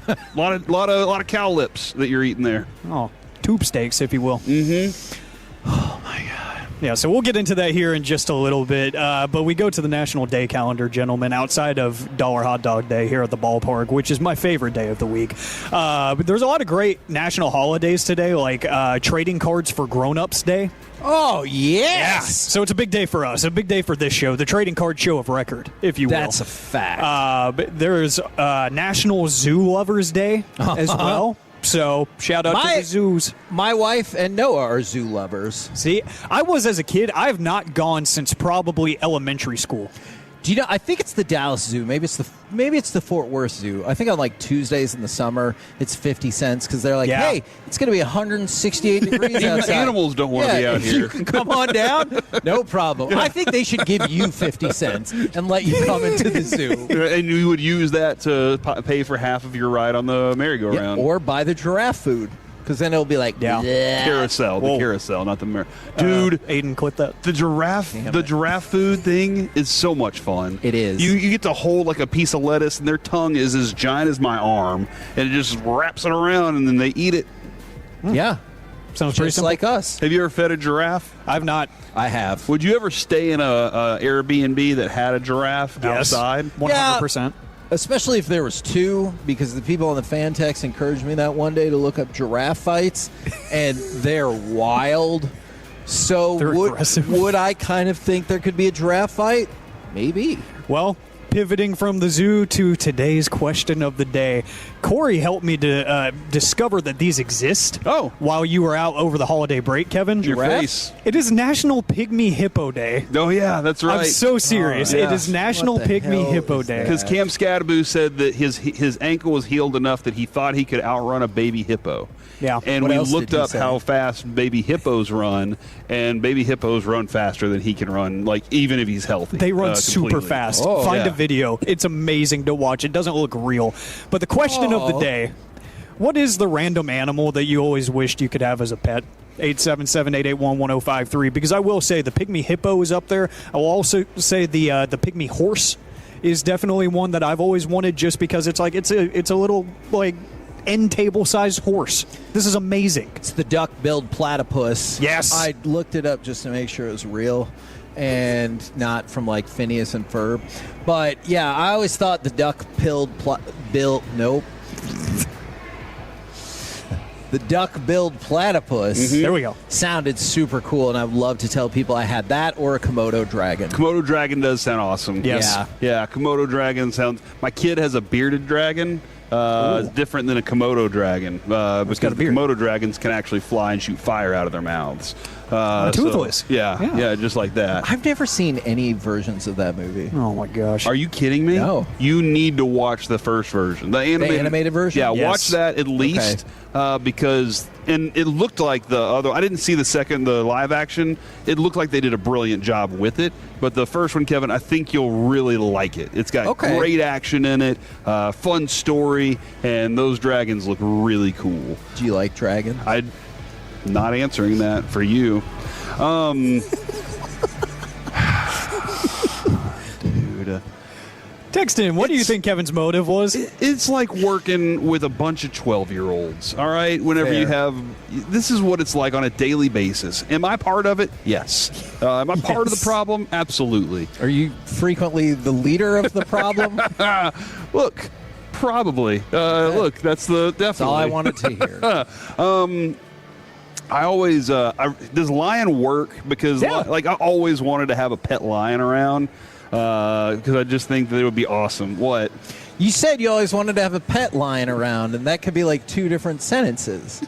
a lot of cow lips that you're eating there. Oh, tube steaks, if you will. Mm-hmm. Oh my God. Yeah, so we'll get into that here in just a little bit. But we go to the National Day calendar, gentlemen, outside of Dollar Hot Dog Day here at the ballpark, which is my favorite day of the week. But there's a lot of great national holidays today, like Trading Cards for Grown-Ups Day. Oh, yes! Yeah. So it's a big day for us, a big day for this show, the Trading Card Show of Record, if you will. That's a fact. But there's National Zoo Lovers Day as well. So, shout out to the zoos. My wife and Noah are zoo lovers. See, I was as a kid. I have not gone since probably elementary school. Do you know? I think it's the Dallas Zoo. Maybe it's the Fort Worth Zoo. I think on like Tuesdays in the summer, it's 50 cents because they're like, hey, it's going to be 168 degrees outside. Animals don't want to be out here. You can come on down, no problem. I think they should give you 50 cents and let you come into the zoo. And you would use that to pay for half of your ride on the merry-go-round, or buy the giraffe food. Because then it'll be like carousel, the carousel, not the dude. Aiden, clip that. The giraffe food thing is so much fun. It is. You get to hold like a piece of lettuce, and their tongue is as giant as my arm, and it just wraps it around, and then they eat it. Yeah, sounds pretty simple. like us. Have you ever fed a giraffe? I've not. I have. Would you ever stay in a Airbnb that had a giraffe outside? 100%. Especially if there was two, because the people on the fan text encouraged me that one day to look up giraffe fights, and they're wild. So would I kind of think there could be a giraffe fight? Maybe. Well, pivoting from the zoo to today's question of the day. Corey helped me to discover that these exist. Oh. While you were out over the holiday break, Kevin. Your face. It is National Pygmy Hippo Day. Oh, yeah, that's right. I'm so serious. Oh, yeah. It is National Pygmy Hippo Day. Because Cam Scadaboo said that his ankle was healed enough that he thought he could outrun a baby hippo. Yeah. And What we else looked did he up say? how fast baby hippos run, and baby hippos run faster than he can run, like even if he's healthy. They run super completely. fast. Oh, Find yeah. a video. It's amazing to watch. It doesn't look real. But the question of the day, what is the random animal that you always wished you could have as a pet? 877-881-1053. Because I will say the pygmy hippo is up there. I will also say the pygmy horse is definitely one that I've always wanted, just because it's like it's a little like end table sized horse. This is amazing. It's the duck-billed platypus. Yes. I looked it up just to make sure it was real and not from like Phineas and Ferb. But yeah, I always thought the duck-billed nope. The duck-billed platypus. There we go. Sounded super cool, and I would love to tell people I had that or a Komodo dragon. Komodo dragon does sound awesome. Yes. Yeah, Komodo dragon sounds. My kid has a bearded dragon. It's different than a Komodo dragon because the Komodo dragons can actually fly and shoot fire out of their mouths. Toothless. Yeah, just like that. I've never seen any versions of that movie. Oh my gosh. Are you kidding me? No. You need to watch the first version. The animated version? Yeah, Yes. watch that at least because and it looked like the other. I didn't see the live action. It looked like they did a brilliant job with it. But the first one, Kevin, I think you'll really like it. It's got great action in it, fun story, and those dragons look really cool. Do you like dragons? I'm not answering that for you. Dude. Text in. What do you think Kevin's motive was? It's like working with a bunch of 12-year-olds, all right? Whenever Fair. you have... This is what it's like on a daily basis. Am I part of it? Yes. Am I part of the problem? Absolutely. Are you frequently the leader of the problem? Look, probably. Look, that's the... Definitely. That's all I wanted to hear. I always... does lion work? Because I always wanted to have a pet lion around because I just think that it would be awesome. What? You said you always wanted to have a pet lion around, and that could be like two different sentences.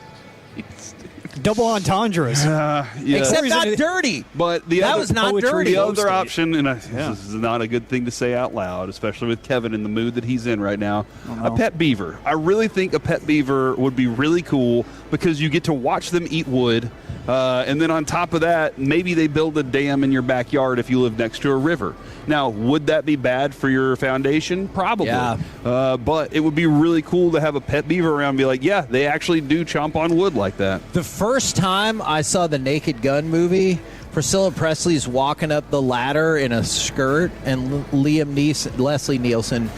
Double entendres. Except not dirty. But that was not dirty. The other option, and this is not a good thing to say out loud, especially with Kevin in the mood that he's in right now, a pet beaver. I really think a pet beaver would be really cool because you get to watch them eat wood. And then on top of that, maybe they build a dam in your backyard if you live next to a river. Now, would that be bad for your foundation? Probably. Yeah. But it would be really cool to have a pet beaver around and be like, yeah, they actually do chomp on wood like that. The first time I saw the Naked Gun movie, Priscilla Presley's walking up the ladder in a skirt, and Leslie Nielsen,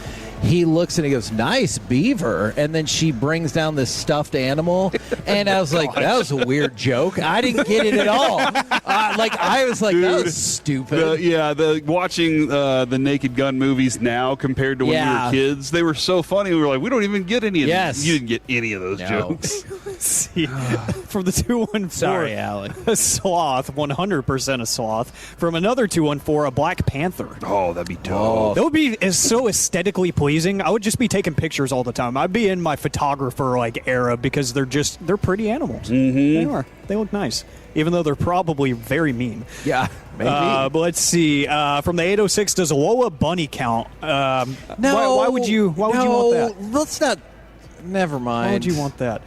he looks and he goes, "Nice beaver," and then she brings down this stuffed animal, and I was like, that was a weird joke. I didn't get it at all. I was like, that was stupid. Watching the Naked Gun movies now compared to when we were kids, they were so funny. We were like, we don't even get any of these. You didn't get any of those jokes. Let's see. From the 214. Sorry, Alec. A sloth, 100% a sloth. From another 214, a Black Panther. Oh, that'd be dope. That would be so aesthetically pleasing. I would just be taking pictures all the time. I'd be in my photographer era because they're pretty animals. Mm-hmm. They are. They look nice, even though they're probably very mean. Yeah, maybe. But let's see. From the 806, does a Loa bunny count? No. Why would you want that? Let's not. Never mind. Why would you want that?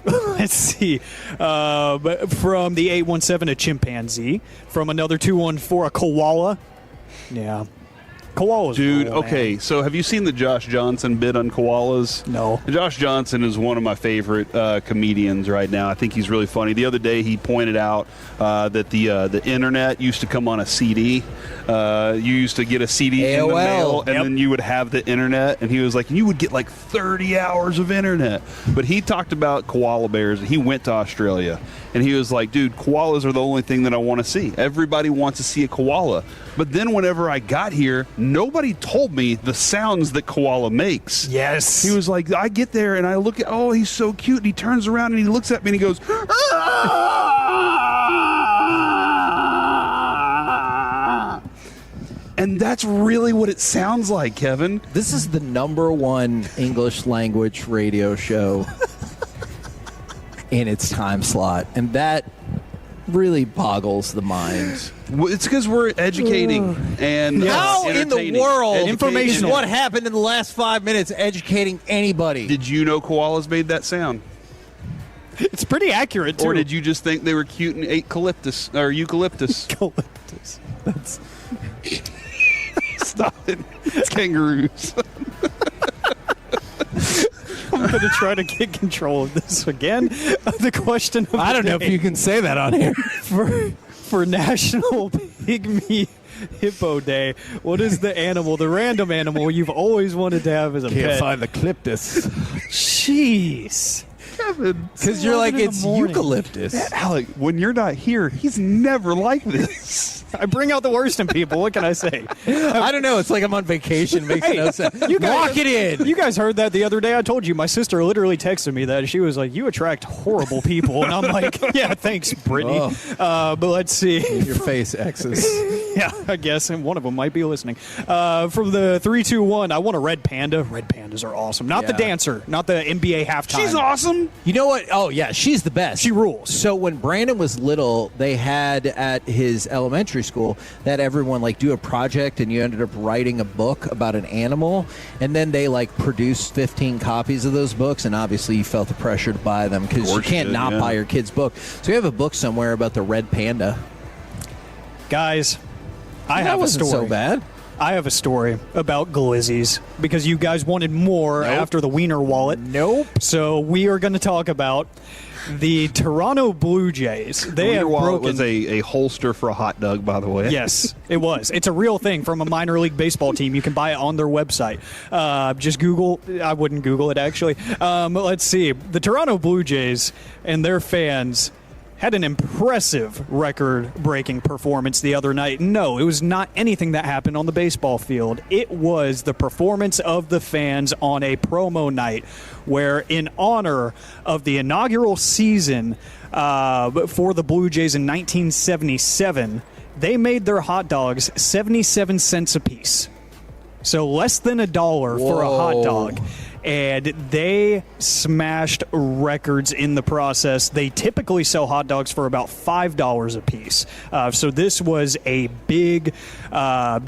Let's see. But from the 817, a chimpanzee. From another 214, a koala. Yeah. Koalas. Dude, cool, okay, man. so have you seen the Josh Johnson bit on koalas? No. Josh Johnson is one of my favorite comedians right now. I think he's really funny. The other day he pointed out that the internet used to come on a CD. You used to get a CD in the mail, and then you would have the internet. And he was like, you would get like 30 hours of internet. But he talked about koala bears. He went to Australia, and he was like, dude, koalas are the only thing that I want to see. Everybody wants to see a koala. But then whenever I got here, nobody told me the sounds that koala makes. Yes. He was like, I get there and I look at, oh, he's so cute. And he turns around and he looks at me and he goes, And that's really what it sounds like, Kevin. This is the #1 English language radio show in its time slot, and that really boggles the mind. Well, it's because we're educating and how in the world information is what happened in the last 5 minutes educating anybody? Did you know koalas made that sound? It's pretty accurate, too. Or did you just think they were cute and ate eucalyptus? Eucalyptus. That's... Stop it. It's kangaroos. I'm going to try to get control of this again. The question of I don't know if you can say that on here. For National Pygmy Hippo Day, what is the animal, the random animal you've always wanted to have as a pet? Can't find the cliptus. Jeez. Kevin. Because you're like, it's eucalyptus. Alec, when you're not here, he's never like this. I bring out the worst in people. What can I say? I don't know. It's like I'm on vacation. It makes no sense. You guys, walk it in. You guys heard that the other day. I told you. My sister literally texted me that. She was like, you attract horrible people. And I'm like, yeah, thanks, Brittany. But let's see. Your face X's. Yeah, I guess. And one of them might be listening. From the 3-2-1, I want a red panda. Red pandas are awesome. Not the dancer. Not the NBA halftime. She's awesome. You know what? Oh, yeah. She's the best. She rules. So when Brandon was little, they had at his elementary school that everyone like do a project and you ended up writing a book about an animal, and then they like produced 15 copies of those books, and obviously you felt the pressure to buy them because you can't buy your kid's book. So you have a book somewhere about the red panda. Guys, I have a story. So bad. I have a story about glizzies because you guys wanted more after the Wiener Wallet. Nope. So we are going to talk about the Toronto Blue Jays. They have broken. Was a holster for a hot dog, by the way. Yes, it was. It's a real thing from a minor league baseball team. You can buy it on their website. Just Google. I wouldn't Google it, actually. Let's see. The Toronto Blue Jays and their fans had an impressive record-breaking performance the other night. No, it was not anything that happened on the baseball field. It was the performance of the fans on a promo night where, in honor of the inaugural season for the Blue Jays in 1977, they made their hot dogs 77 cents a piece. So less than $1 for a hot dog. And they smashed records in the process. They typically sell hot dogs for about $5 a piece. So this was a big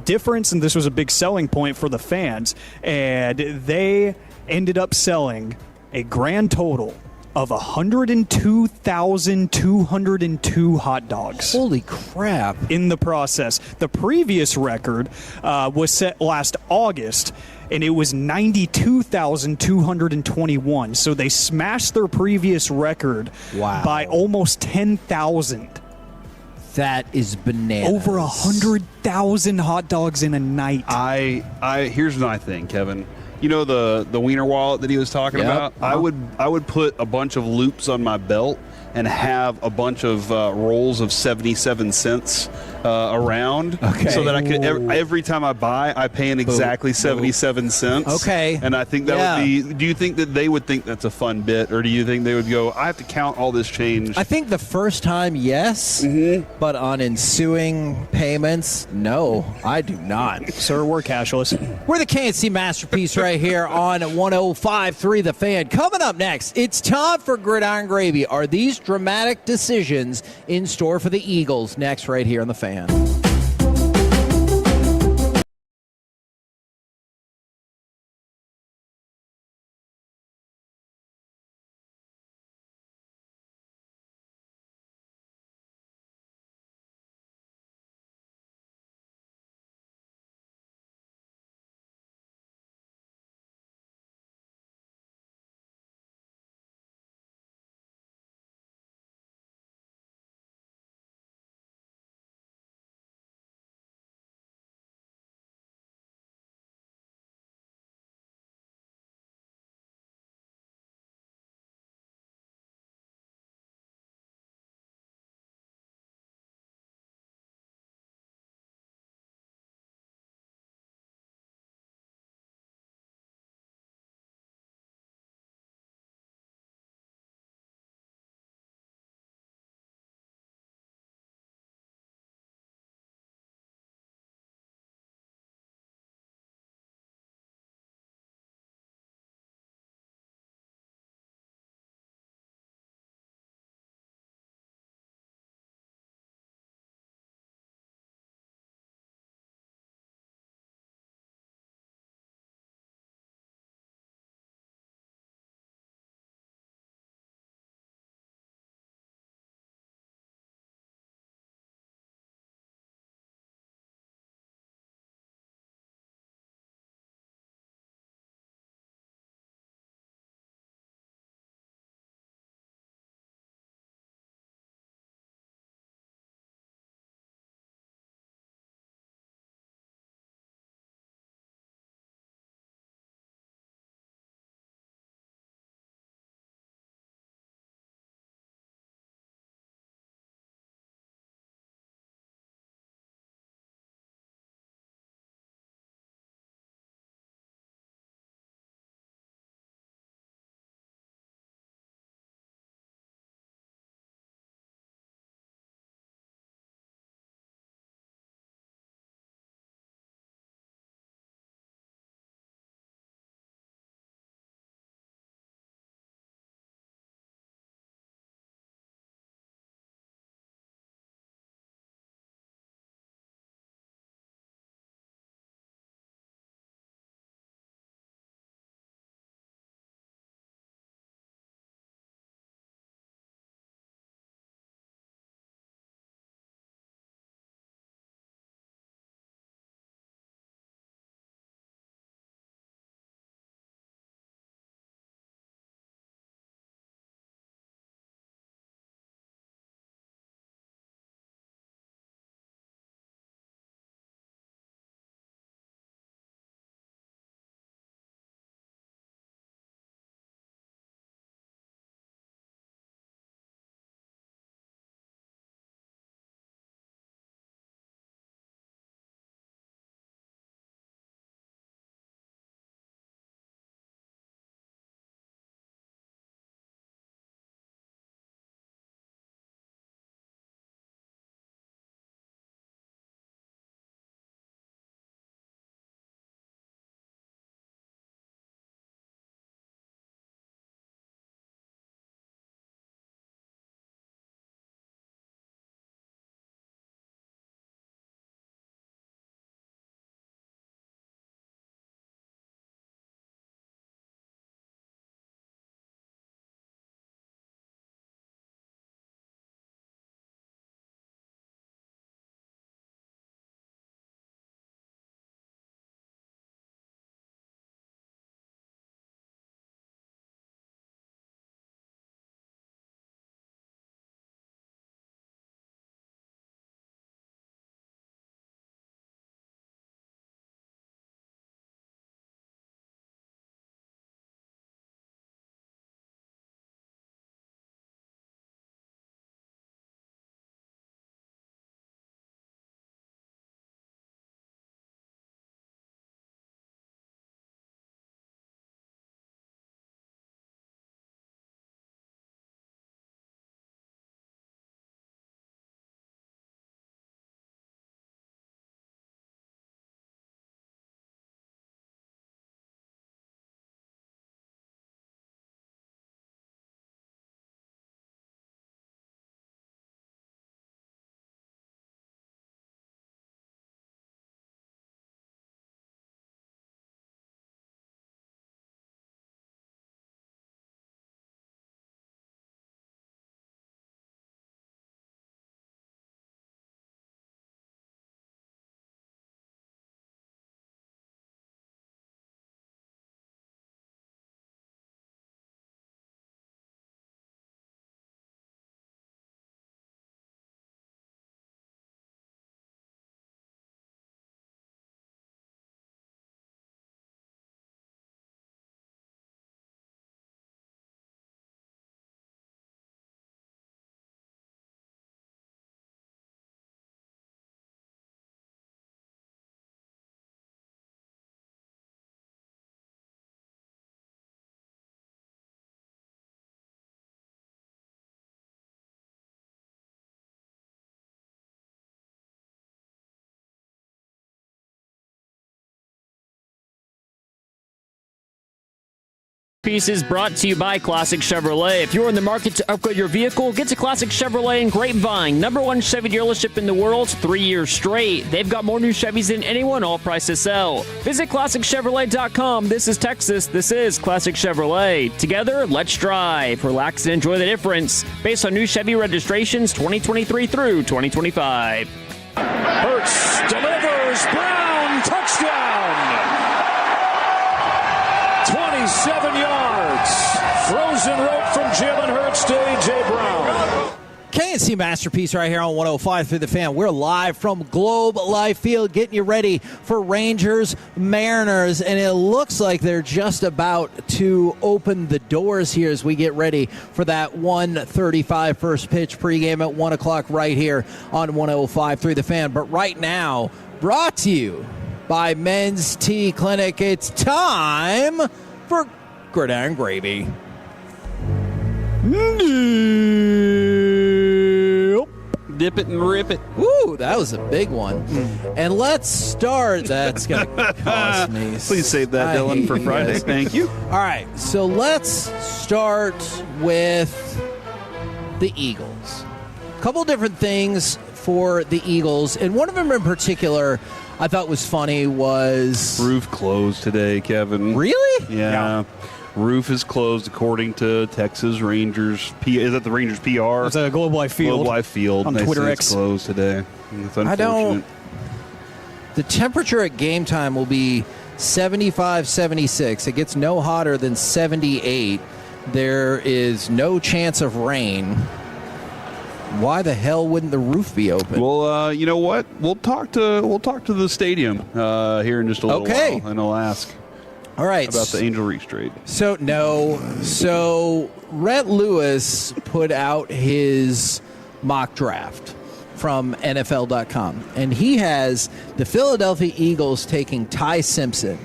difference, and this was a big selling point for the fans. And they ended up selling a grand total of 102,202 hot dogs. Holy crap. In the process. The previous record was set last August, and it was 92,221. So they smashed their previous record by almost 10,000. That is bananas. Over 100,000 hot dogs in a night. Here's my thing, Kevin. You know the Wiener Wallet that he was talking about? I would put a bunch of loops on my belt and have a bunch of rolls of 77 cents around, so that I could every time I buy, I pay in exactly 77 cents. Okay, and I think that would be. Do you think that they would think that's a fun bit, or do you think they would go, I have to count all this change? I think the first time, yes, but on ensuing payments, no, I do not. Sir, we're cashless. We're the KNC Masterpiece right here on 105.3 The Fan. Coming up next, it's time for Gridiron Gravy. Are these dramatic decisions in store for the Eagles? Next, right here on The Fan. Piece is brought to you by Classic Chevrolet. If you're in the market to upgrade your vehicle, get to Classic Chevrolet in Grapevine. #1 Chevy dealership in the world, 3 years straight. They've got more new Chevys than anyone, all price to sell. Visit ClassicChevrolet.com. This is Texas. This is Classic Chevrolet. Together, let's drive. Relax and enjoy the difference. Based on new Chevy registrations 2023 through 2025. Hurts delivers. Brown touchdown. 27 yards. Frozen rope from Jalen Hurts to A.J. Brown. KNC Masterpiece right here on 105 through the Fan. We're live from Globe Life Field getting you ready for Rangers Mariners, and it looks like they're just about to open the doors here as we get ready for that 1:35 first pitch pregame at 1 o'clock right here on 105 through the Fan. But right now, brought to you by Men's Tea Clinic, it's time for Gridiron Gravy. Dip it and rip it. Ooh, that was a big one. And let's start. That's going to cost me. Please save that, Dylan, for Friday. Guys. Thank you. All right, so let's start with the Eagles. A couple different things for the Eagles, and one of them in particular I thought was funny was... Roof closed today, Kevin. Really? Yeah. Roof is closed according to Texas Rangers. Is that the Rangers PR? It's a Globe Life Field. Globe Life Field. On They Twitter say X. It's closed today. It's unfortunate. The temperature at game time will be 75, 76. It gets no hotter than 78. There is no chance of rain. Why the hell wouldn't the roof be open? Well, you know what? We'll talk to the stadium here in just a little while, and I'll ask. All right. About the Angel Reach trade. So Rhett Lewis put out his mock draft from NFL.com, and he has the Philadelphia Eagles taking Ty Simpson.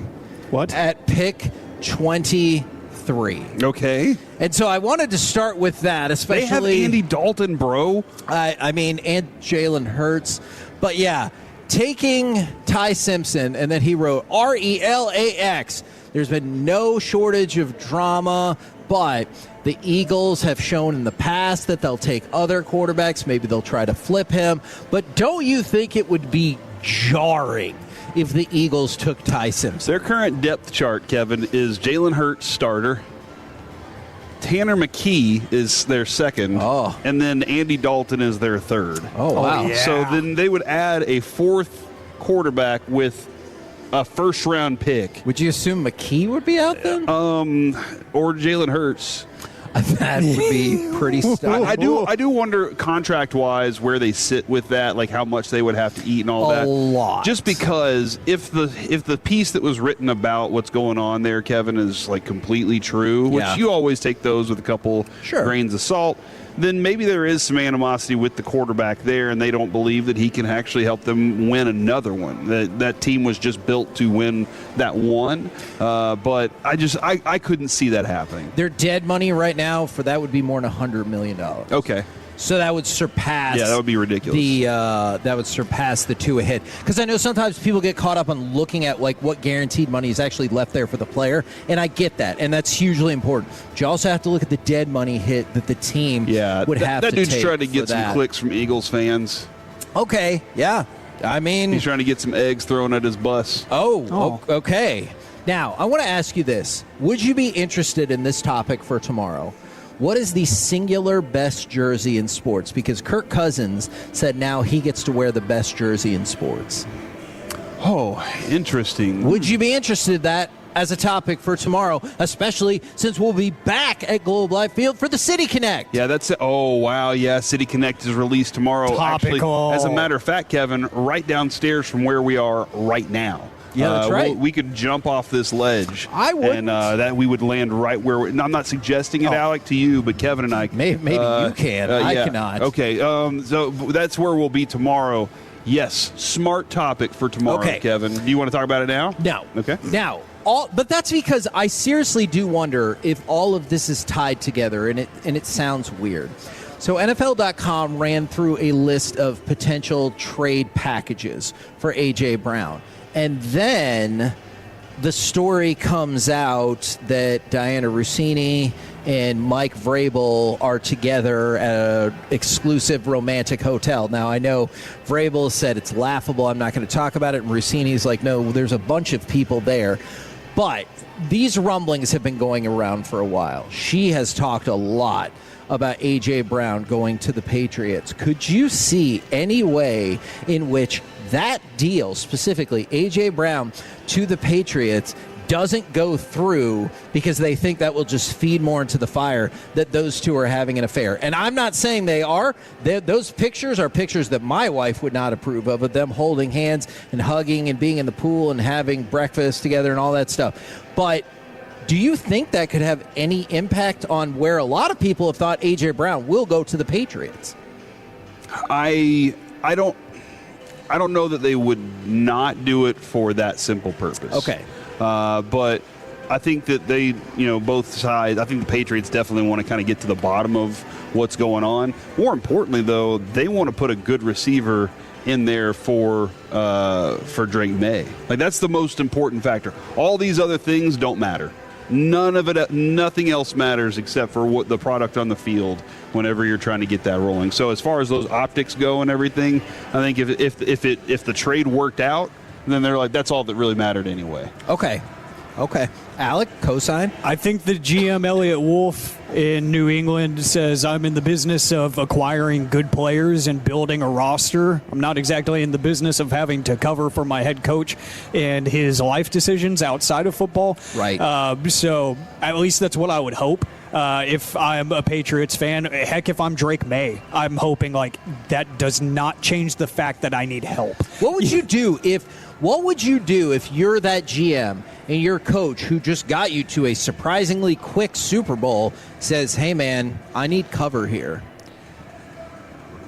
What? At pick 23. Okay. And so I wanted to start with that, especially... They have Andy Dalton, bro. I mean, and Jalen Hurts. But yeah, taking Ty Simpson, and then he wrote RELAX. There's been no shortage of drama, but the Eagles have shown in the past that they'll take other quarterbacks. Maybe they'll try to flip him. But don't you think it would be jarring if the Eagles took Ty Simpson? Their current depth chart, Kevin, is Jalen Hurts starter. Tanner McKee is their second. Oh. And then Andy Dalton is their third. Oh, wow. Yeah. So then they would add a fourth quarterback with a first-round pick. Would you assume McKee would be out then? Or Jalen Hurts. That would be pretty stunning. I do wonder contract-wise where they sit with that, like how much they would have to eat and all that. A lot. Just because if the piece that was written about what's going on there, Kevin, is like completely true, which you always take those with a couple grains of salt, then maybe there is some animosity with the quarterback there, and they don't believe that he can actually help them win another one. That team was just built to win that one, but I couldn't see that happening. Their dead money right now for that would be more than $100 million. Okay. So that would surpass. Yeah, that would be ridiculous. That would surpass the two ahead. Because I know sometimes people get caught up on looking at like what guaranteed money is actually left there for the player, and I get that, and that's hugely important. But you also have to look at the dead money hit that the team would have to take. That dude's trying to get some that. clicks from Eagles fans. Okay, yeah. I mean, he's trying to get some eggs thrown at his bus. Okay. Now, I want to ask you this. Would you be interested in this topic for tomorrow? What is the singular best jersey in sports? Because Kirk Cousins said now he gets to wear the best jersey in sports. Oh, interesting. Would you be interested in that as a topic for tomorrow, especially since we'll be back at Globe Life Field for the City Connect? Yeah, that's it. Oh, wow. Yeah, City Connect is released tomorrow. Topical. Actually, as a matter of fact, Kevin, right downstairs from where we are right now. Yeah, that's right. We could jump off this ledge. I would. And that we would land right where we're... I'm not suggesting it, Alec, to you, but Kevin and I... Maybe you can. I cannot. Okay, so that's where we'll be tomorrow. Yes, smart topic for tomorrow, Kevin. Do you want to talk about it now? No. Okay. Now, but that's because I seriously do wonder if all of this is tied together, and it sounds weird. So NFL.com ran through a list of potential trade packages for A.J. Brown. And then the story comes out that Diana Rossini and Mike Vrabel are together at an exclusive romantic hotel. Now, I know Vrabel said it's laughable, I'm not going to talk about it, and Rossini's like, no, there's a bunch of people there. But these rumblings have been going around for a while. She has talked a lot about A.J. Brown going to the Patriots. Could you see any way in which that deal, specifically A.J. Brown to the Patriots, doesn't go through because they think that will just feed more into the fire that those two are having an affair? And I'm not saying they are. Those pictures are pictures that my wife would not approve of them holding hands and hugging and being in the pool and having breakfast together and all that stuff. But do you think that could have any impact on where a lot of people have thought A.J. Brown will go to the Patriots? I don't know that they would not do it for that simple purpose. Okay. But I think that they, both sides, I think the Patriots definitely want to kind of get to the bottom of what's going on. More importantly, though, they want to put a good receiver in there for Drake May. Like, that's the most important factor. All these other things don't matter. Nothing else matters except for what the product on the field whenever you're trying to get that rolling. So as far as those optics go and everything, I think if the trade worked out, then they're like, that's all that really mattered anyway. Okay. Alec, cosign? I think the GM Elliott Wolf in New England says, I'm in the business of acquiring good players and building a roster. I'm not exactly in the business of having to cover for my head coach and his life decisions outside of football. Right. So at least that's what I would hope. If I'm a Patriots fan, heck, if I'm Drake May, I'm hoping like that does not change the fact that I need help. What would you do if you're that GM and your coach who just got you to a surprisingly quick Super Bowl says, hey man, I need cover here?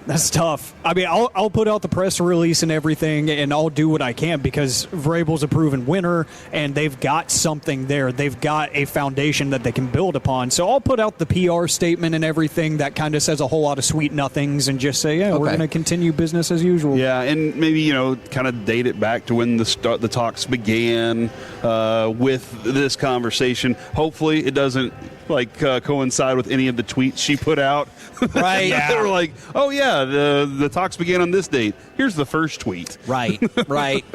That's tough. I mean, I'll put out the press release and everything, and I'll do what I can because Vrabel's a proven winner, and they've got something there. They've got a foundation that they can build upon. So I'll put out the PR statement and everything that kind of says a whole lot of sweet nothings and just say, we're going to continue business as usual. Yeah, and maybe, kind of date it back to when the talks began with this conversation. Hopefully it doesn't coincide with any of the tweets she put out. Right. They were like, oh yeah, the talks began on this date. Here's the first tweet. Right.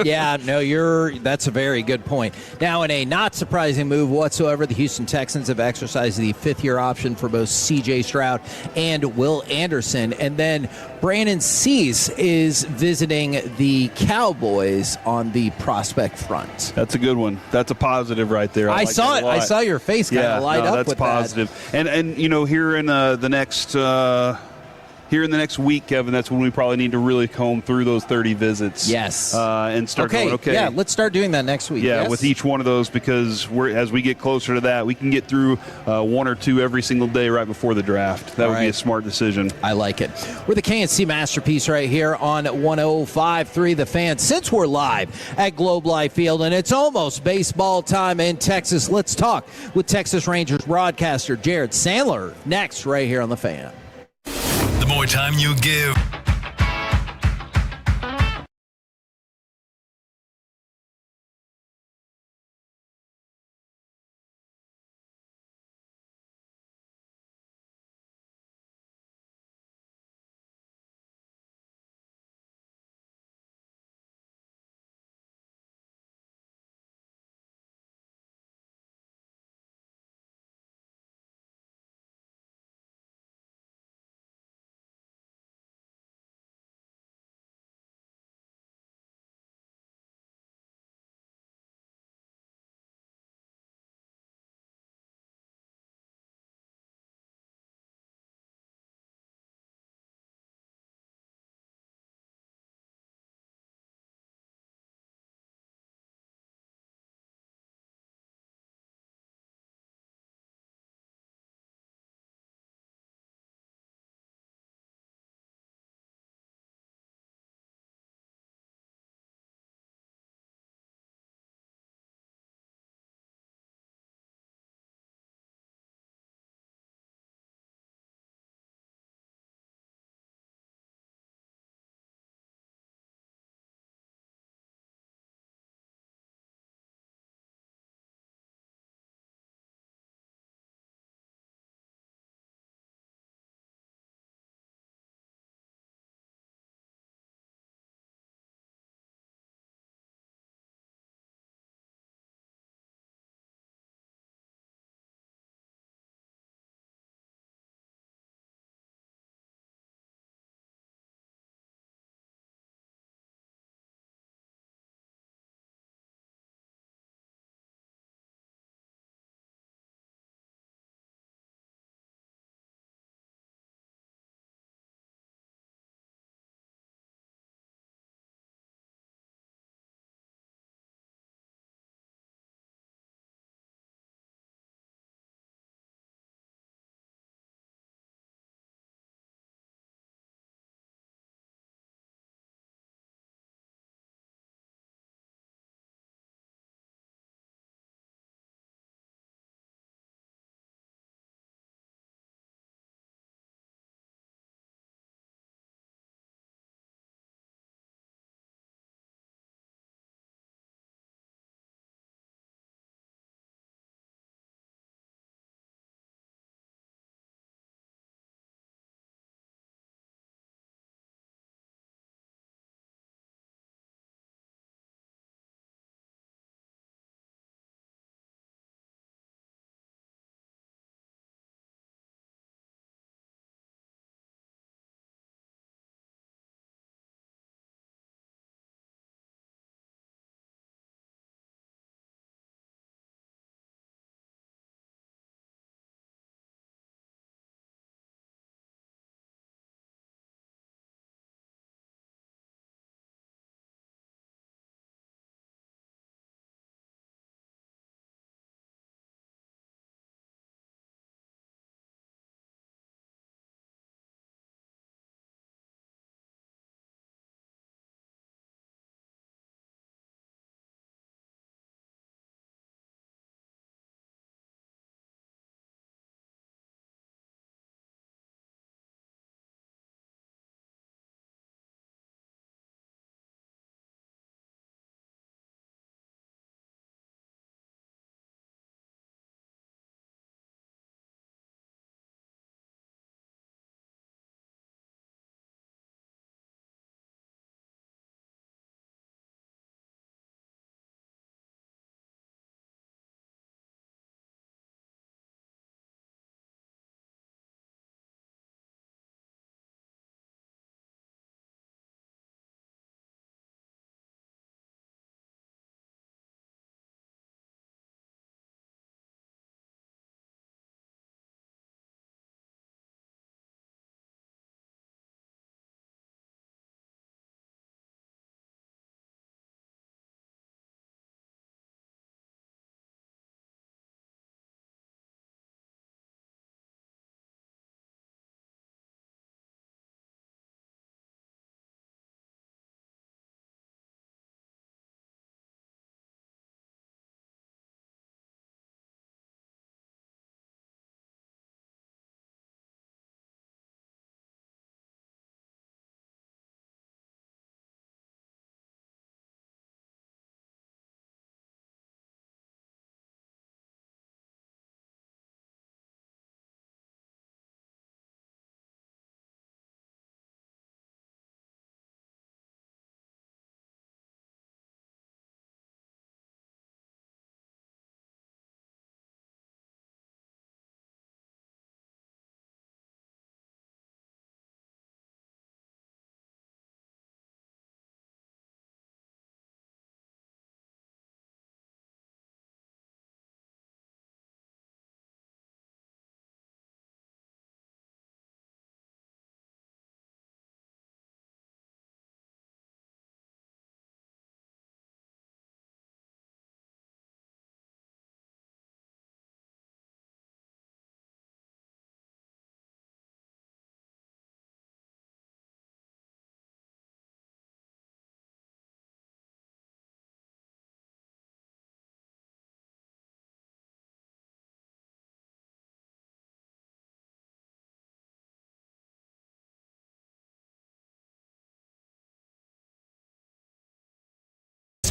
Yeah, no, that's a very good point. Now, in a not surprising move whatsoever, the Houston Texans have exercised the fifth-year option for both C.J. Stroud and Will Anderson. And then Brandon Cease is visiting the Cowboys on the prospect front. That's a good one. That's a positive right there. I saw it. I saw your face kind of light up with positive. that. And here in the next week, Kevin, that's when we probably need to really comb through those 30 visits. Yes. And start going, okay. Yeah, let's start doing that next week. Yeah, yes? with each one of those, because as we get closer to that, we can get through one or two every single day right before the draft. That would be a smart decision. I like it. We're the KNC Masterpiece right here on 105.3 The Fan. Since we're live at Globe Life Field and it's almost baseball time in Texas, let's talk with Texas Rangers broadcaster Jared Sandler next right here on The Fan. The more time you give,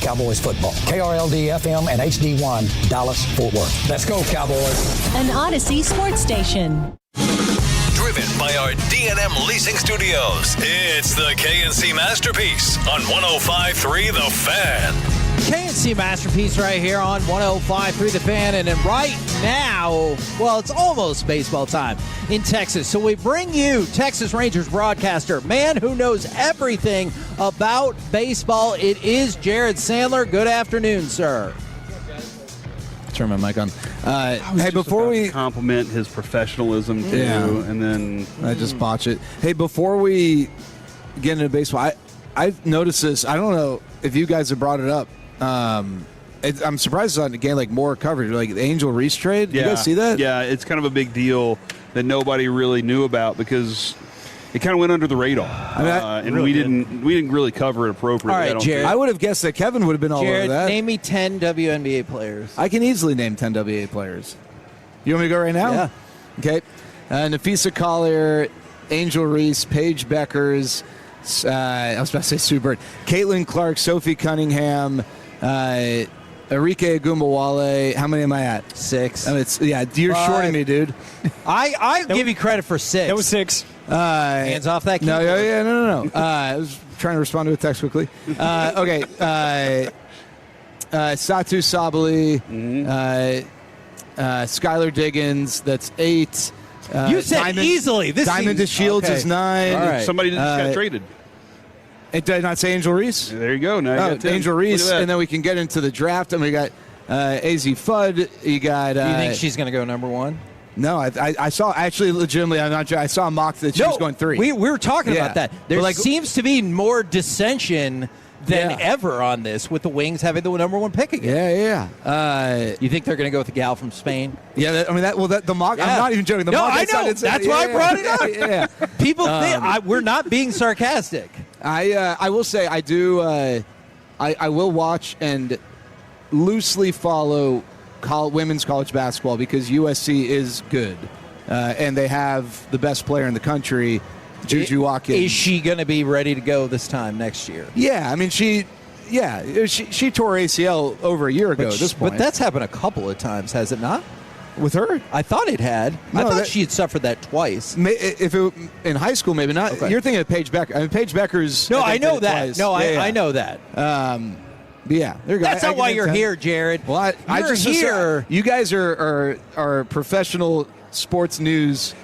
Cowboys football. KRLD-FM and HD1, Dallas, Fort Worth. Let's go, Cowboys. An Odyssey sports station. Driven by our D&M Leasing Studios, it's the KNC Masterpiece on 105.3 The Fan. KNC Masterpiece right here on 105.3 The Fan. And then right now, well, it's almost baseball time in Texas. So we bring you Texas Rangers broadcaster, man who knows everything about baseball. It is Jared Sandler. Good afternoon, sir. Turn my mic on. Hey, before we compliment his professionalism too, and then I just botch it. Hey, before we get into baseball, I've noticed this. I don't know if you guys have brought it up. I'm surprised it's not getting like more coverage, like the Angel Reese trade. Yeah. You guys see that? Yeah, it's kind of a big deal that nobody really knew about because it kind of went under the radar, and really we didn't really cover it appropriately. All right, Jared. I would have guessed that Kevin would have been all over that. Name me 10 WNBA players. I can easily name 10 WNBA players. You want me to go right now? Yeah. Okay. Nafisa Collier, Angel Reese, Paige Beckers. I was about to say Sue Bird. Caitlin Clark, Sophie Cunningham, Arike Agumbawale. How many am I at? 6. You're shorting me, dude. I give you credit for 6. That was 6. Hands off that keyboard. No. I was trying to respond to a text quickly. Okay. Satu Sabali, Skylar Diggins. That's 8. You said Diamond, easily. This Diamond seems, DeShields okay. is 9. All right. somebody just got traded. Did I not say Angel Reese? There you go. Now you got 10. Angel Reese, and then we can get into the draft. And we got AZ Fudd. You got. Do you think she's going to go number 1? No, I saw actually legitimately. I'm not sure. I saw a mock that she was going 3. We were talking about that. There But seems to be more dissension than ever on this, with the Wings having the number 1 pick again. You think they're going to go with the gal from Spain? Yeah, the mock. Yeah. I'm not even joking. The no, mock I know. That's why I brought it up. Yeah. People think we're not being sarcastic. I will say I do. I will watch and loosely follow women's college basketball because USC is good, and they have the best player in the country, Juju Watkins. Is she going to be ready to go this time next year? Yeah, I mean she tore ACL over a year ago at this point. But that's happened a couple of times, has it not? With her? I thought it had. No, I thought she had suffered that twice. If it, in high school, maybe not. Okay. You're thinking of Paige Becker. I mean, Paige Becker's. No, I know that. Twice. No, Yeah. I know that. Yeah, that's not why you're here, Jared. Well, I you're just here. You guys are professional sports news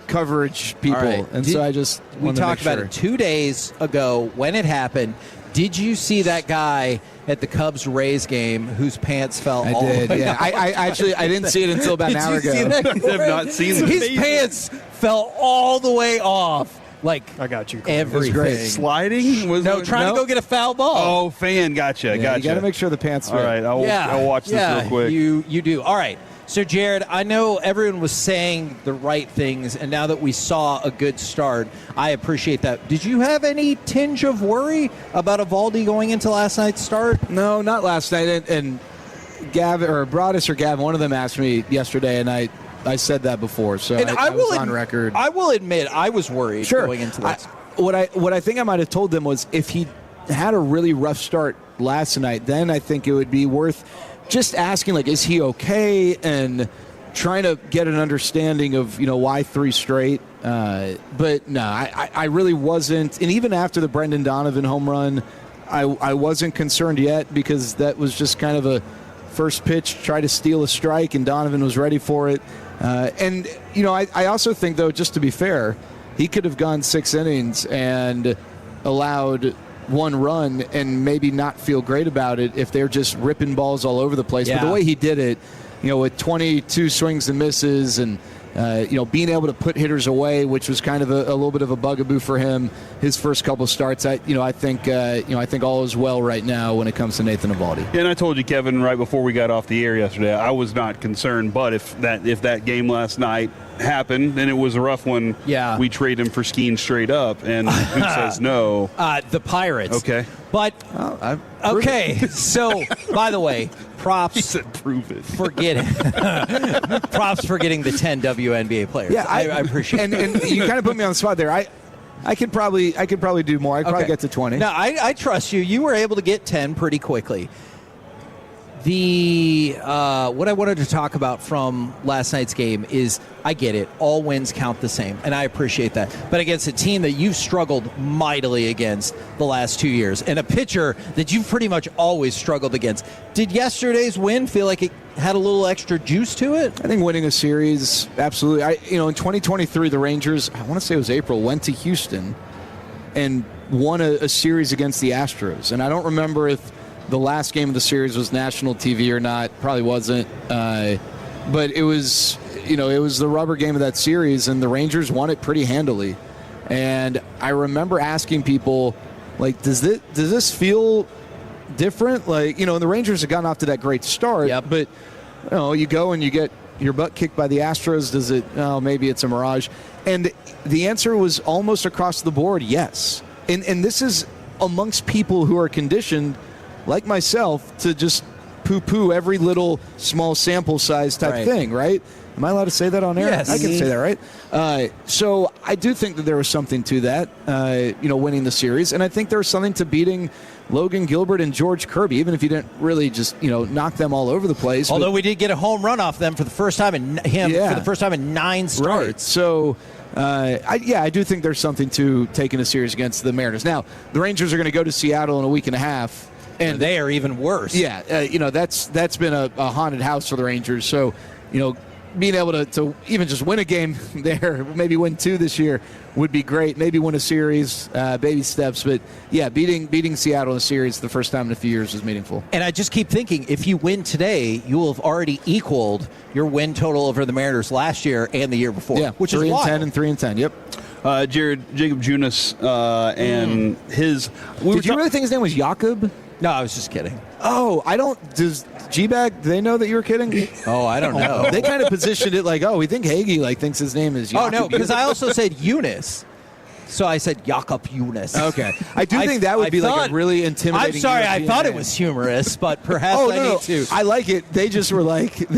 coverage people, Right. and so I just we wanted to talked make about sure. it 2 days ago when it happened. Did you see that guy at the Cubs-Rays game whose pants fell all did, the way yeah. down? I actually didn't see it until about an hour ago. See that? I have not seen it. His pants fell all the way off. Like I got you. Everything. It was great. Sliding? Trying to go get a foul ball. Oh, fan, gotcha. You got to make sure the pants fit. All right, I'll watch this real quick. You do. All right. So, Jared, I know everyone was saying the right things, and now that we saw a good start, I appreciate that. Did you have any tinge of worry about Evaldi going into last night's start? No, not last night. And Gavin or Broadus or Gavin, one of them asked me yesterday, and I said that before, so And I was on record. I will admit I was worried going into this. What I think I might have told them was if he had a really rough start last night, then I think it would be worth just asking, like, is he okay, and trying to get an understanding of, why 3 straight. But no, I really wasn't. And even after the Brendan Donovan home run, I wasn't concerned yet because that was just kind of a first pitch, try to steal a strike, and Donovan was ready for it. And I also think, though, just to be fair, he could have gone 6 innings and allowed 1 run and maybe not feel great about it if they're just ripping balls all over the place. Yeah. But the way he did it, with 22 swings and misses and, being able to put hitters away, which was kind of a little bit of a bugaboo for him his first couple starts. I think all is well right now when it comes to Nathan Evaldi. Yeah, and I told you, Kevin, right before we got off the air yesterday, I was not concerned. But if that game last night happened, then it was a rough one. Yeah. We trade him for skiing straight up, and who says no? The Pirates. Okay. But, okay, so, by the way, props. He said prove it. Forget it. Props for getting the 10 WNBA players. Yeah, I appreciate it. And you kind of put me on the spot there. I could probably do more. I could probably get to 20. No, I trust you. You were able to get 10 pretty quickly. What I wanted to talk about from last night's game is, I get it, all wins count the same, and I appreciate that. But against a team that you've struggled mightily against the last 2 years, and a pitcher that you've pretty much always struggled against, did yesterday's win feel like it had a little extra juice to it? I think winning a series, absolutely. In 2023, the Rangers, I want to say it was April, went to Houston and won a series against the Astros. And I don't remember if the last game of the series was national TV or not. Probably wasn't. But it was, it was the rubber game of that series, and the Rangers won it pretty handily. And I remember asking people, like, does this feel different? Like, and the Rangers have gotten off to that great start. Yep. But, you go and you get your butt kicked by the Astros. Does it, maybe it's a mirage? And the answer was almost across the board, yes. And this is amongst people who are conditioned, like myself, to just poo-poo every little small sample size type thing, right? Am I allowed to say that on air? Yes. I can say that, right? So I do think that there was something to that, winning the series. And I think there was something to beating Logan Gilbert and George Kirby, even if you didn't really just, knock them all over the place. Although we did get a home run off them for the first time in for the first time in 9 starts. Right. So, I do think there's something to taking a series against the Mariners. Now, the Rangers are going to go to Seattle in a week and a half. And they are even worse. Yeah, that's been a haunted house for the Rangers. So, being able to even just win a game there, maybe win 2 this year, would be great. Maybe win a series, baby steps. But, yeah, beating Seattle in a series the first time in a few years was meaningful. And I just keep thinking, if you win today, you will have already equaled your win total over the Mariners last year and the year before. Yeah, which is 3-10 and 3-10, yep. Jacob Junis and his... Did you really think his name was Jakob? No, I was just kidding. Oh, does G-Bag, do they know that you were kidding? Oh, I don't know. They kind of positioned it like, we think Hagee thinks his name is Jakob. Oh, no, because I also said Eunice. So I said Jakob Eunice. Okay. I do think that would be like a really intimidating... I'm sorry, European I thought name. it was humorous, but perhaps I need to. I like it. They just were like,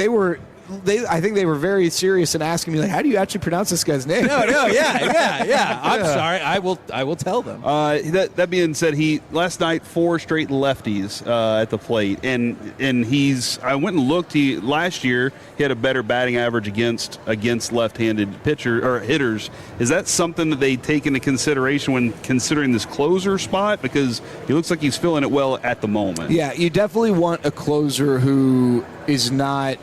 I think they were very serious in asking me, like, how do you actually pronounce this guy's name? No, yeah. I'm sorry. I will tell them. That being said, last night 4 straight lefties at the plate, and I went and looked. Last year he had a better batting average against left-handed hitters. Is that something that they take into consideration when considering this closer spot? Because he looks like he's filling it well at the moment. Yeah, you definitely want a closer who is not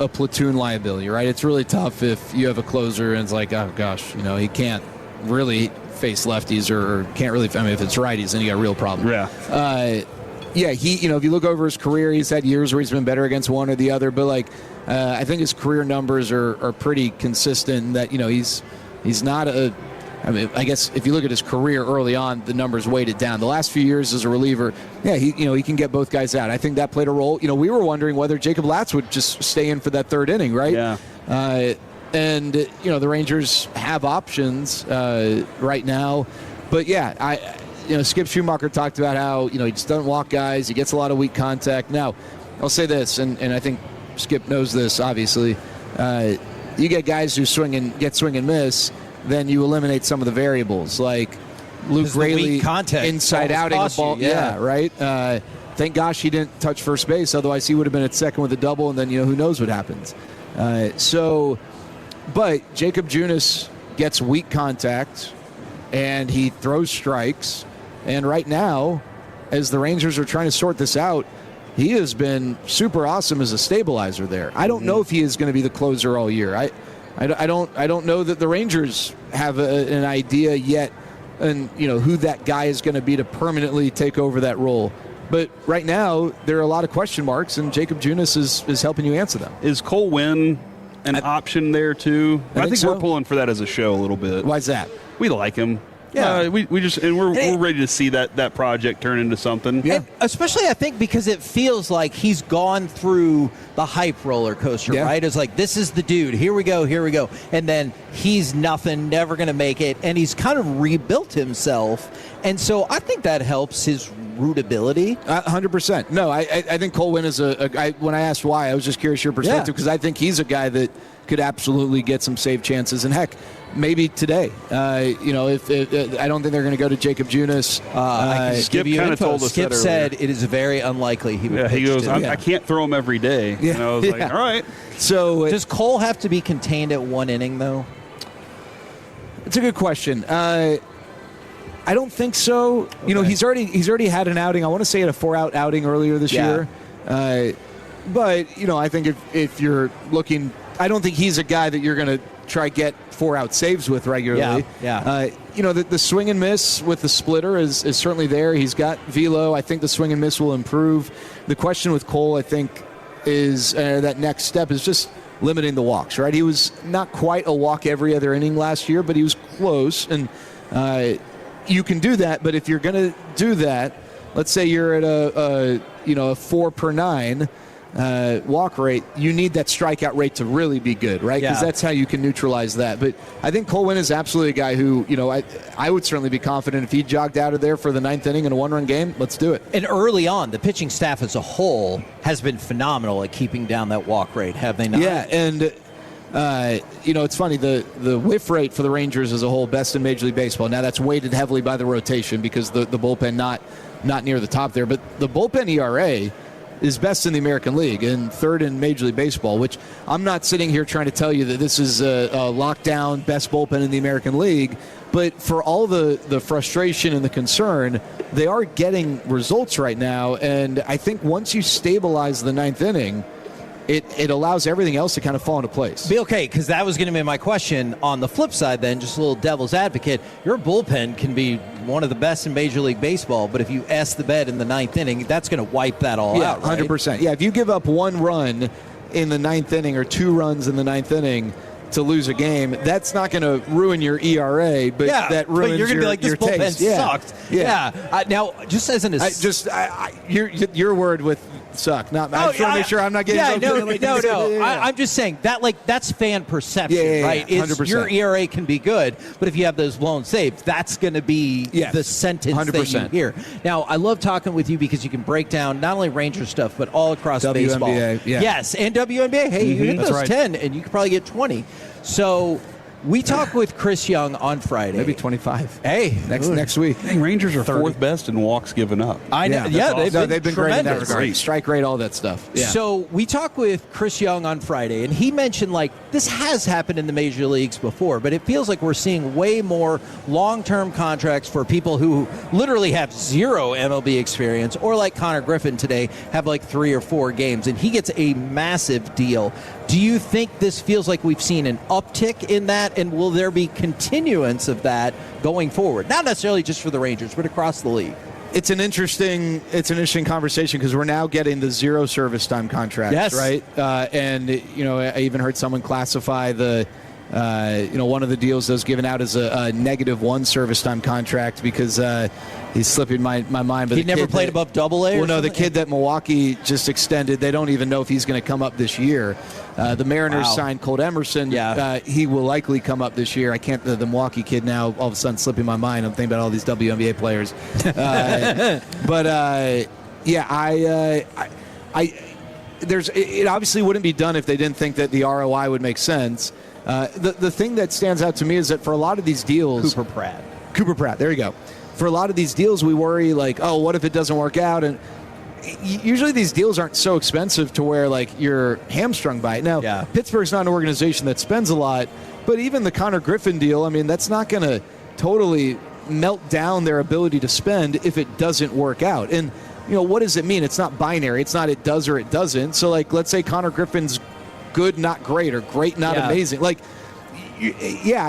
a platoon liability, right? It's really tough if you have a closer and it's like, oh gosh, he can't really face lefties or can't really. I mean, if it's righties, then you got a real problem. Yeah. He, if you look over his career, he's had years where he's been better against one or the other. But I think his career numbers are pretty consistent. That he's not a. I mean, I guess if you look at his career early on, the numbers weighted down. The last few years as a reliever, he can get both guys out. I think that played a role. We were wondering whether Jacob Latz would just stay in for that 3rd inning, right? Yeah. And the Rangers have options right now, but Skip Schumacher talked about how he just doesn't walk guys. He gets a lot of weak contact. Now, I'll say this, and I think Skip knows this. Obviously, you get guys who get swing and miss. Then you eliminate some of the variables, like Luke Raley inside outing a ball. Yeah, right. Thank gosh he didn't touch first base, otherwise he would have been at second with a double, and then who knows what happens. But Jacob Junis gets weak contact, and he throws strikes. And right now, as the Rangers are trying to sort this out, he has been super awesome as a stabilizer there. I don't know if he is going to be the closer all year. I don't know that the Rangers have an idea yet, and who that guy is going to be to permanently take over that role. But right now there are a lot of question marks, and Jacob Junis is helping you answer them. Is Cole Winn an option there too? I think so. We're pulling for that as a show a little bit. Why's that? We like him. Yeah, we're ready to see that project turn into something. Yeah, and especially I think because it feels like he's gone through the hype roller coaster, right? It's like, this is the dude. Here we go, and then he's nothing, never going to make it, and he's kind of rebuilt himself, and so I think that helps his rootability. 100%. No, I think Cole Winn is when I asked why, I was just curious your perspective because I think he's a guy that could absolutely get some save chances. And heck, maybe today. If I don't think they're going to go to Jacob Junis. Skip kind of told us Skip that said it is very unlikely he would. Yeah, he goes, today. I can't throw him every day. Yeah. And I was like, all right. So does Cole have to be contained at one inning though? It's a good question. I don't think so. Okay. He's already had an outing. I want to say he had a 4-out outing earlier this year. But I think if you're looking, I don't think he's a guy that you're going to try get 4-out saves with regularly. The swing and miss with the splitter is certainly there. He's got velo. I think the swing and miss will improve. The question with Cole, I think, is that next step is just limiting the walks, right? He was not quite a walk every other inning last year, but he was close. And you can do that, but if you're going to do that, let's say you're at a 4 per 9 walk rate, you need that strikeout rate to really be good, right? Because that's how you can neutralize that. But I think Cole Winn is absolutely a guy who, I would certainly be confident if he jogged out of there for the 9th inning in a 1-run game, let's do it. And early on, the pitching staff as a whole has been phenomenal at keeping down that walk rate, have they not? Yeah, and it's funny, the whiff rate for the Rangers as a whole, best in Major League Baseball. Now that's weighted heavily by the rotation because the bullpen not near the top there, but the bullpen ERA is best in the American League and 3rd in Major League Baseball, which I'm not sitting here trying to tell you that this is a lockdown best bullpen in the American League, but for all the frustration and the concern, they are getting results right now, and I think once you stabilize the 9th inning, it allows everything else to kind of fall into place. Be okay, because that was going to be my question. On the flip side, then, just a little devil's advocate, your bullpen can be one of the best in Major League Baseball, but if you S the bed in the 9th inning, that's going to wipe that all out, right? 100%. Yeah, if you give up 1 run in the 9th inning or 2 runs in the 9th inning to lose a game, that's not going to ruin your ERA, but that ruins but you're going to be like, this bullpen taste. sucked. Now, just as an... your word with suck. Not. I just want to make sure I'm not getting. No. I'm just saying that that's fan perception, right? 100%. Your ERA can be good, but if you have those blown saves, that's going to be the sentence 100%. that you hear. Now, I love talking with you because you can break down not only Ranger stuff, but all across baseball. Yes, and WNBA. Hey, you hit those 10, and you could probably get 20. So. We talked with Chris Young on Friday. Maybe 25. Hey, next week. I think Rangers are 4th best in walks given up. I know. They've been great in that tremendous. regard. Strike rate, all that stuff. Yeah. So we talked with Chris Young on Friday, and he mentioned this has happened in the major leagues before, but it feels like we're seeing way more long-term contracts for people who literally have 0 MLB experience, or like Connor Griffin today, have 3 or 4 games, and he gets a massive deal. Do you think this feels like we've seen an uptick in that, and will there be continuance of that going forward? Not necessarily just for the Rangers, but across the league. It's an interesting conversation because we're now getting the 0 service time contracts, right? And I even heard someone classify the one of the deals that was given out as a -1 service time contract because he's slipping my mind. But he never played above Double-A. Well, no, the kid that Milwaukee just extended, they don't even know if he's going to come up this year. The Mariners signed Colt Emerson. He will likely come up this year. I can't. The Milwaukee kid now all of a sudden slipping my mind. I'm thinking about all these WNBA players. It obviously wouldn't be done if they didn't think that the ROI would make sense. The thing that stands out to me is that for a lot of these deals, Cooper Pratt. There you go. For a lot of these deals, we worry what if it doesn't work out? And usually these deals aren't so expensive to where you're hamstrung by it. Now, Pittsburgh's not an organization that spends a lot, but even the Connor Griffin deal, that's not going to totally melt down their ability to spend if it doesn't work out. And what does it mean? It's not binary. It's not it does or it doesn't. So let's say Connor Griffin's good, not great, or great, not amazing. I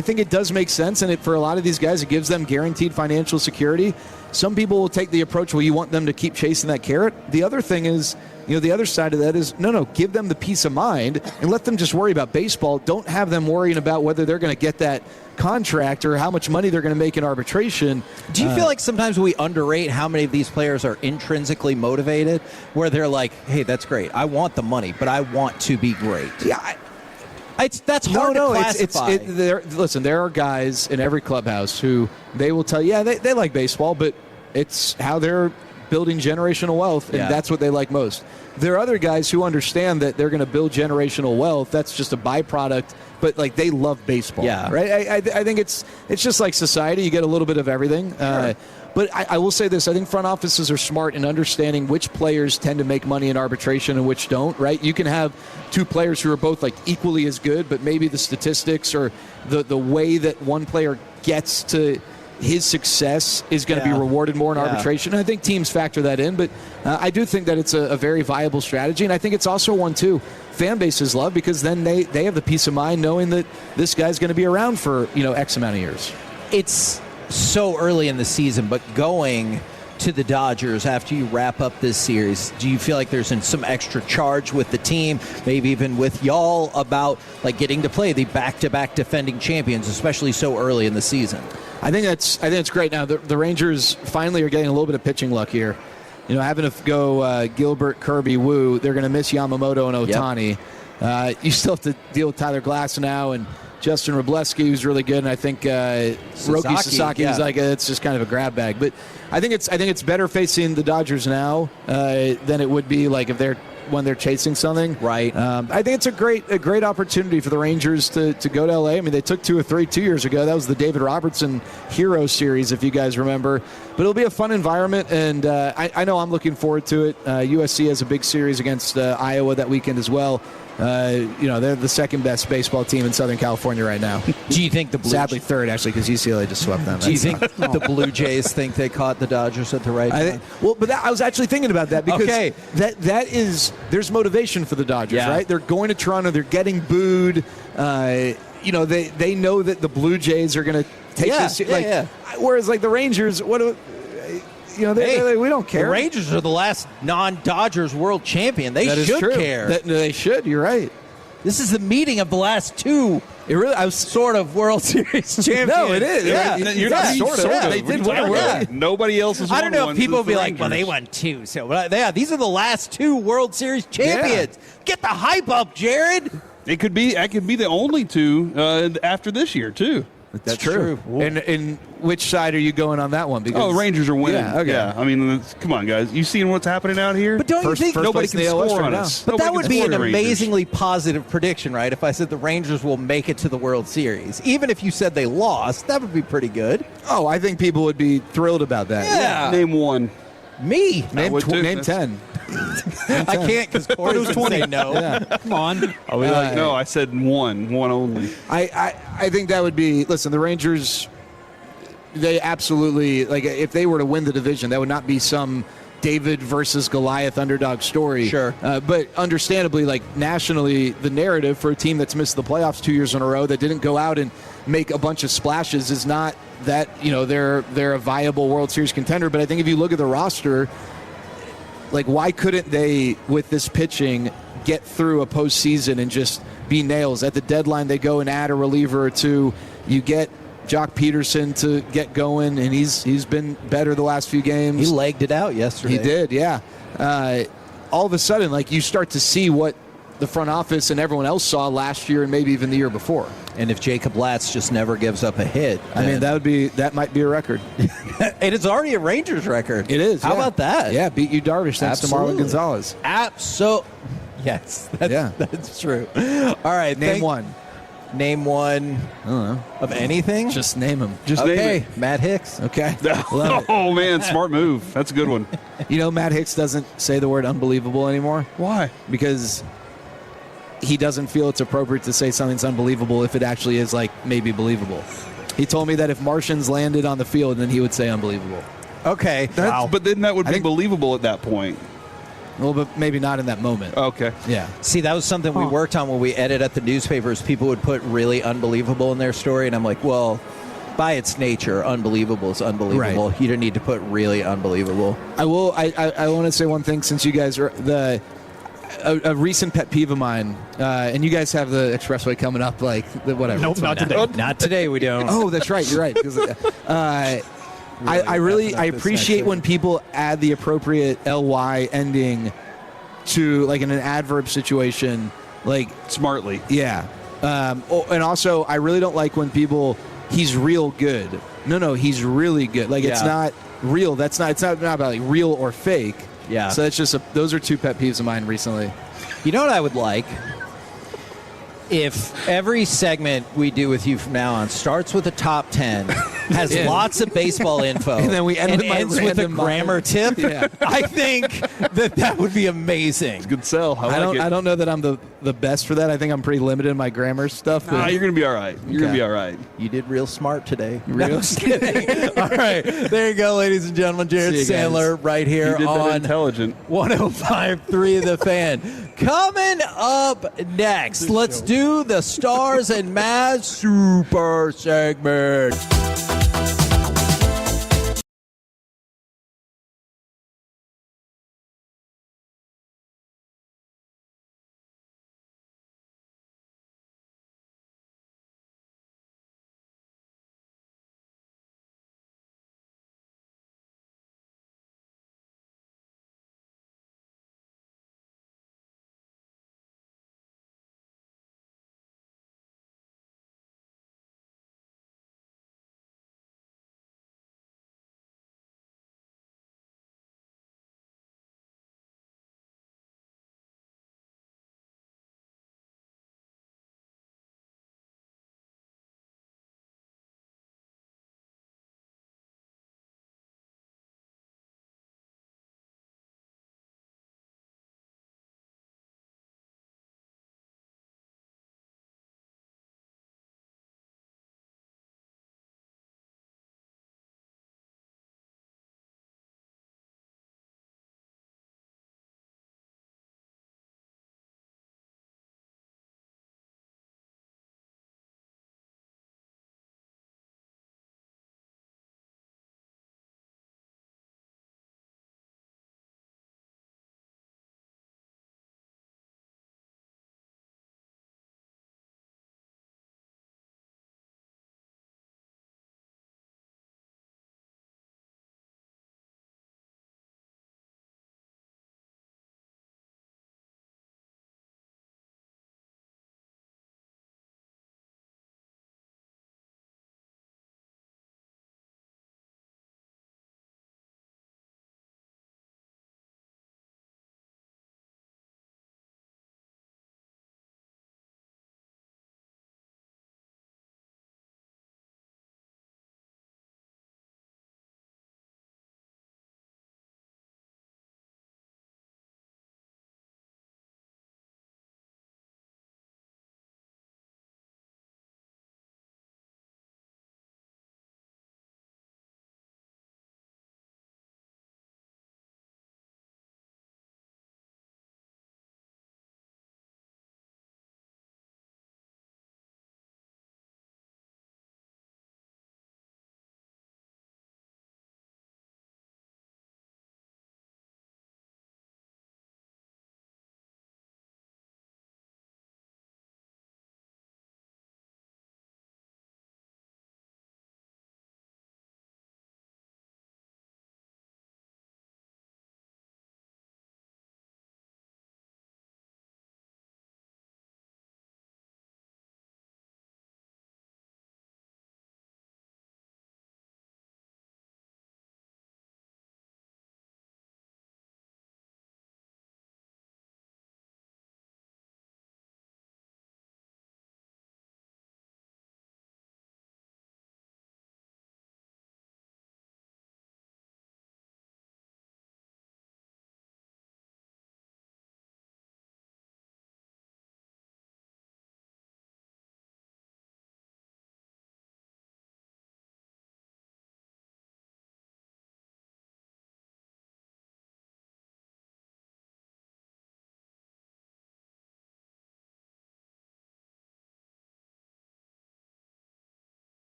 think it does make sense, and for a lot of these guys, it gives them guaranteed financial security. Some people will take the approach where you want them to keep chasing that carrot. The other thing is, the other side of that is, no, give them the peace of mind and let them just worry about baseball. Don't have them worrying about whether they're going to get that contract or how much money they're going to make in arbitration. Do you feel like sometimes we underrate how many of these players are intrinsically motivated, where they're like, hey, that's great. I want the money, but I want to be great. Yeah, that's hard to classify. Listen, there are guys in every clubhouse who they will tell you, they like baseball, but it's how they're building generational wealth, and that's what they like most. There are other guys who understand that they're going to build generational wealth. That's just a byproduct, but like they love baseball. Yeah. Right? I think it's just like society. You get a little bit of everything. Sure. But I will say this. I think front offices are smart in understanding which players tend to make money in arbitration and which don't, right? You can have two players who are both like equally as good, but maybe the statistics or the way that one player gets to his success is going to be rewarded more in arbitration. And I think teams factor that in, but I do think that it's a very viable strategy. And I think it's also one, too, fan bases love, because then they have the peace of mind knowing that this guy's going to be around for, X amount of years. It's so early in the season, but going to the Dodgers after you wrap up this series, do you feel like there's some extra charge with the team, maybe even with y'all, about like getting to play the back-to-back defending champions, especially so early in the season? I think it's great. Now the Rangers finally are getting a little bit of pitching luck here. Having to go Gilbert, Kirby, Wu, they're going to miss Yamamoto and Ohtani. Yep. You still have to deal with Tyler Glass now and Justin Wroblewski, who's really good, and I think Roki Sasaki is it's just kind of a grab bag. But I think it's better facing the Dodgers now than it would be like when they're chasing something. Right. I think it's a great opportunity for the Rangers to go to LA. I mean, they took 2 or 3 2 years ago. That was the David Robertson Hero Series, if you guys remember. But it'll be a fun environment, and I know I'm looking forward to it. USC has a big series against Iowa that weekend as well. They're the second best baseball team in Southern California right now. Do you think the Blue sadly third, actually, because UCLA just swept them. Do you think the Blue Jays think they caught the Dodgers at the right time? I was actually thinking about that because that is there's motivation for the Dodgers, right? They're going to Toronto. They're getting booed. They know that the Blue Jays are going to take this. Whereas like the Rangers, we don't care. The Rangers are the last non-Dodgers world champion. They should care. They should. You're right. This is the meeting of the last two. I was sort of World Series champions. No, it is. Yeah. You're not sort of. They did win. Nobody else has won. I don't know one if people will since be the like, well, Rangers. they won 2. So, these are the last 2 World Series champions. Get the hype up, Jared. I could be the only 2 after this year, too. That's true. And which side are you going on that one? Because Rangers are winning. Yeah, okay. Yeah, I mean, come on, guys. You seeing what's happening out here? But don't you think nobody can score on us? But that would be an Rangers. amazingly positive prediction, right? If I said the Rangers will make it to the World Series, even if you said they lost, that would be pretty good. Oh, I think people would be thrilled about that. Yeah. Name one. Me. Name 10. I can't because Corey's going to say no. Yeah. Come on. Are we no, I said one only. I think that would be, listen, the Rangers, they absolutely, like, if they were to win the division, that would not be some David versus Goliath underdog story. Sure. But understandably, like, nationally, the narrative for a team that's missed the playoffs 2 years in a row that didn't go out and make a bunch of splashes is not that, they're a viable World Series contender. But I think if you look at the roster, like, why couldn't they, with this pitching, get through a postseason and just be nails? At the deadline, they go and add a reliever or 2. You get Jock Peterson to get going, and he's been better the last few games. He legged it out yesterday. He did, yeah. All of a sudden, like, you start to see what the front office and everyone else saw last year and maybe even the year before. And if Jacob Latz just never gives up a hit, I mean, that might be a record. And it's already a Rangers record. It is. How about that? Yeah, beat you Darvish thanks to Marlon Gonzalez. Yes, that's true. All right, Name one. Name one. I don't know. Of anything? Just name him. Just name it. Matt Hicks. Okay. Oh, man, smart move. That's a good one. Matt Hicks doesn't say the word unbelievable anymore. Why? Because he doesn't feel it's appropriate to say something's unbelievable if it actually is, like, maybe believable. He told me that if Martians landed on the field, then he would say unbelievable. Okay. But then that would be believable at that point. Well, but maybe not in that moment. Okay. Yeah. See, that was something we worked on when we edited at the newspapers. People would put really unbelievable in their story, and I'm like, well, by its nature, unbelievable is unbelievable. Right. You don't need to put really unbelievable. I want to say one thing since you guys are a recent pet peeve of mine, and you guys have the expressway coming up, like, whatever. Nope, not today. Not today, we don't. Oh, that's right. You're right. 'Cause, I appreciate when people add the appropriate ly ending to, like, in an adverb situation, like, smartly. Yeah. And also, I really don't like when people, he's real good. No, he's really good. Like, it's not, real. It's not about like real or fake. Yeah. So it's just those are two pet peeves of mine recently. You know what I would like? If every segment we do with you from now on starts with a top 10, has lots of baseball info, and then we end ends with a grammar tip, I think that would be amazing. It's a good sell. I don't know that I'm the best for that. I think I'm pretty limited in my grammar stuff. You're going to be all right. You're going to be all right. You did real smart today. Real kidding. All right. There you go, ladies and gentlemen. Jared Sandler right here you did that on intelligent. 105.3 The Fan. Coming up next, let's do the Stars and Mavs Super segment.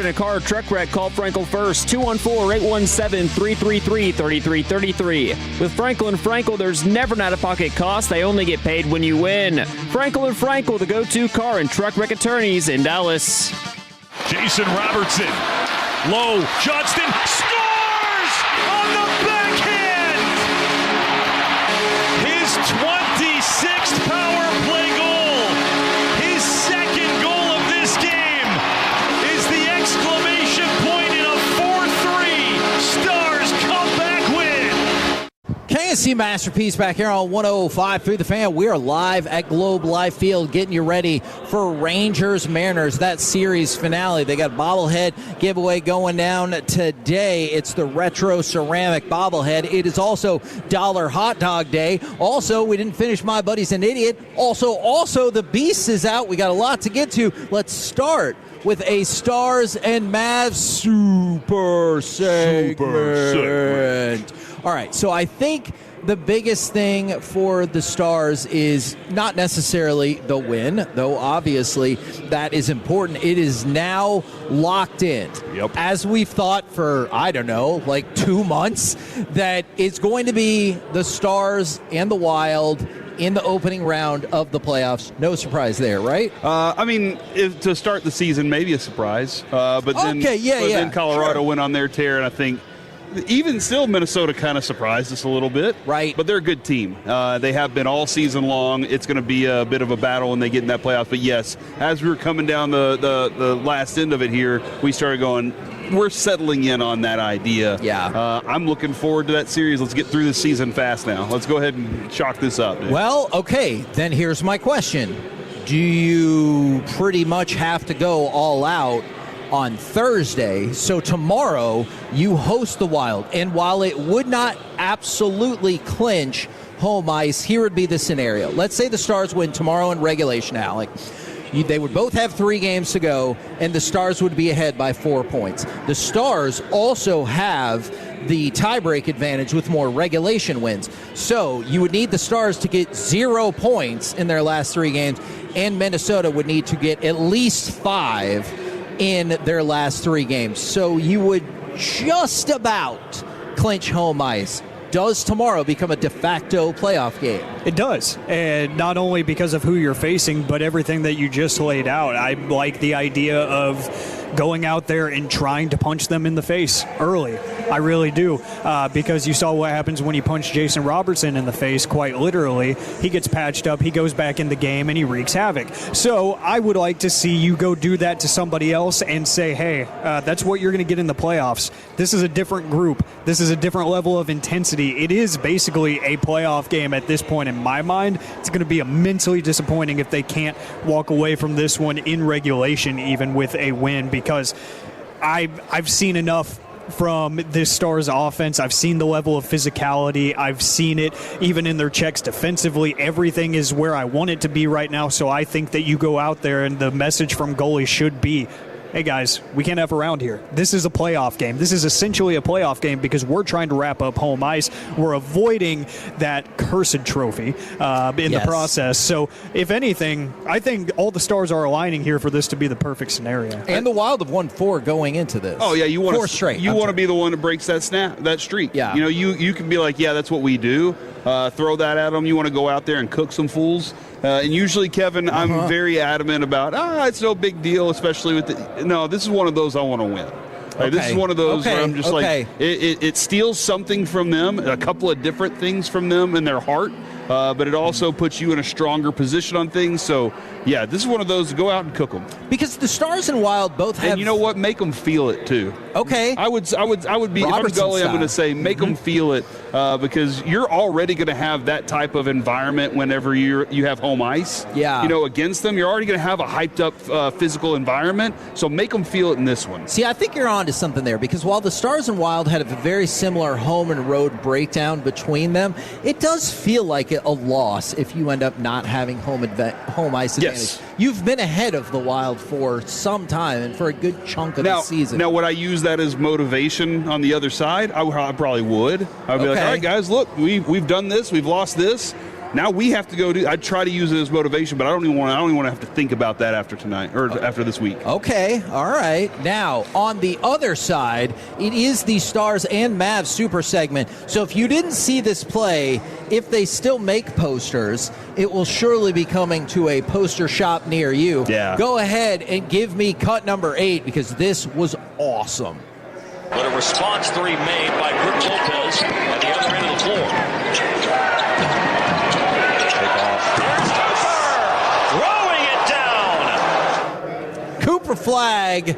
In a car or truck wreck, call Frankel first. 214-817-333-3333. With Frankel and Frankel, there's never an out-of-pocket cost. They only get paid when you win. Frankel and Frankel, the go-to car and truck wreck attorneys in Dallas. Jason Robertson. Low. Johnston scores on the backhand. His 26th power play goal. His second goal of this game is the exclamation point in a 4-3 Stars comeback win. KSC Masterpiece back here on 105.3 The Fan. We are live at Globe Life Field getting you ready for Rangers Mariners, that series finale. They got a bobblehead giveaway going down today. It's the retro ceramic bobblehead. It is also Dollar Hot Dog Day. Also, we didn't finish My Buddy's an Idiot. Also, the Beast is out. We got a lot to get to. Let's start with a Stars and Mavs super segment. All right, so I think the biggest thing for the Stars is not necessarily the win, though obviously that is important. It is now locked in. Yep. As we've thought for, 2 months, that it's going to be the Stars and the Wild in the opening round of the playoffs. No surprise there, right? To start the season, maybe a surprise. But then Colorado went on their tear, and I think even still, Minnesota kind of surprised us a little bit. Right. But they're a good team. They have been all season long. It's going to be a bit of a battle when they get in that playoff. But, yes, as we were coming down the last end of it here, we started going, we're settling in on that idea. Yeah. I'm looking forward to that series. Let's get through the season fast now. Let's go ahead and chalk this up. Dude. Well, okay, then here's my question. Do you pretty much have to go all out on Thursday? So tomorrow you host the Wild, and while it would not absolutely clinch home ice, here would be the scenario. Let's say the Stars win tomorrow in regulation, Alec. They would both have 3 games to go, and the Stars would be ahead by 4 points. The Stars also have the tiebreak advantage with more regulation wins. So you would need the Stars to get 0 points in their last 3 games, and Minnesota would need to get at least 5 in their last 3 games. So you would just about clinch home ice. Does tomorrow become a de facto playoff game? It does, and not only because of who you're facing, but everything that you just laid out. I like the idea of going out there and trying to punch them in the face early. I really do, because you saw what happens when you punch Jason Robertson in the face, quite literally. He gets patched up, he goes back in the game, and he wreaks havoc. So I would like to see you go do that to somebody else and say, hey, that's what you're going to get in the playoffs. This is a different group. This is a different level of intensity. It is basically a playoff game at this point in my mind. It's going to be immensely disappointing if they can't walk away from this one in regulation, even with a win, because I've seen enough from this Stars offense. I've seen the level of physicality. I've seen it even in their checks defensively. Everything is where I want it to be right now, so I think that you go out there and the message from goalie should be, hey guys, we can't have around here. This is a playoff game. This is essentially a playoff game because we're trying to wrap up home ice. We're avoiding that cursed trophy in the process. So if anything, I think all the stars are aligning here for this to be the perfect scenario. And the Wild have won 4 going into this. Oh yeah, you want 4 straight. You want to be the one that breaks that streak. Yeah. You know, you can be like, yeah, that's what we do. Throw that at them. You want to go out there and cook some fools. And usually, Kevin, I'm very adamant about, it's no big deal, especially with no, this is one of those I want to win. Like, this is one of those where I'm just like, it steals something from them, a couple of different things from them in their heart, but it also puts you in a stronger position on things. So, yeah, this is one of those to go out and cook them. Because the Stars and Wild both have... And you know what? Make them feel it, too. Okay. I would be, if I'm goalie, I'm going to say make them feel it, because you're already going to have that type of environment whenever you have home ice. Yeah. You know, against them, you're already going to have a hyped up physical environment, so make them feel it in this one. See, I think you're on to something there, because while the Stars and Wild had a very similar home and road breakdown between them, it does feel like a loss if you end up not having home ice advantage. Yes. You've been ahead of the Wild for some time and for a good chunk of the season. Now, would I use that as motivation on the other side? I probably would. I'd be like, all right, guys, look, we've done this. We've lost this. now we have to go do. I try to use it as motivation, but I don't even want to have to think about that after tonight or after this week. Okay, all right. Now, on the other side, it is the Stars and Mavs super segment. So if you didn't see this play, if they still make posters, it will surely be coming to a poster shop near you. Yeah. Go ahead and give me cut number 8 because this was awesome. But a response three made by Brook Lopez at the other end of the floor. Here's Cooper, throwing it down. Cooper Flag,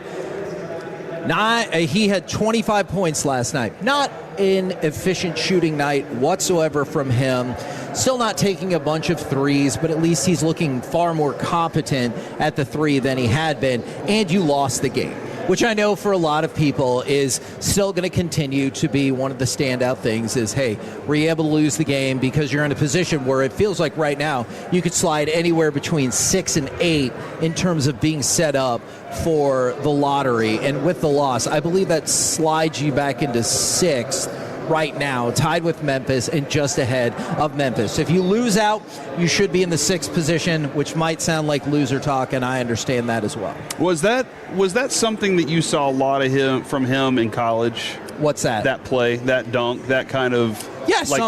he had 25 points last night. Not an efficient shooting night whatsoever from him. Still not taking a bunch of threes, but at least he's looking far more competent at the three than he had been. And you lost the game, which I know for a lot of people is still going to continue to be one of the standout things is, hey, were you able to lose the game because you're in a position where it feels like right now you could slide anywhere between 6 and 8 in terms of being set up for the lottery. And with the loss, I believe that slides you back into 6th right now, tied with Memphis and just ahead of Memphis. If you lose out, you should be in the 6th position, which might sound like loser talk, and I understand that as well. Was that something that you saw a lot of from him in college? What's that? That play, that dunk, that kind of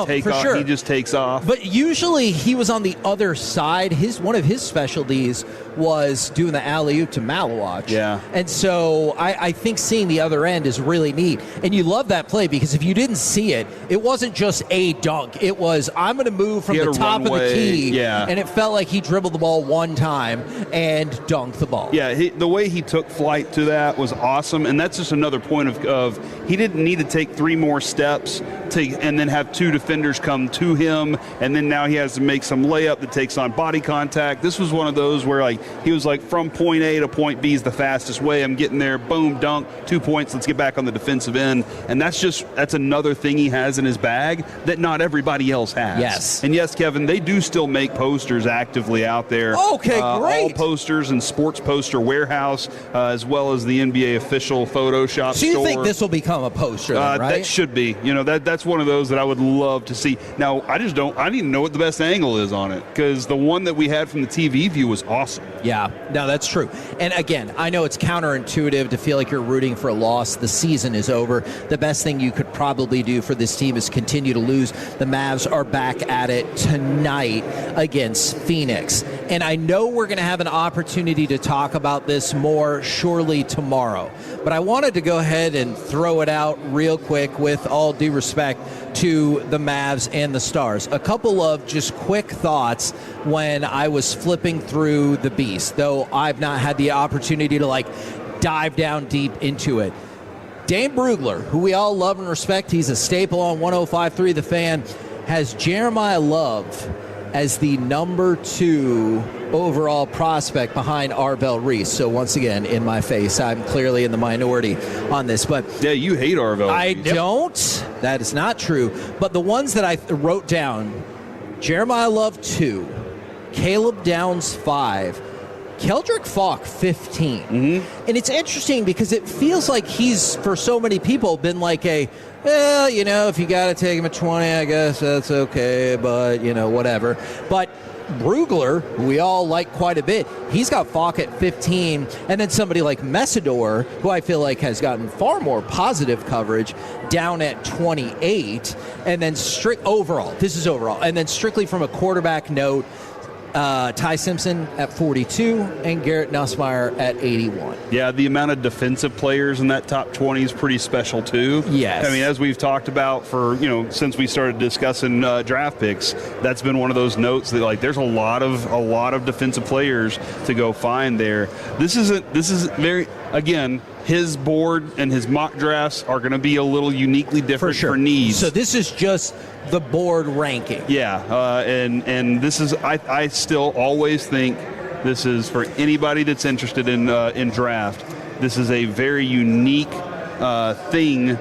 take for off. sure. He just takes off. But usually he was on the other side. One of his specialties was doing the alley-oop to Malawach. Yeah. And so I think seeing the other end is really neat. And you love that play because if you didn't see it, it wasn't just a dunk. It was, I'm going to move from the top of the key. Yeah. And it felt like he dribbled the ball one time and dunked the ball. Yeah, the way he took flight to that was awesome. And that's just another point of he didn't need to take 3 more steps and then have 2 defenders come to him, and then now he has to make some layup that takes on body contact. This was one of those where he was from point A to point B is the fastest way. I'm getting there, boom, dunk, 2 points, let's get back on the defensive end. And that's another thing he has in his bag that not everybody else has. Yes. And yes, Kevin, they do still make posters actively out there. Okay, great. All posters and Sports Poster Warehouse, as well as the NBA official Photoshop So you store. think this will become a poster, then, right? That should be. That's one of those that I would love to see. Now, I need to know what the best angle is on it because the one that we had from the TV view was awesome. Yeah, no, that's true. And again, I know it's counterintuitive to feel like you're rooting for a loss. The season is over. The best thing you could probably do for this team is continue to lose. The Mavs are back at it tonight against Phoenix. And I know we're going to have an opportunity to talk about this more surely tomorrow. But I wanted to go ahead and throw it out real quick with all due respect to the Mavs and the Stars. A couple of just quick thoughts when I was flipping through the Beast, though I've not had the opportunity to dive down deep into it. Dane Brugler, who we all love and respect, he's a staple on 105.3 The Fan, has Jeremiah Love as the number 2 overall prospect behind Arvell Reese. So once again, in my face, I'm clearly in the minority on this. But yeah, you hate Arvell. I don't. That is not true. But the ones that I wrote down, Jeremiah Love 2, Caleb Downs 5, Keldrick Falk 15. Mm-hmm. And it's interesting because it feels like he's, for so many people, been like if you got to take him at 20, I guess that's okay, but, whatever. But Brugler, who we all like quite a bit, he's got Falk at 15, and then somebody like Messidor, who I feel like has gotten far more positive coverage, down at 28, and then this is overall, and then strictly from a quarterback note, Ty Simpson at 42 and Garrett Nussmeier at 81. Yeah, the amount of defensive players in that top 20 is pretty special too. Yes. I mean, as we've talked about for, since we started discussing draft picks, that's been one of those notes that there's a lot of defensive players to go find there. This is very, again, his board and his mock drafts are going to be a little uniquely different for needs. So this is just the board ranking. Yeah, and this is I still always think this is for anybody that's interested in draft. This is a very unique thing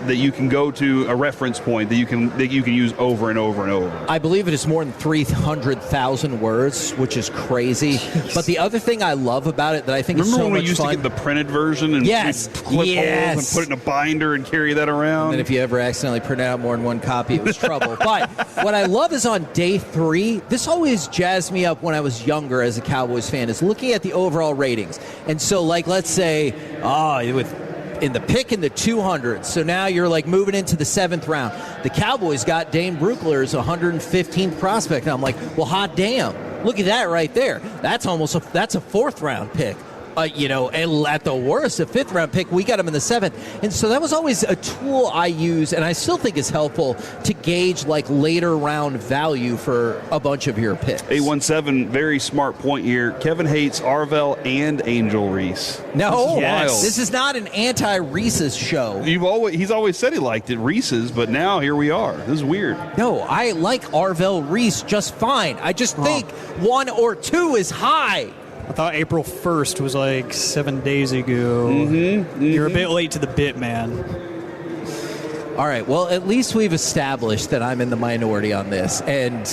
that you can go to a reference point that you can use over and over and over? I believe it is more than 300,000 words, which is crazy. But the other thing I love about it that I think is so much fun. Remember when we used to get the printed version and clip holes and put it in a binder and carry that around? And if you ever accidentally print out more than one copy, it was trouble. But what I love is on day 3, this always jazzed me up when I was younger as a Cowboys fan, is looking at the overall ratings. And so, like, let's say, in the pick in the 200s, so now you're like moving into the 7th round. The Cowboys got Dane Brugler's 115th prospect. And I'm like, well, hot damn. Look at that right there. That's a 4th round pick. And at the worst, a 5th round pick, we got him in the 7th. And so that was always a tool I use, and I still think is helpful to gauge like later round value for a bunch of your picks. 817, very smart point here. Kevin hates Arvell and Angel Reese. No, this is not an anti-Reese's show. He's always said he liked it, Reese's, but now here we are. This is weird. No, I like Arvell Reese just fine. I just think 1 or 2 is high. I thought April 1st was like 7 days ago. You're a bit late to the bit, man. All right, well, at least we've established that I'm in the minority on this. And,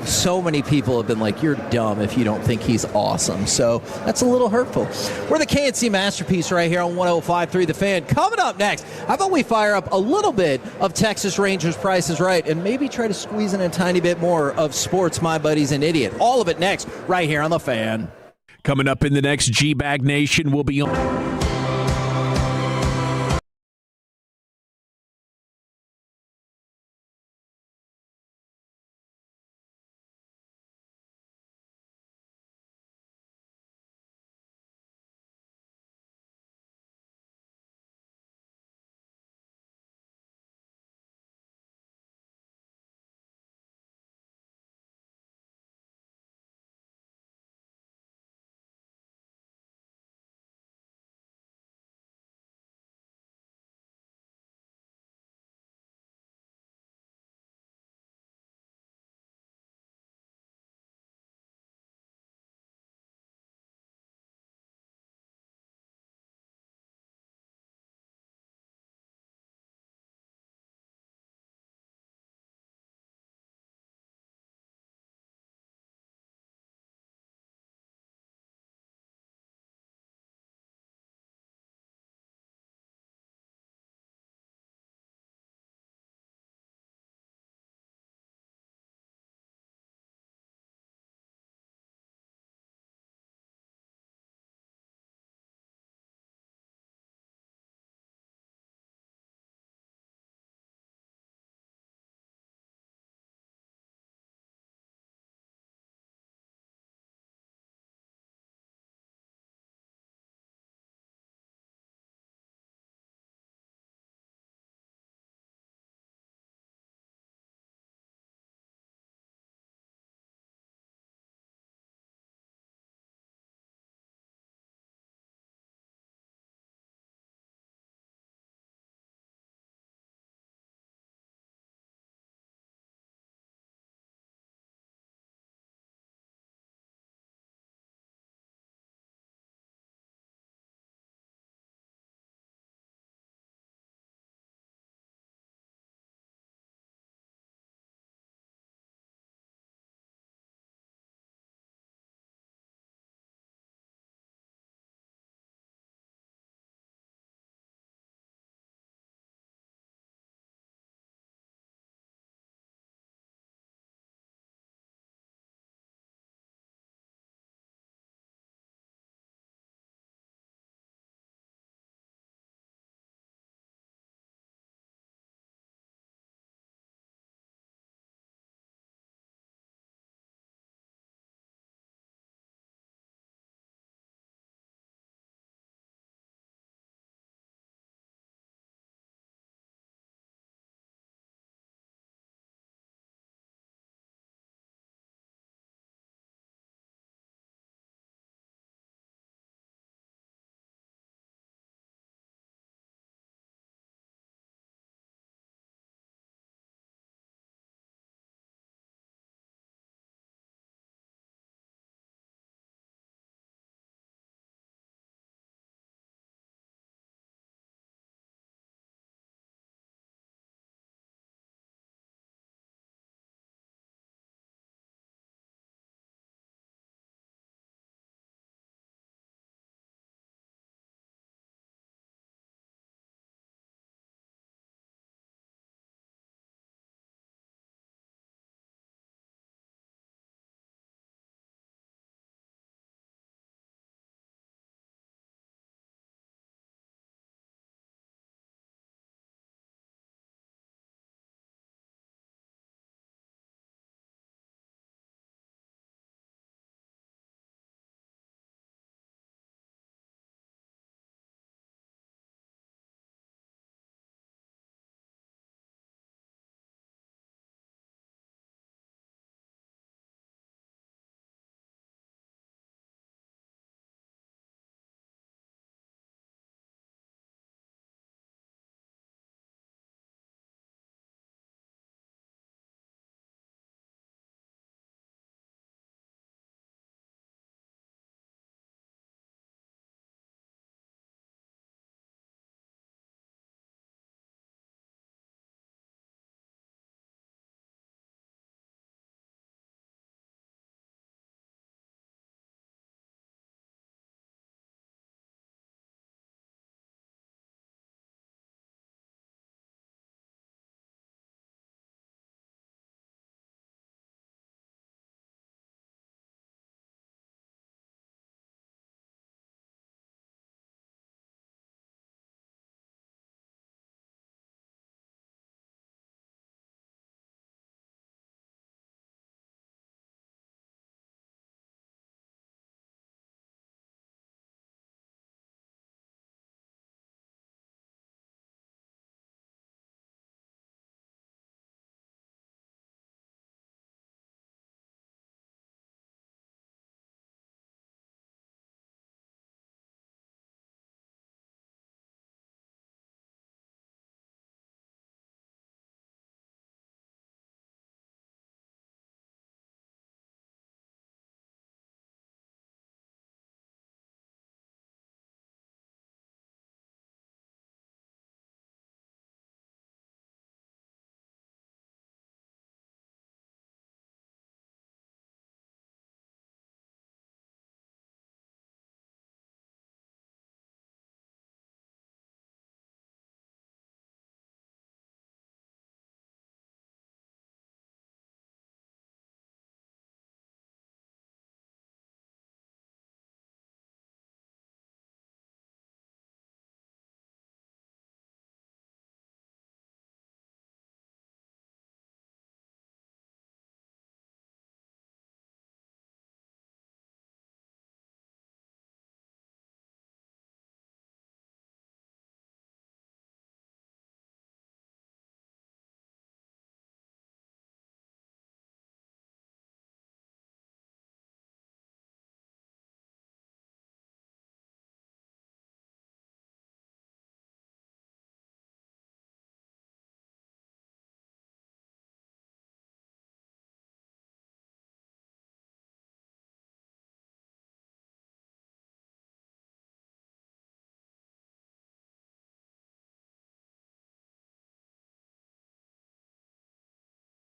so many people have been like, you're dumb if you don't think he's awesome. So that's a little hurtful. We're the KNC Masterpiece right here on 105.3 The Fan. Coming up next, how about we fire up a little bit of Texas Rangers Price is Right and maybe try to squeeze in a tiny bit more of Sports My Buddy's an Idiot. All of it next right here on The Fan. Coming up in the next G-Bag Nation, we'll be on.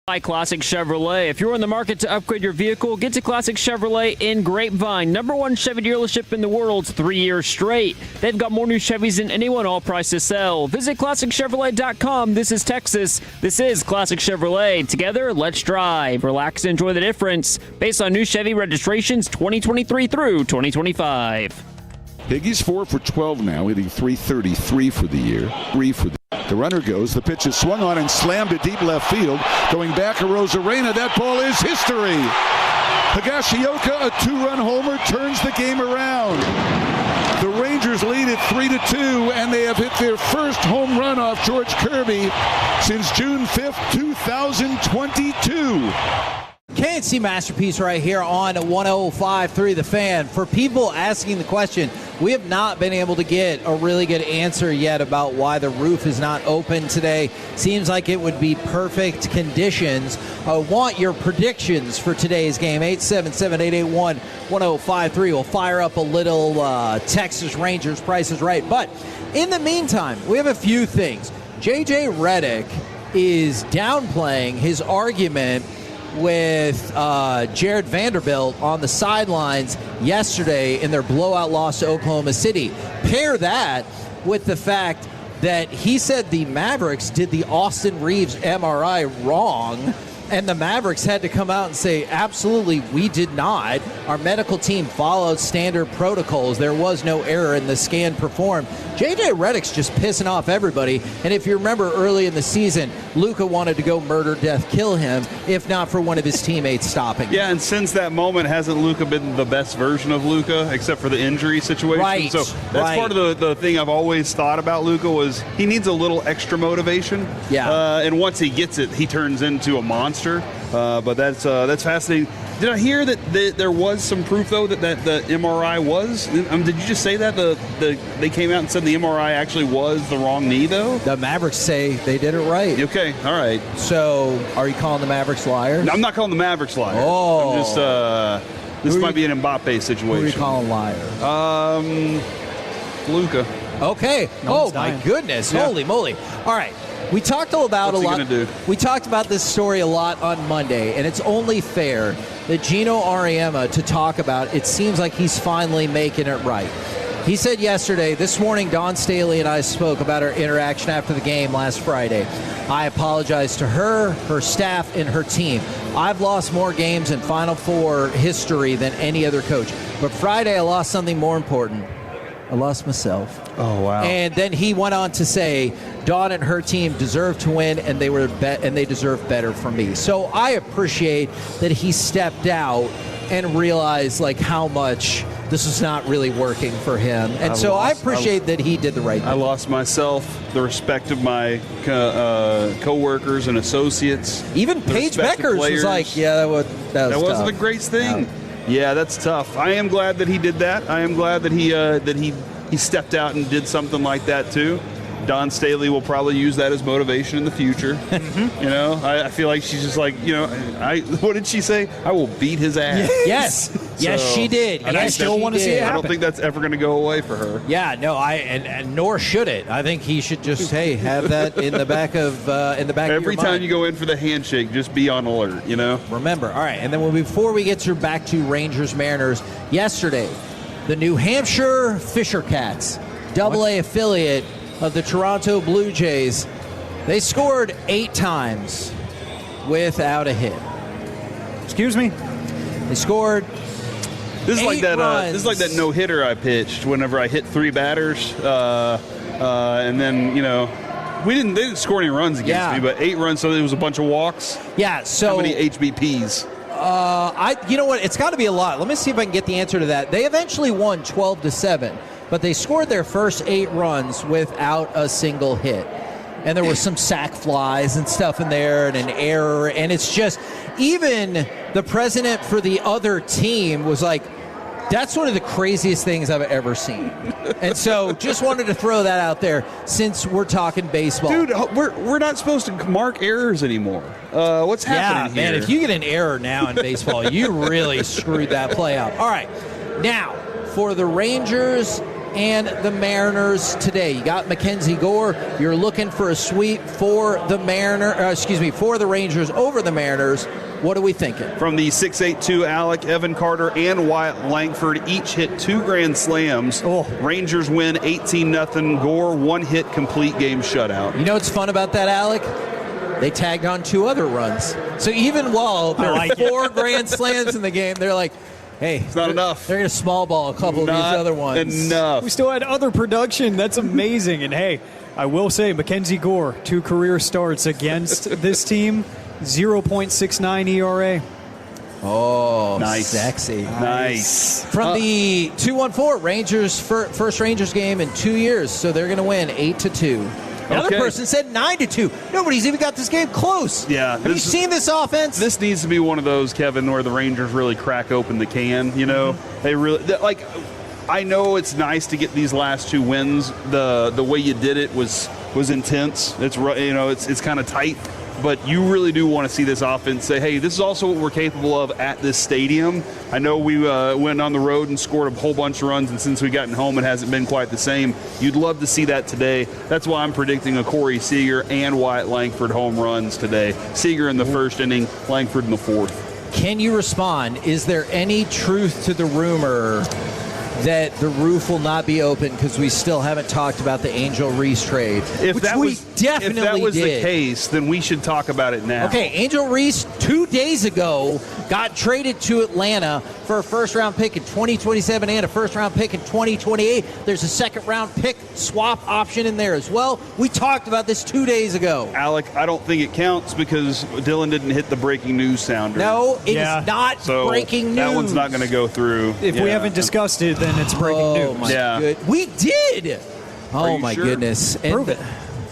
By Classic Chevrolet. If you're in the market to upgrade your vehicle, get to Classic Chevrolet in Grapevine. #1 Chevy dealership in the world 3 years straight. They've got more new Chevys than anyone, all prices sell. Visit ClassicChevrolet.com. This is Texas. This is Classic Chevrolet. Together, let's drive. Relax and enjoy the difference. Based on new Chevy registrations 2023 through 2025. Higgie's 4 for 12 now, hitting .333 for the year. The runner goes. The pitch is swung on and slammed to deep left field. Going back, Arozarena. That ball is history. Higashioka, a 2-run homer, turns the game around. The Rangers lead it 3-2, and they have hit their first home run off George Kirby since June 5th, 2022. KNC Masterpiece right here on 105.3 The Fan. For people asking the question, we have not been able to get a really good answer yet about why the roof is not open today. Seems like it would be perfect conditions. I want your predictions for today's game. 877-881-1053. We'll fire up a little Texas Rangers Price is Right. But in the meantime, we have a few things. J.J. Redick is downplaying his argument with Jared Vanderbilt on the sidelines yesterday in their blowout loss to Oklahoma City. Pair that with the fact that he said the Mavericks did the Austin Reeves MRI wrong, and the Mavericks had to come out and say, absolutely, we did not. Our medical team followed standard protocols. There was no error in the scan performed. J.J. Redick's just pissing off everybody. And if you remember early in the season, Luka wanted to go murder, death, kill him, if not for one of his teammates stopping him. Yeah, and since that moment, hasn't Luka been the best version of Luka, except for the injury situation? Right. So that's part of the thing I've always thought about Luka was he needs a little extra motivation. Yeah. And once he gets it, he turns into a monster. But that's fascinating. Did I hear that there was some proof, though, that the MRI was? Did you just say that? They came out and said the MRI actually was the wrong knee, though? The Mavericks say they did it right. Okay, all right. So are you calling the Mavericks liars? No, I'm not calling the Mavericks liars. Oh. I'm just, this might be an Mbappe situation. Who are you calling liars? Luka. Okay. No, my dying. goodness. Yeah. Holy moly. All right. We talked about What's a he lot. gonna do? We talked about this story a lot on Monday, and it's only fair that Gino Auriemma to talk about. It seems like he's finally making it right. He said yesterday, this morning, Dawn Staley and I spoke about our interaction after the game last Friday. I apologize to her staff, and her team. I've lost more games in Final Four history than any other coach. But Friday, I lost something more important. I lost myself. Oh, wow. And then he went on to say, Dawn and her team deserve to win, and they deserve better from me. So I appreciate that he stepped out and realized how much this is not really working for him. And I appreciate that he did the right thing. I lost myself, the respect of my co-workers and associates. Even Paige Beckers was like, yeah, that wasn't tough. the greatest thing. Yeah, that's tough. I am glad that he did that. I am glad that he stepped out and did something like that too. Dawn Staley will probably use that as motivation in the future. You know, I feel like she's just like, what did she say? I will beat his ass. Yes. Yes, she did. And yes, I still want to see it happen. I don't happen. think that's ever going to go away for her. Yeah, no, and nor should it. I think he should just have that in the back of Every time you go in for the handshake, just be on alert. Remember. All right, and then before we get back to Rangers Mariners, yesterday, the New Hampshire Fisher Cats, AA affiliate of the Toronto Blue Jays, they scored 8 times without a hit. Excuse me? They scored. This is like that. runs. This is like that no hitter I pitched whenever I hit 3 batters, and then they didn't score any runs against me, but 8 runs, so it was a bunch of walks. Yeah. So how many HBPs? You know what? It's got to be a lot. Let me see if I can get the answer to that. They eventually won 12-7, but they scored their first 8 runs without a single hit. And there were some sac flies and stuff in there and an error. And it's just, even the president for the other team was like, that's one of the craziest things I've ever seen. And so just wanted to throw that out there since we're talking baseball. Dude, we're not supposed to mark errors anymore. What's happening here? Yeah, man, if you get an error now in baseball, you really screwed that play up. All right, now for the Rangers and the Mariners today. You got Mackenzie Gore. You're looking for a sweep for the for the Rangers over the Mariners. What are we thinking? From the 6'8" Alec, Evan Carter, and Wyatt Langford each hit 2 grand slams. Rangers win 18-0. Gore, 1-hit complete game shutout. You know what's fun about that, Alec? They tagged on 2 other runs. So even while there are 4 grand slams in the game, they're like, hey, it's not enough. They're going to small ball a couple of these other ones. Enough. We still had other production. That's amazing. And hey, I will say, Mackenzie Gore, 2 career starts against this team, 0.69 ERA. Oh, nice. Sexy. Nice. From the 2-1-4, Rangers, first Rangers game in 2 years, so they're going to win 8-2. Another person said 9-2. Nobody's even got this game close. Yeah. Have you seen this offense? This needs to be one of those, Kevin, where the Rangers really crack open the can. You know, they really I know it's nice to get these last 2 wins. The way you did it was intense. It's it's kind of tight. But you really do want to see this offense say, hey, this is also what we're capable of at this stadium. I know we went on the road and scored a whole bunch of runs, and since we gotten home, it hasn't been quite the same. You'd love to see that today. That's why I'm predicting a Corey Seager and Wyatt Langford home runs today. Seager in the first inning, Langford in the fourth. Can you respond? Is there any truth to the rumor that the roof will not be open because we still haven't talked about the Angel Reese trade? If that was the case, then we should talk about it now. Okay, Angel Reese 2 days ago got traded to Atlanta for a first-round pick in 2027 and a first-round pick in 2028. There's a second-round pick swap option in there as well. We talked about this 2 days ago. Alec, I don't think it counts because Dylan didn't hit the breaking news sounder. No, it is not breaking news. That one's not going to go through. If we haven't discussed it, then it's breaking news. My good. We did. Oh my goodness. Prove it.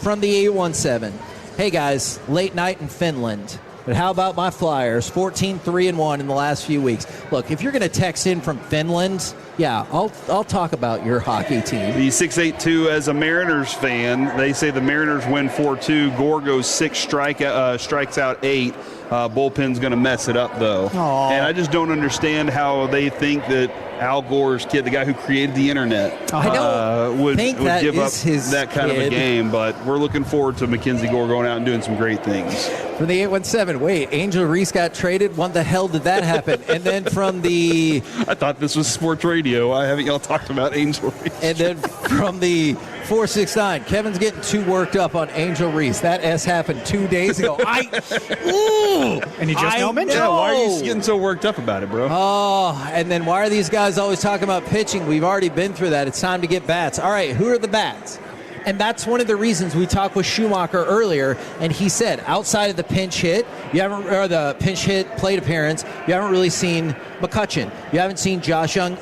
From the 817. Hey guys, late night in Finland. But how about my Flyers? 14-3-1 in the last few weeks. Look, if you're going to text in from Finland, yeah, I'll talk about your hockey team. The 682 as a Mariners fan, they say the Mariners win 4-2. Gore goes 6 strikes out 8. Bullpen's going to mess it up, though. Aww. And I just don't understand how they think that Al Gore's kid, the guy who created the internet, would give up that kind of a game. But we're looking forward to Mackenzie Gore going out and doing some great things. From the 817, wait, Angel Reese got traded? When the hell did that happen? And then from the... I thought this was sports radio. Why haven't y'all talked about Angel Reese? And then from the 469, Kevin's getting too worked up on Angel Reese. That S happened 2 days ago. And he just now mentioned it. Why are you getting so worked up about it, bro? Oh, and then why are these guys always talking about pitching? We've already been through that. It's time to get bats. All right, who are the bats? And that's one of the reasons we talked with Schumacher earlier, and he said outside of the pinch hit, or the pinch hit plate appearance, you haven't really seen McCutchen. You haven't seen Josh Young.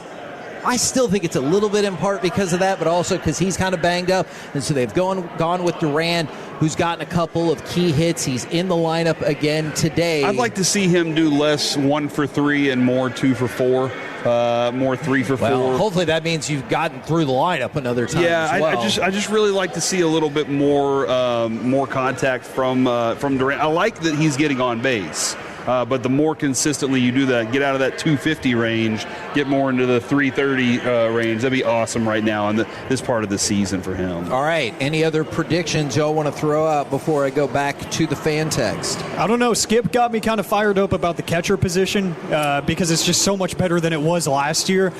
I still think it's a little bit in part because of that, but also because he's kind of banged up. And so they've gone with Duran, who's gotten a couple of key hits. He's in the lineup again today. I'd like to see him do less 1 for 3 and more 2 for 4. More 3 for 4. Well, hopefully that means you've gotten through the lineup another time. Yeah, as well. I just really like to see a little bit more contact from Durant. I like that he's getting on base. But the more consistently you do that, get out of that 250 range, get more into the 330 range. That'd be awesome right now in this part of the season for him. All right. Any other predictions y'all want to throw out before I go back to the fan text? I don't know. Skip got me kind of fired up about the catcher position because it's just so much better than it was last year.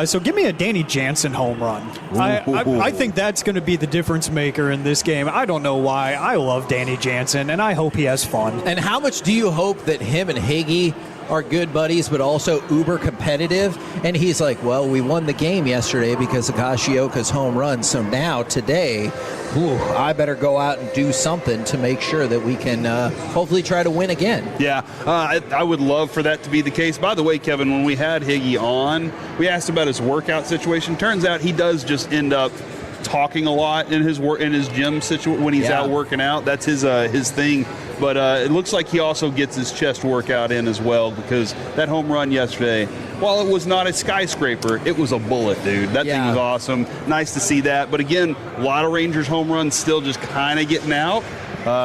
So give me a Danny Jansen home run. I think that's going to be the difference maker in this game. I don't know why. I love Danny Jansen, and I hope he has fun. And how much do you hope that him and Higgy are good buddies, but also uber competitive? And he's like, well, we won the game yesterday because of Hashioka's home run. So now, today, I better go out and do something to make sure that we can hopefully try to win again. Yeah, I would love for that to be the case. By the way, Kevin, when we had Higgy on, we asked about his workout situation. Turns out he does just end up talking a lot in his gym situation when he's out working out. That's his thing. But it looks like he also gets his chest workout in as well, because that home run yesterday, while it was not a skyscraper, it was a bullet, dude. That thing was awesome. Nice to see that. But again, a lot of Rangers home runs still just kind of getting out.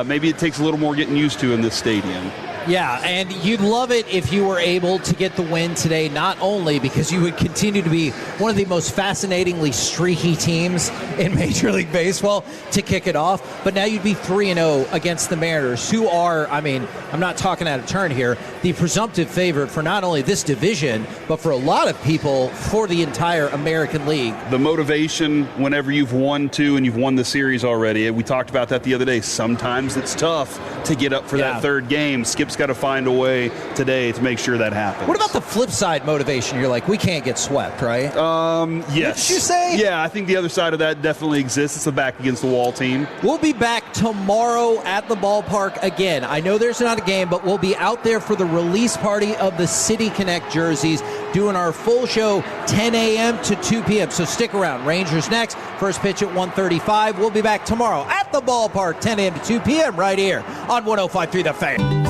Maybe it takes a little more getting used to in this stadium. Yeah, and you'd love it if you were able to get the win today, not only because you would continue to be one of the most fascinatingly streaky teams in Major League Baseball to kick it off, but now you'd be 3-0 against the Mariners, who are, I mean, I'm not talking out of turn here, the presumptive favorite for not only this division, but for a lot of people for the entire American League. The motivation whenever you've won two and you've won the series already, we talked about that the other day. Sometimes it's tough to get up for that third game. Skip's got to find a way today to make sure that happens. What about the flip side motivation? You're like, we can't get swept, right? Yes. What did you say? Yeah, I think the other side of that definitely exists. It's a back against the wall team. We'll be back tomorrow at the ballpark again. I know there's not a game, but we'll be out there for the release party of the City Connect jerseys, doing our full show 10 a.m. to 2 p.m. So stick around. Rangers next. First pitch at 1:35. We'll be back tomorrow at the ballpark 10 a.m. to 2 p.m. right here on 105.3 The Fan.